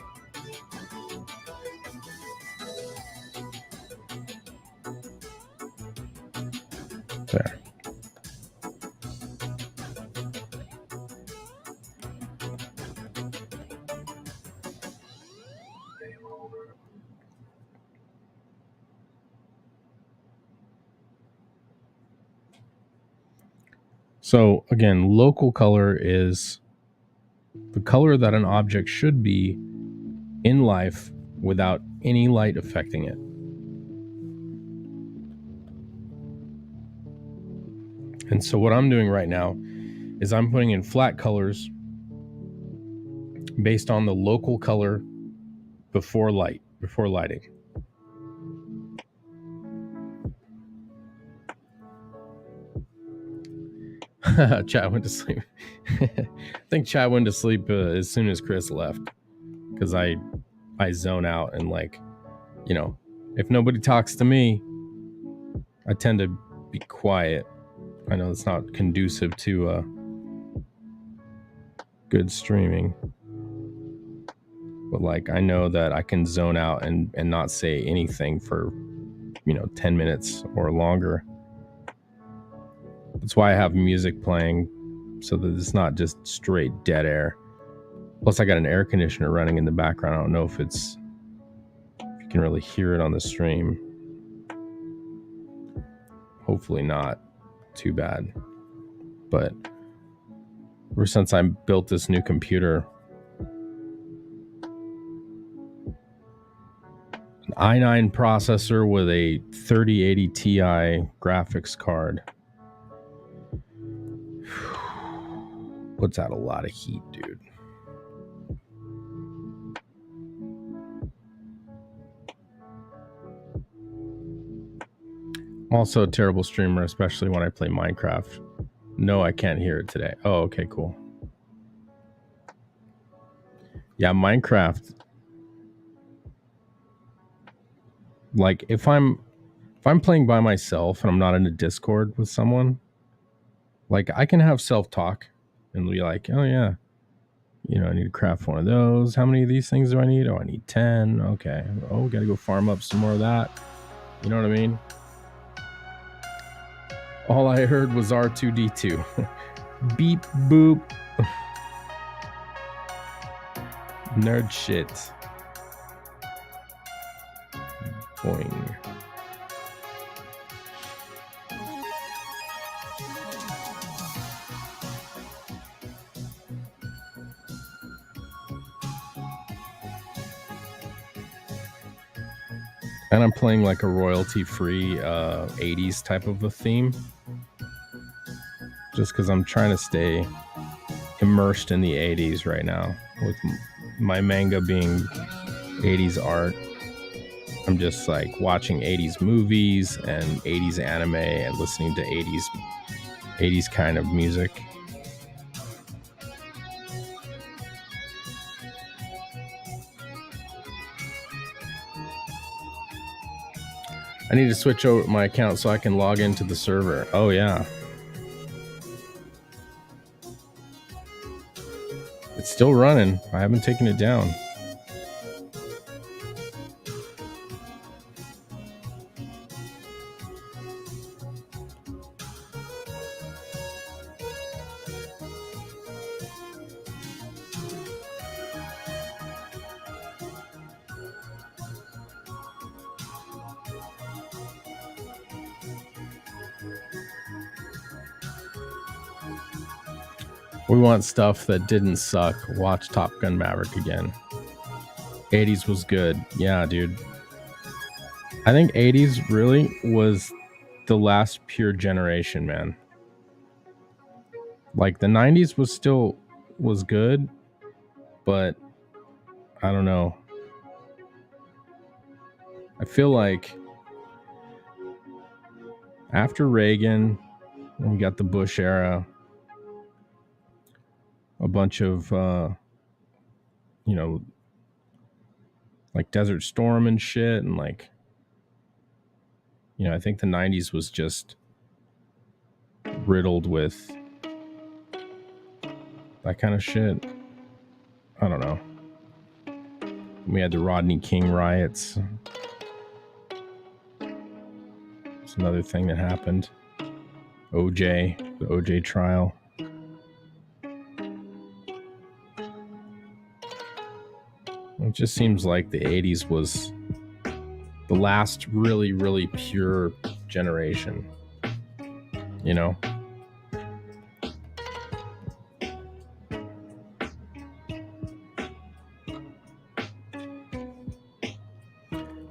There. So again, local color is the color that an object should be in life without any light affecting it. And so what I'm doing right now is I'm putting in flat colors based on the local color before lighting. Chad went to sleep. I think Chad went to sleep as soon as Chris left, because I zone out and, like, you know, if nobody talks to me, I tend to be quiet. I know it's not conducive to good streaming, but like I know that I can zone out and not say anything for 10 minutes or longer. That's why I have music playing, so that it's not just straight dead air. Plus I got an air conditioner running in the background. I don't know if you can really hear it on the stream. Hopefully not too bad. But ever since I built this new computer, an i9 processor with a 3080 Ti graphics card, puts out a lot of heat, dude. Also a terrible streamer, especially when I play Minecraft. No, I can't hear it today. Oh, okay, cool. Yeah, Minecraft. Like if I'm playing by myself and I'm not in a Discord with someone, like I can have self-talk and be like, oh yeah, I need to craft one of those. How many of these things do I need? Oh, I need 10. Okay. Oh, gotta go farm up some more of that. You know what I mean? All I heard was R2D2. Beep boop. Nerd shit. Boing. And I'm playing like a royalty-free 80s type of a theme. Just because I'm trying to stay immersed in the 80s right now. With my manga being 80s art, I'm just like watching 80s movies and 80s anime and listening to 80s kind of music. I need to switch over my account so I can log into the server. Oh yeah. It's still running. I haven't taken it down. We want stuff that didn't suck. Watch Top Gun Maverick again. 80s was good. Yeah, dude. I think 80s really was the last pure generation, man. Like the 90s was good, but I don't know. I feel like after Reagan, we got the Bush era, a bunch of you know, like Desert Storm and shit, and like, you know, I think the 90s was just riddled with that kind of shit. I don't know. We had the Rodney King riots. It's another thing that happened. OJ, the OJ trial. It just seems like the 80s was the last really, really pure generation. You know?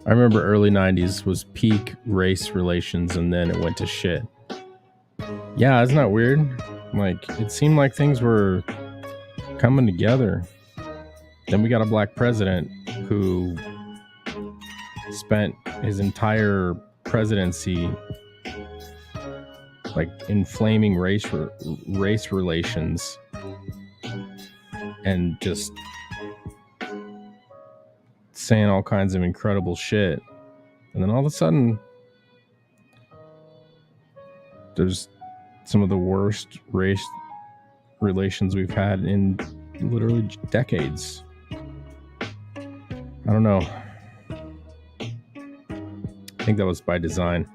I remember early 90s was peak race relations, and then it went to shit. Yeah, isn't that weird? Like, it seemed like things were coming together. Then we got a black president who spent his entire presidency like inflaming race relations and just saying all kinds of incredible shit. And then all of a sudden, there's some of the worst race relations we've had in literally decades. I don't know. I think that was by design.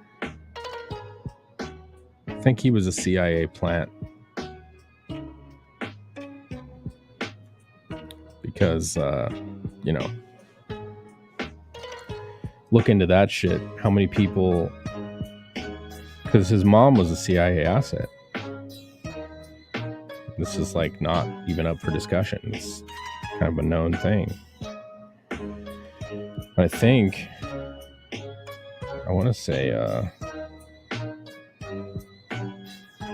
I think he was a CIA plant. Because, you know, look into that shit. How many people... Because his mom was a CIA asset. This is like not even up for discussion. It's kind of a known thing. I think... I want to say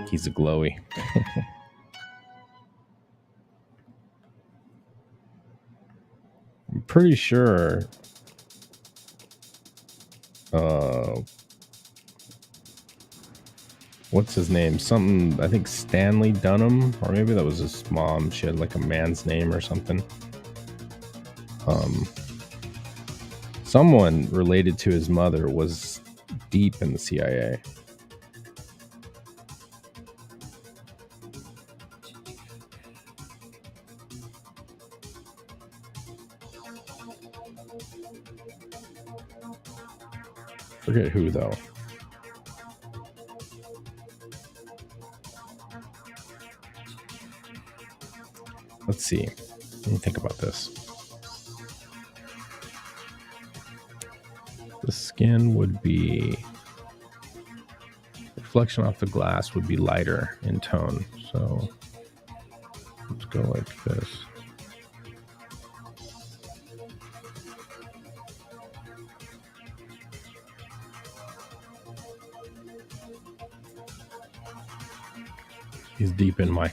he's a glowy. I'm pretty sure what's his name? Something, I think Stanley Dunham, or maybe that was his mom. She had like a man's name or something. Someone related to his mother was deep in the CIA. Forget who though. Let's see. Let me think about this. The skin would be... reflection off the glass would be lighter in tone. So let's go like this. He's deep in my...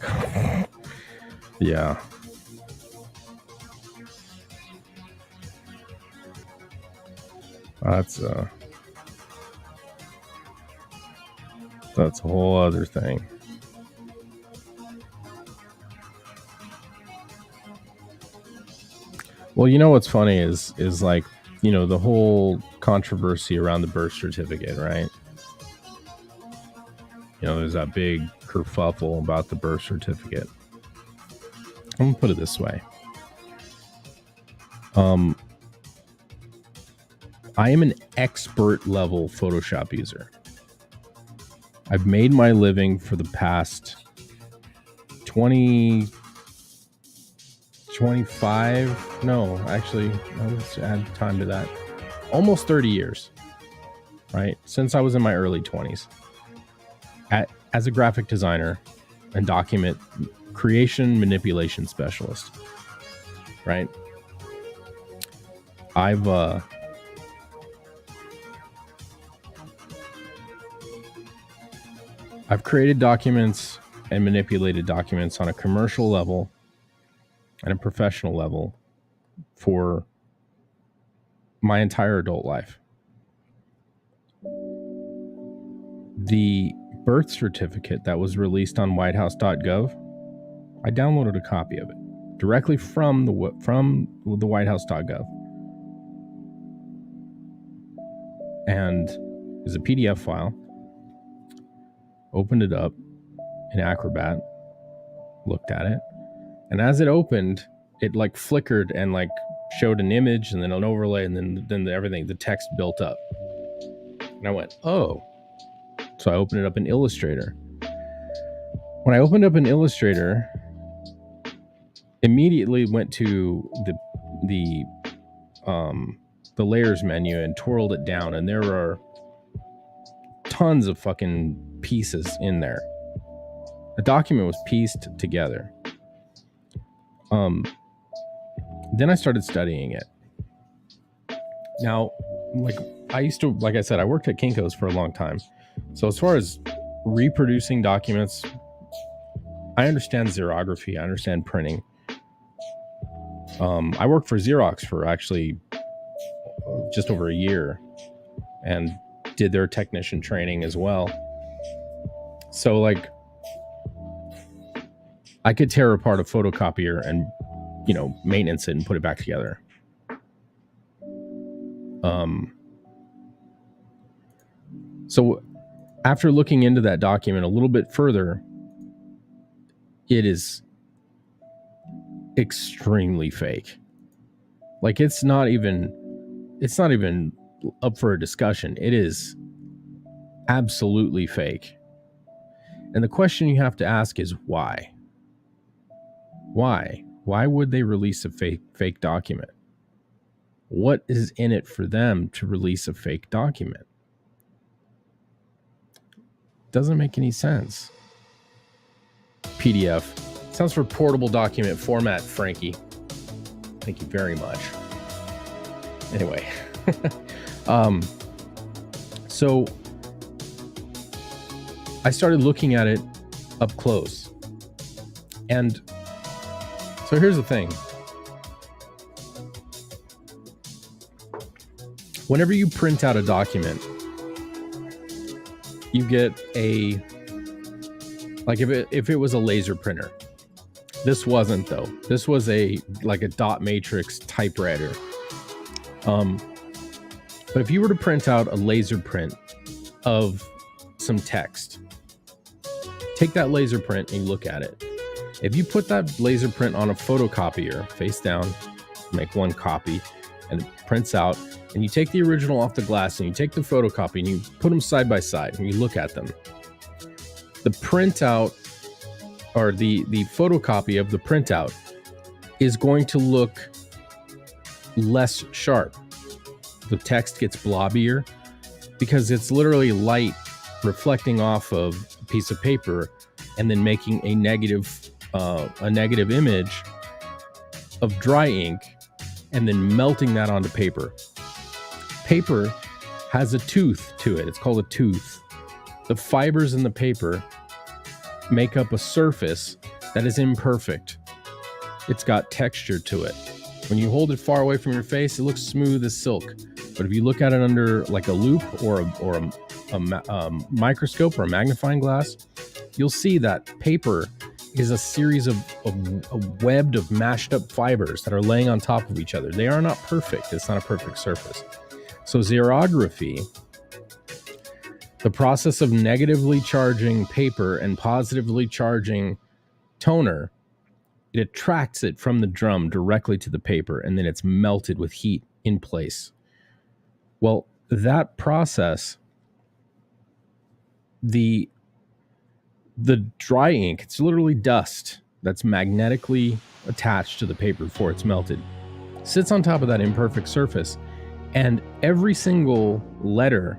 yeah. That's a whole other thing. Well, you know what's funny is like, you know, the whole controversy around the birth certificate, right? You know, there's that big kerfuffle about the birth certificate. I'm gonna put it this way. I am an expert level Photoshop user. I've made my living for the past 25, no, actually, let's add time to that. Almost 30 years, right? Since I was in my early 20s. As a graphic designer and document creation manipulation specialist, right? I've created documents and manipulated documents on a commercial level and a professional level for my entire adult life. The birth certificate that was released on whitehouse.gov, I downloaded a copy of it directly from the whitehouse.gov. And it's a PDF file. Opened it up in Acrobat, looked at it, and as it opened, it like flickered and like showed an image and then an overlay, and then everything, the text built up. And I went, oh. So I opened it up in Illustrator. When I opened up in Illustrator, immediately went to the layers menu and twirled it down, and there are tons of fucking pieces in there. The document was pieced together. Then I started studying it. Now, like I said, I worked at Kinko's for a long time. So as far as reproducing documents, I understand xerography. I understand printing. I worked for Xerox for actually just over a year and did their technician training as well. So like I could tear apart a photocopier and, you know, maintenance it and put it back together. So after looking into that document a little bit further, it is extremely fake. Like it's not even up for a discussion. It is absolutely fake. And the question you have to ask is why? Why? Why would they release a fake document? What is in it for them to release a fake document? Doesn't make any sense. PDF. Sounds for portable document format, Frankie. Thank you very much. Anyway. So I started looking at it up close. And so here's the thing. Whenever you print out a document, you get a, like if it was a laser printer. This wasn't though. This was like a dot matrix typewriter. But if you were to print out a laser print of some text, take that laser print and look at it. If you put that laser print on a photocopier face down, make one copy, and it prints out, and you take the original off the glass and you take the photocopy and you put them side by side and you look at them, the printout or the photocopy of the printout is going to look less sharp. The text gets blobbier because it's literally light reflecting off of a piece of paper and then making a negative image of dry ink and then melting that onto paper. Paper has a tooth to it. It's called a tooth. The fibers in the paper make up a surface that is imperfect. It's got texture to it. When you hold it far away from your face, it looks smooth as silk. But if you look at it under like a loop or a microscope or a magnifying glass, you'll see that paper is a series of webbed of mashed up fibers that are laying on top of each other. They are not perfect. It's not a perfect surface. So xerography, the process of negatively charging paper and positively charging toner, it attracts it from the drum directly to the paper, and then it's melted with heat in place. Well, that process, the dry ink, it's literally dust that's magnetically attached to the paper before it's melted, sits on top of that imperfect surface, and every single letter,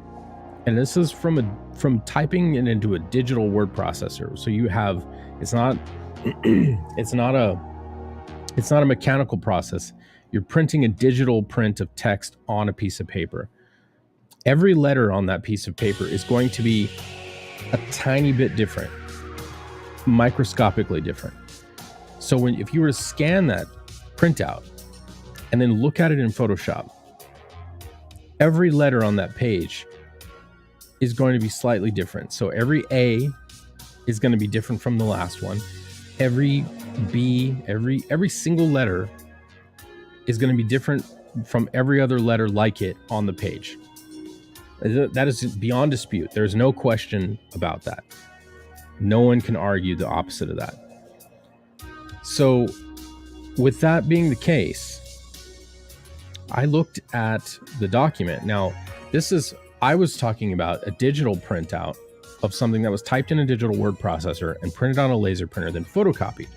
and this is from typing it into a digital word processor. So you have, it's not a mechanical process. You're printing a digital print of text on a piece of paper. Every letter on that piece of paper is going to be a tiny bit different, microscopically different. So if you were to scan that printout and then look at it in Photoshop, every letter on that page is going to be slightly different. So every A is going to be different from the last one. Every B, every single letter is going to be different from every other letter like it on the page. That is beyond dispute. There's no question about that. No one can argue the opposite of that. So with that being the case, I looked at the document. Now, I was talking about a digital printout of something that was typed in a digital word processor and printed on a laser printer, then photocopied.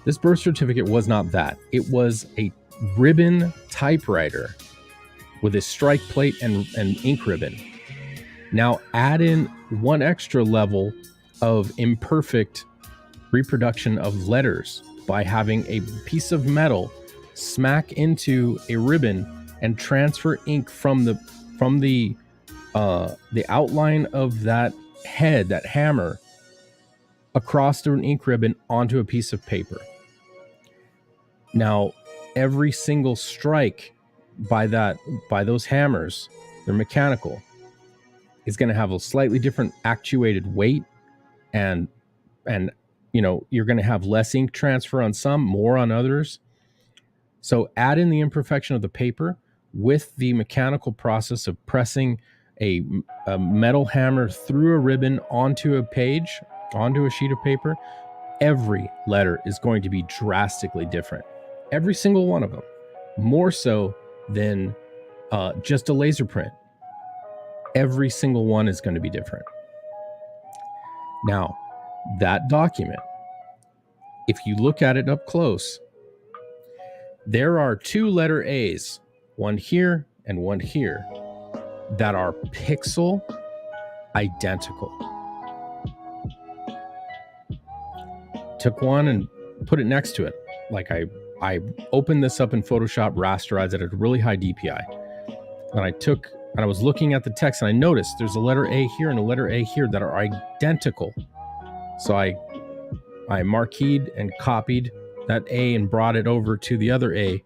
This birth certificate was not that. It was a ribbon typewriter with a strike plate and ink ribbon. Now add in one extra level of imperfect reproduction of letters by having a piece of metal smack into a ribbon and transfer ink from the outline of that head, that hammer, across through an ink ribbon onto a piece of paper. Now, every single strike by those hammers, they're mechanical, is going to have a slightly different actuated weight, and you're going to have less ink transfer on some, more on others. So add in the imperfection of the paper with the mechanical process of pressing a metal hammer through a ribbon onto a page, onto a sheet of paper. Every letter is going to be drastically different. Every single one of them. More so than just a laser print. Every single one is going to be different. Now, that document, if you look at it up close, there are 2 letter A's, one here and one here, that are pixel identical. Took one and put it next to it. Like I opened this up in Photoshop, rasterized it at a really high DPI. And I was looking at the text and I noticed there's a letter A here and a letter A here that are identical. So I marqueed and copied that A and brought it over to the other A,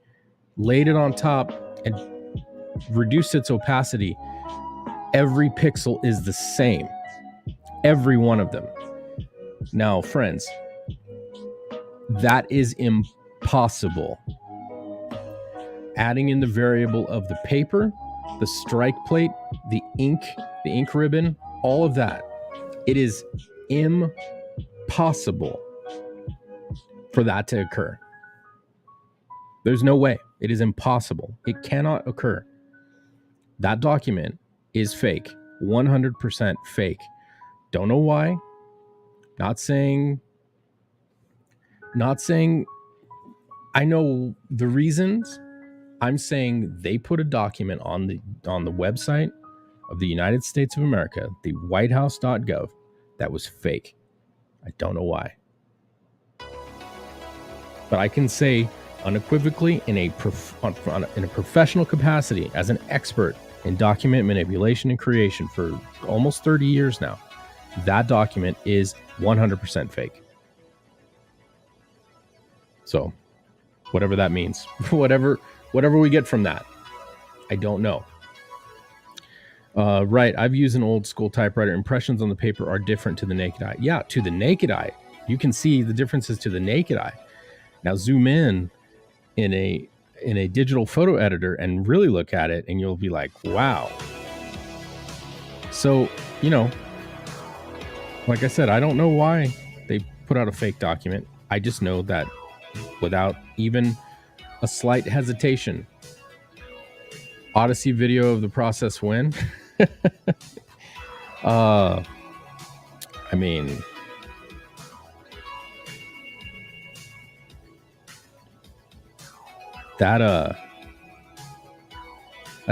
laid it on top and reduced its opacity. Every pixel is the same. Every one of them. Now, friends, that is impossible. Adding in the variable of the paper, the strike plate, the ink ribbon, all of that. It is impossible for that to occur. There's no way. It is impossible. It cannot occur. That document is fake. 100% fake. Don't know why. Not saying I know the reasons. I'm saying they put a document on the website of the United States of America, the whitehouse.gov, that was fake. I don't know why. But I can say unequivocally in a professional capacity as an expert in document manipulation and creation for almost 30 years now, that document is 100% fake. So, whatever that means, whatever we get from that, I don't know. Right, I've used an old school typewriter. Impressions on the paper are different to the naked eye. Yeah, to the naked eye, you can see the differences to the naked eye. Now zoom in a digital photo editor and really look at it, and you'll be like, wow. So, like I said, I don't know why they put out a fake document. I just know that without even a slight hesitation, Odyssey video of the process when I mean, that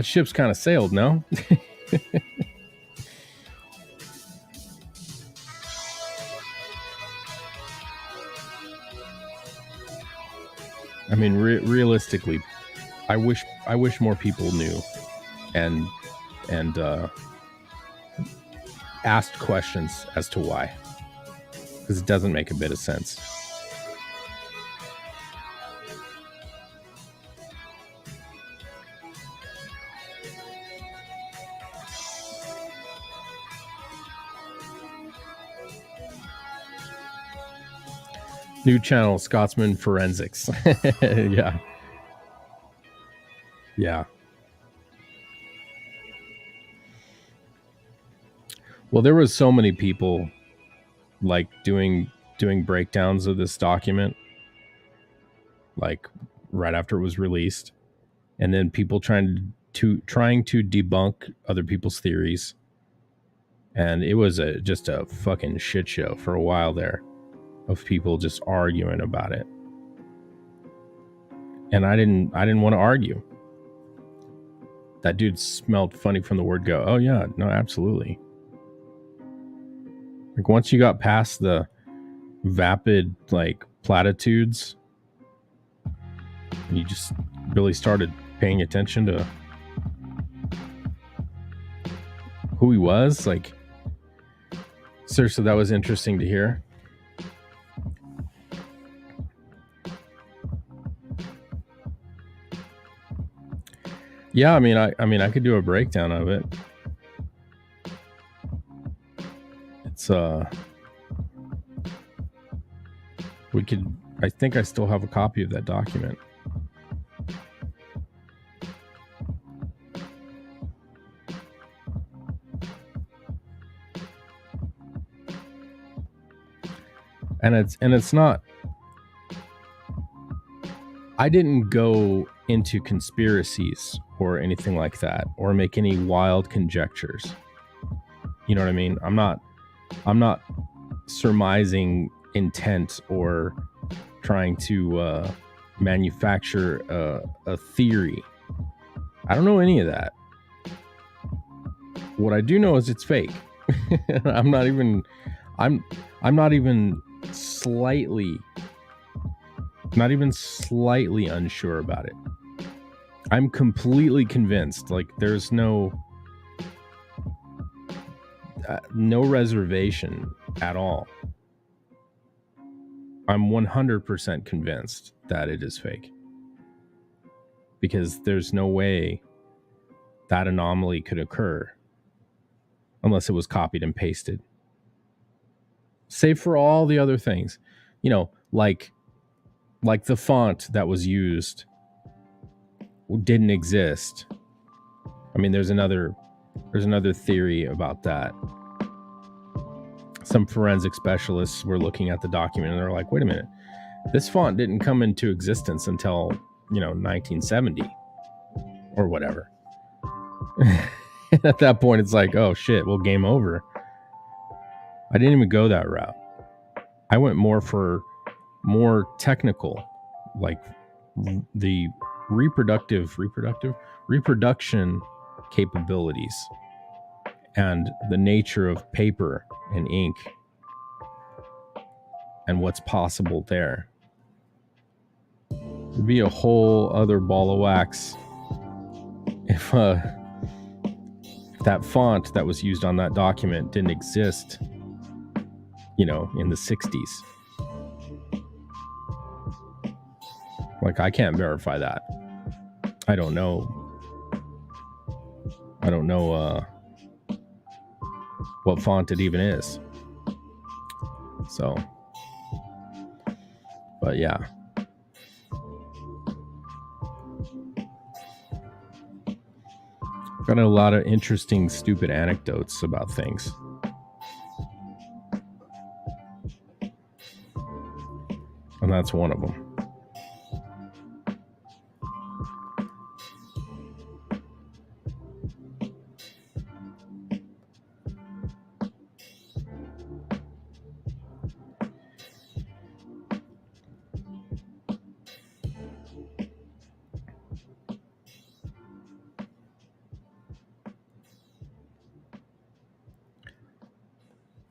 ship's kind of sailed, no? I mean, realistically, I wish more people knew and asked questions as to why, because it doesn't make a bit of sense. New channel, Scotsman Forensics. Yeah. Yeah. Well, there was so many people like doing breakdowns of this document, like right after it was released, and then people trying to debunk other people's theories, and it was just a fucking shit show for a while there, of people just arguing about it. And I didn't want to argue. That dude smelled funny from the word go. Oh yeah, no, absolutely. Like once you got past the vapid like platitudes, and you just really started paying attention to who he was, like seriously, that was interesting to hear. Yeah, I mean I could do a breakdown of it. It's we could, I think I still have a copy of that document. And it's not, I didn't go into conspiracies or anything like that, or make any wild conjectures. You know what I mean? I'm not surmising intent or trying to manufacture a theory. I don't know any of that. What I do know is it's fake. I'm not even slightly unsure about it. I'm completely convinced. Like there's no reservation at all. I'm 100% convinced that it is fake, because there's no way that anomaly could occur unless it was copied and pasted. Save for all the other things, you know, like the font that was used didn't exist. I mean, there's another theory about that. Some forensic specialists were looking at the document and they're like, wait a minute, this font didn't come into existence until, 1970 or whatever. At that point, it's like, oh shit, well, game over. I didn't even go that route. I went more for more technical, like the reproduction capabilities and the nature of paper and ink and what's possible there. It'd be a whole other ball of wax if that font that was used on that document didn't exist, in the 60s. Like, I can't verify that. I don't know what font it even is. So, but yeah. Got a lot of interesting, stupid anecdotes about things. And that's one of them.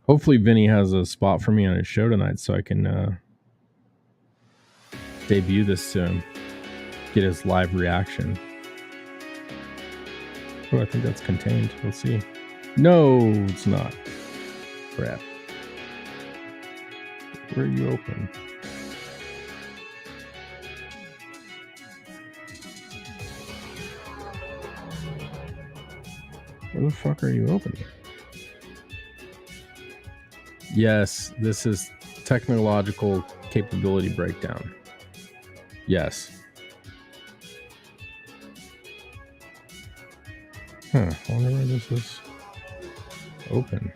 Hopefully Vinny has a spot for me on his show tonight so I can debut this to him. get his live reaction. Oh, I think that's contained. Let's see. No, it's not. Crap. Where are you open? Where the fuck are you open? Yes, this is technological capability breakdown. Yes. Huh, I wonder where this is open.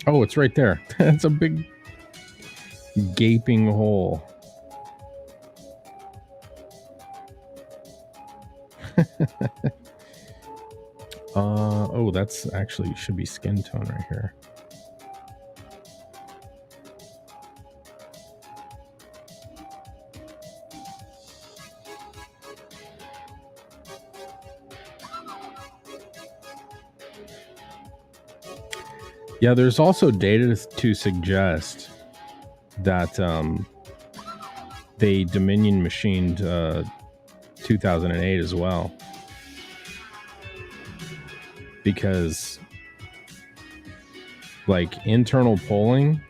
Oh, it's right there. It's a big gaping hole. Oh, that's actually should be skin tone right here. Yeah, there's also data to suggest that they Dominion machined 2008 as well. Because, like, internal polling,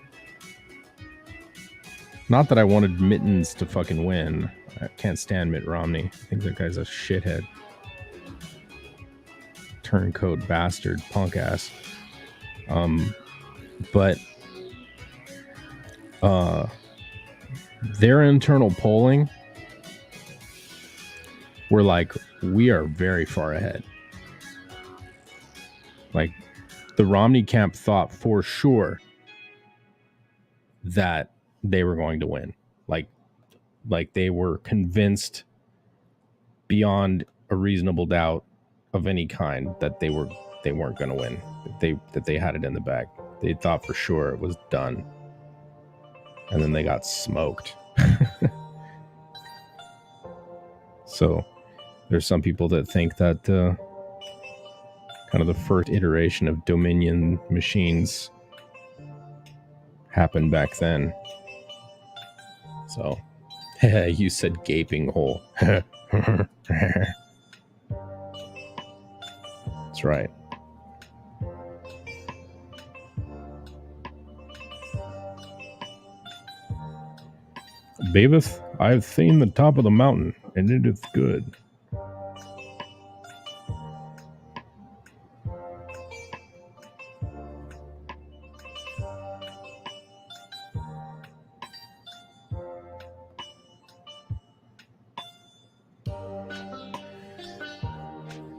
not that I wanted Mittens to fucking win. I can't stand Mitt Romney. I think that guy's a shithead. Turncoat bastard, punk ass. But their internal polling were like, we are very far ahead. Like, the Romney camp thought for sure that they were going to win. Like they were convinced beyond a reasonable doubt of any kind that they weren't going to win. That they had it in the bag. They thought for sure it was done. And then they got smoked. So there's some people that think that kind of the first iteration of Dominion machines happened back then. So, you said gaping hole. That's right. Babeth, I've seen the top of the mountain, and it is good.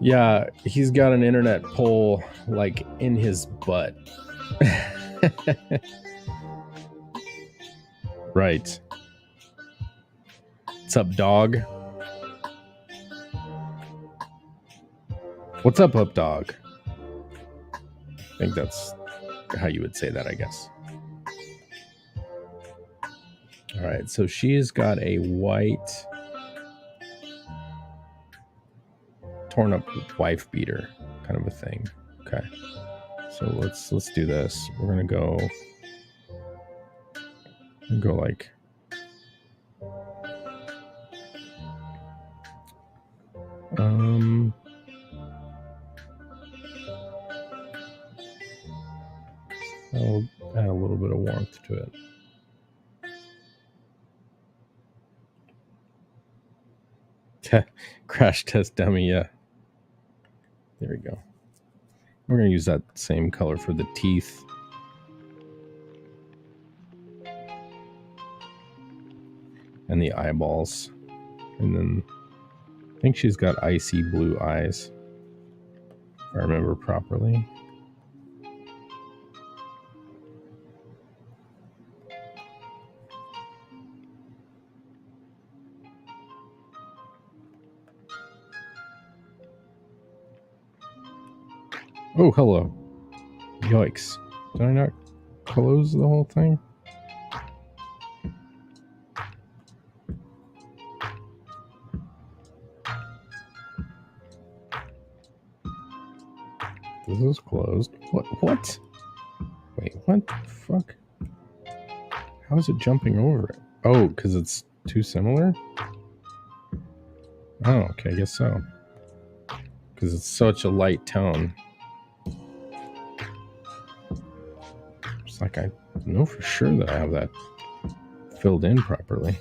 Yeah, he's got an internet poll, like, in his butt. Right. What's up, dog? What's up, dog? I think that's how you would say that, I guess. All right, so she's got a white torn up wife beater kind of a thing. Okay. So let's do this. We're gonna go like I'll add a little bit of warmth to it. Crash test dummy, yeah. There we go. We're gonna use that same color for the teeth. And the eyeballs. And then I think she's got icy blue eyes, if I remember properly. Oh, hello. Yikes. Did I not close the whole thing? This is closed. What? Wait, what the fuck? How is it jumping over it? Oh, because it's too similar? Oh, okay, I guess so. Because it's such a light tone. It's like I know for sure that I have that filled in properly.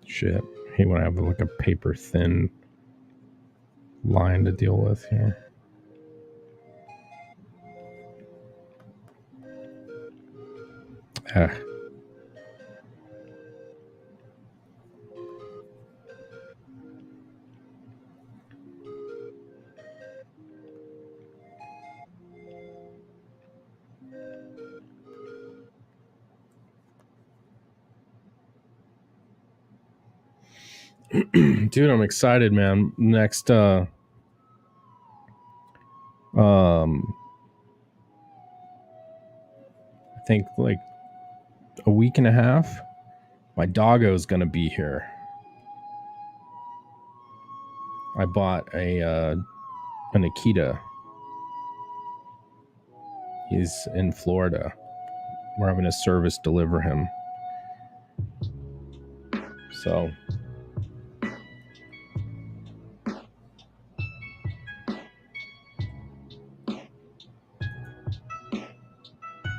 Shit. I hate when I have like a paper thin line to deal with here. Ah. Dude, I'm excited, man. Next I think like a week and a half, my doggo's gonna be here. I bought an Akita. He's in Florida. We're having a service deliver him. So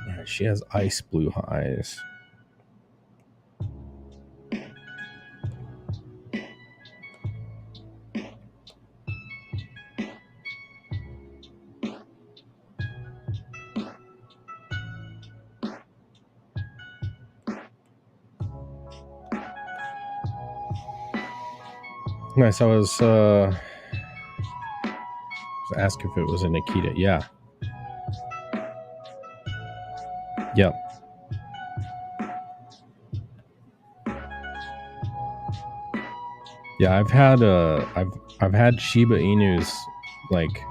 yeah, she has ice blue eyes. Nice. I was asked if it was an Akita. Yeah. Yep. Yeah, I've had Shiba Inus like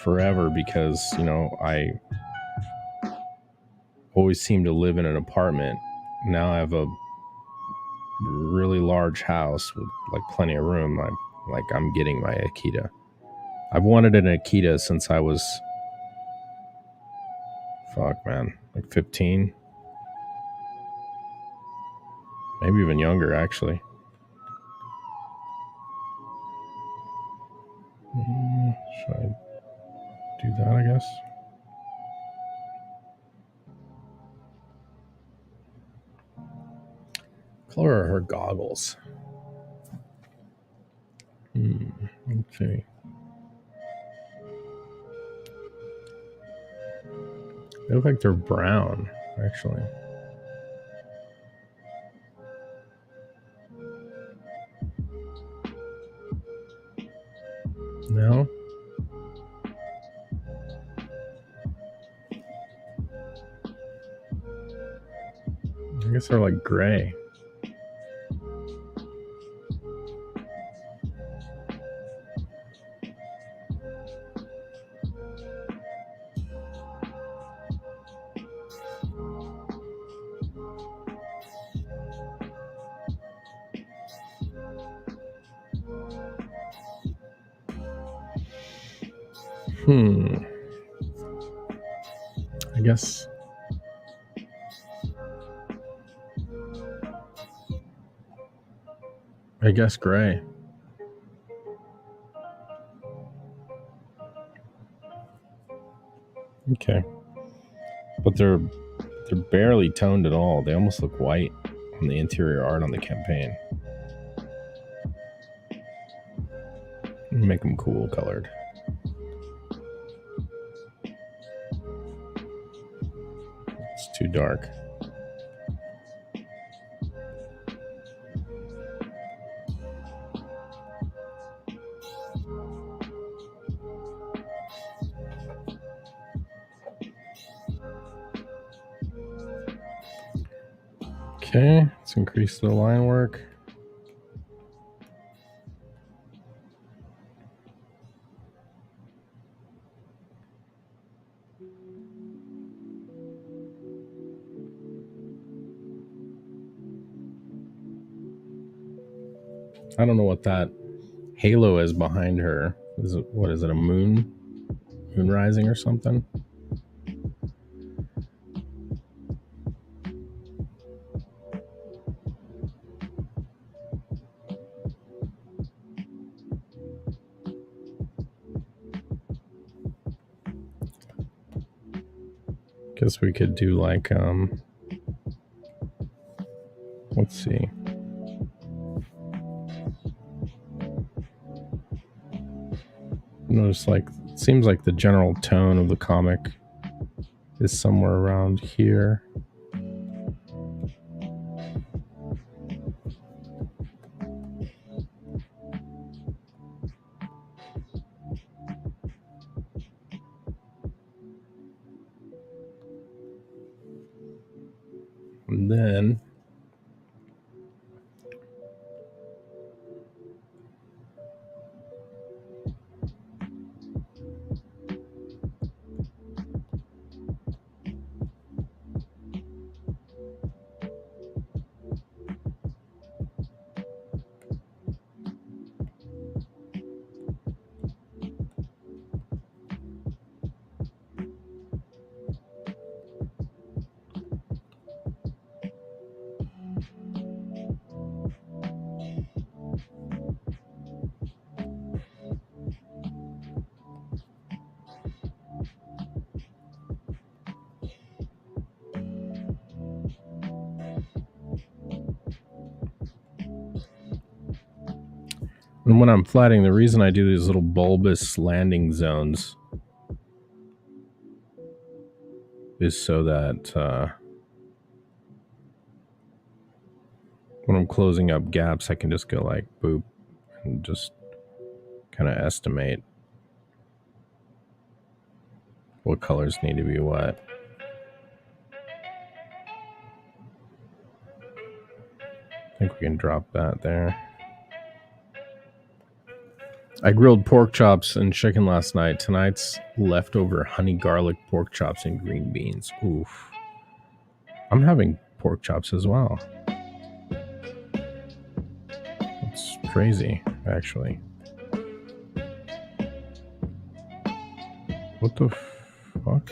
forever because, you know, I always seem to live in an apartment. Now I have a really large house with like plenty of room. I'm getting my Akita. I've wanted an Akita since I was like 15. Maybe even younger, actually. Should I do that, I guess? Color are her goggles. Okay. They look like they're brown, actually. No? I guess they're like gray. I guess gray. Okay. But they're barely toned at all. They almost look white on the interior art on the campaign. Make them cool colored. It's too dark. Okay, let's increase the line work. I don't know what that halo is behind her. Is it, what is it, a moon? Moon rising or something? Guess we could do like let's see. Notice like it seems like the general tone of the comic is somewhere around here. And then and when I'm flatting, the reason I do these little bulbous landing zones is so that when I'm closing up gaps, I can just go like boop and just kind of estimate what colors need to be what. I think we can drop that there. I grilled pork chops and chicken last night. Tonight's leftover honey garlic pork chops and green beans. Oof. I'm having pork chops as well. It's crazy, actually. What the fuck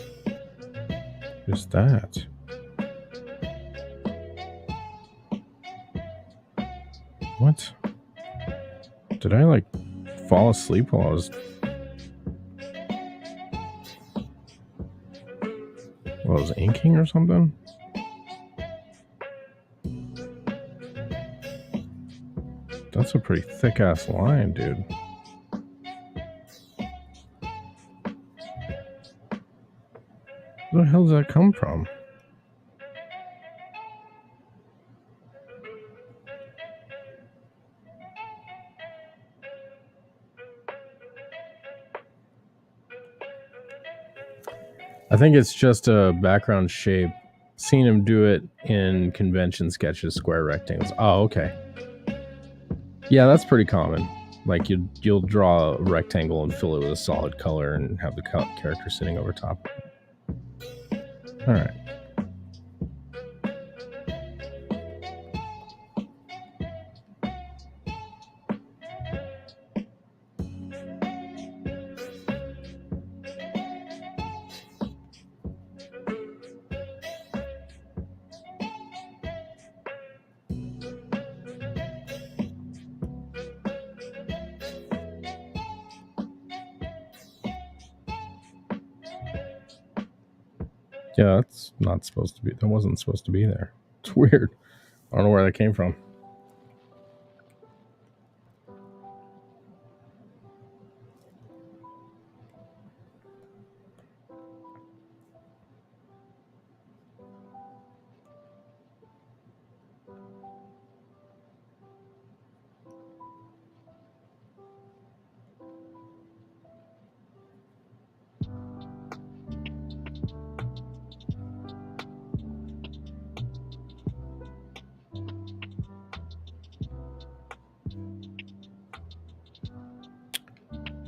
is that? What? Did I like fall asleep while I was inking or something? That's a pretty thick ass line, dude. Where the hell does that come from? I think it's just a background shape. Seen him do it in convention sketches, square rectangles. Oh, okay. Yeah, that's pretty common. Like you'll draw a rectangle and fill it with a solid color and have the character sitting over top. All right. Yeah, that's not supposed to be. That wasn't supposed to be there. It's weird. I don't know where that came from.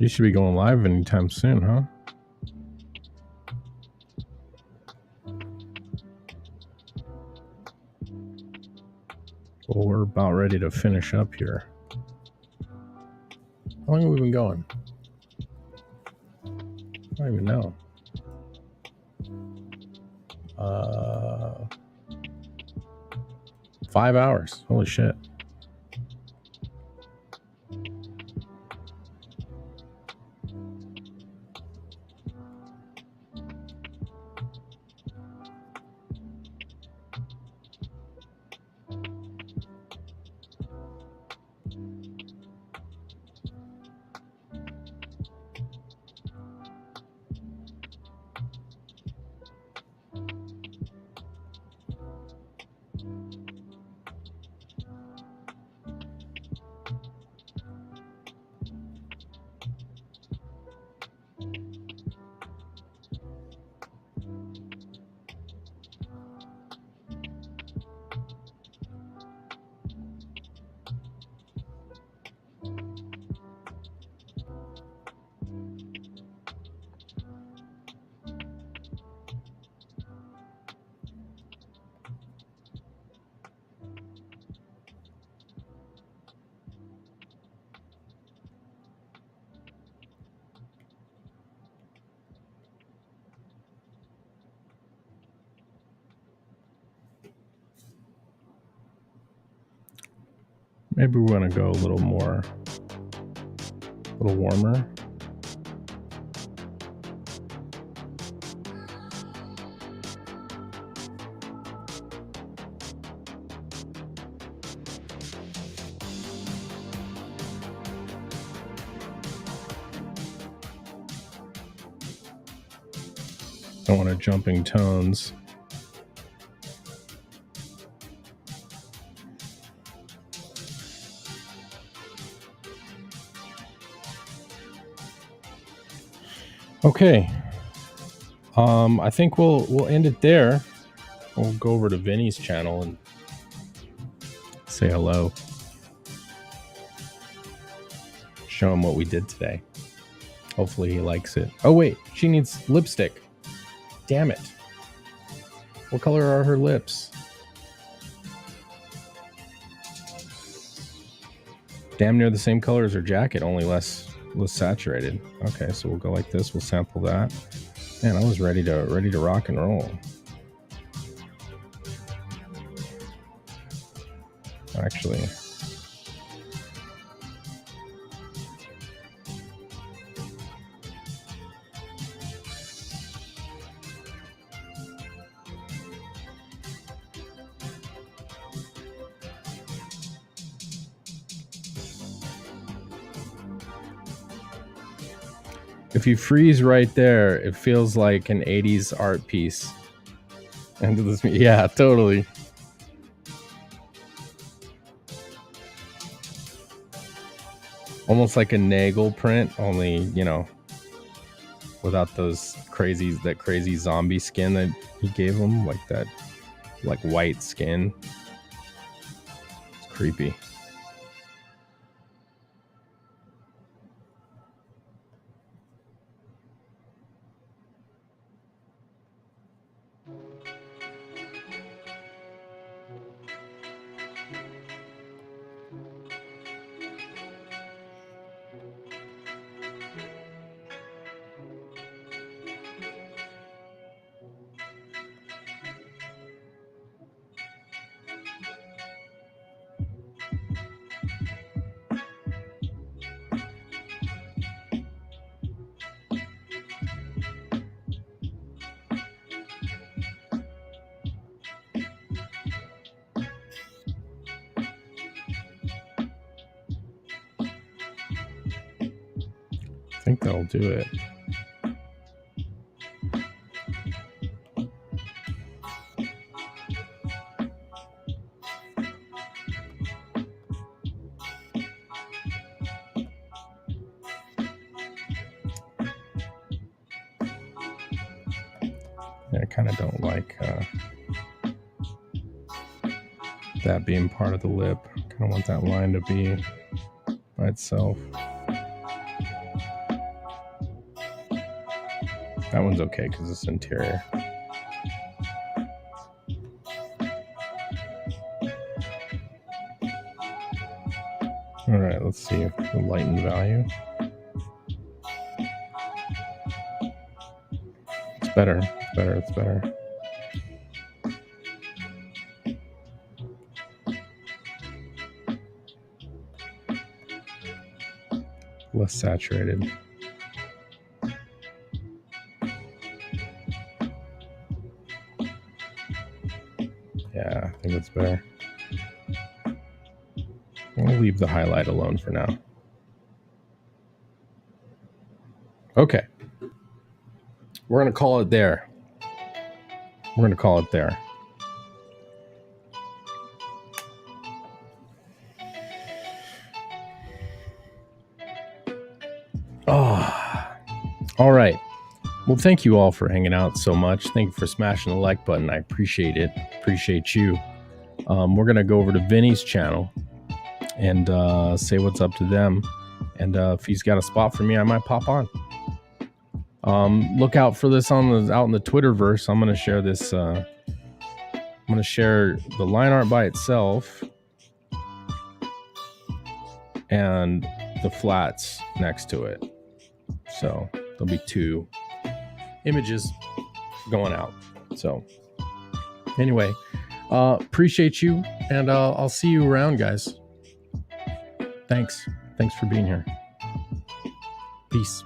You should be going live anytime soon, huh? Well, we're about ready to finish up here. How long have we been going? I don't even know. 5 hours. Holy shit. Maybe we want to go a little more, a little warmer. Don't want to jumping tones. Okay. I think we'll end it there. We'll go over to Vinny's channel and say hello. Show him what we did today. Hopefully he likes it. Oh wait, she needs lipstick. Damn it. What color are her lips? Damn near the same color as her jacket, only less saturated. Okay, so we'll go like this. We'll sample that. Man, I was ready to rock and roll. Actually, if you freeze right there, it feels like an 80s art piece. And this, yeah, totally. Almost like a Nagel print, only, you know, without that crazy zombie skin that he gave him, like that, like white skin. It's creepy. I think that'll do it. Yeah, I kind of don't like that being part of the lip. I kind of want that line to be by itself. That one's okay because it's interior. All right, let's see the light and value. It's better. It's better. It's better. Less saturated. Yeah, I think that's better. We'll leave the highlight alone for now. Okay. We're going to call it there. We're going to call it there. Oh, all right. Well, thank you all for hanging out so much. Thank you for smashing the like button. I appreciate it. Appreciate you. We're going to go over to Vinny's channel and say what's up to them. And if he's got a spot for me, I might pop on. Look out for this out in the Twitterverse. I'm going to share this. I'm going to share the line art by itself and the flats next to it. So there'll be 2 images going out. So anyway, appreciate you, and I'll see you around, guys. Thanks for being here. Peace.